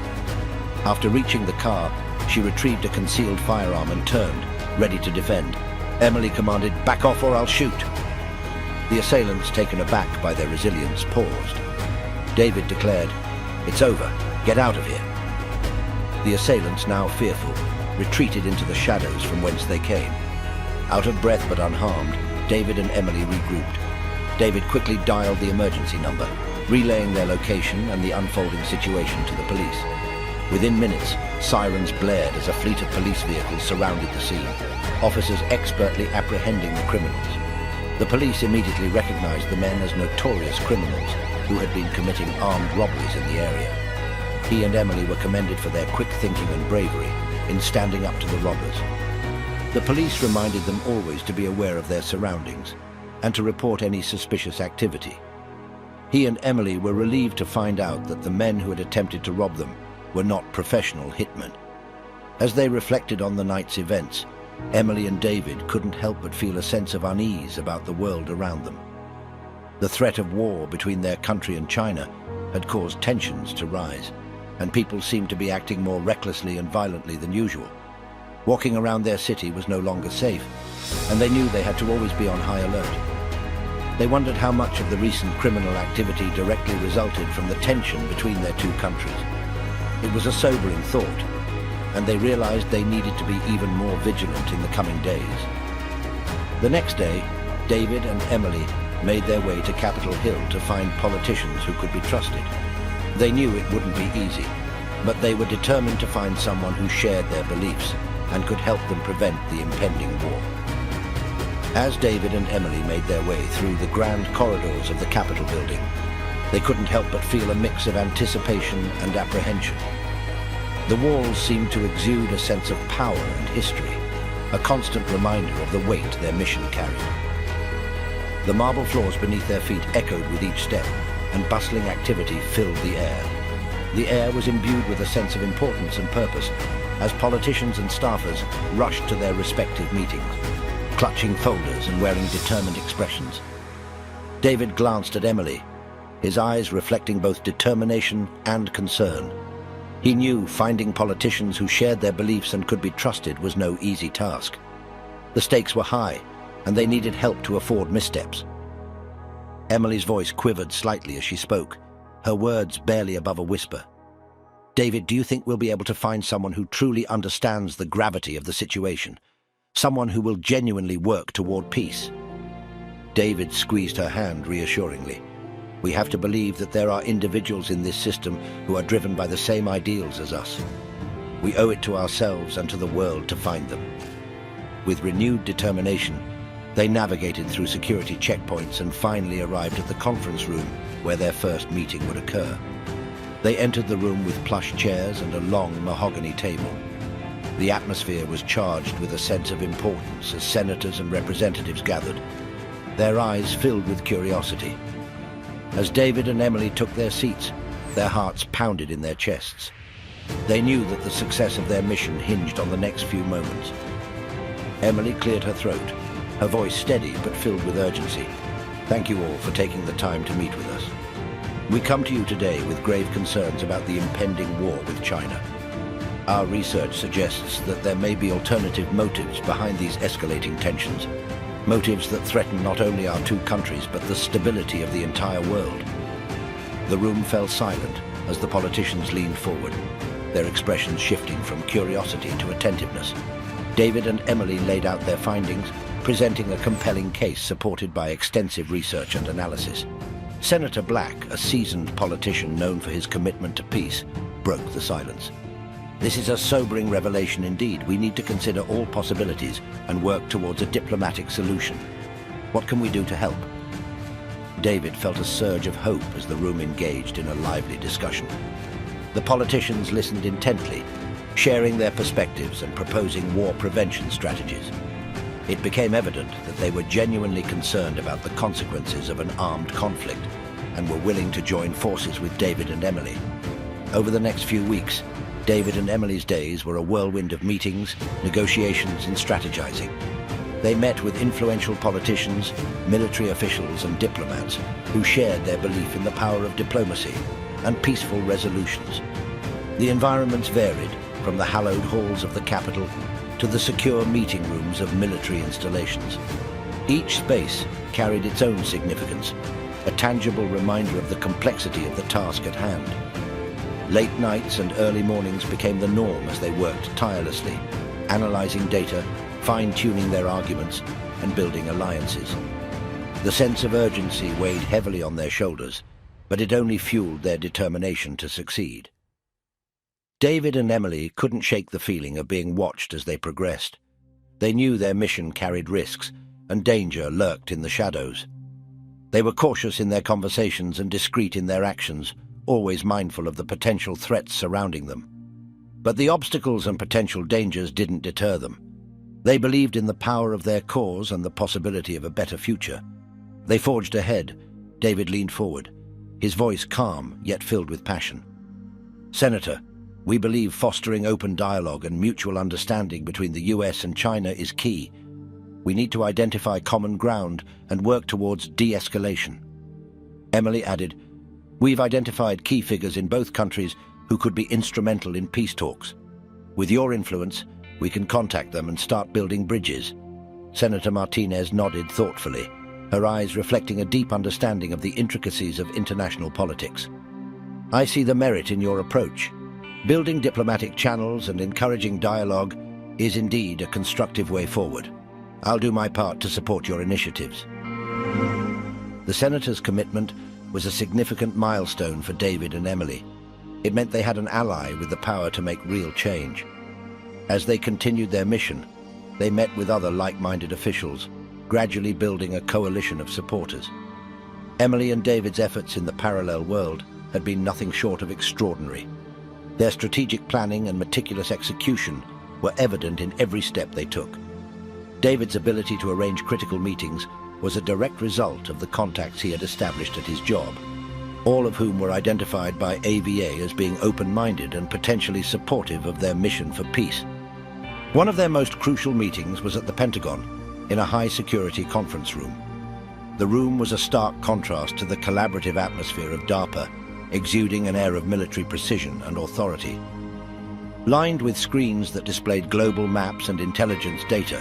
After reaching the car, she retrieved a concealed firearm and turned, ready to defend. Emily commanded, "Back off or I'll shoot." The assailants, taken aback by their resilience, paused. David declared, "It's over. Get out of here." The assailants, now fearful, retreated into the shadows from whence they came. Out of breath but unharmed, David and Emily regrouped. David quickly dialed the emergency number, relaying their location and the unfolding situation to the police. Within minutes, sirens blared as a fleet of police vehicles surrounded the scene, officers expertly apprehending the criminals. The police immediately recognized the men as notorious criminals who had been committing armed robberies in the area. He and Emily were commended for their quick thinking and bravery, in standing up to the robbers. The police reminded them always to be aware of their surroundings and to report any suspicious activity. He and Emily were relieved to find out that the men who had attempted to rob them were not professional hitmen. As they reflected on the night's events, Emily and David couldn't help but feel a sense of unease about the world around them. The threat of war between their country and China had caused tensions to rise, and people seemed to be acting more recklessly and violently than usual. Walking around their city was no longer safe, and they knew they had to always be on high alert. They wondered how much of the recent criminal activity directly resulted from the tension between their two countries. It was a sobering thought, and they realized they needed to be even more vigilant in the coming days. The next day, David and Emily made their way to Capitol Hill to find politicians who could be trusted. They knew it wouldn't be easy, but they were determined to find someone who shared their beliefs and could help them prevent the impending war. As David and Emily made their way through the grand corridors of the Capitol building, they couldn't help but feel a mix of anticipation and apprehension. The walls seemed to exude a sense of power and history, a constant reminder of the weight their mission carried. The marble floors beneath their feet echoed with each step, and bustling activity filled the air. The air was imbued with a sense of importance and purpose, as politicians and staffers rushed to their respective meetings, clutching folders and wearing determined expressions. David glanced at Emily, his eyes reflecting both determination and concern. He knew finding politicians who shared their beliefs and could be trusted was no easy task. The stakes were high, and they needed help to afford missteps. Emily's voice quivered slightly as she spoke, her words barely above a whisper. "David, do you think we'll be able to find someone who truly understands the gravity of the situation? Someone who will genuinely work toward peace?" David squeezed her hand reassuringly. "We have to believe that there are individuals in this system who are driven by the same ideals as us. We owe it to ourselves and to the world to find them." With renewed determination, they navigated through security checkpoints and finally arrived at the conference room where their first meeting would occur. They entered the room with plush chairs and a long mahogany table. The atmosphere was charged with a sense of importance as senators and representatives gathered, their eyes filled with curiosity. As David and Emily took their seats, their hearts pounded in their chests. They knew that the success of their mission hinged on the next few moments. Emily cleared her throat, her voice steady but filled with urgency. "Thank you all for taking the time to meet with us. We come to you today with grave concerns about the impending war with China. Our research suggests that there may be alternative motives behind these escalating tensions, motives that threaten not only our two countries but the stability of the entire world." The room fell silent as the politicians leaned forward, their expressions shifting from curiosity to attentiveness. David and Emily laid out their findings, presenting a compelling case supported by extensive research and analysis. Senator Black, a seasoned politician known for his commitment to peace, broke the silence. "This is a sobering revelation indeed. We need to consider all possibilities and work towards a diplomatic solution. What can we do to help?" David felt a surge of hope as the room engaged in a lively discussion. The politicians listened intently, sharing their perspectives and proposing war prevention strategies. It became evident that they were genuinely concerned about the consequences of an armed conflict and were willing to join forces with David and Emily. Over the next few weeks, David and Emily's days were a whirlwind of meetings, negotiations, and strategizing. They met with influential politicians, military officials, and diplomats who shared their belief in the power of diplomacy and peaceful resolutions. The environments varied, from the hallowed halls of the Capitol to the secure meeting rooms of military installations. Each space carried its own significance, a tangible reminder of the complexity of the task at hand. Late nights and early mornings became the norm as they worked tirelessly, analyzing data, fine-tuning their arguments, and building alliances. The sense of urgency weighed heavily on their shoulders, but it only fueled their determination to succeed. David and Emily couldn't shake the feeling of being watched as they progressed. They knew their mission carried risks, and danger lurked in the shadows. They were cautious in their conversations and discreet in their actions, always mindful of the potential threats surrounding them. But the obstacles and potential dangers didn't deter them. They believed in the power of their cause and the possibility of a better future. They forged ahead. David leaned forward, his voice calm yet filled with passion. "Senator, we believe fostering open dialogue and mutual understanding between the US and China is key. We need to identify common ground and work towards de-escalation." Emily added, "We've identified key figures in both countries who could be instrumental in peace talks. With your influence, we can contact them and start building bridges." Senator Martinez nodded thoughtfully, her eyes reflecting a deep understanding of the intricacies of international politics. "I see the merit in your approach. Building diplomatic channels and encouraging dialogue is indeed a constructive way forward. I'll do my part to support your initiatives." The senator's commitment was a significant milestone for David and Emily. It meant they had an ally with the power to make real change. As they continued their mission, they met with other like-minded officials, gradually building a coalition of supporters. Emily and David's efforts in the parallel world had been nothing short of extraordinary. Their strategic planning and meticulous execution were evident in every step they took. David's ability to arrange critical meetings was a direct result of the contacts he had established at his job, all of whom were identified by AVA as being open-minded and potentially supportive of their mission for peace. One of their most crucial meetings was at the Pentagon, in a high-security conference room. The room was a stark contrast to the collaborative atmosphere of DARPA, exuding an air of military precision and authority. Lined with screens that displayed global maps and intelligence data,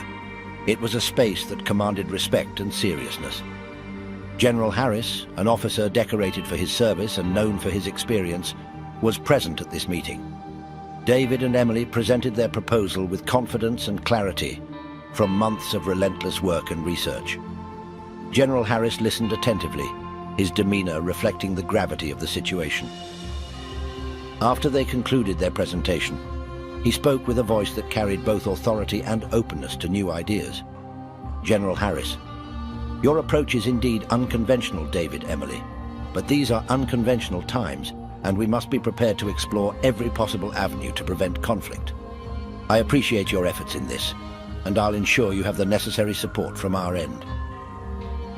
it was a space that commanded respect and seriousness. General Harris, an officer decorated for his service and known for his experience, was present at this meeting. David and Emily presented their proposal with confidence and clarity from months of relentless work and research. General Harris listened attentively, his demeanor reflecting the gravity of the situation. After they concluded their presentation, he spoke with a voice that carried both authority and openness to new ideas. General Harris: "Your approach is indeed unconventional, David, Emily, but these are unconventional times, and we must be prepared to explore every possible avenue to prevent conflict. I appreciate your efforts in this, and I'll ensure you have the necessary support from our end."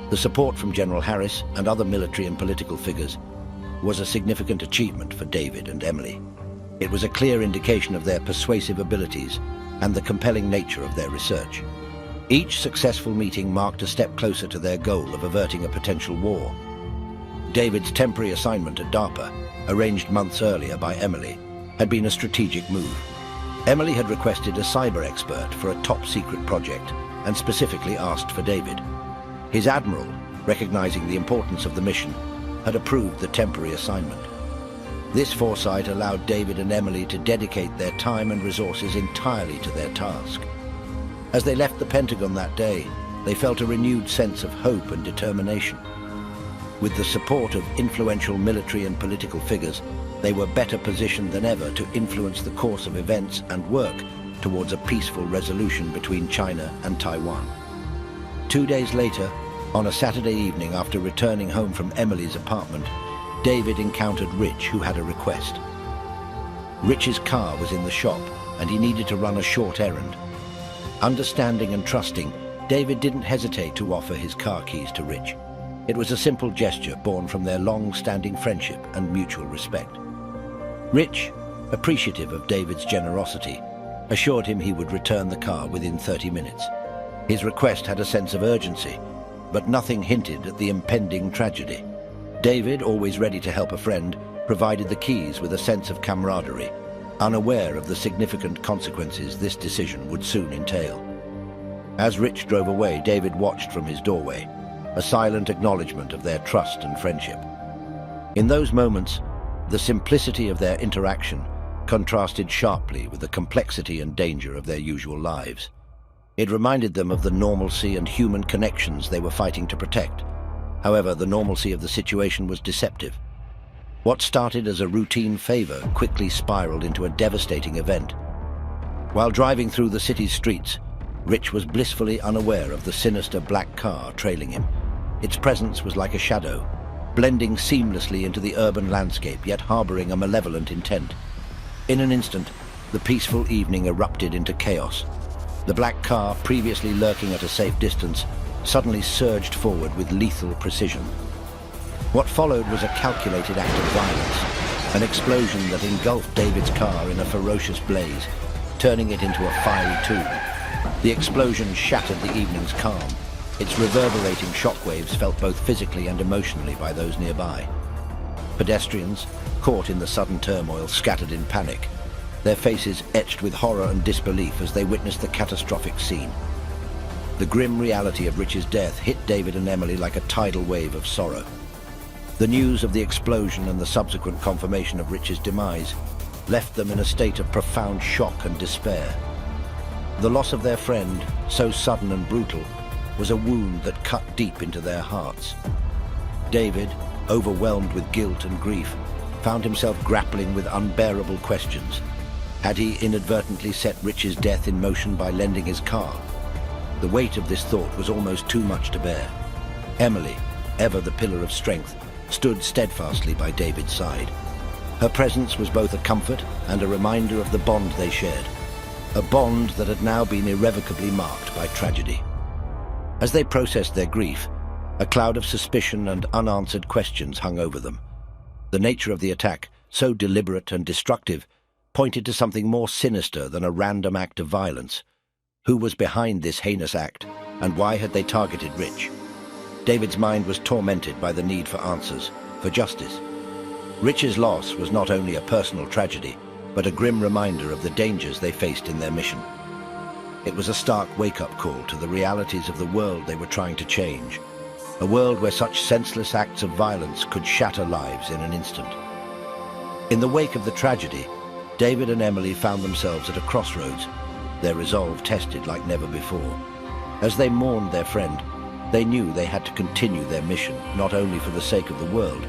The support from General Harris and other military and political figures was a significant achievement for David and Emily. It was a clear indication of their persuasive abilities and the compelling nature of their research. Each successful meeting marked a step closer to their goal of averting a potential war. David's temporary assignment at DARPA, arranged months earlier by Emily, had been a strategic move. Emily had requested a cyber expert for a top-secret project and specifically asked for David. His admiral, recognizing the importance of the mission, had approved the temporary assignment. This foresight allowed David and Emily to dedicate their time and resources entirely to their task. As they left the Pentagon that day, they felt a renewed sense of hope and determination. With the support of influential military and political figures, they were better positioned than ever to influence the course of events and work towards a peaceful resolution between China and Taiwan. 2 days later, on a Saturday evening after returning home from Emily's apartment, David encountered Rich, who had a request. Rich's car was in the shop, and he needed to run a short errand. Understanding and trusting, David didn't hesitate to offer his car keys to Rich. It was a simple gesture born from their long-standing friendship and mutual respect. Rich, appreciative of David's generosity, assured him he would return the car within 30 minutes. His request had a sense of urgency, but nothing hinted at the impending tragedy. David, always ready to help a friend, provided the keys with a sense of camaraderie, unaware of the significant consequences this decision would soon entail. As Rich drove away, David watched from his doorway, a silent acknowledgement of their trust and friendship. In those moments, the simplicity of their interaction contrasted sharply with the complexity and danger of their usual lives. It reminded them of the normalcy and human connections they were fighting to protect. However, the normalcy of the situation was deceptive. What started as a routine favor quickly spiraled into a devastating event. While driving through the city's streets, Rich was blissfully unaware of the sinister black car trailing him. Its presence was like a shadow, blending seamlessly into the urban landscape, yet harboring a malevolent intent. In an instant, the peaceful evening erupted into chaos. The black car, previously lurking at a safe distance, suddenly surged forward with lethal precision. What followed was a calculated act of violence, an explosion that engulfed David's car in a ferocious blaze, turning it into a fiery tomb. The explosion shattered the evening's calm. Its reverberating shockwaves felt both physically and emotionally by those nearby. Pedestrians, caught in the sudden turmoil, scattered in panic, their faces etched with horror and disbelief as they witnessed the catastrophic scene. The grim reality of Rich's death hit David and Emily like a tidal wave of sorrow. The news of the explosion and the subsequent confirmation of Rich's demise left them in a state of profound shock and despair. The loss of their friend, so sudden and brutal, was a wound that cut deep into their hearts. David, overwhelmed with guilt and grief, found himself grappling with unbearable questions. Had he inadvertently set Rich's death in motion by lending his car? The weight of this thought was almost too much to bear. Emily, ever the pillar of strength, stood steadfastly by David's side. Her presence was both a comfort and a reminder of the bond they shared, a bond that had now been irrevocably marked by tragedy. As they processed their grief, a cloud of suspicion and unanswered questions hung over them. The nature of the attack, so deliberate and destructive, pointed to something more sinister than a random act of violence. Who was behind this heinous act, and why had they targeted Rich? David's mind was tormented by the need for answers, for justice. Rich's loss was not only a personal tragedy, but a grim reminder of the dangers they faced in their mission. It was a stark wake-up call to the realities of the world they were trying to change, a world where such senseless acts of violence could shatter lives in an instant. In the wake of the tragedy, David and Emily found themselves at a crossroads, their resolve tested like never before. As they mourned their friend, they knew they had to continue their mission, not only for the sake of the world,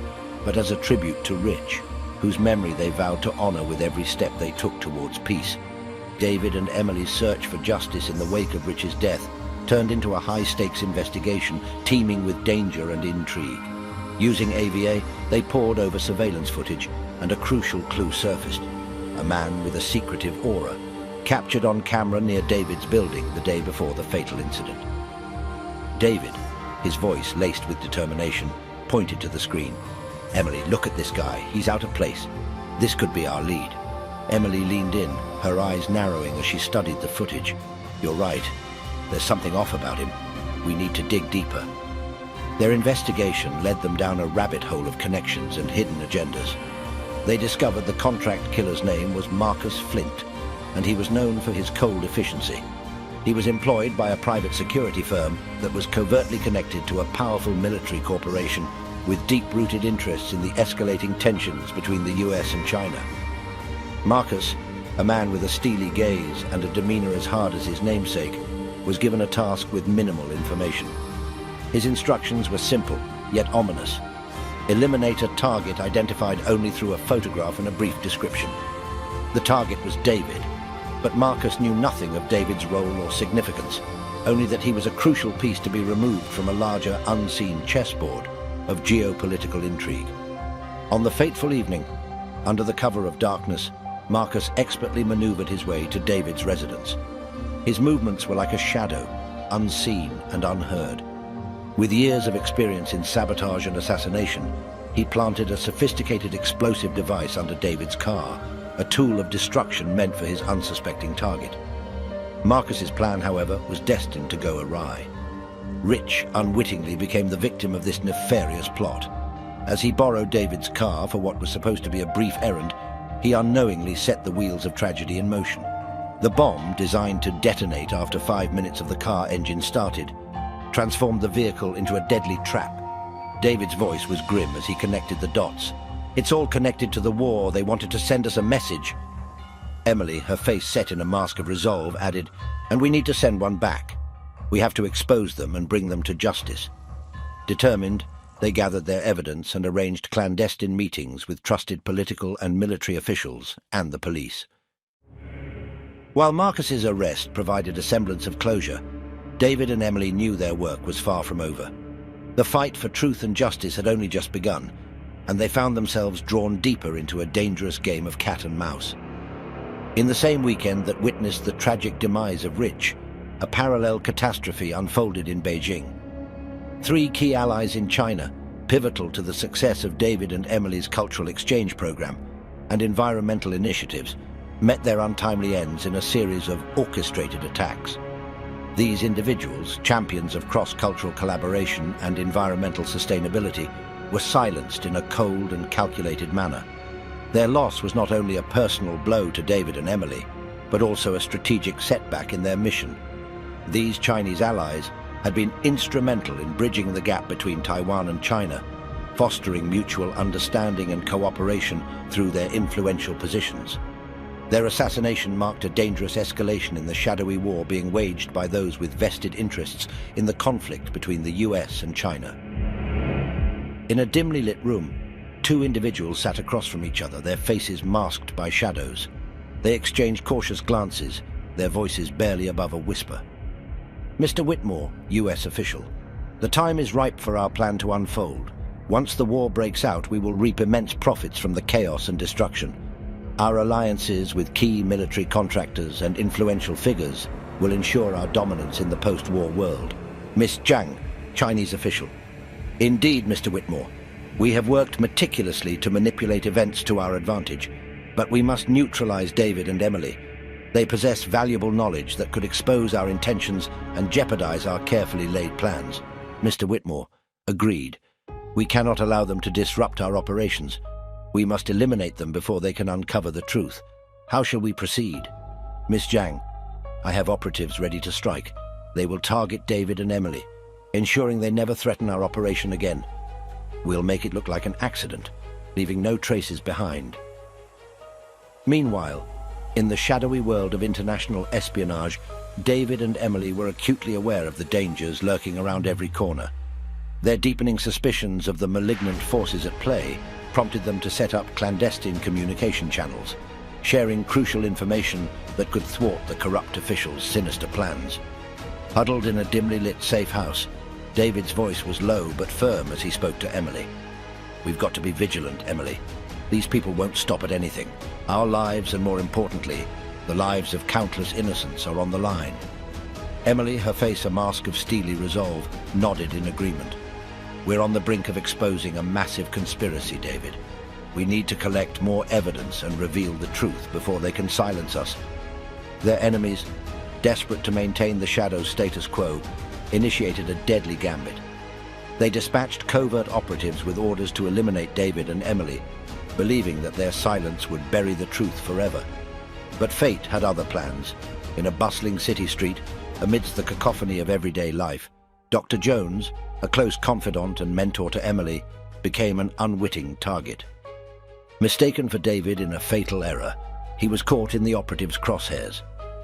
but as a tribute to Rich, whose memory they vowed to honor with every step they took towards peace. David and Emily's search for justice in the wake of Rich's death turned into a high-stakes investigation teeming with danger and intrigue. Using AVA, they pored over surveillance footage, and a crucial clue surfaced. A man with a secretive aura, captured on camera near David's building the day before the fatal incident. David, his voice laced with determination, pointed to the screen. "Emily, look at this guy. He's out of place. This could be our lead." Emily leaned in, her eyes narrowing as she studied the footage. "You're right. There's something off about him. We need to dig deeper." Their investigation led them down a rabbit hole of connections and hidden agendas. They discovered the contract killer's name was Marcus Flint, and he was known for his cold efficiency. He was employed by a private security firm that was covertly connected to a powerful military corporation with deep-rooted interests in the escalating tensions between the US and China. Marcus, a man with a steely gaze and a demeanor as hard as his namesake, was given a task with minimal information. His instructions were simple, yet ominous. Eliminate a target identified only through a photograph and a brief description. The target was David, but Marcus knew nothing of David's role or significance, only that he was a crucial piece to be removed from a larger, unseen chessboard of geopolitical intrigue. On the fateful evening, under the cover of darkness, Marcus expertly maneuvered his way to David's residence. His movements were like a shadow, unseen and unheard. With years of experience in sabotage and assassination, he planted a sophisticated explosive device under David's car, a tool of destruction meant for his unsuspecting target. Marcus's plan, however, was destined to go awry. Rich unwittingly became the victim of this nefarious plot. As he borrowed David's car for what was supposed to be a brief errand, he unknowingly set the wheels of tragedy in motion. The bomb, designed to detonate after 5 minutes of the car engine started, transformed the vehicle into a deadly trap. David's voice was grim as he connected the dots. "It's all connected to the war. They wanted to send us a message." Emily, her face set in a mask of resolve, added, "And we need to send one back. We have to expose them and bring them to justice." Determined, they gathered their evidence and arranged clandestine meetings with trusted political and military officials and the police. While Marcus's arrest provided a semblance of closure, David and Emily knew their work was far from over. The fight for truth and justice had only just begun, and they found themselves drawn deeper into a dangerous game of cat and mouse. In the same weekend that witnessed the tragic demise of Rich, a parallel catastrophe unfolded in Beijing. Three key allies in China, pivotal to the success of David and Emily's cultural exchange program and environmental initiatives, met their untimely ends in a series of orchestrated attacks. These individuals, champions of cross-cultural collaboration and environmental sustainability, were silenced in a cold and calculated manner. Their loss was not only a personal blow to David and Emily, but also a strategic setback in their mission. These Chinese allies had been instrumental in bridging the gap between Taiwan and China, fostering mutual understanding and cooperation through their influential positions. Their assassination marked a dangerous escalation in the shadowy war being waged by those with vested interests in the conflict between the US and China. In a dimly lit room, two individuals sat across from each other, their faces masked by shadows. They exchanged cautious glances, their voices barely above a whisper. "Mr. Whitmore, US official, the time is ripe for our plan to unfold. Once the war breaks out, we will reap immense profits from the chaos and destruction. Our alliances with key military contractors and influential figures will ensure our dominance in the post-war world." Miss Zhang, Chinese official. "Indeed, Mr. Whitmore. We have worked meticulously to manipulate events to our advantage, but we must neutralize David and Emily. They possess valuable knowledge that could expose our intentions and jeopardize our carefully laid plans." Mr. Whitmore. "Agreed. We cannot allow them to disrupt our operations. We must eliminate them before they can uncover the truth. How shall we proceed?" Miss Zhang. "I have operatives ready to strike. They will target David and Emily, ensuring they never threaten our operation again. We'll make it look like an accident, leaving no traces behind." Meanwhile, in the shadowy world of international espionage, David and Emily were acutely aware of the dangers lurking around every corner. Their deepening suspicions of the malignant forces at play prompted them to set up clandestine communication channels, sharing crucial information that could thwart the corrupt officials' sinister plans. Huddled in a dimly lit safe house, David's voice was low but firm as he spoke to Emily. "We've got to be vigilant, Emily. These people won't stop at anything. Our lives, and more importantly, the lives of countless innocents, are on the line." Emily, her face a mask of steely resolve, nodded in agreement. "We're on the brink of exposing a massive conspiracy, David. We need to collect more evidence and reveal the truth before they can silence us." Their enemies, desperate to maintain the Shadow's status quo, initiated a deadly gambit. They dispatched covert operatives with orders to eliminate David and Emily, believing that their silence would bury the truth forever. But fate had other plans. In a bustling city street, amidst the cacophony of everyday life, Dr. Jones, a close confidant and mentor to Emily, became an unwitting target. Mistaken for David in a fatal error, he was caught in the operative's crosshairs.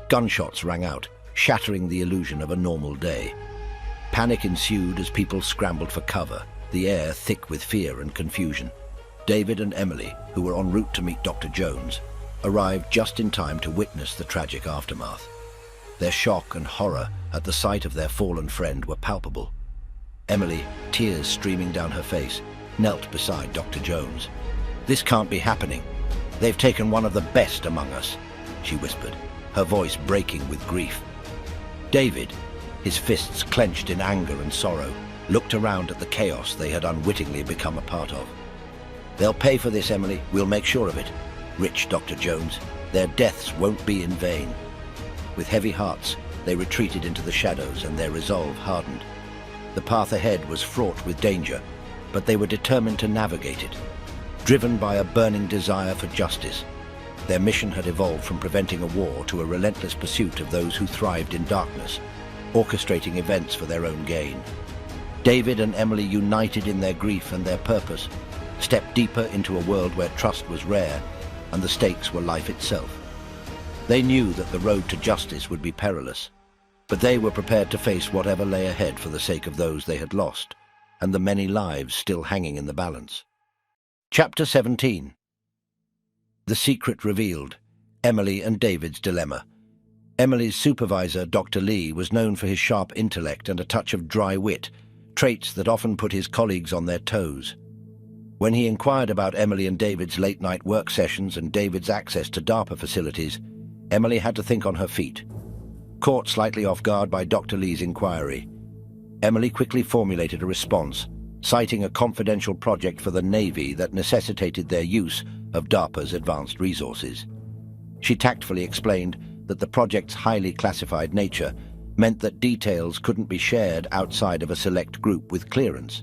Gunshots rang out, shattering the illusion of a normal day. Panic ensued as people scrambled for cover, the air thick with fear and confusion. David and Emily, who were en route to meet Dr. Jones, arrived just in time to witness the tragic aftermath. Their shock and horror at the sight of their fallen friend were palpable. Emily, tears streaming down her face, knelt beside Dr. Jones. "This can't be happening. They've taken one of the best among us," she whispered, her voice breaking with grief. David, his fists clenched in anger and sorrow, looked around at the chaos they had unwittingly become a part of. "They'll pay for this, Emily. We'll make sure of it. Rich Dr. Jones. Their deaths won't be in vain." With heavy hearts, they retreated into the shadows and their resolve hardened. The path ahead was fraught with danger, but they were determined to navigate it. Driven by a burning desire for justice, their mission had evolved from preventing a war to a relentless pursuit of those who thrived in darkness, orchestrating events for their own gain. David and Emily, united in their grief and their purpose, stepped deeper into a world where trust was rare and the stakes were life itself. They knew that the road to justice would be perilous, but they were prepared to face whatever lay ahead for the sake of those they had lost and the many lives still hanging in the balance. Chapter 17. The secret revealed. Emily and David's dilemma. Emily's supervisor, Dr. Lee, was known for his sharp intellect and a touch of dry wit, traits that often put his colleagues on their toes. When he inquired about Emily and David's late-night work sessions and David's access to DARPA facilities, Emily had to think on her feet. Caught slightly off guard by Dr. Lee's inquiry, Emily quickly formulated a response, citing a confidential project for the Navy that necessitated their use of DARPA's advanced resources. She tactfully explained that the project's highly classified nature meant that details couldn't be shared outside of a select group with clearance.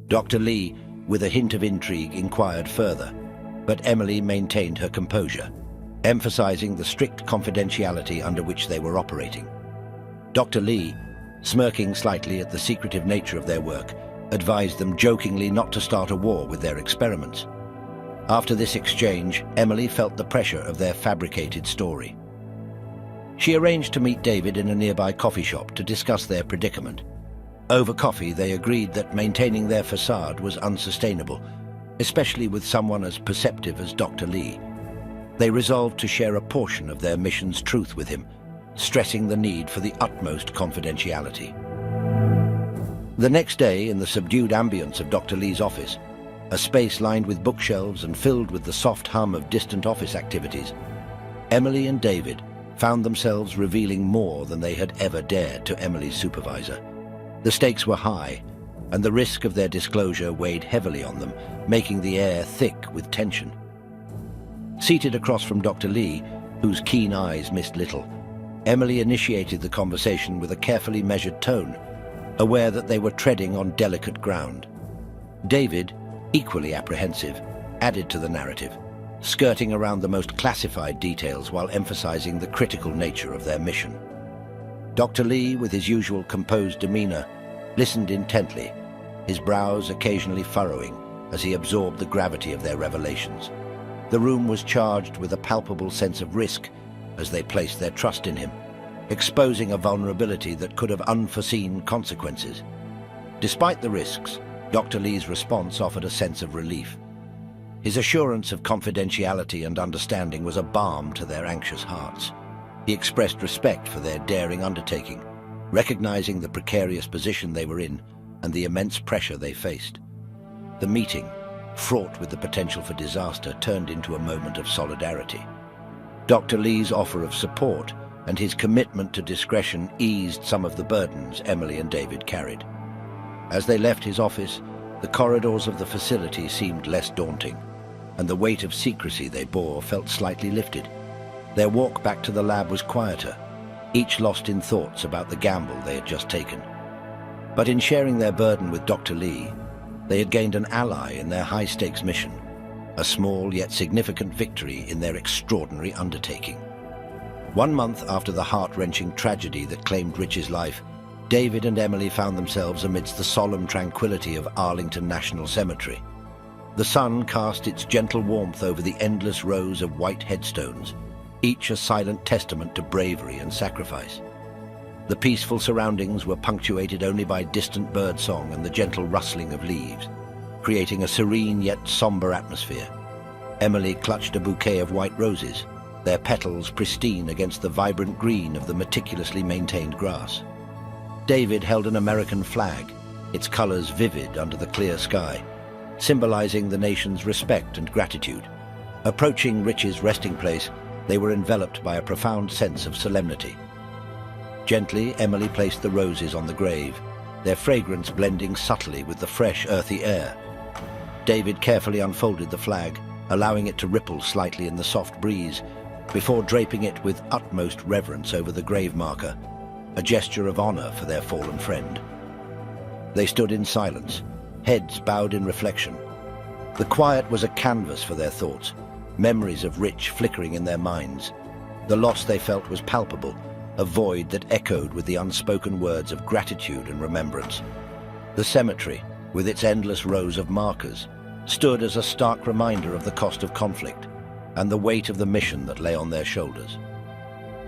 Dr. Lee, with a hint of intrigue, inquired further, but Emily maintained her composure, emphasizing the strict confidentiality under which they were operating. Dr. Lee, smirking slightly at the secretive nature of their work, advised them jokingly not to start a war with their experiments. After this exchange, Emily felt the pressure of their fabricated story. She arranged to meet David in a nearby coffee shop to discuss their predicament. Over coffee, they agreed that maintaining their facade was unsustainable, especially with someone as perceptive as Dr. Lee. They resolved to share a portion of their mission's truth with him, stressing the need for the utmost confidentiality. The next day, in the subdued ambience of Dr. Lee's office, a space lined with bookshelves and filled with the soft hum of distant office activities, Emily and David found themselves revealing more than they had ever dared to Emily's supervisor. The stakes were high, and the risk of their disclosure weighed heavily on them, making the air thick with tension. Seated across from Dr. Lee, whose keen eyes missed little, Emily initiated the conversation with a carefully measured tone, aware that they were treading on delicate ground. David, equally apprehensive, added to the narrative, skirting around the most classified details while emphasizing the critical nature of their mission. Dr. Lee, with his usual composed demeanor, listened intently, his brows occasionally furrowing as he absorbed the gravity of their revelations. The room was charged with a palpable sense of risk as they placed their trust in him, exposing a vulnerability that could have unforeseen consequences. Despite the risks, Dr. Lee's response offered a sense of relief. His assurance of confidentiality and understanding was a balm to their anxious hearts. He expressed respect for their daring undertaking, recognizing the precarious position they were in and the immense pressure they faced. The meeting, fraught with the potential for disaster, turned into a moment of solidarity. Dr. Lee's offer of support and his commitment to discretion eased some of the burdens Emily and David carried. As they left his office, the corridors of the facility seemed less daunting, and the weight of secrecy they bore felt slightly lifted. Their walk back to the lab was quieter, each lost in thoughts about the gamble they had just taken. But in sharing their burden with Dr. Lee, they had gained an ally in their high-stakes mission, a small yet significant victory in their extraordinary undertaking. 1 month after the heart-wrenching tragedy that claimed Rich's life, David and Emily found themselves amidst the solemn tranquility of Arlington National Cemetery. The sun cast its gentle warmth over the endless rows of white headstones, each a silent testament to bravery and sacrifice. The peaceful surroundings were punctuated only by distant birdsong and the gentle rustling of leaves, creating a serene yet somber atmosphere. Emily clutched a bouquet of white roses, their petals pristine against the vibrant green of the meticulously maintained grass. David held an American flag, its colors vivid under the clear sky, symbolizing the nation's respect and gratitude. Approaching Rich's resting place, they were enveloped by a profound sense of solemnity. Gently, Emily placed the roses on the grave, their fragrance blending subtly with the fresh, earthy air. David carefully unfolded the flag, allowing it to ripple slightly in the soft breeze, before draping it with utmost reverence over the grave marker, a gesture of honor for their fallen friend. They stood in silence, heads bowed in reflection. The quiet was a canvas for their thoughts, memories of Rich flickering in their minds. The loss they felt was palpable, a void that echoed with the unspoken words of gratitude and remembrance. The cemetery, with its endless rows of markers, stood as a stark reminder of the cost of conflict and the weight of the mission that lay on their shoulders.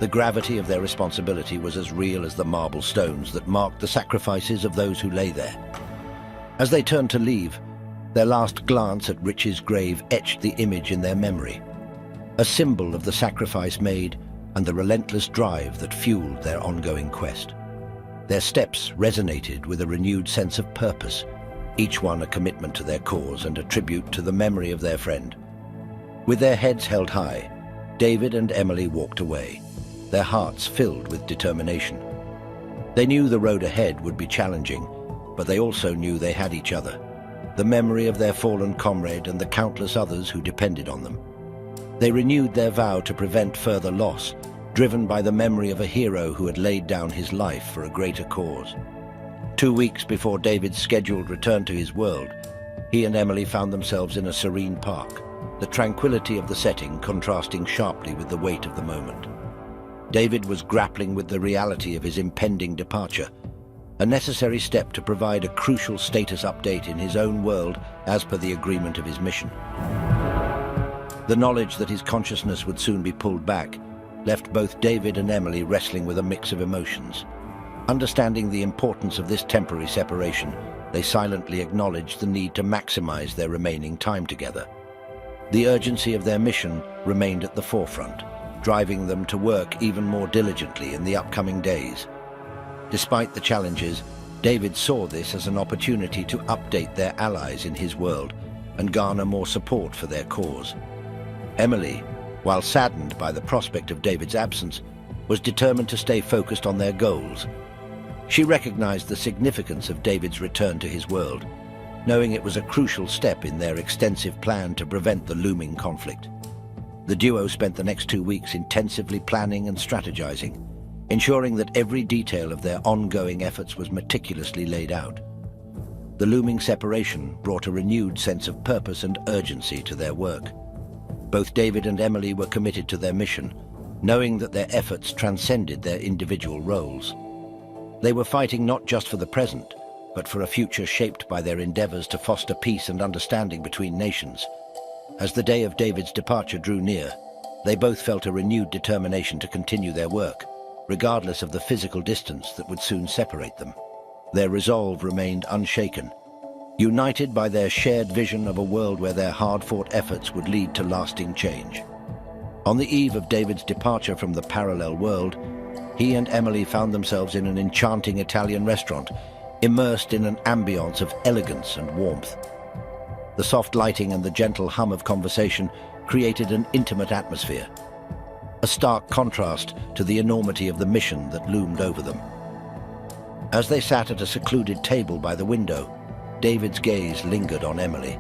The gravity of their responsibility was as real as the marble stones that marked the sacrifices of those who lay there. As they turned to leave, their last glance at Rich's grave etched the image in their memory, a symbol of the sacrifice made and the relentless drive that fueled their ongoing quest. Their steps resonated with a renewed sense of purpose, each one a commitment to their cause and a tribute to the memory of their friend. With their heads held high, David and Emily walked away, their hearts filled with determination. They knew the road ahead would be challenging, but they also knew they had each other, the memory of their fallen comrade and the countless others who depended on them. They renewed their vow to prevent further loss, driven by the memory of a hero who had laid down his life for a greater cause. 2 weeks before David's scheduled return to his world, he and Emily found themselves in a serene park, the tranquility of the setting contrasting sharply with the weight of the moment. David was grappling with the reality of his impending departure, a necessary step to provide a crucial status update in his own world as per the agreement of his mission. The knowledge that his consciousness would soon be pulled back left both David and Emily wrestling with a mix of emotions. Understanding the importance of this temporary separation, they silently acknowledged the need to maximize their remaining time together. The urgency of their mission remained at the forefront, driving them to work even more diligently in the upcoming days. Despite the challenges, David saw this as an opportunity to update their allies in his world and garner more support for their cause. Emily, while saddened by the prospect of David's absence, was determined to stay focused on their goals. She recognized the significance of David's return to his world, knowing it was a crucial step in their extensive plan to prevent the looming conflict. The duo spent the next 2 weeks intensively planning and strategizing, ensuring that every detail of their ongoing efforts was meticulously laid out. The looming separation brought a renewed sense of purpose and urgency to their work. Both David and Emily were committed to their mission, knowing that their efforts transcended their individual roles. They were fighting not just for the present, but for a future shaped by their endeavors to foster peace and understanding between nations. As the day of David's departure drew near, they both felt a renewed determination to continue their work, regardless of the physical distance that would soon separate them. Their resolve remained unshaken, united by their shared vision of a world where their hard-fought efforts would lead to lasting change. On the eve of David's departure from the parallel world, he and Emily found themselves in an enchanting Italian restaurant, immersed in an ambience of elegance and warmth. The soft lighting and the gentle hum of conversation created an intimate atmosphere, a stark contrast to the enormity of the mission that loomed over them. As they sat at a secluded table by the window, David's gaze lingered on Emily.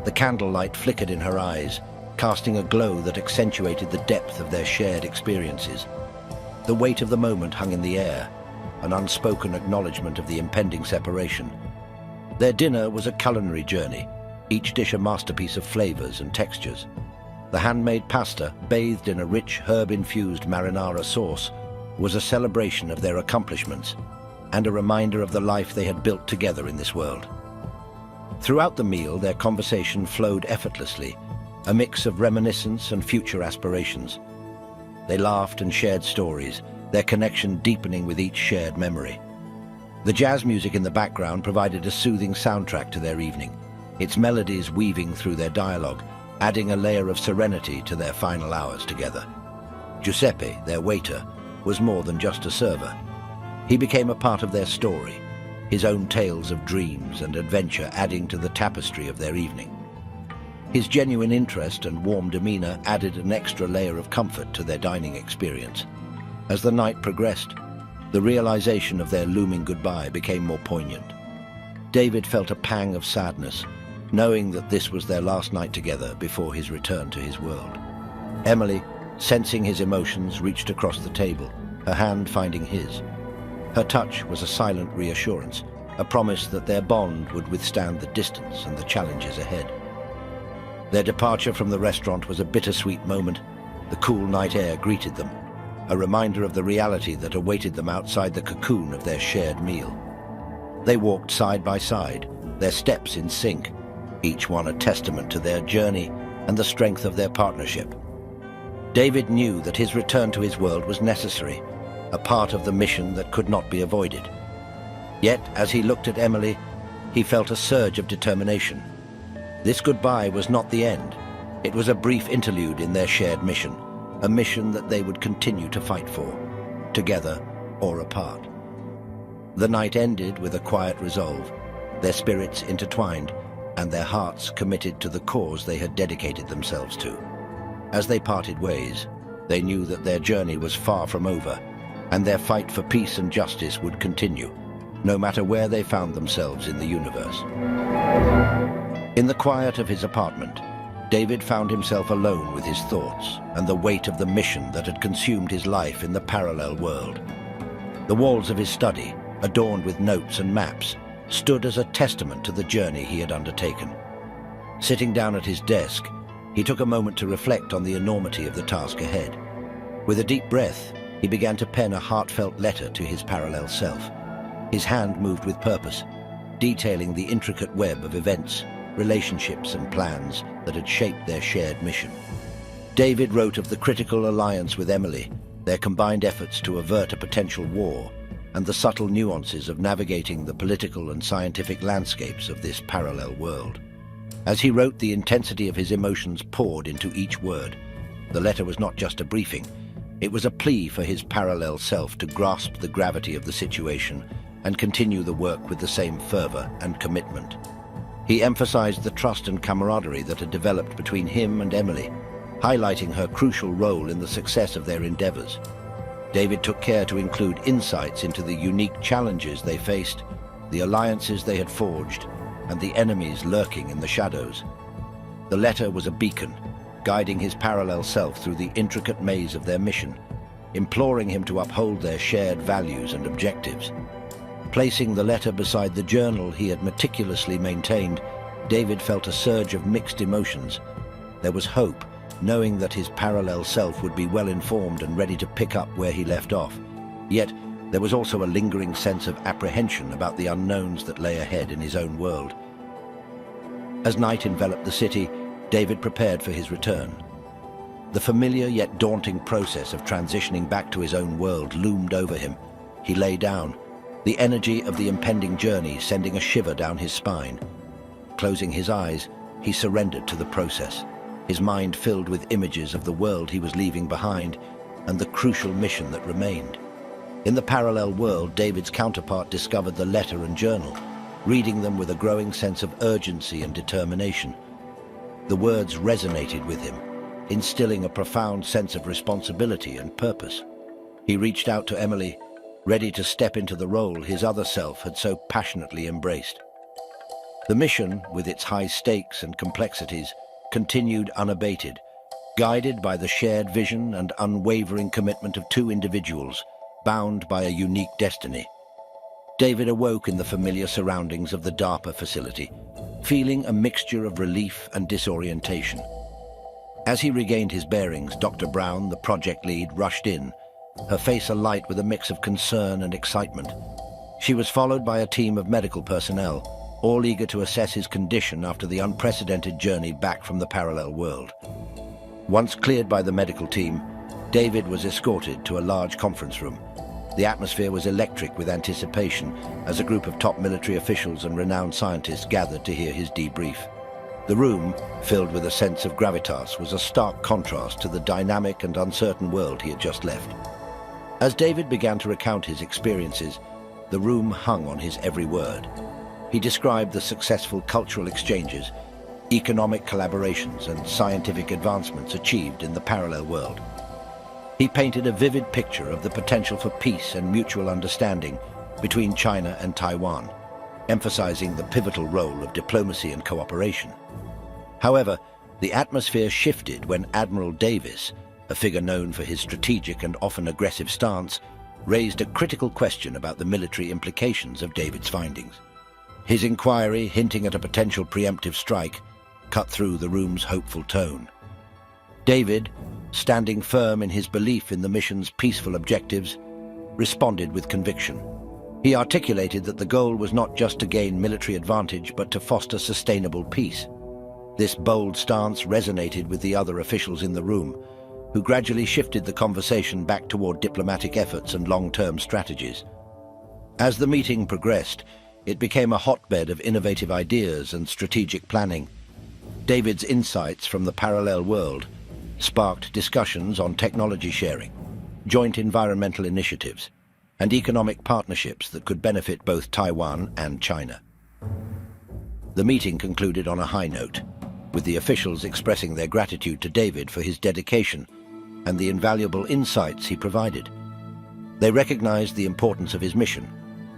The candlelight flickered in her eyes, casting a glow that accentuated the depth of their shared experiences. The weight of the moment hung in the air, an unspoken acknowledgement of the impending separation. Their dinner was a culinary journey, each dish a masterpiece of flavors and textures. The handmade pasta, bathed in a rich herb-infused marinara sauce, was a celebration of their accomplishments and a reminder of the life they had built together in this world. Throughout the meal, their conversation flowed effortlessly, a mix of reminiscence and future aspirations. They laughed and shared stories, their connection deepening with each shared memory. The jazz music in the background provided a soothing soundtrack to their evening, its melodies weaving through their dialogue, adding a layer of serenity to their final hours together. Giuseppe, their waiter, was more than just a server. He became a part of their story, his own tales of dreams and adventure adding to the tapestry of their evening. His genuine interest and warm demeanor added an extra layer of comfort to their dining experience. As the night progressed, the realization of their looming goodbye became more poignant. David felt a pang of sadness, knowing that this was their last night together before his return to his world. Emily, sensing his emotions, reached across the table, her hand finding his. Her touch was a silent reassurance, a promise that their bond would withstand the distance and the challenges ahead. Their departure from the restaurant was a bittersweet moment. The cool night air greeted them, a reminder of the reality that awaited them outside the cocoon of their shared meal. They walked side by side, their steps in sync, each one a testament to their journey and the strength of their partnership. David knew that his return to his world was necessary, a part of the mission that could not be avoided. Yet, as he looked at Emily, he felt a surge of determination. This goodbye was not the end. It was a brief interlude in their shared mission, a mission that they would continue to fight for, together or apart. The night ended with a quiet resolve, their spirits intertwined and their hearts committed to the cause they had dedicated themselves to. As they parted ways, they knew that their journey was far from over, and their fight for peace and justice would continue, no matter where they found themselves in the universe. In the quiet of his apartment, David found himself alone with his thoughts and the weight of the mission that had consumed his life in the parallel world. The walls of his study, adorned with notes and maps, stood as a testament to the journey he had undertaken. Sitting down at his desk, he took a moment to reflect on the enormity of the task ahead. With a deep breath, he began to pen a heartfelt letter to his parallel self. His hand moved with purpose, detailing the intricate web of events, relationships and plans that had shaped their shared mission. David wrote of the critical alliance with Emily, their combined efforts to avert a potential war, and the subtle nuances of navigating the political and scientific landscapes of this parallel world. As he wrote, the intensity of his emotions poured into each word. The letter was not just a briefing, it was a plea for his parallel self to grasp the gravity of the situation and continue the work with the same fervor and commitment. He emphasized the trust and camaraderie that had developed between him and Emily, highlighting her crucial role in the success of their endeavors. David took care to include insights into the unique challenges they faced, the alliances they had forged, and the enemies lurking in the shadows. The letter was a beacon, guiding his parallel self through the intricate maze of their mission, imploring him to uphold their shared values and objectives. Placing the letter beside the journal he had meticulously maintained, David felt a surge of mixed emotions. There was hope, knowing that his parallel self would be well informed and ready to pick up where he left off. Yet, there was also a lingering sense of apprehension about the unknowns that lay ahead in his own world. As night enveloped the city, David prepared for his return. The familiar yet daunting process of transitioning back to his own world loomed over him. He lay down, the energy of the impending journey sending a shiver down his spine. Closing his eyes, he surrendered to the process, his mind filled with images of the world he was leaving behind and the crucial mission that remained. In the parallel world, David's counterpart discovered the letter and journal, reading them with a growing sense of urgency and determination. The words resonated with him, instilling a profound sense of responsibility and purpose. He reached out to Emily, ready to step into the role his other self had so passionately embraced. The mission, with its high stakes and complexities, continued unabated, guided by the shared vision and unwavering commitment of two individuals, bound by a unique destiny. David awoke in the familiar surroundings of the DARPA facility, feeling a mixture of relief and disorientation. As he regained his bearings, Dr. Brown, the project lead, rushed in, her face alight with a mix of concern and excitement. She was followed by a team of medical personnel, all eager to assess his condition after the unprecedented journey back from the parallel world. Once cleared by the medical team, David was escorted to a large conference room. The atmosphere was electric with anticipation as a group of top military officials and renowned scientists gathered to hear his debrief. The room, filled with a sense of gravitas, was a stark contrast to the dynamic and uncertain world he had just left. As David began to recount his experiences, the room hung on his every word. He described the successful cultural exchanges, economic collaborations, and scientific advancements achieved in the parallel world. He painted a vivid picture of the potential for peace and mutual understanding between China and Taiwan, emphasizing the pivotal role of diplomacy and cooperation. However, the atmosphere shifted when Admiral Davis, a figure known for his strategic and often aggressive stance, raised a critical question about the military implications of David's findings. His inquiry, hinting at a potential preemptive strike, cut through the room's hopeful tone. David, standing firm in his belief in the mission's peaceful objectives, responded with conviction. He articulated that the goal was not just to gain military advantage, but to foster sustainable peace. This bold stance resonated with the other officials in the room, who gradually shifted the conversation back toward diplomatic efforts and long-term strategies. As the meeting progressed, it became a hotbed of innovative ideas and strategic planning. David's insights from the parallel world sparked discussions on technology sharing, joint environmental initiatives, and economic partnerships that could benefit both Taiwan and China. The meeting concluded on a high note. with the officials expressing their gratitude to David for his dedication and the invaluable insights he provided. They recognized the importance of his mission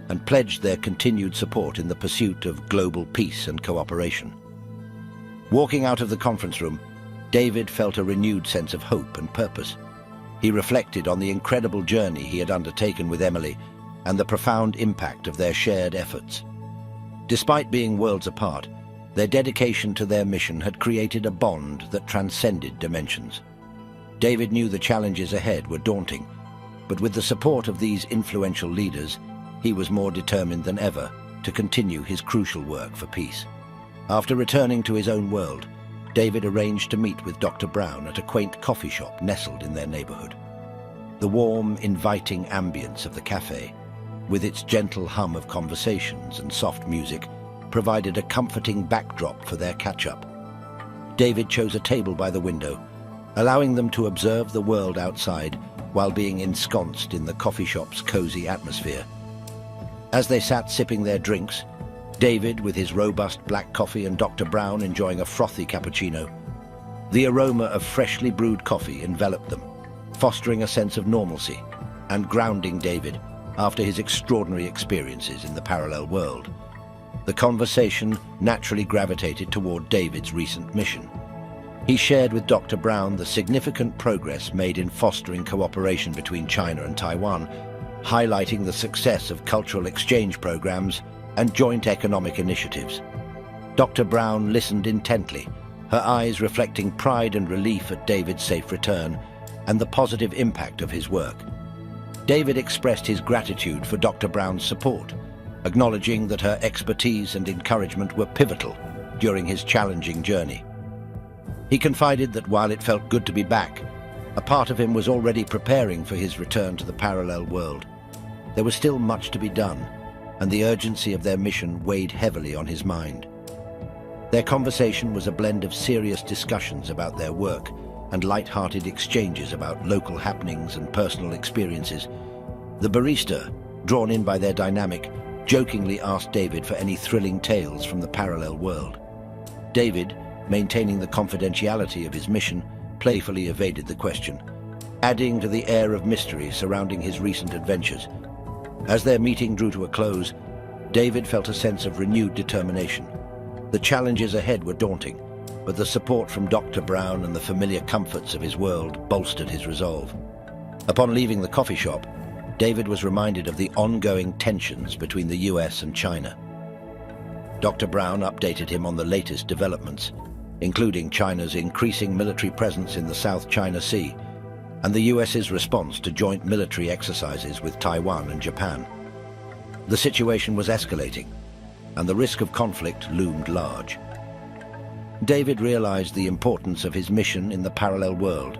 and pledged their continued support in the pursuit of global peace and cooperation. Walking out of the conference room, David felt a renewed sense of hope and purpose. He reflected on the incredible journey he had undertaken with Emily and the profound impact of their shared efforts. Despite being worlds apart, their dedication to their mission had created a bond that transcended dimensions. David knew the challenges ahead were daunting, but with the support of these influential leaders, he was more determined than ever to continue his crucial work for peace. After returning to his own world, David arranged to meet with Dr. Brown at a quaint coffee shop nestled in their neighborhood. The warm, inviting ambience of the cafe, with its gentle hum of conversations and soft music, provided a comforting backdrop for their catch-up. David chose a table by the window, allowing them to observe the world outside while being ensconced in the coffee shop's cozy atmosphere. As they sat sipping their drinks, David with his robust black coffee and Dr. Brown enjoying a frothy cappuccino, the aroma of freshly brewed coffee enveloped them, fostering a sense of normalcy and grounding David after his extraordinary experiences in the parallel world. The conversation naturally gravitated toward David's recent mission. He shared with Dr. Brown the significant progress made in fostering cooperation between China and Taiwan, highlighting the success of cultural exchange programs and joint economic initiatives. Dr. Brown listened intently, her eyes reflecting pride and relief at David's safe return and the positive impact of his work. David expressed his gratitude for Dr. Brown's support, acknowledging that her expertise and encouragement were pivotal during his challenging journey. He confided that while it felt good to be back, a part of him was already preparing for his return to the parallel world. There was still much to be done, and the urgency of their mission weighed heavily on his mind. Their conversation was a blend of serious discussions about their work and light-hearted exchanges about local happenings and personal experiences. The barista, drawn in by their dynamic, jokingly asked David for any thrilling tales from the parallel world. David, maintaining the confidentiality of his mission, playfully evaded the question, adding to the air of mystery surrounding his recent adventures. As their meeting drew to a close, David felt a sense of renewed determination. The challenges ahead were daunting, but the support from Dr. Brown and the familiar comforts of his world bolstered his resolve. Upon leaving the coffee shop, David was reminded of the ongoing tensions between the US and China. Dr. Brown updated him on the latest developments, including China's increasing military presence in the South China Sea and the US's response to joint military exercises with Taiwan and Japan. The situation was escalating, and the risk of conflict loomed large. David realized the importance of his mission in the parallel world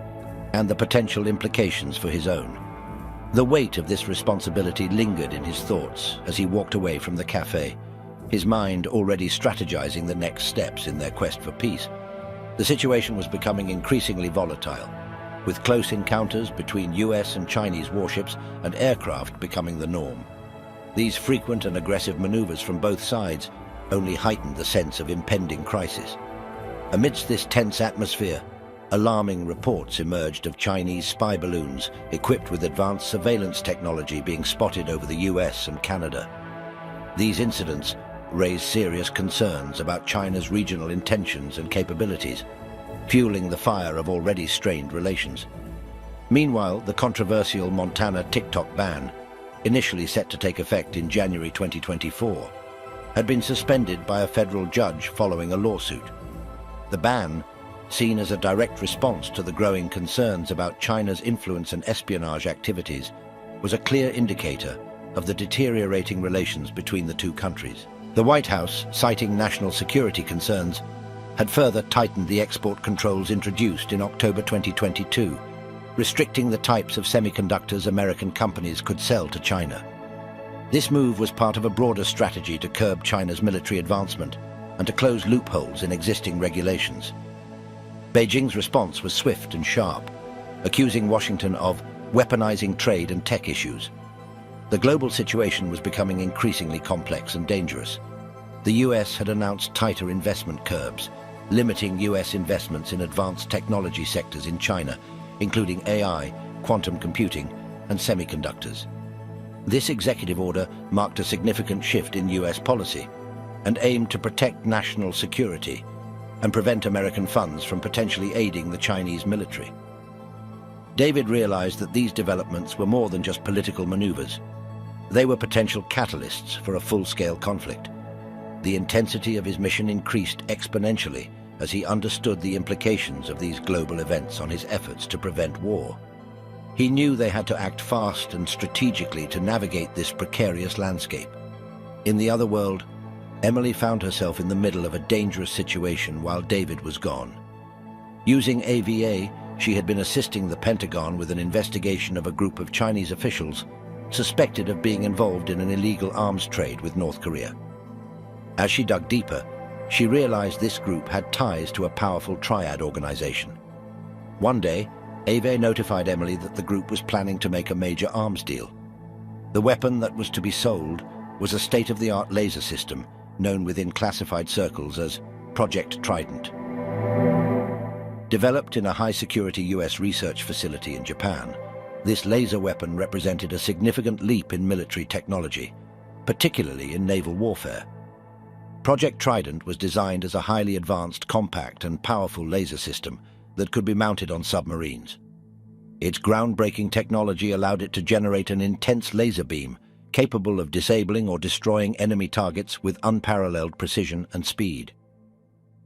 and the potential implications for his own. The weight of this responsibility lingered in his thoughts as he walked away from the cafe, his mind already strategizing the next steps in their quest for peace. The situation was becoming increasingly volatile, with close encounters between US and Chinese warships and aircraft becoming the norm. These frequent and aggressive maneuvers from both sides only heightened the sense of impending crisis. Amidst this tense atmosphere, alarming reports emerged of Chinese spy balloons equipped with advanced surveillance technology being spotted over the US and Canada. These incidents raised serious concerns about China's regional intentions and capabilities, fueling the fire of already strained relations. Meanwhile, the controversial Montana TikTok ban, initially set to take effect in January 2024, had been suspended by a federal judge following a lawsuit. The ban, seen as a direct response to the growing concerns about China's influence and espionage activities, was a clear indicator of the deteriorating relations between the two countries. The White House, citing national security concerns, had further tightened the export controls introduced in October 2022, restricting the types of semiconductors American companies could sell to China. This move was part of a broader strategy to curb China's military advancement and to close loopholes in existing regulations. Beijing's response was swift and sharp, accusing Washington of weaponizing trade and tech issues. The global situation was becoming increasingly complex and dangerous. The US had announced tighter investment curbs, limiting US investments in advanced technology sectors in China, including AI, quantum computing, and semiconductors. This executive order marked a significant shift in US policy and aimed to protect national security and prevent American funds from potentially aiding the Chinese military. David realized that these developments were more than just political maneuvers. They were potential catalysts for a full-scale conflict. The intensity of his mission increased exponentially as he understood the implications of these global events on his efforts to prevent war. He knew they had to act fast and strategically to navigate this precarious landscape. In the other world, Emily found herself in the middle of a dangerous situation while David was gone. Using AVA, she had been assisting the Pentagon with an investigation of a group of Chinese officials suspected of being involved in an illegal arms trade with North Korea. As she dug deeper, she realized this group had ties to a powerful triad organization. One day, AVA notified Emily that the group was planning to make a major arms deal. The weapon that was to be sold was a state-of-the-art laser system known within classified circles as Project Trident. Developed in a high-security US research facility in Japan, this laser weapon represented a significant leap in military technology, particularly in naval warfare. Project Trident was designed as a highly advanced, compact and powerful laser system that could be mounted on submarines. Its groundbreaking technology allowed it to generate an intense laser beam capable of disabling or destroying enemy targets with unparalleled precision and speed.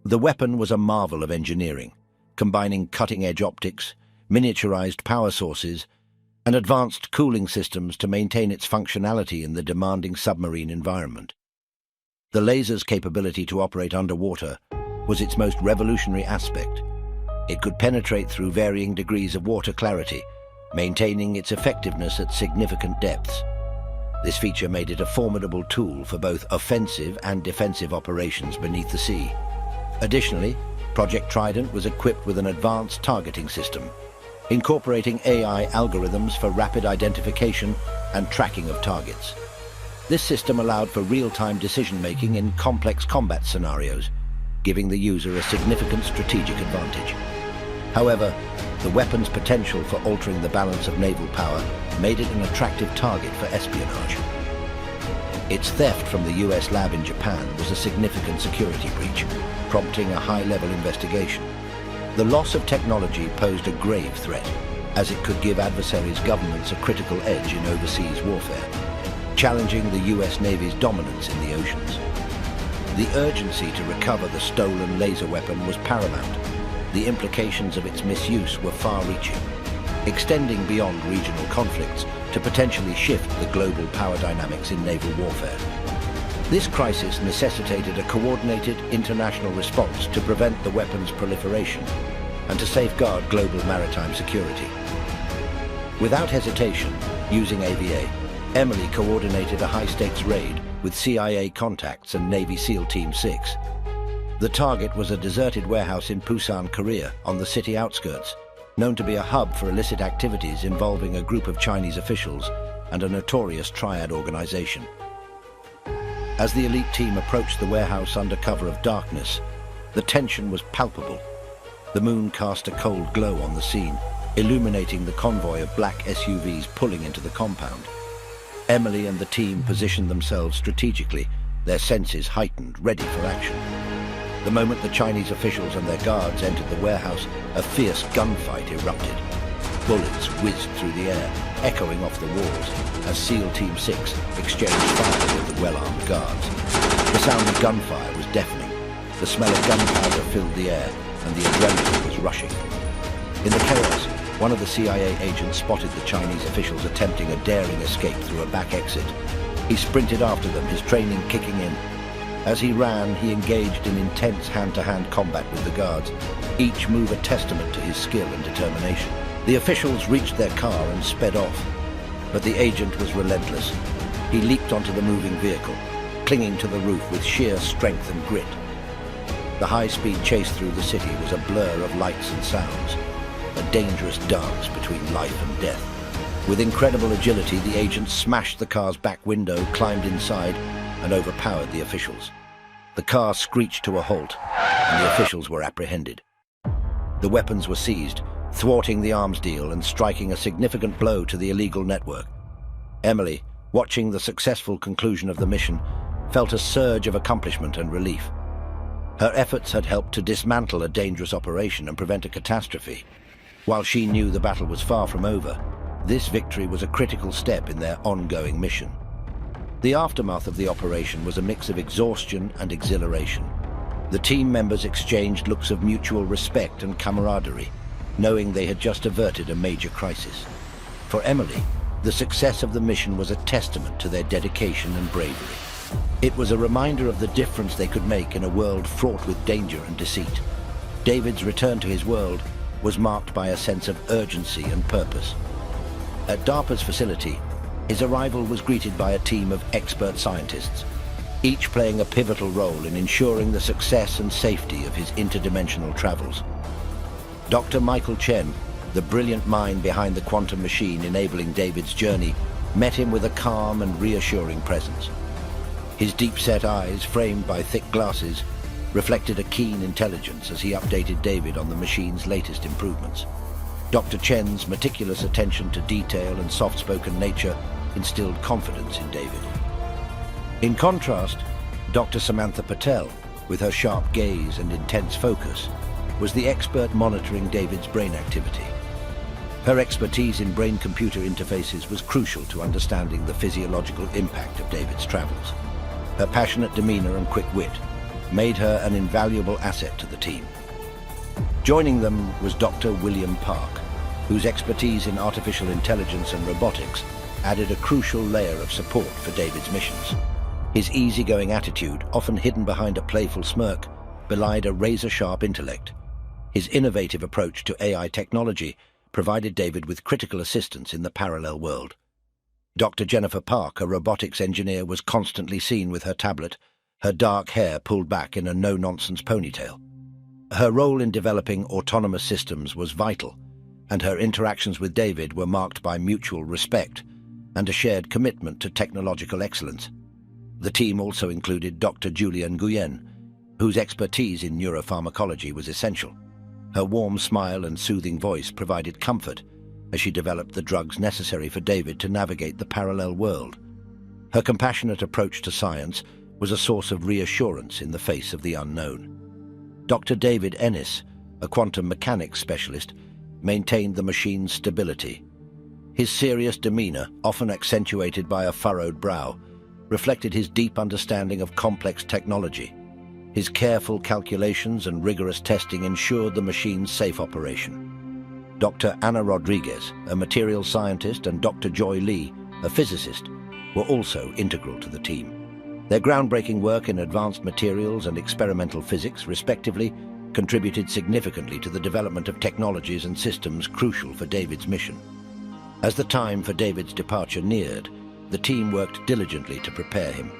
The weapon was a marvel of engineering, combining cutting-edge optics, miniaturized power sources, and advanced cooling systems to maintain its functionality in the demanding submarine environment. The laser's capability to operate underwater was its most revolutionary aspect. It could penetrate through varying degrees of water clarity, maintaining its effectiveness at significant depths. This feature made it a formidable tool for both offensive and defensive operations beneath the sea. Additionally, Project Trident was equipped with an advanced targeting system, incorporating AI algorithms for rapid identification and tracking of targets. This system allowed for real-time decision-making in complex combat scenarios, giving the user a significant strategic advantage. However, the weapon's potential for altering the balance of naval power made it an attractive target for espionage. Its theft from the US lab in Japan was a significant security breach, prompting a high-level investigation. The loss of technology posed a grave threat, as it could give adversaries' governments a critical edge in overseas warfare, challenging the US Navy's dominance in the oceans. The urgency to recover the stolen laser weapon was paramount. The implications of its misuse were far-reaching, extending beyond regional conflicts to potentially shift the global power dynamics in naval warfare. This crisis necessitated a coordinated international response to prevent the weapon's proliferation and to safeguard global maritime security. Without hesitation, using AVA, Emily coordinated a high-stakes raid with CIA contacts and Navy SEAL Team 6. The target was a deserted warehouse in Busan, Korea, on the city outskirts, known to be a hub for illicit activities involving a group of Chinese officials and a notorious triad organization. As the elite team approached the warehouse under cover of darkness, the tension was palpable. The moon cast a cold glow on the scene, illuminating the convoy of black SUVs pulling into the compound. Emily and the team positioned themselves strategically, their senses heightened, ready for action. The moment the Chinese officials and their guards entered the warehouse, a fierce gunfight erupted. Bullets whizzed through the air, echoing off the walls, as SEAL Team 6 exchanged fire with the well-armed guards. The sound of gunfire was deafening. The smell of gunpowder filled the air, and the adrenaline was rushing. In the chaos, one of the CIA agents spotted the Chinese officials attempting a daring escape through a back exit. He sprinted after them, his training kicking in. As he ran, he engaged in intense hand-to-hand combat with the guards, each move a testament to his skill and determination. The officials reached their car and sped off, but the agent was relentless. He leaped onto the moving vehicle, clinging to the roof with sheer strength and grit. The high-speed chase through the city was a blur of lights and sounds, a dangerous dance between life and death. With incredible agility, the agent smashed the car's back window, climbed inside, and overpowered the officials. The car screeched to a halt, and the officials were apprehended. The weapons were seized, thwarting the arms deal and striking a significant blow to the illegal network. Emily, watching the successful conclusion of the mission, felt a surge of accomplishment and relief. Her efforts had helped to dismantle a dangerous operation and prevent a catastrophe. While she knew the battle was far from over, this victory was a critical step in their ongoing mission. The aftermath of the operation was a mix of exhaustion and exhilaration. The team members exchanged looks of mutual respect and camaraderie, knowing they had just averted a major crisis. For Emily, the success of the mission was a testament to their dedication and bravery. It was a reminder of the difference they could make in a world fraught with danger and deceit. David's return to his world was marked by a sense of urgency and purpose. At DARPA's facility, his arrival was greeted by a team of expert scientists, each playing a pivotal role in ensuring the success and safety of his interdimensional travels. Dr. Michael Chen, the brilliant mind behind the quantum machine enabling David's journey, met him with a calm and reassuring presence. His deep-set eyes, framed by thick glasses, reflected a keen intelligence as he updated David on the machine's latest improvements. Dr. Chen's meticulous attention to detail and soft-spoken nature instilled confidence in David. In contrast, Dr. Samantha Patel, with her sharp gaze and intense focus, was the expert monitoring David's brain activity. Her expertise in brain-computer interfaces was crucial to understanding the physiological impact of David's travels. Her passionate demeanor and quick wit made her an invaluable asset to the team. Joining them was Dr. William Park, whose expertise in artificial intelligence and robotics added a crucial layer of support for David's missions. His easygoing attitude, often hidden behind a playful smirk, belied a razor-sharp intellect. His innovative approach to AI technology provided David with critical assistance in the parallel world. Dr. Jennifer Park, a robotics engineer, was constantly seen with her tablet, her dark hair pulled back in a no-nonsense ponytail. Her role in developing autonomous systems was vital, and her interactions with David were marked by mutual respect and a shared commitment to technological excellence. The team also included Dr. Julian Nguyen, whose expertise in neuropharmacology was essential. Her warm smile and soothing voice provided comfort as she developed the drugs necessary for David to navigate the parallel world. Her compassionate approach to science was a source of reassurance in the face of the unknown. Dr. David Ennis, a quantum mechanics specialist, maintained the machine's stability. His serious demeanor, often accentuated by a furrowed brow, reflected his deep understanding of complex technology. His careful calculations and rigorous testing ensured the machine's safe operation. Dr. Ana Rodriguez, a materials scientist, and Dr. Joy Lee, a physicist, were also integral to the team. Their groundbreaking work in advanced materials and experimental physics, respectively, contributed significantly to the development of technologies and systems crucial for David's mission. As the time for David's departure neared, the team worked diligently to prepare him.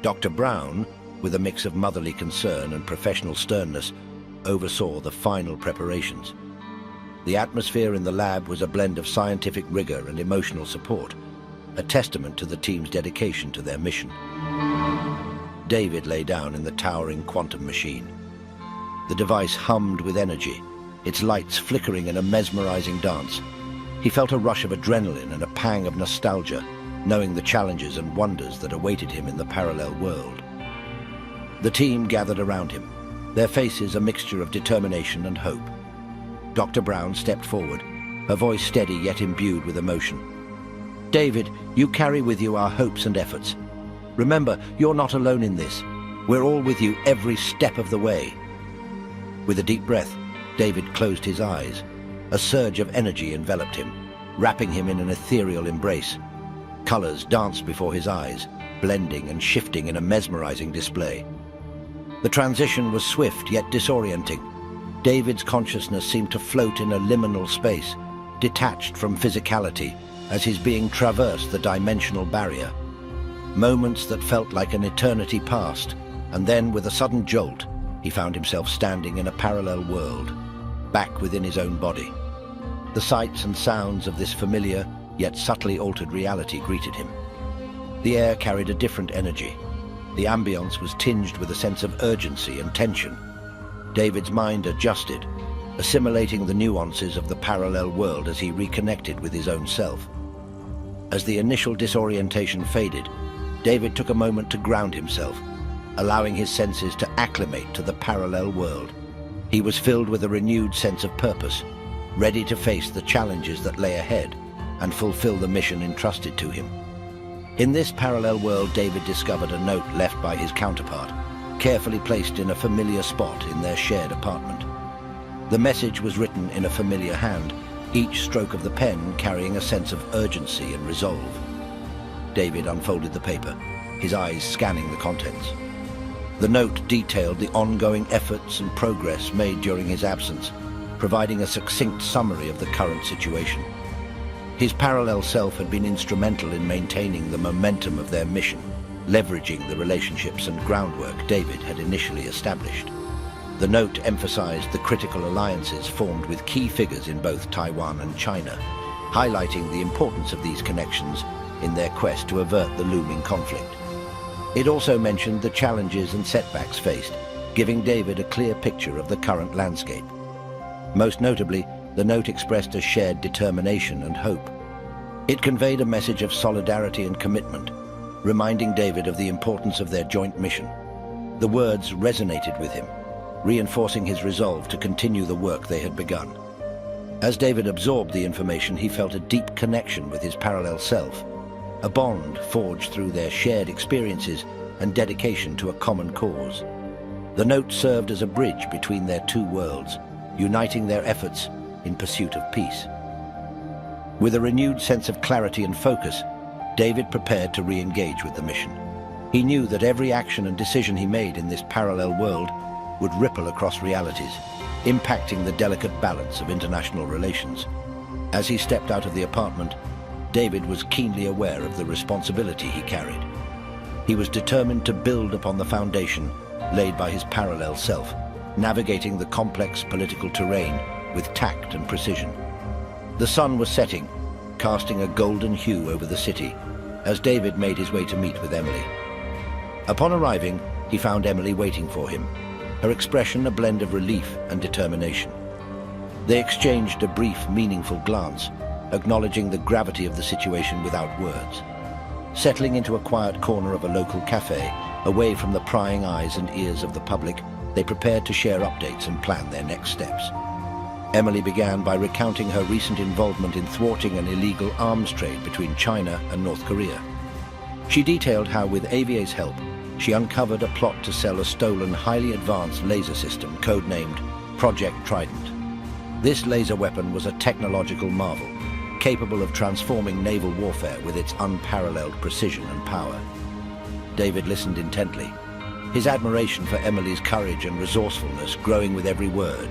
Dr. Brown, with a mix of motherly concern and professional sternness, oversaw the final preparations. The atmosphere in the lab was a blend of scientific rigor and emotional support, a testament to the team's dedication to their mission. David lay down in the towering quantum machine. The device hummed with energy, its lights flickering in a mesmerizing dance. He felt a rush of adrenaline and a pang of nostalgia, knowing the challenges and wonders that awaited him in the parallel world. The team gathered around him, their faces a mixture of determination and hope. Dr. Brown stepped forward, her voice steady yet imbued with emotion. "David, you carry with you our hopes and efforts. Remember, you're not alone in this. We're all with you every step of the way." With a deep breath, David closed his eyes. A surge of energy enveloped him, wrapping him in an ethereal embrace. Colors danced before his eyes, blending and shifting in a mesmerizing display. The transition was swift yet disorienting. David's consciousness seemed to float in a liminal space, detached from physicality, as his being traversed the dimensional barrier. Moments that felt like an eternity passed, and then, with a sudden jolt, he found himself standing in a parallel world, back within his own body. The sights and sounds of this familiar, yet subtly altered reality greeted him. The air carried a different energy. The ambience was tinged with a sense of urgency and tension. David's mind adjusted, assimilating the nuances of the parallel world as he reconnected with his own self. As the initial disorientation faded, David took a moment to ground himself, allowing his senses to acclimate to the parallel world. He was filled with a renewed sense of purpose, ready to face the challenges that lay ahead and fulfill the mission entrusted to him. In this parallel world, David discovered a note left by his counterpart, carefully placed in a familiar spot in their shared apartment. The message was written in a familiar hand, each stroke of the pen carrying a sense of urgency and resolve. David unfolded the paper, his eyes scanning the contents. The note detailed the ongoing efforts and progress made during his absence, providing a succinct summary of the current situation. His parallel self had been instrumental in maintaining the momentum of their mission, leveraging the relationships and groundwork David had initially established. The note emphasized the critical alliances formed with key figures in both Taiwan and China, highlighting the importance of these connections in their quest to avert the looming conflict. It also mentioned the challenges and setbacks faced, giving David a clear picture of the current landscape. Most notably, the note expressed a shared determination and hope. It conveyed a message of solidarity and commitment, reminding David of the importance of their joint mission. The words resonated with him, reinforcing his resolve to continue the work they had begun. As David absorbed the information, he felt a deep connection with his parallel self, a bond forged through their shared experiences and dedication to a common cause. The note served as a bridge between their two worlds, uniting their efforts in pursuit of peace. With a renewed sense of clarity and focus, David prepared to re-engage with the mission. He knew that every action and decision he made in this parallel world would ripple across realities, impacting the delicate balance of international relations. As he stepped out of the apartment, David was keenly aware of the responsibility he carried. He was determined to build upon the foundation laid by his parallel self, navigating the complex political terrain with tact and precision. The sun was setting, casting a golden hue over the city, as David made his way to meet with Emily. Upon arriving, he found Emily waiting for him, her expression a blend of relief and determination. They exchanged a brief, meaningful glance, acknowledging the gravity of the situation without words. Settling into a quiet corner of a local cafe, away from the prying eyes and ears of the public, they prepared to share updates and plan their next steps. Emily began by recounting her recent involvement in thwarting an illegal arms trade between China and North Korea. She detailed how, with AVA's help, she uncovered a plot to sell a stolen, highly advanced laser system codenamed Project Trident. This laser weapon was a technological marvel, capable of transforming naval warfare with its unparalleled precision and power. David listened intently, his admiration for Emily's courage and resourcefulness growing with every word.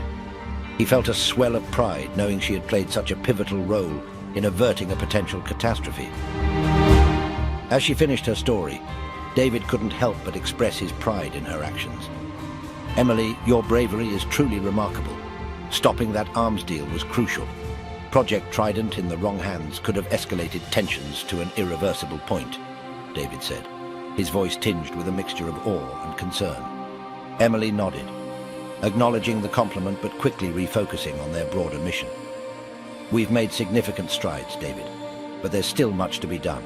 He felt a swell of pride knowing she had played such a pivotal role in averting a potential catastrophe. As she finished her story, David couldn't help but express his pride in her actions. "Emily, your bravery is truly remarkable. Stopping that arms deal was crucial. Project Trident in the wrong hands could have escalated tensions to an irreversible point," David said, his voice tinged with a mixture of awe and concern. Emily nodded, acknowledging the compliment but quickly refocusing on their broader mission. "We've made significant strides, David, but there's still much to be done.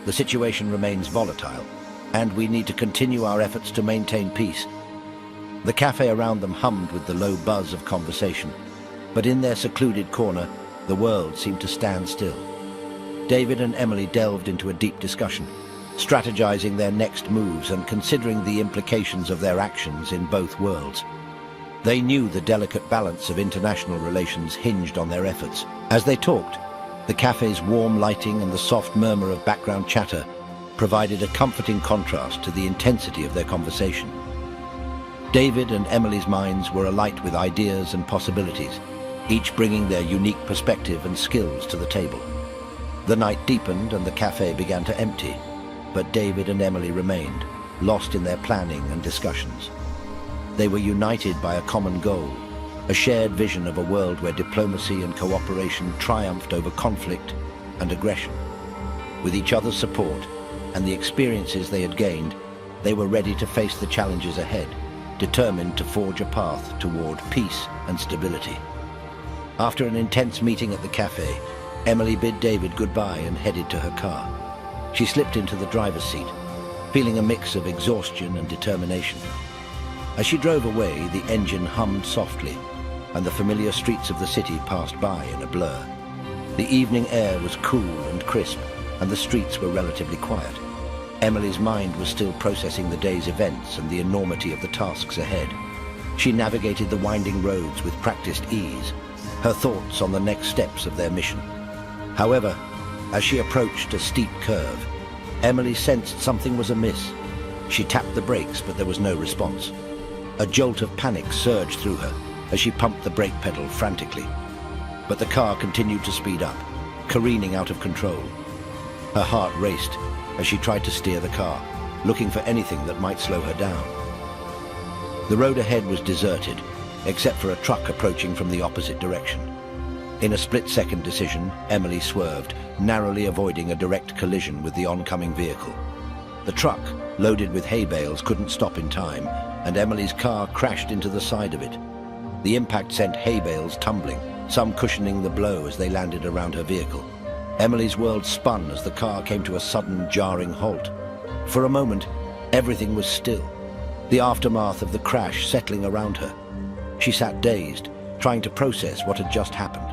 The situation remains volatile, and we need to continue our efforts to maintain peace." The cafe around them hummed with the low buzz of conversation, but in their secluded corner, the world seemed to stand still. David and Emily delved into a deep discussion, strategizing their next moves and considering the implications of their actions in both worlds. They knew the delicate balance of international relations hinged on their efforts. As they talked, the cafe's warm lighting and the soft murmur of background chatter provided a comforting contrast to the intensity of their conversation. David and Emily's minds were alight with ideas and possibilities, each bringing their unique perspective and skills to the table. The night deepened and the cafe began to empty, but David and Emily remained, lost in their planning and discussions. They were united by a common goal, a shared vision of a world where diplomacy and cooperation triumphed over conflict and aggression. With each other's support and the experiences they had gained, they were ready to face the challenges ahead, determined to forge a path toward peace and stability. After an intense meeting at the cafe, Emily bid David goodbye and headed to her car. She slipped into the driver's seat, feeling a mix of exhaustion and determination. As she drove away, the engine hummed softly, and the familiar streets of the city passed by in a blur. The evening air was cool and crisp, and the streets were relatively quiet. Emily's mind was still processing the day's events and the enormity of the tasks ahead. She navigated the winding roads with practiced ease, her thoughts on the next steps of their mission. However, as she approached a steep curve, Emily sensed something was amiss. She tapped the brakes, but there was no response. A jolt of panic surged through her as she pumped the brake pedal frantically. But the car continued to speed up, careening out of control. Her heart raced as she tried to steer the car, looking for anything that might slow her down. The road ahead was deserted, except for a truck approaching from the opposite direction. In a split-second decision, Emily swerved, narrowly avoiding a direct collision with the oncoming vehicle. The truck, loaded with hay bales, couldn't stop in time, and Emily's car crashed into the side of it. The impact sent hay bales tumbling, some cushioning the blow as they landed around her vehicle. Emily's world spun as the car came to a sudden, jarring halt. For a moment, everything was still, the aftermath of the crash settling around her. She sat dazed, trying to process what had just happened.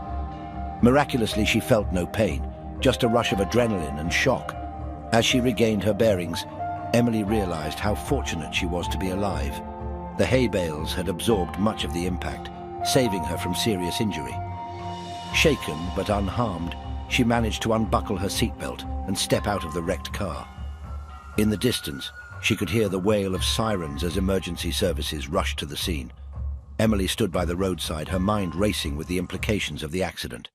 Miraculously, she felt no pain, just a rush of adrenaline and shock. As she regained her bearings, Emily realized how fortunate she was to be alive. The hay bales had absorbed much of the impact, saving her from serious injury. Shaken but unharmed, she managed to unbuckle her seatbelt and step out of the wrecked car. In the distance, she could hear the wail of sirens as emergency services rushed to the scene. Emily stood by the roadside, her mind racing with the implications of the accident.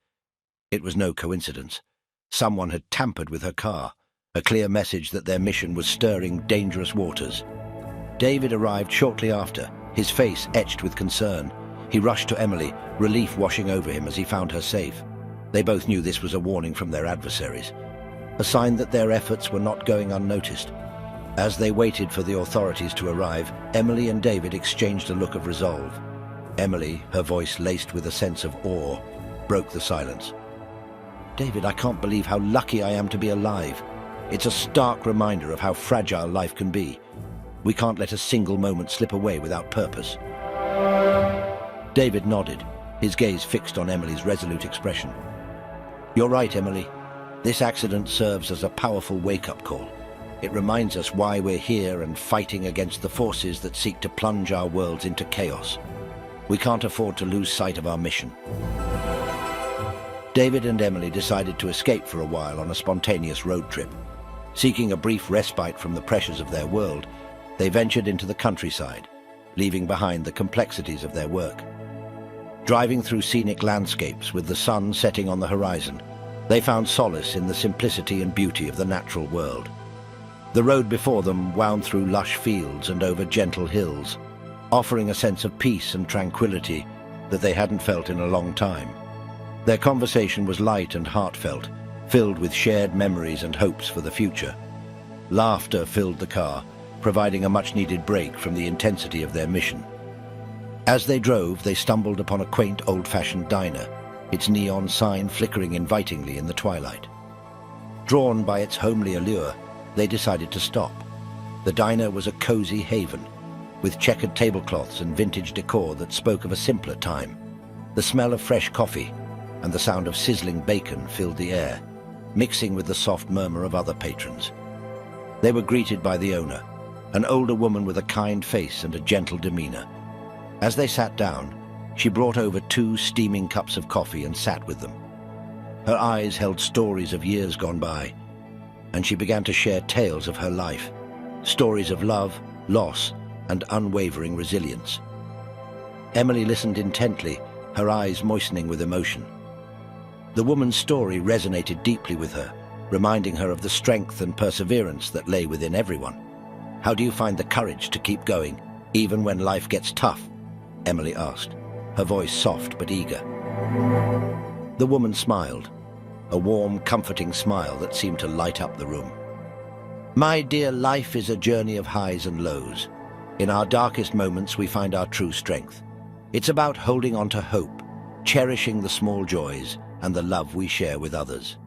It was no coincidence. Someone had tampered with her car, a clear message that their mission was stirring dangerous waters. David arrived shortly after, his face etched with concern. He rushed to Emily, relief washing over him as he found her safe. They both knew this was a warning from their adversaries, a sign that their efforts were not going unnoticed. As they waited for the authorities to arrive, Emily and David exchanged a look of resolve. Emily, her voice laced with a sense of awe, broke the silence. "David, I can't believe how lucky I am to be alive. It's a stark reminder of how fragile life can be. We can't let a single moment slip away without purpose." David nodded, his gaze fixed on Emily's resolute expression. "You're right, Emily. This accident serves as a powerful wake-up call. It reminds us why we're here and fighting against the forces that seek to plunge our worlds into chaos. We can't afford to lose sight of our mission." David and Emily decided to escape for a while on a spontaneous road trip. Seeking a brief respite from the pressures of their world, they ventured into the countryside, leaving behind the complexities of their work. Driving through scenic landscapes with the sun setting on the horizon, they found solace in the simplicity and beauty of the natural world. The road before them wound through lush fields and over gentle hills, offering a sense of peace and tranquility that they hadn't felt in a long time. Their conversation was light and heartfelt, filled with shared memories and hopes for the future. Laughter filled the car, providing a much-needed break from the intensity of their mission. As they drove, they stumbled upon a quaint old-fashioned diner, its neon sign flickering invitingly in the twilight. Drawn by its homely allure, they decided to stop. The diner was a cozy haven, with checkered tablecloths and vintage decor that spoke of a simpler time. The smell of fresh coffee and the sound of sizzling bacon filled the air, mixing with the soft murmur of other patrons. They were greeted by the owner, an older woman with a kind face and a gentle demeanor. As they sat down, she brought over 2 steaming cups of coffee and sat with them. Her eyes held stories of years gone by, and she began to share tales of her life, stories of love, loss, and unwavering resilience. Emily listened intently, her eyes moistening with emotion. The woman's story resonated deeply with her, reminding her of the strength and perseverance that lay within everyone. "How do you find the courage to keep going, even when life gets tough?" Emily asked, her voice soft but eager. The woman smiled, a warm, comforting smile that seemed to light up the room. "My dear, life is a journey of highs and lows. In our darkest moments, we find our true strength. It's about holding on to hope, cherishing the small joys and the love we share with others.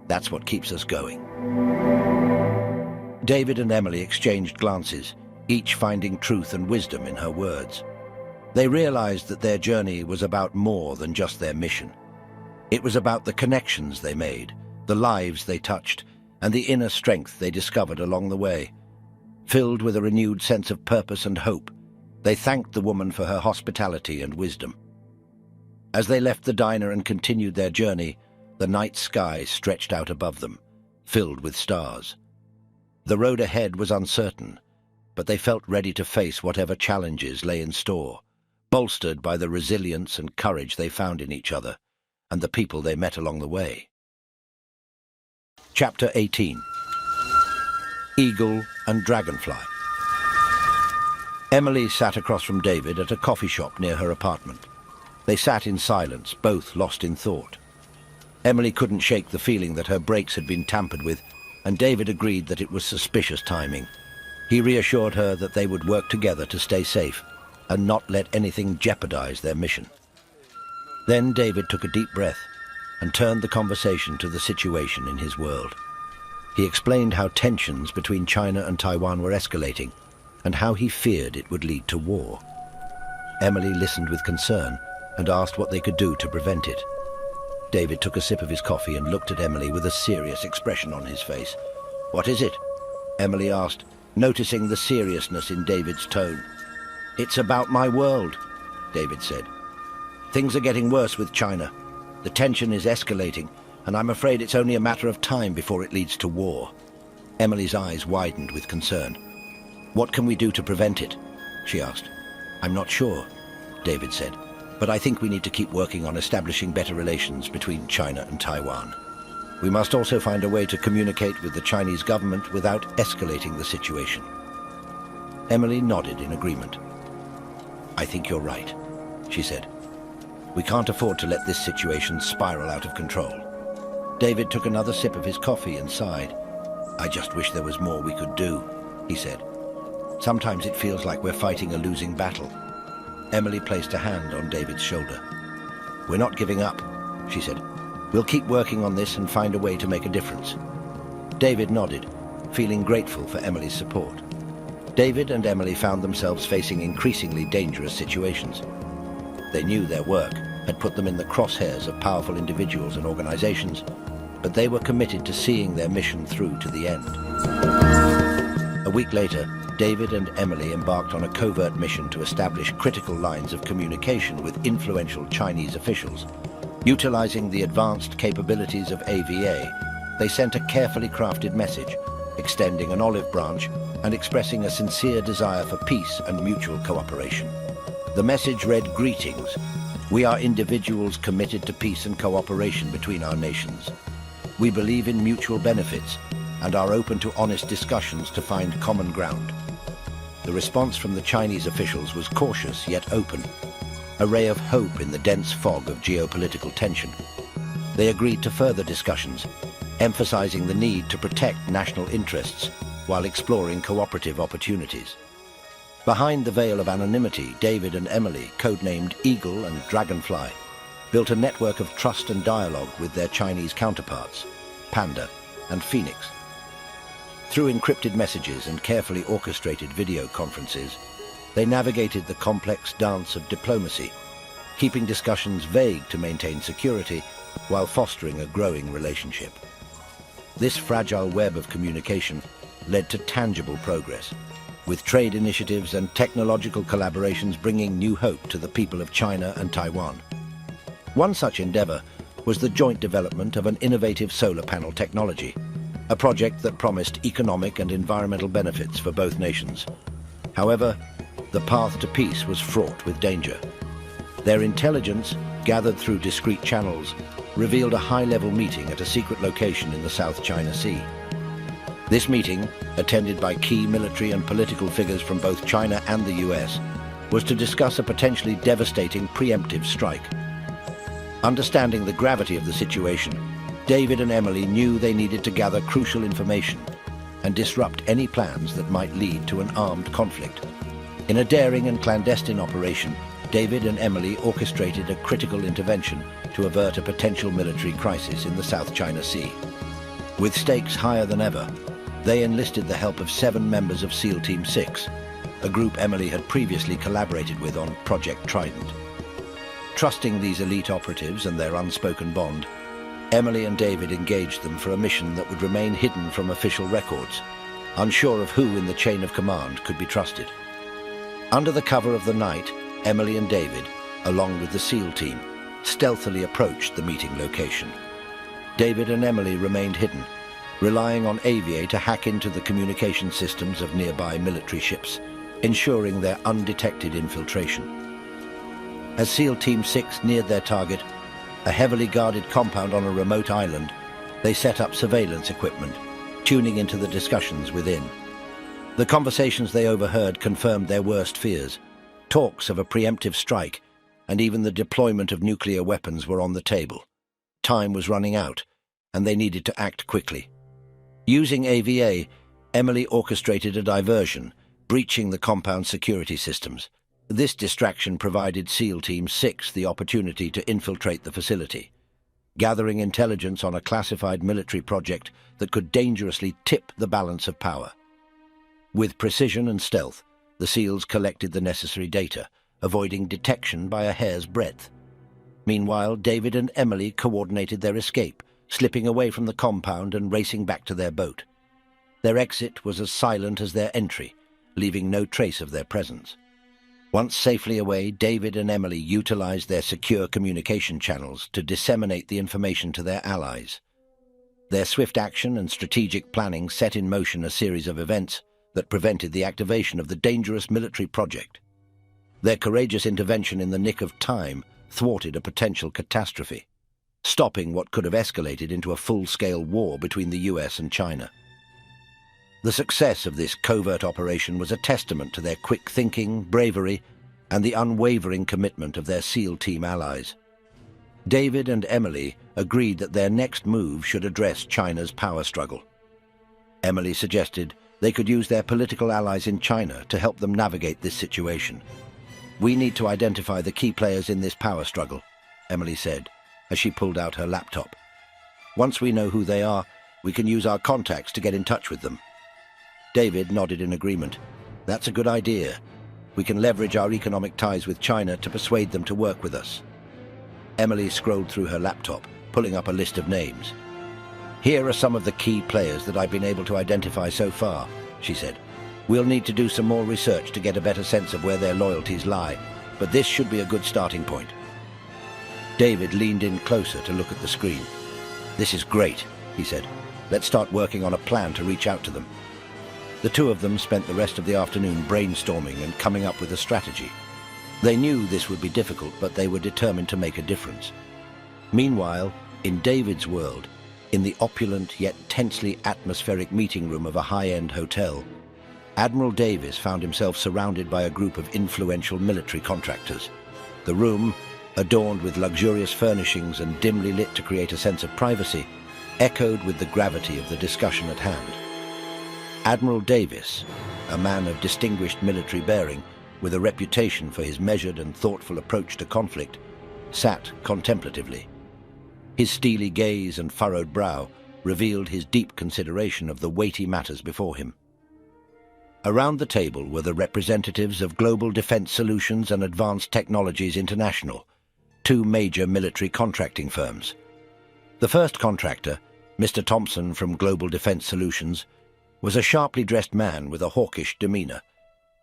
That's what keeps us going. David and Emily exchanged glances, each finding truth and wisdom in her words. They realized that their journey was about more than just their mission. It was about the connections they made, the lives they touched, and the inner strength they discovered along the way. Filled with a renewed sense of purpose and hope, they thanked the woman for her hospitality and wisdom. As they left the diner and continued their journey, the night sky stretched out above them, filled with stars. The road ahead was uncertain, but they felt ready to face whatever challenges lay in store, bolstered by the resilience and courage they found in each other and the people they met along the way. Chapter 18. Eagle and Dragonfly. Emily sat across from David at a coffee shop near her apartment. They sat in silence, both lost in thought. Emily couldn't shake the feeling that her brakes had been tampered with, and David agreed that it was suspicious timing. He reassured her that they would work together to stay safe and not let anything jeopardize their mission. Then David took a deep breath and turned the conversation to the situation in his world. He explained how tensions between China and Taiwan were escalating and how he feared it would lead to war. Emily listened with concern and asked what they could do to prevent it. David took a sip of his coffee and looked at Emily with a serious expression on his face. "What is it?" Emily asked, noticing the seriousness in David's tone. "It's about my world," David said. "Things are getting worse with China. The tension is escalating, and I'm afraid it's only a matter of time before it leads to war." Emily's eyes widened with concern. "What can we do to prevent it?" she asked. "I'm not sure," David said, "but I think we need to keep working on establishing better relations between China and Taiwan. We must also find a way to communicate with the Chinese government without escalating the situation." Emily nodded in agreement. "I think you're right," she said. "We can't afford to let this situation spiral out of control." David took another sip of his coffee and sighed. "I just wish there was more we could do," he said. "Sometimes it feels like we're fighting a losing battle." Emily placed a hand on David's shoulder. "We're not giving up," she said. "We'll keep working on this and find a way to make a difference." David nodded, feeling grateful for Emily's support. David and Emily found themselves facing increasingly dangerous situations. They knew their work had put them in the crosshairs of powerful individuals and organizations, but they were committed to seeing their mission through to the end. A week later, David and Emily embarked on a covert mission to establish critical lines of communication with influential Chinese officials. Utilizing the advanced capabilities of AVA, they sent a carefully crafted message, extending an olive branch and expressing a sincere desire for peace and mutual cooperation. The message read, "Greetings. We are individuals committed to peace and cooperation between our nations. We believe in mutual benefits and are open to honest discussions to find common ground." The response from the Chinese officials was cautious yet open, a ray of hope in the dense fog of geopolitical tension. They agreed to further discussions, emphasizing the need to protect national interests while exploring cooperative opportunities. Behind the veil of anonymity, David and Emily, codenamed Eagle and Dragonfly, built a network of trust and dialogue with their Chinese counterparts, Panda and Phoenix. Through encrypted messages and carefully orchestrated video conferences, they navigated the complex dance of diplomacy, keeping discussions vague to maintain security while fostering a growing relationship. This fragile web of communication led to tangible progress, with trade initiatives and technological collaborations bringing new hope to the people of China and Taiwan. One such endeavor was the joint development of an innovative solar panel technology, a project that promised economic and environmental benefits for both nations. However, the path to peace was fraught with danger. Their intelligence, gathered through discreet channels, revealed a high-level meeting at a secret location in the South China Sea. This meeting, attended by key military and political figures from both China and the US, was to discuss a potentially devastating preemptive strike. Understanding the gravity of the situation, David and Emily knew they needed to gather crucial information and disrupt any plans that might lead to an armed conflict. In a daring and clandestine operation, David and Emily orchestrated a critical intervention to avert a potential military crisis in the South China Sea. With stakes higher than ever, they enlisted the help of 7 members of SEAL Team 6, a group Emily had previously collaborated with on Project Trident. Trusting these elite operatives and their unspoken bond, Emily and David engaged them for a mission that would remain hidden from official records, unsure of who in the chain of command could be trusted. Under the cover of the night, Emily and David, along with the SEAL team, stealthily approached the meeting location. David and Emily remained hidden, relying on AVA to hack into the communication systems of nearby military ships, ensuring their undetected infiltration. As SEAL Team 6 neared their target, a heavily guarded compound on a remote island, they set up surveillance equipment, tuning into the discussions within. The conversations they overheard confirmed their worst fears. Talks of a preemptive strike and even the deployment of nuclear weapons were on the table. Time was running out, and they needed to act quickly. Using AVA, Emily orchestrated a diversion, breaching the compound's security systems. This distraction provided SEAL Team 6 the opportunity to infiltrate the facility, gathering intelligence on a classified military project that could dangerously tip the balance of power. With precision and stealth, the SEALs collected the necessary data, avoiding detection by a hair's breadth. Meanwhile, David and Emily coordinated their escape, slipping away from the compound and racing back to their boat. Their exit was as silent as their entry, leaving no trace of their presence. Once safely away, David and Emily utilized their secure communication channels to disseminate the information to their allies. Their swift action and strategic planning set in motion a series of events that prevented the activation of the dangerous military project. Their courageous intervention in the nick of time thwarted a potential catastrophe, stopping what could have escalated into a full-scale war between the US and China. The success of this covert operation was a testament to their quick thinking, bravery, and the unwavering commitment of their SEAL team allies. David and Emily agreed that their next move should address China's power struggle. Emily suggested they could use their political allies in China to help them navigate this situation. "We need to identify the key players in this power struggle," Emily said, as she pulled out her laptop. "Once we know who they are, we can use our contacts to get in touch with them." David nodded in agreement. "That's a good idea. We can leverage our economic ties with China to persuade them to work with us." Emily scrolled through her laptop, pulling up a list of names. "Here are some of the key players that I've been able to identify so far," she said. "We'll need to do some more research to get a better sense of where their loyalties lie, but this should be a good starting point." David leaned in closer to look at the screen. "This is great," he said. "Let's start working on a plan to reach out to them." The two of them spent the rest of the afternoon brainstorming and coming up with a strategy. They knew this would be difficult, but they were determined to make a difference. Meanwhile, in David's world, in the opulent yet tensely atmospheric meeting room of a high-end hotel, Admiral Davis found himself surrounded by a group of influential military contractors. The room, adorned with luxurious furnishings and dimly lit to create a sense of privacy, echoed with the gravity of the discussion at hand. Admiral Davis, a man of distinguished military bearing, with a reputation for his measured and thoughtful approach to conflict, sat contemplatively. His steely gaze and furrowed brow revealed his deep consideration of the weighty matters before him. Around the table were the representatives of Global Defense Solutions and Advanced Technologies International, two major military contracting firms. The first contractor, Mr. Thompson from Global Defense Solutions, was a sharply dressed man with a hawkish demeanor.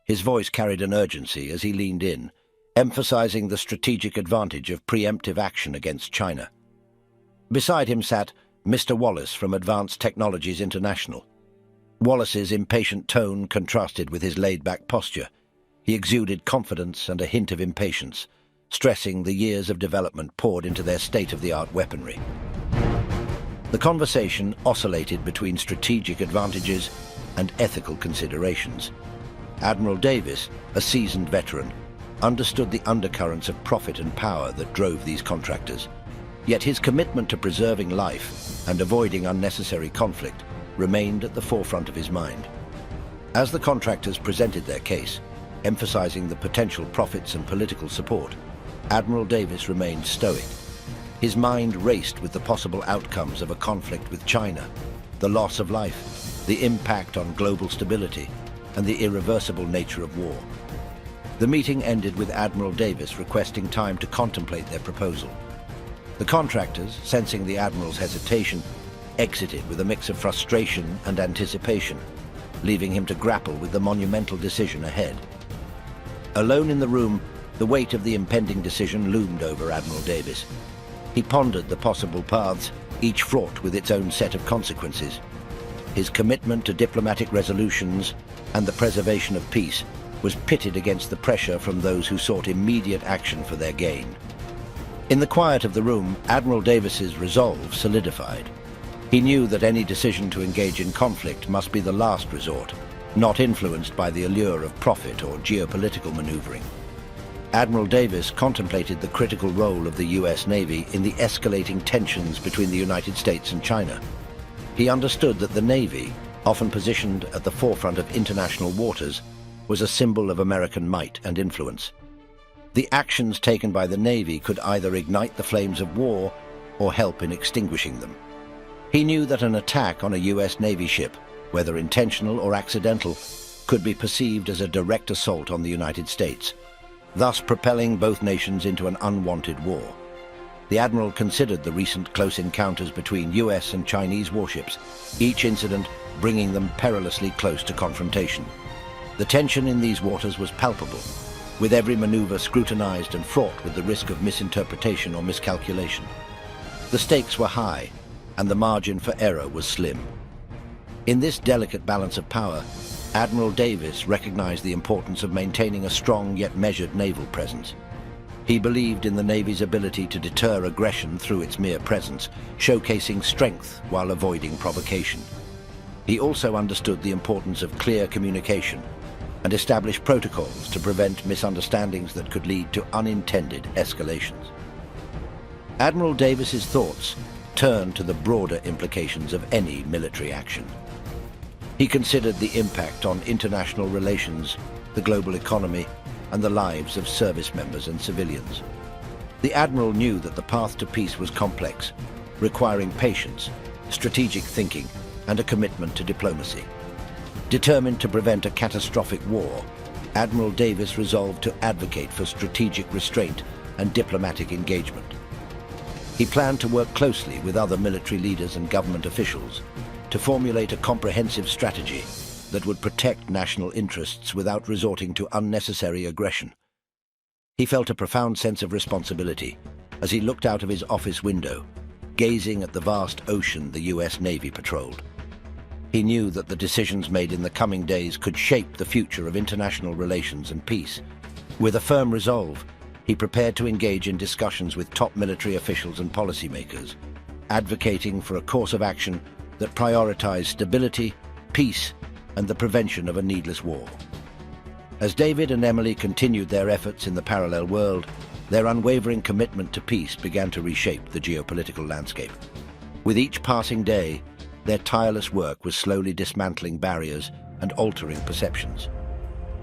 His voice carried an urgency as he leaned in, emphasizing the strategic advantage of preemptive action against China. Beside him sat Mr. Wallace from Advanced Technologies International. Wallace's impatient tone contrasted with his laid-back posture. He exuded confidence and a hint of impatience, stressing the years of development poured into their state-of-the-art weaponry. The conversation oscillated between strategic advantages and ethical considerations. Admiral Davis, a seasoned veteran, understood the undercurrents of profit and power that drove these contractors, yet his commitment to preserving life and avoiding unnecessary conflict remained at the forefront of his mind. As the contractors presented their case, emphasizing the potential profits and political support, Admiral Davis remained stoic. His mind raced with the possible outcomes of a conflict with China, the loss of life, the impact on global stability, and the irreversible nature of war. The meeting ended with Admiral Davis requesting time to contemplate their proposal. The contractors, sensing the Admiral's hesitation, exited with a mix of frustration and anticipation, leaving him to grapple with the monumental decision ahead. Alone in the room, the weight of the impending decision loomed over Admiral Davis. He pondered the possible paths, each fraught with its own set of consequences. His commitment to diplomatic resolutions and the preservation of peace was pitted against the pressure from those who sought immediate action for their gain. In the quiet of the room, Admiral Davis's resolve solidified. He knew that any decision to engage in conflict must be the last resort, not influenced by the allure of profit or geopolitical maneuvering. Admiral Davis contemplated the critical role of the US Navy in the escalating tensions between the United States and China. He understood that the Navy, often positioned at the forefront of international waters, was a symbol of American might and influence. The actions taken by the Navy could either ignite the flames of war or help in extinguishing them. He knew that an attack on a US Navy ship, whether intentional or accidental, could be perceived as a direct assault on the United States, thus propelling both nations into an unwanted war. The Admiral considered the recent close encounters between US and Chinese warships, each incident bringing them perilously close to confrontation. The tension in these waters was palpable, with every maneuver scrutinized and fraught with the risk of misinterpretation or miscalculation. The stakes were high, and the margin for error was slim. In this delicate balance of power, Admiral Davis recognized the importance of maintaining a strong yet measured naval presence. He believed in the Navy's ability to deter aggression through its mere presence, showcasing strength while avoiding provocation. He also understood the importance of clear communication and established protocols to prevent misunderstandings that could lead to unintended escalations. Admiral Davis's thoughts turned to the broader implications of any military action. He considered the impact on international relations, the global economy, and the lives of service members and civilians. The Admiral knew that the path to peace was complex, requiring patience, strategic thinking, and a commitment to diplomacy. Determined to prevent a catastrophic war, Admiral Davis resolved to advocate for strategic restraint and diplomatic engagement. He planned to work closely with other military leaders and government officials to formulate a comprehensive strategy that would protect national interests without resorting to unnecessary aggression. He felt a profound sense of responsibility as he looked out of his office window, gazing at the vast ocean the US Navy patrolled. He knew that the decisions made in the coming days could shape the future of international relations and peace. With a firm resolve, he prepared to engage in discussions with top military officials and policymakers, advocating for a course of action that prioritized stability, peace, and the prevention of a needless war. As David and Emily continued their efforts in the parallel world, their unwavering commitment to peace began to reshape the geopolitical landscape. With each passing day, their tireless work was slowly dismantling barriers and altering perceptions.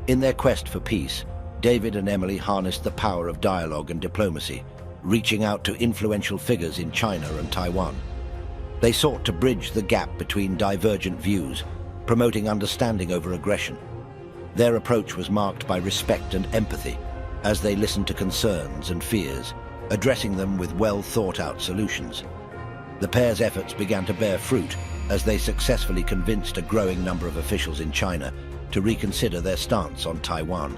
In their quest for peace, David and Emily harnessed the power of dialogue and diplomacy, reaching out to influential figures in China and Taiwan. They sought to bridge the gap between divergent views, promoting understanding over aggression. Their approach was marked by respect and empathy as they listened to concerns and fears, addressing them with well-thought-out solutions. The pair's efforts began to bear fruit as they successfully convinced a growing number of officials in China to reconsider their stance on Taiwan.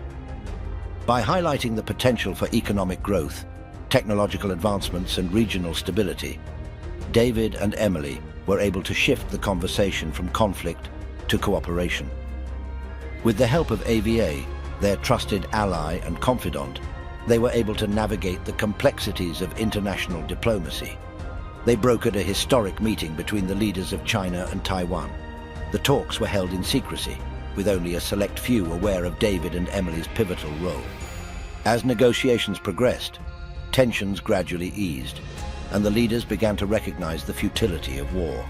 By highlighting the potential for economic growth, technological advancements, and regional stability, David and Emily were able to shift the conversation from conflict to cooperation. With the help of AVA, their trusted ally and confidant, they were able to navigate the complexities of international diplomacy. They brokered a historic meeting between the leaders of China and Taiwan. The talks were held in secrecy, with only a select few aware of David and Emily's pivotal role. As negotiations progressed, tensions gradually eased, and the leaders began to recognize the futility of war.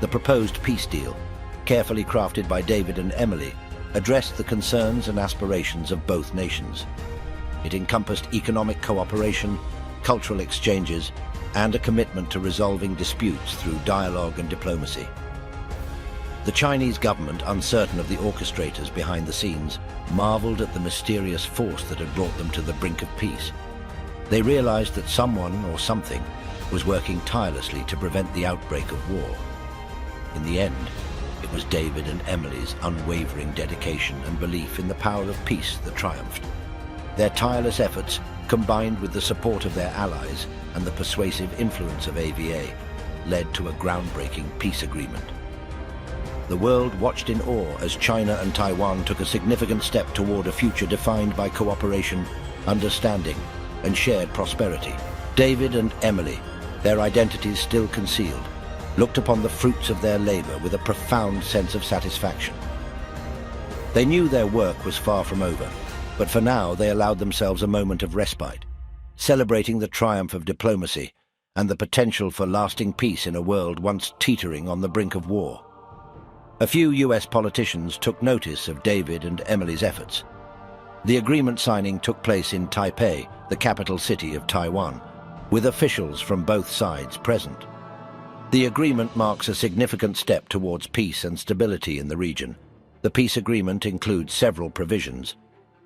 The proposed peace deal, carefully crafted by David and Emily, addressed the concerns and aspirations of both nations. It encompassed economic cooperation, cultural exchanges, and a commitment to resolving disputes through dialogue and diplomacy. The Chinese government, uncertain of the orchestrators behind the scenes, marveled at the mysterious force that had brought them to the brink of peace. They realized that someone or something was working tirelessly to prevent the outbreak of war. In the end, it was David and Emily's unwavering dedication and belief in the power of peace that triumphed. Their tireless efforts, combined with the support of their allies and the persuasive influence of AVA, led to a groundbreaking peace agreement. The world watched in awe as China and Taiwan took a significant step toward a future defined by cooperation, understanding, and shared prosperity. David and Emily, their identities still concealed, looked upon the fruits of their labor with a profound sense of satisfaction. They knew their work was far from over, but for now they allowed themselves a moment of respite, celebrating the triumph of diplomacy and the potential for lasting peace in a world once teetering on the brink of war. A few US politicians took notice of David and Emily's efforts. The agreement signing took place in Taipei, the capital city of Taiwan, with officials from both sides present. The agreement marks a significant step towards peace and stability in the region. The peace agreement includes several provisions,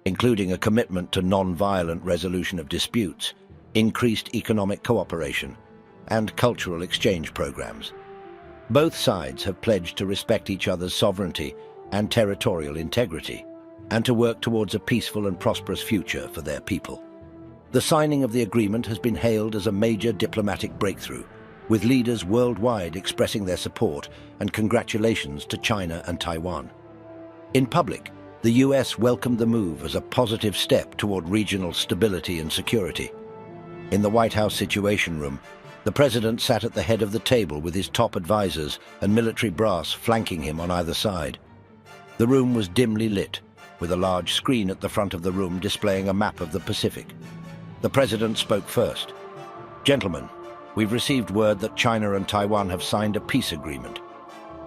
including a commitment to non-violent resolution of disputes, increased economic cooperation, and cultural exchange programs. Both sides have pledged to respect each other's sovereignty and territorial integrity, and to work towards a peaceful and prosperous future for their people. The signing of the agreement has been hailed as a major diplomatic breakthrough, with leaders worldwide expressing their support and congratulations to China and Taiwan. In public, the US welcomed the move as a positive step toward regional stability and security. In the White House Situation Room, the president sat at the head of the table with his top advisors and military brass flanking him on either side. The room was dimly lit, with a large screen at the front of the room displaying a map of the Pacific. The president spoke first. "Gentlemen, we've received word that China and Taiwan have signed a peace agreement.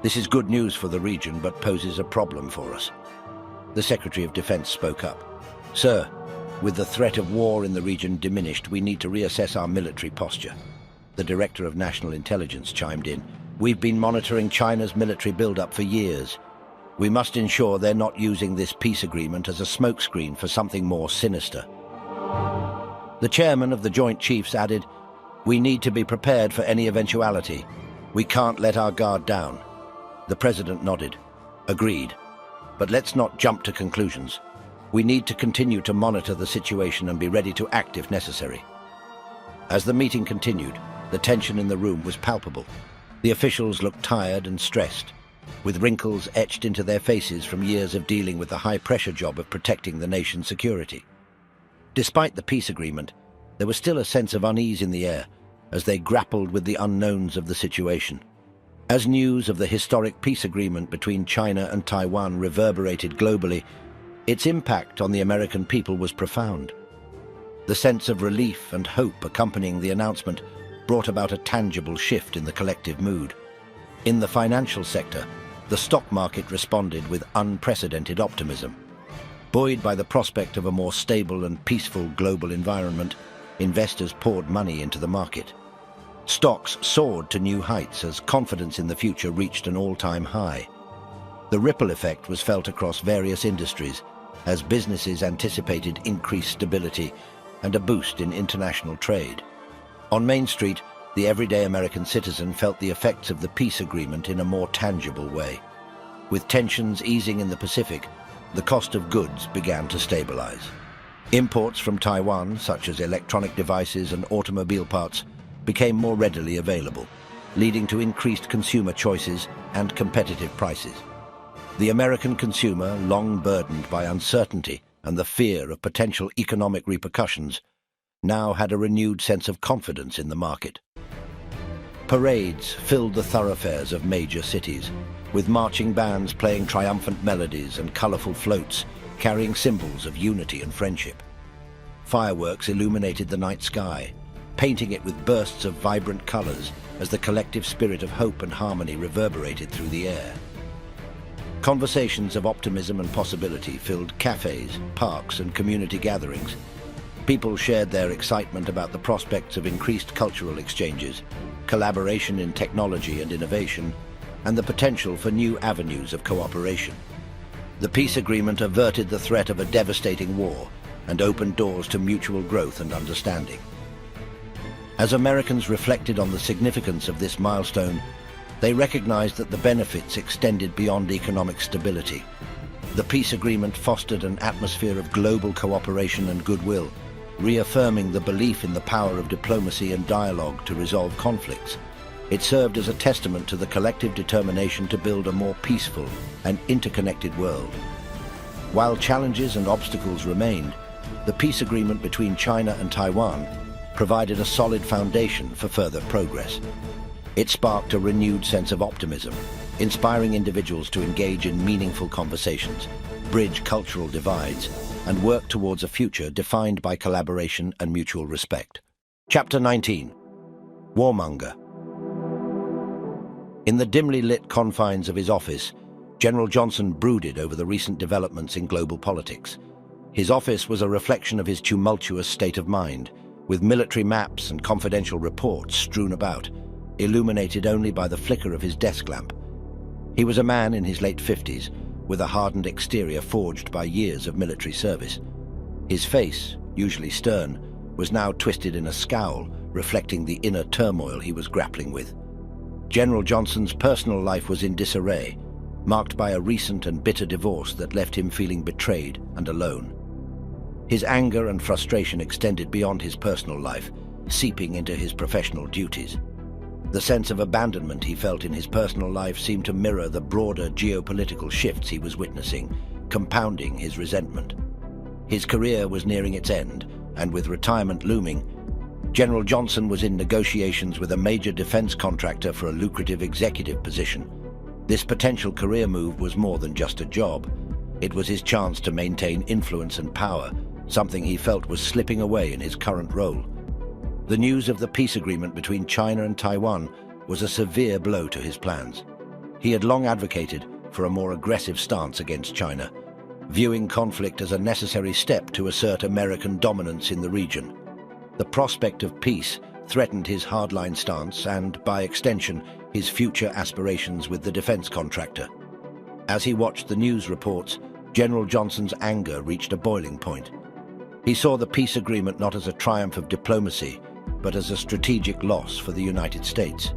This is good news for the region, but poses a problem for us." The Secretary of Defense spoke up. "Sir, with the threat of war in the region diminished, we need to reassess our military posture." The Director of National Intelligence chimed in. "We've been monitoring China's military buildup for years. We must ensure they're not using this peace agreement as a smokescreen for something more sinister." The chairman of the Joint Chiefs added, "We need to be prepared for any eventuality. We can't let our guard down." The president nodded. "Agreed. But let's not jump to conclusions. We need to continue to monitor the situation and be ready to act if necessary." As the meeting continued, the tension in the room was palpable. The officials looked tired and stressed, with wrinkles etched into their faces from years of dealing with the high-pressure job of protecting the nation's security. Despite the peace agreement, there was still a sense of unease in the air as they grappled with the unknowns of the situation. As news of the historic peace agreement between China and Taiwan reverberated globally, its impact on the American people was profound. The sense of relief and hope accompanying the announcement brought about a tangible shift in the collective mood. In the financial sector, the stock market responded with unprecedented optimism. Buoyed by the prospect of a more stable and peaceful global environment, investors poured money into the market. Stocks soared to new heights as confidence in the future reached an all-time high. The ripple effect was felt across various industries as businesses anticipated increased stability and a boost in international trade. On Main Street, the everyday American citizen felt the effects of the peace agreement in a more tangible way. With tensions easing in the Pacific, the cost of goods began to stabilize. Imports from Taiwan, such as electronic devices and automobile parts, became more readily available, leading to increased consumer choices and competitive prices. The American consumer, long burdened by uncertainty and the fear of potential economic repercussions, now had a renewed sense of confidence in the market. Parades filled the thoroughfares of major cities, with marching bands playing triumphant melodies and colorful floats carrying symbols of unity and friendship. Fireworks illuminated the night sky, painting it with bursts of vibrant colors as the collective spirit of hope and harmony reverberated through the air. Conversations of optimism and possibility filled cafes, parks, and community gatherings. People shared their excitement about the prospects of increased cultural exchanges, collaboration in technology and innovation, and the potential for new avenues of cooperation. The peace agreement averted the threat of a devastating war and opened doors to mutual growth and understanding. As Americans reflected on the significance of this milestone, they recognized that the benefits extended beyond economic stability. The peace agreement fostered an atmosphere of global cooperation and goodwill, reaffirming the belief in the power of diplomacy and dialogue to resolve conflicts. It served as a testament to the collective determination to build a more peaceful and interconnected world. While challenges and obstacles remained, the peace agreement between China and Taiwan provided a solid foundation for further progress. It sparked a renewed sense of optimism, inspiring individuals to engage in meaningful conversations, bridge cultural divides, and work towards a future defined by collaboration and mutual respect. Chapter 19. Warmonger. In the dimly lit confines of his office, General Johnson brooded over the recent developments in global politics. His office was a reflection of his tumultuous state of mind, with military maps and confidential reports strewn about, illuminated only by the flicker of his desk lamp. He was a man in his late 50s, with a hardened exterior forged by years of military service. His face, usually stern, was now twisted in a scowl, reflecting the inner turmoil he was grappling with. General Johnson's personal life was in disarray, marked by a recent and bitter divorce that left him feeling betrayed and alone. His anger and frustration extended beyond his personal life, seeping into his professional duties. The sense of abandonment he felt in his personal life seemed to mirror the broader geopolitical shifts he was witnessing, compounding his resentment. His career was nearing its end, and with retirement looming, General Johnson was in negotiations with a major defense contractor for a lucrative executive position. This potential career move was more than just a job. It was his chance to maintain influence and power, something he felt was slipping away in his current role. The news of the peace agreement between China and Taiwan was a severe blow to his plans. He had long advocated for a more aggressive stance against China, viewing conflict as a necessary step to assert American dominance in the region. The prospect of peace threatened his hardline stance and, by extension, his future aspirations with the defense contractor. As he watched the news reports, General Johnson's anger reached a boiling point. He saw the peace agreement not as a triumph of diplomacy, but as a strategic loss for the United States.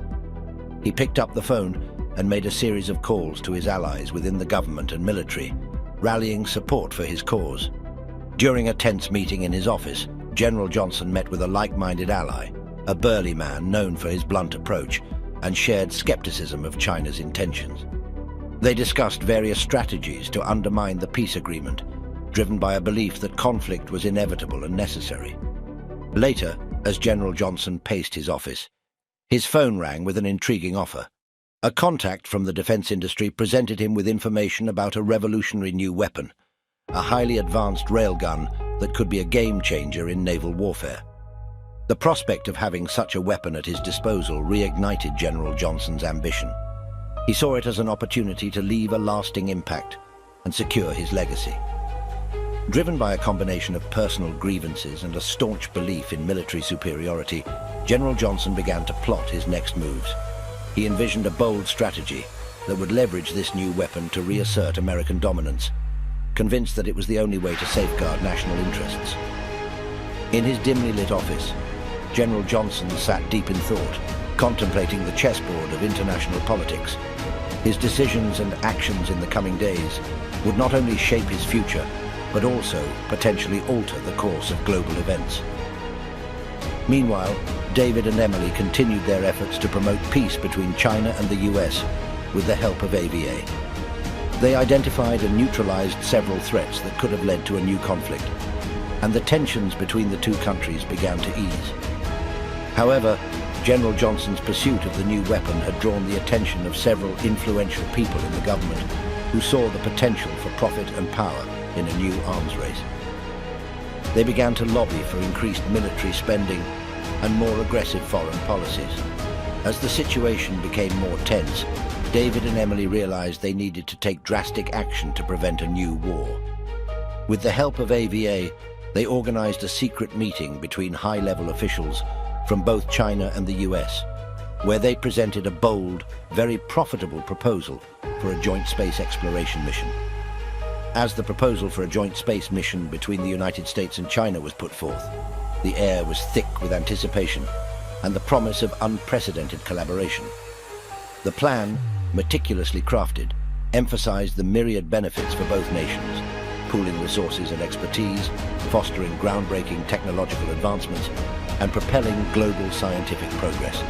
He picked up the phone and made a series of calls to his allies within the government and military, rallying support for his cause. During a tense meeting in his office, General Johnson met with a like-minded ally, a burly man known for his blunt approach and shared skepticism of China's intentions. They discussed various strategies to undermine the peace agreement, driven by a belief that conflict was inevitable and necessary. Later, as General Johnson paced his office, his phone rang with an intriguing offer. A contact from the defense industry presented him with information about a revolutionary new weapon, a highly advanced railgun that could be a game-changer in naval warfare. The prospect of having such a weapon at his disposal reignited General Johnson's ambition. He saw it as an opportunity to leave a lasting impact and secure his legacy. Driven by a combination of personal grievances and a staunch belief in military superiority, General Johnson began to plot his next moves. He envisioned a bold strategy that would leverage this new weapon to reassert American dominance, convinced that it was the only way to safeguard national interests. In his dimly lit office, General Johnson sat deep in thought, contemplating the chessboard of international politics. His decisions and actions in the coming days would not only shape his future, but also potentially alter the course of global events. Meanwhile, David and Emily continued their efforts to promote peace between China and the US with the help of AVA. They identified and neutralized several threats that could have led to a new conflict, and the tensions between the two countries began to ease. However, General Johnson's pursuit of the new weapon had drawn the attention of several influential people in the government who saw the potential for profit and power in a new arms race. They began to lobby for increased military spending and more aggressive foreign policies. As the situation became more tense, David and Emily realized they needed to take drastic action to prevent a new war. With the help of AVA, they organized a secret meeting between high-level officials from both China and the US, where they presented a bold, very profitable proposal for a joint space exploration mission. As the proposal for a joint space mission between the United States and China was put forth, the air was thick with anticipation and the promise of unprecedented collaboration. The plan, meticulously crafted, emphasized the myriad benefits for both nations, pooling resources and expertise, fostering groundbreaking technological advancements, and propelling global scientific progress.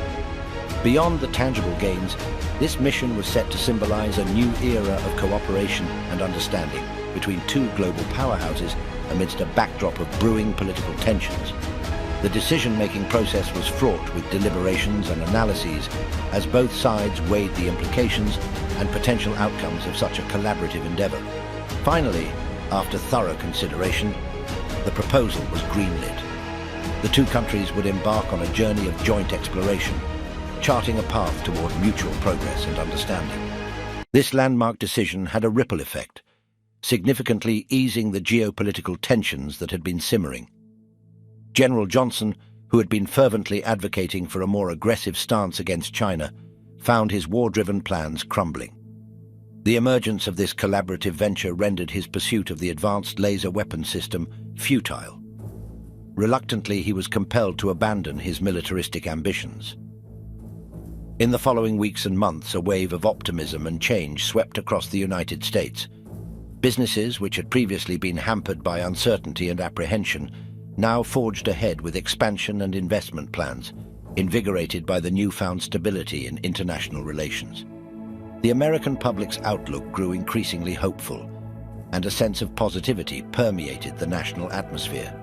Beyond the tangible gains, this mission was set to symbolize a new era of cooperation and understanding between two global powerhouses amidst a backdrop of brewing political tensions. The decision-making process was fraught with deliberations and analyses as both sides weighed the implications and potential outcomes of such a collaborative endeavor. Finally, after thorough consideration, the proposal was greenlit. The two countries would embark on a journey of joint exploration, charting a path toward mutual progress and understanding. This landmark decision had a ripple effect, significantly easing the geopolitical tensions that had been simmering. General Johnson, who had been fervently advocating for a more aggressive stance against China, found his war-driven plans crumbling. The emergence of this collaborative venture rendered his pursuit of the advanced laser weapon system futile. Reluctantly, he was compelled to abandon his militaristic ambitions. In the following weeks and months, a wave of optimism and change swept across the United States. Businesses, which had previously been hampered by uncertainty and apprehension, now forged ahead with expansion and investment plans, invigorated by the newfound stability in international relations. The American public's outlook grew increasingly hopeful, and a sense of positivity permeated the national atmosphere.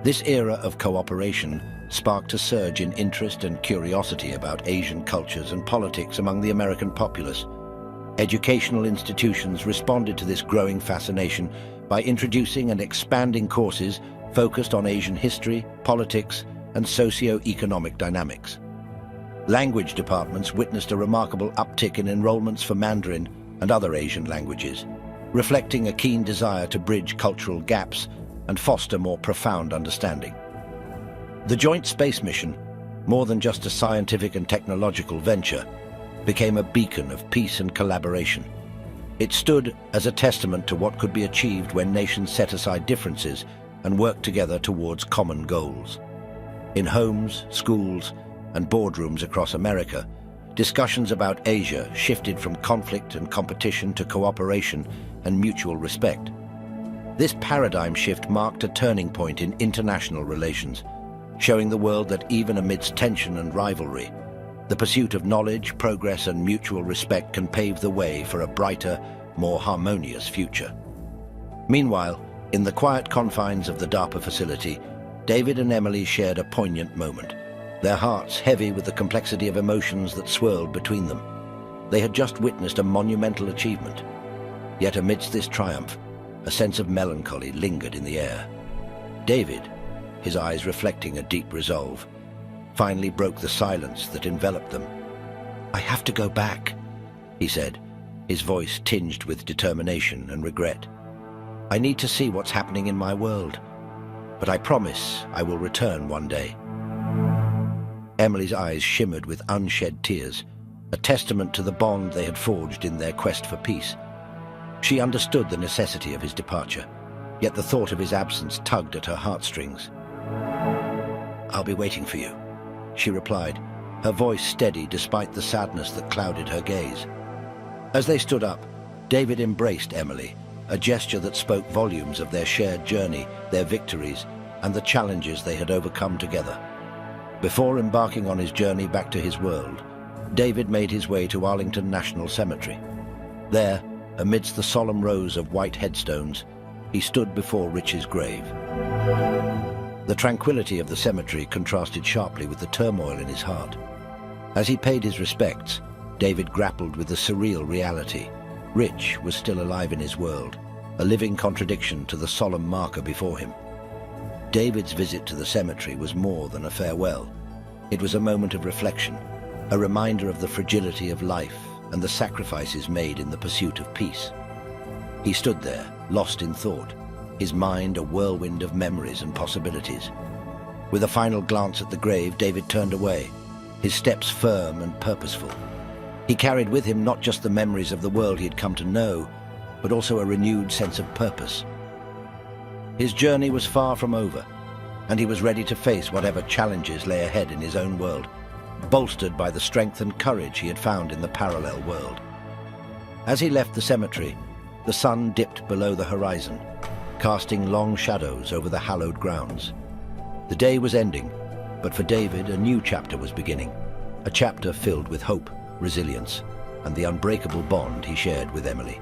This era of cooperation sparked a surge in interest and curiosity about Asian cultures and politics among the American populace. Educational institutions responded to this growing fascination by introducing and expanding courses focused on Asian history, politics, and socio-economic dynamics. Language departments witnessed a remarkable uptick in enrollments for Mandarin and other Asian languages, reflecting a keen desire to bridge cultural gaps and foster more profound understanding. The joint space mission, more than just a scientific and technological venture, became a beacon of peace and collaboration. It stood as a testament to what could be achieved when nations set aside differences and worked together towards common goals. In homes, schools, and boardrooms across America, discussions about Asia shifted from conflict and competition to cooperation and mutual respect. This paradigm shift marked a turning point in international relations, showing the world that even amidst tension and rivalry, the pursuit of knowledge, progress, and mutual respect can pave the way for a brighter, more harmonious future. Meanwhile, in the quiet confines of the DARPA facility, David and Emily shared a poignant moment, their hearts heavy with the complexity of emotions that swirled between them. They had just witnessed a monumental achievement. Yet amidst this triumph, a sense of melancholy lingered in the air. David, his eyes reflecting a deep resolve, finally broke the silence that enveloped them. "I have to go back," he said, his voice tinged with determination and regret. "I need to see what's happening in my world, but I promise I will return one day." Emily's eyes shimmered with unshed tears, a testament to the bond they had forged in their quest for peace. She understood the necessity of his departure, yet the thought of his absence tugged at her heartstrings. "I'll be waiting for you," she replied, her voice steady despite the sadness that clouded her gaze. As they stood up, David embraced Emily, a gesture that spoke volumes of their shared journey, their victories, and the challenges they had overcome together. Before embarking on his journey back to his world, David made his way to Arlington National Cemetery. There, amidst the solemn rows of white headstones, he stood before Rich's grave. The tranquility of the cemetery contrasted sharply with the turmoil in his heart. As he paid his respects, David grappled with the surreal reality. Rich was still alive in his world, a living contradiction to the solemn marker before him. David's visit to the cemetery was more than a farewell. It was a moment of reflection, a reminder of the fragility of life and the sacrifices made in the pursuit of peace. He stood there, lost in thought, his mind a whirlwind of memories and possibilities. With a final glance at the grave, David turned away, his steps firm and purposeful. He carried with him not just the memories of the world he had come to know, but also a renewed sense of purpose. His journey was far from over, and he was ready to face whatever challenges lay ahead in his own world, bolstered by the strength and courage he had found in the parallel world. As he left the cemetery, the sun dipped below the horizon, casting long shadows over the hallowed grounds. The day was ending, but for David a new chapter was beginning, a chapter filled with hope, resilience, and the unbreakable bond he shared with Emily.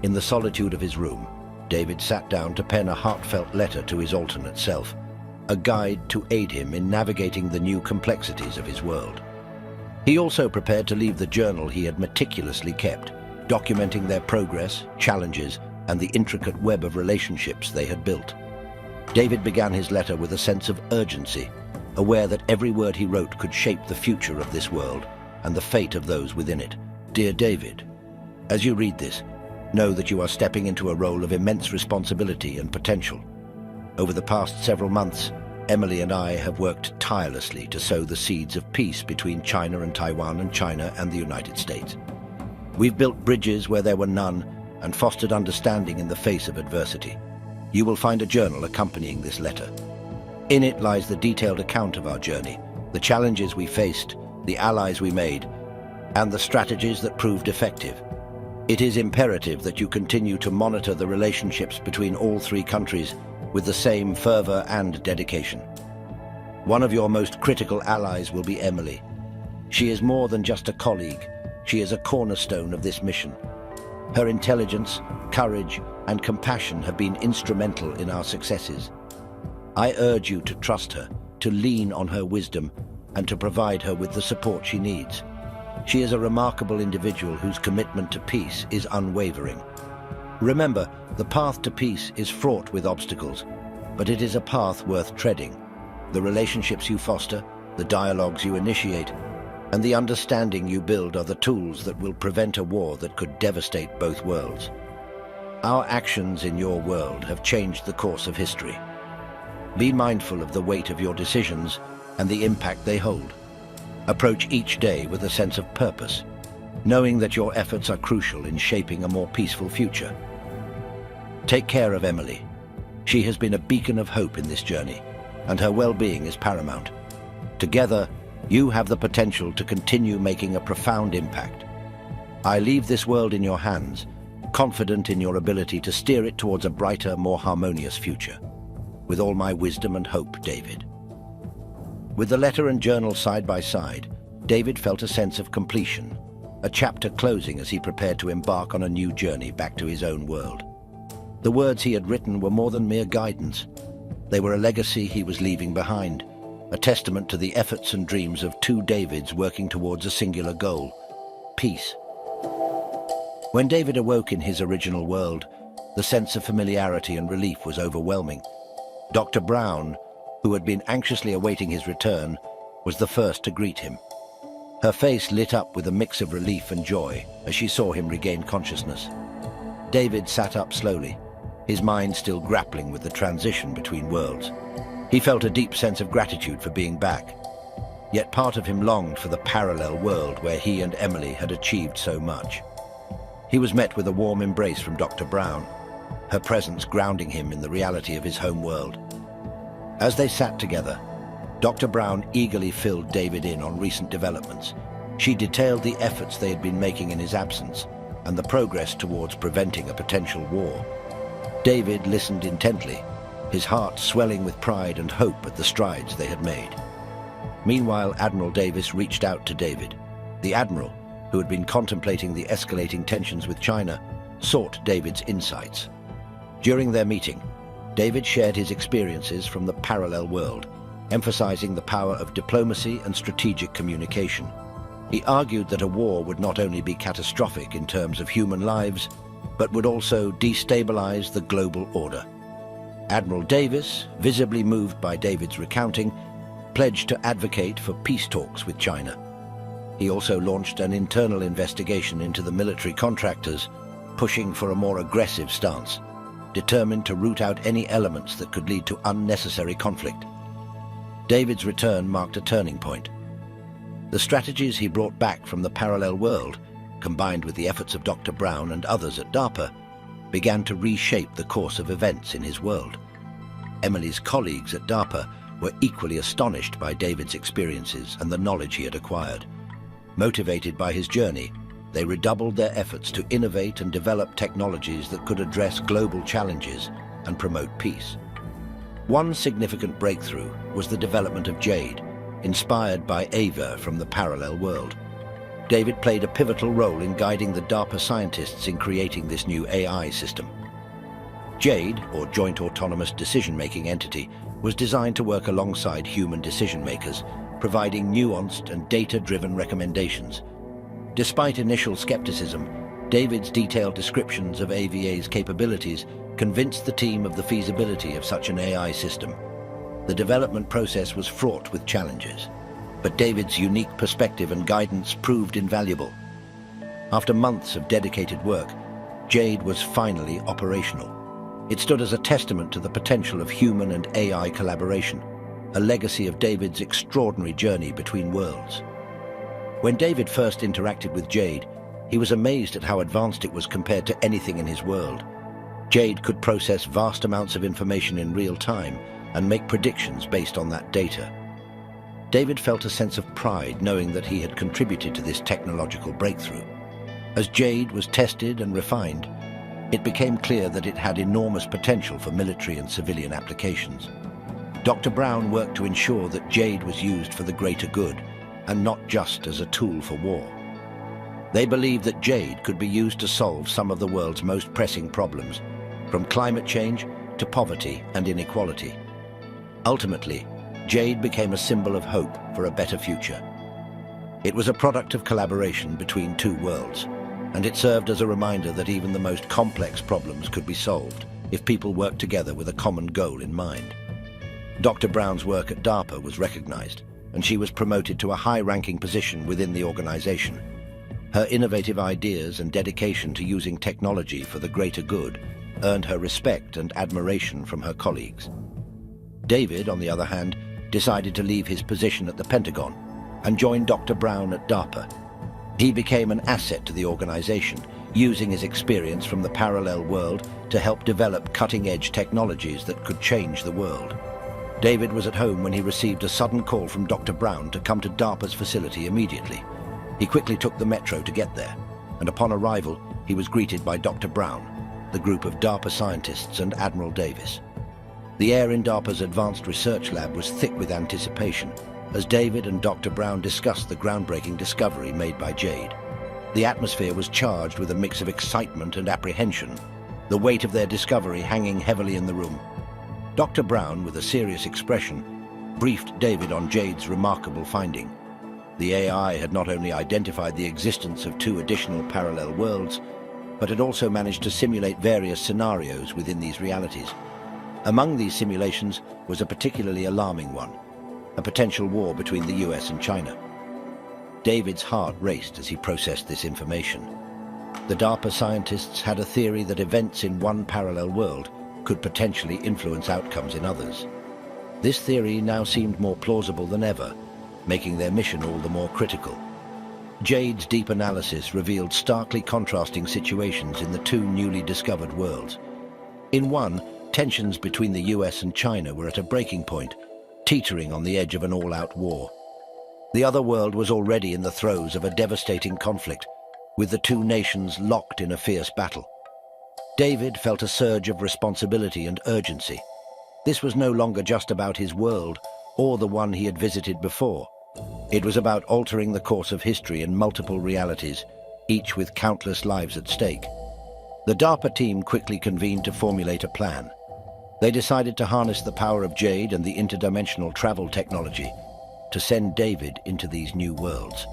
In the solitude of his room, David sat down to pen a heartfelt letter to his alternate self, a guide to aid him in navigating the new complexities of his world. He also prepared to leave the journal he had meticulously kept, documenting their progress, challenges, and the intricate web of relationships they had built. David began his letter with a sense of urgency, aware that every word he wrote could shape the future of this world and the fate of those within it. Dear David, as you read this, know that you are stepping into a role of immense responsibility and potential. Over the past several months, Emily and I have worked tirelessly to sow the seeds of peace between China and Taiwan and China and the United States. We've built bridges where there were none and fostered understanding in the face of adversity. You will find a journal accompanying this letter. In it lies the detailed account of our journey, the challenges we faced, the allies we made, and the strategies that proved effective. It is imperative that you continue to monitor the relationships between all three countries with the same fervor and dedication. One of your most critical allies will be Emily. She is more than just a colleague. She is a cornerstone of this mission. Her intelligence, courage, and compassion have been instrumental in our successes. I urge you to trust her, to lean on her wisdom, and to provide her with the support she needs. She is a remarkable individual whose commitment to peace is unwavering. Remember, the path to peace is fraught with obstacles, but it is a path worth treading. The relationships you foster, the dialogues you initiate, and the understanding you build are the tools that will prevent a war that could devastate both worlds. Our actions in your world have changed the course of history. Be mindful of the weight of your decisions and the impact they hold. Approach each day with a sense of purpose, knowing that your efforts are crucial in shaping a more peaceful future. Take care of Emily. She has been a beacon of hope in this journey, and her well-being is paramount. Together, you have the potential to continue making a profound impact. I leave this world in your hands, confident in your ability to steer it towards a brighter, more harmonious future. With all my wisdom and hope, David. With the letter and journal side by side, David felt a sense of completion, a chapter closing as he prepared to embark on a new journey back to his own world. The words he had written were more than mere guidance. They were a legacy he was leaving behind, a testament to the efforts and dreams of two Davids working towards a singular goal: peace. When David awoke in his original world, the sense of familiarity and relief was overwhelming. Dr. Brown, who had been anxiously awaiting his return, was the first to greet him. Her face lit up with a mix of relief and joy as she saw him regain consciousness. David sat up slowly, his mind still grappling with the transition between worlds. He felt a deep sense of gratitude for being back, yet part of him longed for the parallel world where he and Emily had achieved so much. He was met with a warm embrace from Dr. Brown, her presence grounding him in the reality of his home world. As they sat together, Dr. Brown eagerly filled David in on recent developments. She detailed the efforts they had been making in his absence and the progress towards preventing a potential war. David listened intently, his heart swelling with pride and hope at the strides they had made. Meanwhile, Admiral Davis reached out to David. The Admiral, who had been contemplating the escalating tensions with China, sought David's insights. During their meeting, David shared his experiences from the parallel world, emphasizing the power of diplomacy and strategic communication. He argued that a war would not only be catastrophic in terms of human lives, but would also destabilize the global order. Admiral Davis, visibly moved by David's recounting, pledged to advocate for peace talks with China. He also launched an internal investigation into the military contractors, pushing for a more aggressive stance, determined to root out any elements that could lead to unnecessary conflict. David's return marked a turning point. The strategies he brought back from the parallel world, combined with the efforts of Dr. Brown and others at DARPA, began to reshape the course of events in his world. Emily's colleagues at DARPA were equally astonished by David's experiences and the knowledge he had acquired. Motivated by his journey, they redoubled their efforts to innovate and develop technologies that could address global challenges and promote peace. One significant breakthrough was the development of Jade, inspired by Ava from the parallel world. David played a pivotal role in guiding the DARPA scientists in creating this new AI system. Jade, or Joint Autonomous Decision-Making Entity, was designed to work alongside human decision-makers, providing nuanced and data-driven recommendations. Despite initial skepticism, David's detailed descriptions of AVA's capabilities convinced the team of the feasibility of such an AI system. The development process was fraught with challenges, but David's unique perspective and guidance proved invaluable. After months of dedicated work, Jade was finally operational. It stood as a testament to the potential of human and AI collaboration, a legacy of David's extraordinary journey between worlds. When David first interacted with Jade, he was amazed at how advanced it was compared to anything in his world. Jade could process vast amounts of information in real time and make predictions based on that data. David felt a sense of pride knowing that he had contributed to this technological breakthrough. As Jade was tested and refined, it became clear that it had enormous potential for military and civilian applications. Dr. Brown worked to ensure that Jade was used for the greater good and not just as a tool for war. They believed that Jade could be used to solve some of the world's most pressing problems, from climate change to poverty and inequality. Ultimately, Jade became a symbol of hope for a better future. It was a product of collaboration between two worlds, and it served as a reminder that even the most complex problems could be solved if people worked together with a common goal in mind. Dr. Brown's work at DARPA was recognized, and she was promoted to a high-ranking position within the organization. Her innovative ideas and dedication to using technology for the greater good earned her respect and admiration from her colleagues. David, on the other hand, decided to leave his position at the Pentagon and join Dr. Brown at DARPA. He became an asset to the organization, using his experience from the parallel world to help develop cutting-edge technologies that could change the world. David was at home when he received a sudden call from Dr. Brown to come to DARPA's facility immediately. He quickly took the metro to get there, and upon arrival, he was greeted by Dr. Brown, the group of DARPA scientists, and Admiral Davis. The air in DARPA's Advanced Research Lab was thick with anticipation as David and Dr. Brown discussed the groundbreaking discovery made by Jade. The atmosphere was charged with a mix of excitement and apprehension, the weight of their discovery hanging heavily in the room. Dr. Brown, with a serious expression, briefed David on Jade's remarkable finding. The AI had not only identified the existence of two additional parallel worlds, but had also managed to simulate various scenarios within these realities. Among these simulations was a particularly alarming one, a potential war between the US and China. David's heart raced as he processed this information. The DARPA scientists had a theory that events in one parallel world could potentially influence outcomes in others. This theory now seemed more plausible than ever, making their mission all the more critical. Jade's deep analysis revealed starkly contrasting situations in the two newly discovered worlds. In one, tensions between the US and China were at a breaking point, teetering on the edge of an all-out war. The other world was already in the throes of a devastating conflict, with the two nations locked in a fierce battle. David felt a surge of responsibility and urgency. This was no longer just about his world or the one he had visited before. It was about altering the course of history in multiple realities, each with countless lives at stake. The DARPA team quickly convened to formulate a plan. They decided to harness the power of Jade and the interdimensional travel technology to send David into these new worlds.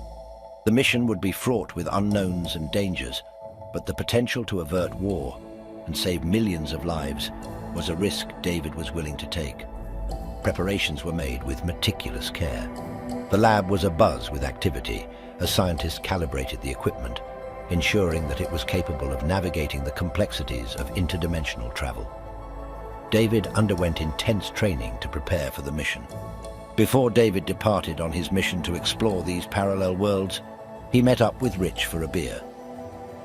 The mission would be fraught with unknowns and dangers, but the potential to avert war and save millions of lives was a risk David was willing to take. Preparations were made with meticulous care. The lab was abuzz with activity, as scientists calibrated the equipment, ensuring that it was capable of navigating the complexities of interdimensional travel. David underwent intense training to prepare for the mission. Before David departed on his mission to explore these parallel worlds, he met up with Rich for a beer.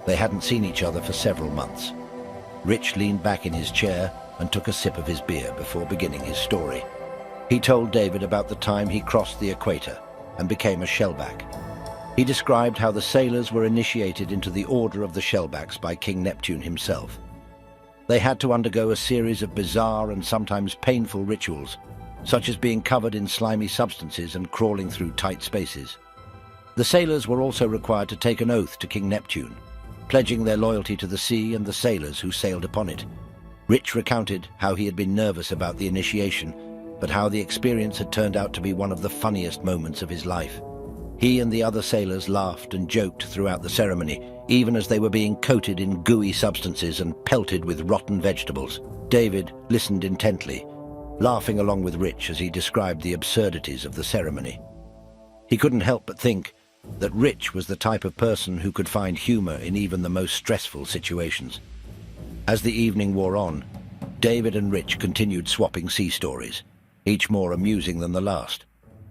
They hadn't seen each other for several months. Rich leaned back in his chair and took a sip of his beer before beginning his story. He told David about the time he crossed the equator and became a shellback. He described how the sailors were initiated into the Order of the Shellbacks by King Neptune himself. They had to undergo a series of bizarre and sometimes painful rituals, such as being covered in slimy substances and crawling through tight spaces. The sailors were also required to take an oath to King Neptune, pledging their loyalty to the sea and the sailors who sailed upon it. Rich recounted how he had been nervous about the initiation, but how the experience had turned out to be one of the funniest moments of his life. He and the other sailors laughed and joked throughout the ceremony, even as they were being coated in gooey substances and pelted with rotten vegetables. David listened intently, laughing along with Rich as he described the absurdities of the ceremony. He couldn't help but think that Rich was the type of person who could find humor in even the most stressful situations. As the evening wore on, David and Rich continued swapping sea stories, each more amusing than the last.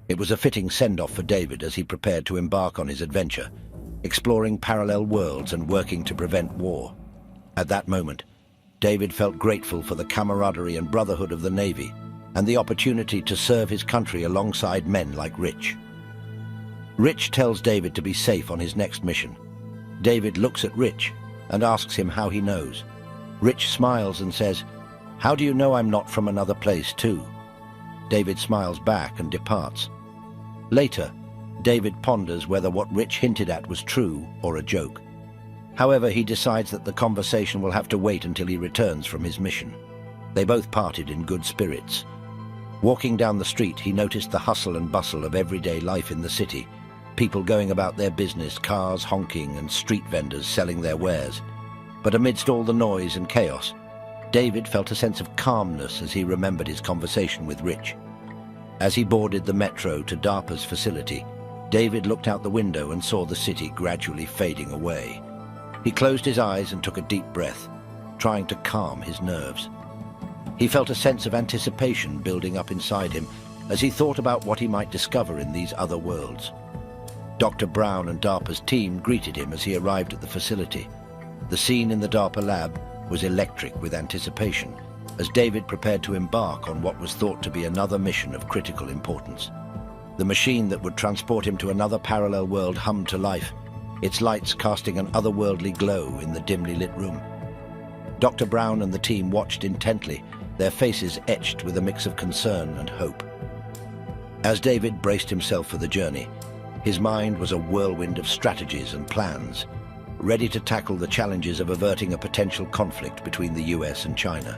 It was a fitting send-off for David as he prepared to embark on his adventure, exploring parallel worlds and working to prevent war. At that moment, David felt grateful for the camaraderie and brotherhood of the Navy and the opportunity to serve his country alongside men like Rich. Rich tells David to be safe on his next mission. David looks at Rich and asks him how he knows. Rich smiles and says, "How do you know I'm not from another place too?" David smiles back and departs. Later, David ponders whether what Rich hinted at was true or a joke. However, he decides that the conversation will have to wait until he returns from his mission. They both parted in good spirits. Walking down the street, he noticed the hustle and bustle of everyday life in the city. People going about their business, cars honking, and street vendors selling their wares. But amidst all the noise and chaos, David felt a sense of calmness as he remembered his conversation with Rich. As he boarded the metro to DARPA's facility, David looked out the window and saw the city gradually fading away. He closed his eyes and took a deep breath, trying to calm his nerves. He felt a sense of anticipation building up inside him as he thought about what he might discover in these other worlds. Dr. Brown and DARPA's team greeted him as he arrived at the facility. The scene in the DARPA lab was electric with anticipation as David prepared to embark on what was thought to be another mission of critical importance. The machine that would transport him to another parallel world hummed to life, its lights casting an otherworldly glow in the dimly lit room. Dr. Brown and the team watched intently, their faces etched with a mix of concern and hope. As David braced himself for the journey, his mind was a whirlwind of strategies and plans, ready to tackle the challenges of averting a potential conflict between the US and China.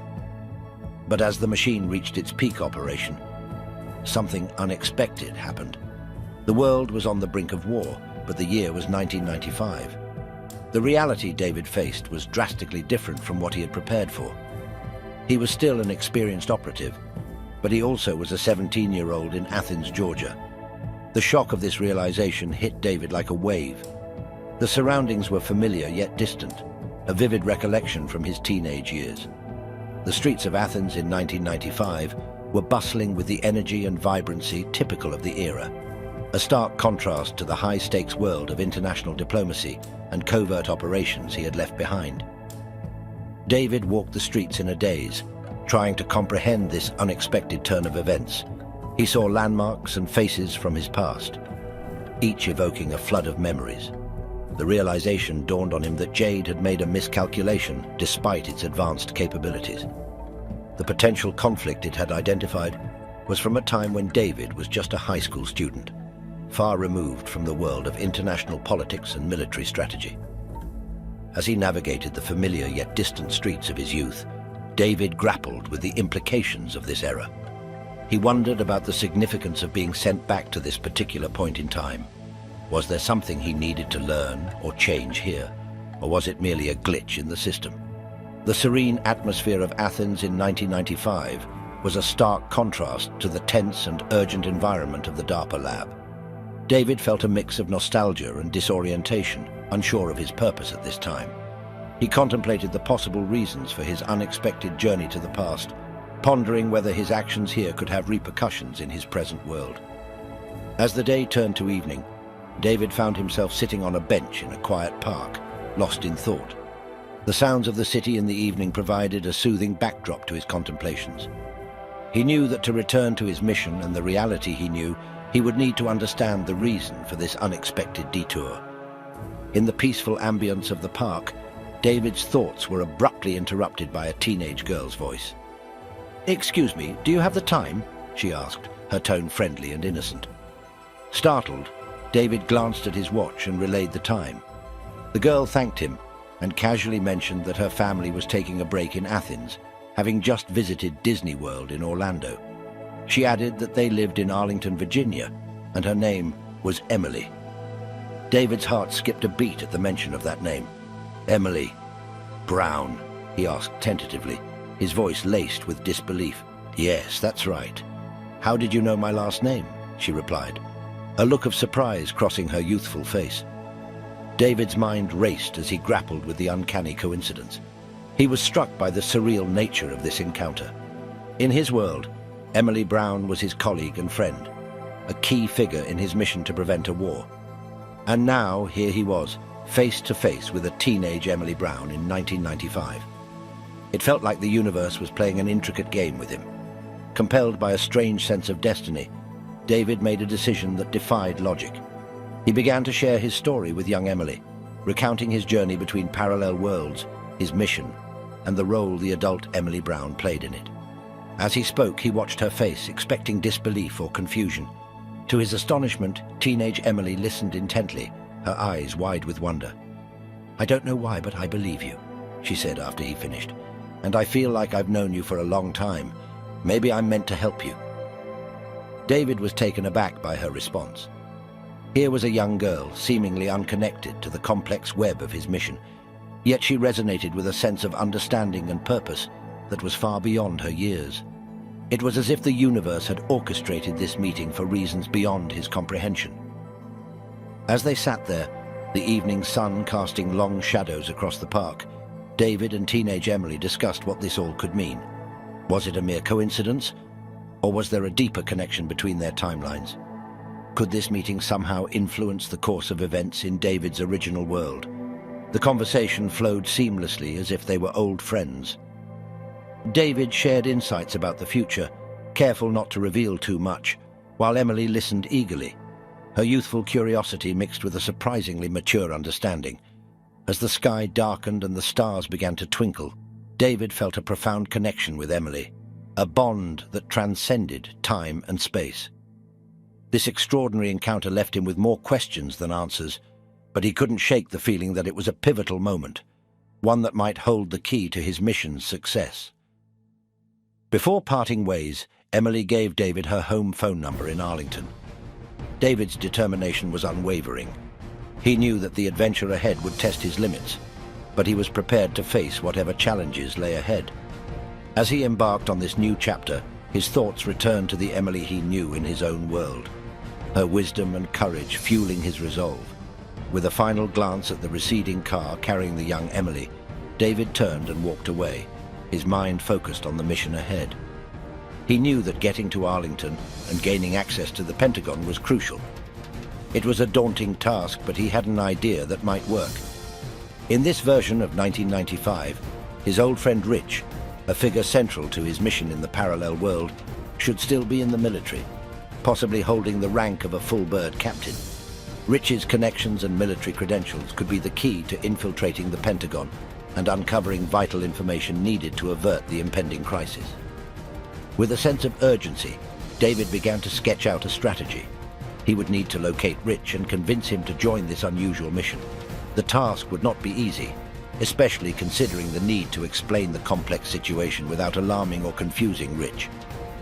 But as the machine reached its peak operation, something unexpected happened. The world was on the brink of war, but the year was 1995. The reality David faced was drastically different from what he had prepared for. He was still an experienced operative, but he also was a 17-year-old in Athens, Georgia. The shock of this realization hit David like a wave. The surroundings were familiar yet distant, a vivid recollection from his teenage years. The streets of Athens in 1995 were bustling with the energy and vibrancy typical of the era, a stark contrast to the high-stakes world of international diplomacy and covert operations he had left behind. David walked the streets in a daze, trying to comprehend this unexpected turn of events. He saw landmarks and faces from his past, each evoking a flood of memories. The realization dawned on him that Jade had made a miscalculation despite its advanced capabilities. The potential conflict it had identified was from a time when David was just a high school student, far removed from the world of international politics and military strategy. As he navigated the familiar yet distant streets of his youth, David grappled with the implications of this era. He wondered about the significance of being sent back to this particular point in time. Was there something he needed to learn or change here, or was it merely a glitch in the system? The serene atmosphere of Athens in 1995 was a stark contrast to the tense and urgent environment of the DARPA lab. David felt a mix of nostalgia and disorientation, unsure of his purpose at this time. He contemplated the possible reasons for his unexpected journey to the past, pondering whether his actions here could have repercussions in his present world. As the day turned to evening, David found himself sitting on a bench in a quiet park, lost in thought. The sounds of the city in the evening provided a soothing backdrop to his contemplations. He knew that to return to his mission and the reality he knew, he would need to understand the reason for this unexpected detour. In the peaceful ambience of the park, David's thoughts were abruptly interrupted by a teenage girl's voice. "Excuse me, do you have the time?" she asked, her tone friendly and innocent. Startled, David glanced at his watch and relayed the time. The girl thanked him and casually mentioned that her family was taking a break in Athens, having just visited Disney World in Orlando. She added that they lived in Arlington, Virginia, and her name was Emily. David's heart skipped a beat at the mention of that name. "Emily Brown?" he asked tentatively, his voice laced with disbelief. "Yes, that's right. How did you know my last name?" she replied, a look of surprise crossing her youthful face. David's mind raced as he grappled with the uncanny coincidence. He was struck by the surreal nature of this encounter. In his world, Emily Brown was his colleague and friend, a key figure in his mission to prevent a war. And now, here he was, face to face with a teenage Emily Brown in 1995. It felt like the universe was playing an intricate game with him. Compelled by a strange sense of destiny, David made a decision that defied logic. He began to share his story with young Emily, recounting his journey between parallel worlds, his mission, and the role the adult Emily Brown played in it. As he spoke, he watched her face, expecting disbelief or confusion. To his astonishment, teenage Emily listened intently, her eyes wide with wonder. "I don't know why, but I believe you," she said after he finished. "And I feel like I've known you for a long time. Maybe I'm meant to help you." David was taken aback by her response. Here was a young girl, seemingly unconnected to the complex web of his mission, yet she resonated with a sense of understanding and purpose that was far beyond her years. It was as if the universe had orchestrated this meeting for reasons beyond his comprehension. As they sat there, the evening sun casting long shadows across the park, David and teenage Emily discussed what this all could mean. Was it a mere coincidence, or was there a deeper connection between their timelines? Could this meeting somehow influence the course of events in David's original world? The conversation flowed seamlessly as if they were old friends. David shared insights about the future, careful not to reveal too much, while Emily listened eagerly, her youthful curiosity mixed with a surprisingly mature understanding. As the sky darkened and the stars began to twinkle, David felt a profound connection with Emily, a bond that transcended time and space. This extraordinary encounter left him with more questions than answers, but he couldn't shake the feeling that it was a pivotal moment, one that might hold the key to his mission's success. Before parting ways, Emily gave David her home phone number in Arlington. David's determination was unwavering. He knew that the adventure ahead would test his limits, but he was prepared to face whatever challenges lay ahead. As he embarked on this new chapter, his thoughts returned to the Emily he knew in his own world, her wisdom and courage fueling his resolve. With a final glance at the receding car carrying the young Emily, David turned and walked away, his mind focused on the mission ahead. He knew that getting to Arlington and gaining access to the Pentagon was crucial. It was a daunting task, but he had an idea that might work. In this version of 1995, his old friend Rich, a figure central to his mission in the parallel world, should still be in the military, possibly holding the rank of a full-bird captain. Rich's connections and military credentials could be the key to infiltrating the Pentagon and uncovering vital information needed to avert the impending crisis. With a sense of urgency, David began to sketch out a strategy. He would need to locate Rich and convince him to join this unusual mission. The task would not be easy, especially considering the need to explain the complex situation without alarming or confusing Rich.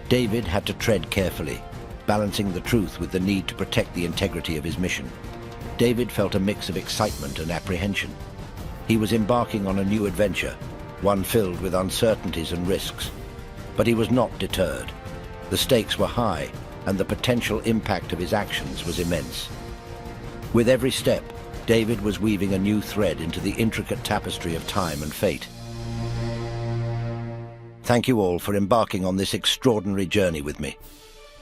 David had to tread carefully, balancing the truth with the need to protect the integrity of his mission. David felt a mix of excitement and apprehension. He was embarking on a new adventure, one filled with uncertainties and risks. But he was not deterred. The stakes were high, and the potential impact of his actions was immense. With every step, David was weaving a new thread into the intricate tapestry of time and fate. Thank you all for embarking on this extraordinary journey with me.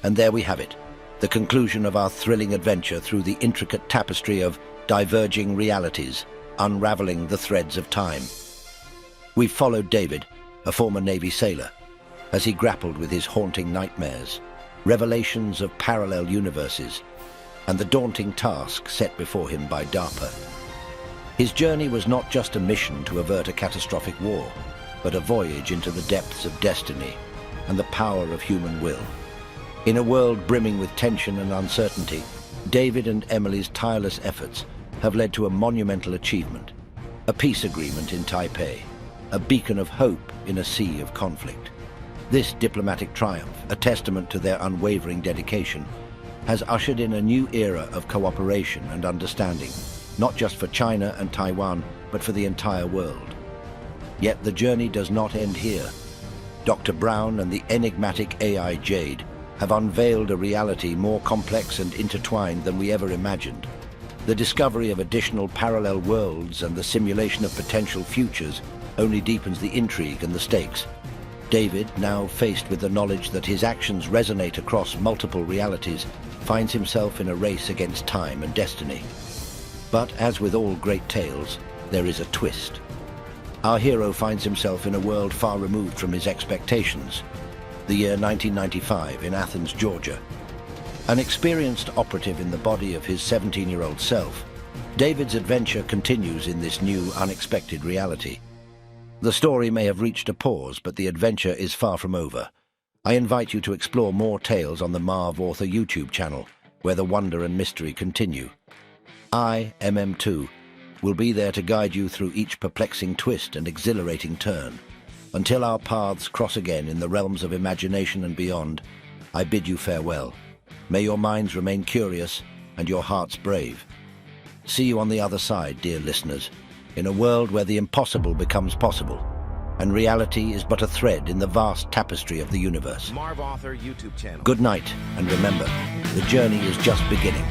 And there we have it, the conclusion of our thrilling adventure through the intricate tapestry of diverging realities, unraveling the threads of time. We've followed David, a former Navy sailor, as he grappled with his haunting nightmares, revelations of parallel universes, and the daunting task set before him by DARPA. His journey was not just a mission to avert a catastrophic war, but a voyage into the depths of destiny and the power of human will. In a world brimming with tension and uncertainty, David and Emily's tireless efforts have led to a monumental achievement, a peace agreement in Taipei, a beacon of hope in a sea of conflict. This diplomatic triumph, a testament to their unwavering dedication, has ushered in a new era of cooperation and understanding, not just for China and Taiwan, but for the entire world. Yet the journey does not end here. Dr. Brown and the enigmatic AI Jade have unveiled a reality more complex and intertwined than we ever imagined. The discovery of additional parallel worlds and the simulation of potential futures only deepens the intrigue and the stakes. David, now faced with the knowledge that his actions resonate across multiple realities, finds himself in a race against time and destiny. But as with all great tales, there is a twist. Our hero finds himself in a world far removed from his expectations. The year 1995 in Athens, Georgia. An experienced operative in the body of his 17-year-old self, David's adventure continues in this new, unexpected reality. The story may have reached a pause, but the adventure is far from over. I invite you to explore more tales on the Marv Author YouTube channel, where the wonder and mystery continue. I, MM2, will be there to guide you through each perplexing twist and exhilarating turn. Until our paths cross again in the realms of imagination and beyond, I bid you farewell. May your minds remain curious and your hearts brave. See you on the other side, dear listeners, in a world where the impossible becomes possible, and reality is but a thread in the vast tapestry of the universe. Marv Author YouTube channel. Good night, and remember, the journey is just beginning.